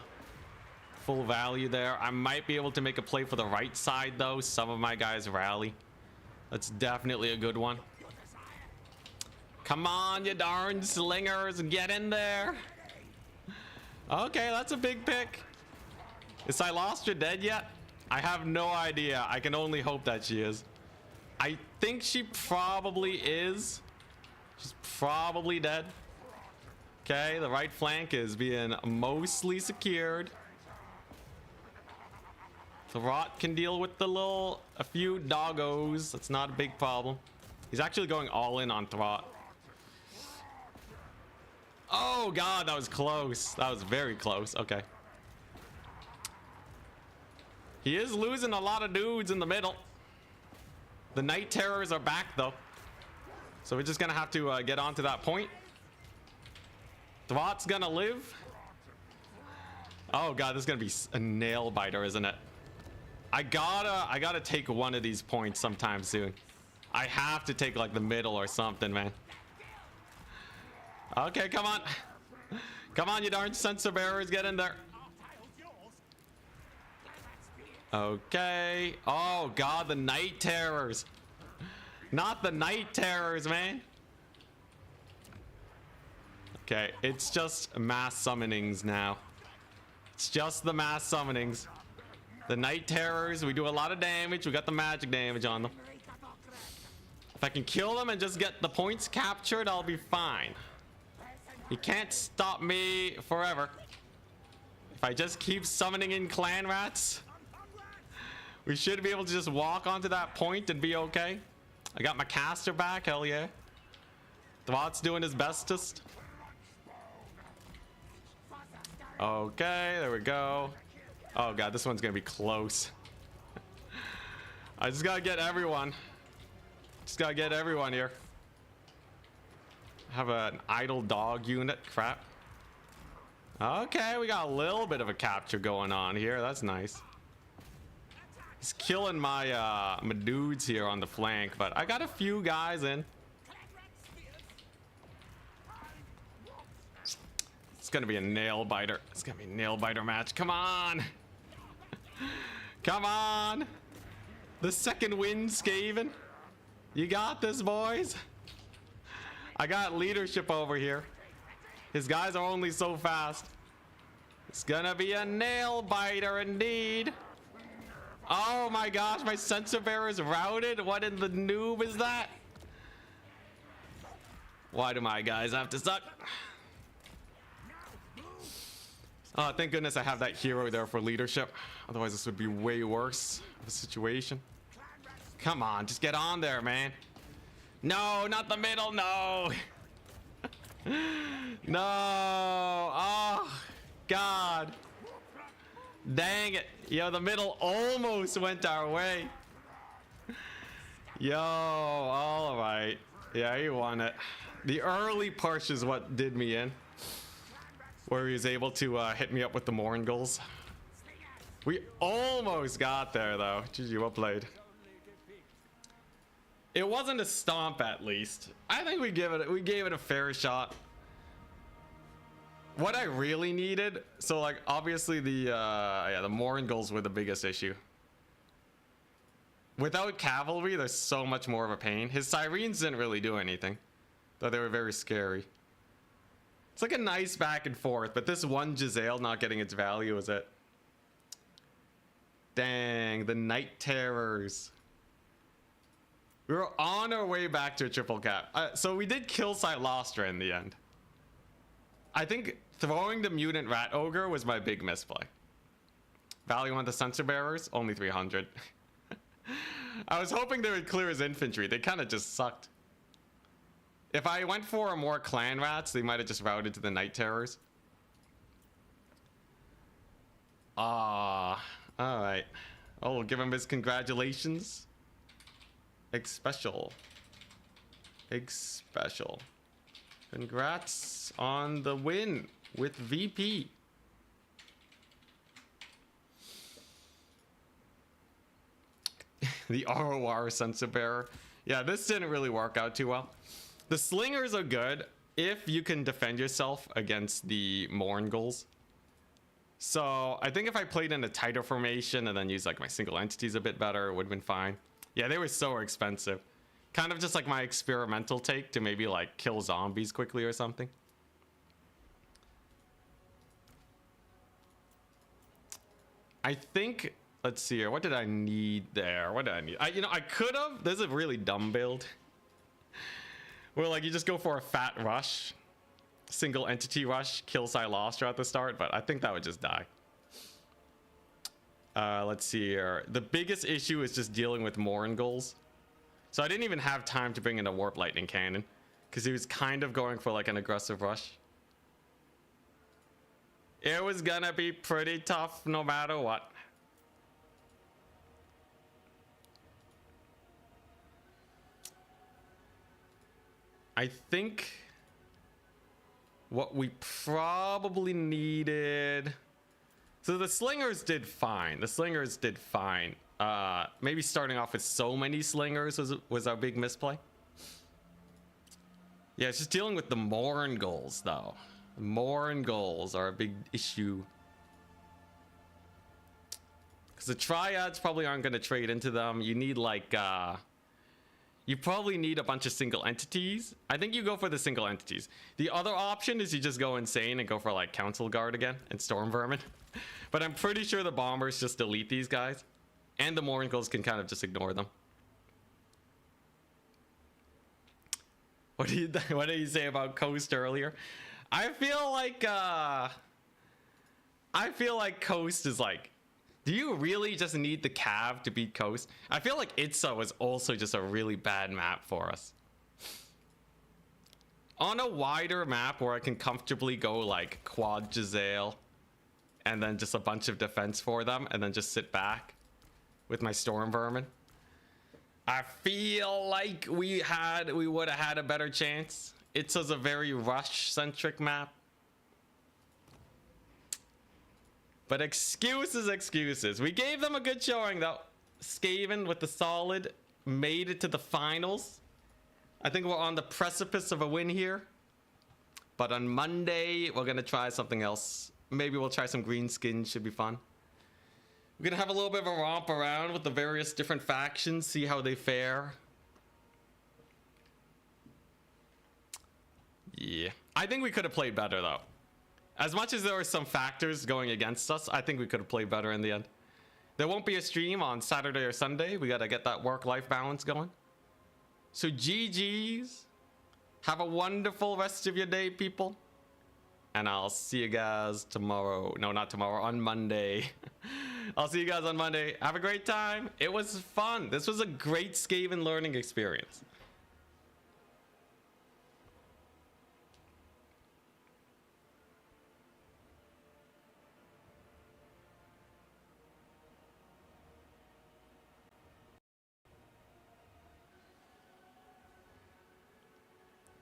value there. I might be able to make a play for the right side though. Some of my guys rally. That's definitely a good one. Come on, you darn slingers, get in there. Okay, that's a big pick. Is Silostra dead yet? I have no idea. I can only hope that she is. I think she probably is. She's probably dead. Okay, the right flank is being mostly secured. The Rot can deal with a few doggos. That's not a big problem. He's actually going all in on Throt. Oh god, that was close. That was very close. Okay. He is losing a lot of dudes in the middle. The Night Terrors are back though. So we're just gonna have to get onto that point. Throt's gonna live. Oh god, this is gonna be a nail biter, isn't it? I gotta take one of these points sometime soon. I have to take like the middle or something, man. Okay, come on. Come on, you darn sensor bearers, get in there. Okay. Oh god, the Night Terrors. Not the Night Terrors, man. Okay, it's just mass summonings now. It's just the mass summonings. The Night Terrors, we do a lot of damage. We got the magic damage on them. If I can kill them and just get the points captured, I'll be fine. You can't stop me forever. If I just keep summoning in clan rats, we should be able to just walk onto that point and be okay. I got my caster back, hell yeah. Throt's doing his bestest. Okay, there we go. Oh god, this one's gonna be close. I just gotta get everyone. Just gotta get everyone here. Have an idle dog unit. Crap. Okay, we got a little bit of a capture going on here. That's nice. He's killing my my dudes here on the flank, but I got a few guys in. It's gonna be a nail biter. It's gonna be a nail biter match. Come on. Come on. The second win, Skaven. You got this, boys. I got leadership over here. His guys are only so fast. It's gonna be a nail biter indeed. Oh my gosh, my sensor bearer is routed. What in the noob is that? Why do my guys have to suck? Oh, thank goodness I have that hero there for leadership. Otherwise, this would be way worse of a situation. Come on, just get on there, man. No, not the middle, no. No. Oh, God. Dang it. Yo, the middle almost went our way. Yo, all right. Yeah, he won it. The early push is what did me in. Where he was able to hit me up with the Morngulls. We almost got there, though. GG, well played. It wasn't a stomp, at least. I think we gave it a fair shot. What I really needed, so like obviously the Morngulls were the biggest issue. Without cavalry, there's so much more of a pain. His sirens didn't really do anything, though they were very scary. It's like a nice back and forth, but this one Giselle not getting its value is it. Dang, the Night Terrors. We were on our way back to a triple cap. So we did kill Silostra in the end. I think throwing the Mutant Rat Ogre was my big misplay. Value on the Sensor Bearers, only 300. I was hoping they would clear his infantry. They kind of just sucked. If I went for more clan rats, they might have just routed to the Night Terrors. Ah, all right. Oh, we'll give him his congratulations. Egg special. Egg special. Congrats on the win with VP. The ROR sensor bearer. Yeah, this didn't really work out too well. The slingers are good if you can defend yourself against the Morngulls. So I think if I played in a tighter formation and then used like my single entities a bit better, it would have been fine. Yeah, they were so expensive. Kind of just like my experimental take to maybe like kill zombies quickly or something. I think, let's see here. What did I need there? What did I need? I could have. This is a really dumb build. Where like you just go for a fat rush. Single entity rush. Kill Silastra at the start. But I think that would just die. Let's see here. The biggest issue is just dealing with Moringulls. So I didn't even have time to bring in a Warp Lightning Cannon. Because he was kind of going for like an aggressive rush. It was gonna be pretty tough no matter what. I think what we probably needed... So the slingers did fine. The slingers did fine. Maybe starting off with so many slingers was our big misplay. Yeah, it's just dealing with the Moringulls though. Moringulls are a big issue. Because the Triads probably aren't going to trade into them. You need like... you probably need a bunch of single entities. I think you go for the single entities. The other option is you just go insane and go for like Council Guard again and Storm Vermin. But I'm pretty sure the bombers just delete these guys. And the Moringulls can kind of just ignore them. What did you say about Coast earlier? I feel like Coast is like, do you really just need the Cav to beat Coast? I feel like Itza was also just a really bad map for us. On a wider map where I can comfortably go like quad Giselle and then just a bunch of defense for them and then just sit back with my Storm Vermin, I feel like we would have had a better chance. Itza's a very rush-centric map. But excuses. We gave them a good showing, though. Skaven with the solid made it to the finals. I think we're on the precipice of a win here. But on Monday, we're going to try something else. Maybe we'll try some green skins. Should be fun. We're going to have a little bit of a romp around with the various different factions. See how they fare. Yeah. I think we could have played better, though. As much as there were some factors going against us, I think we could have played better in the end. There won't be a stream on Saturday or Sunday. We got to get that work-life balance going. So GG's. Have a wonderful rest of your day, people. And I'll see you guys tomorrow. No, not tomorrow. On Monday. I'll see you guys on Monday. Have a great time. It was fun. This was a great Skaven learning experience.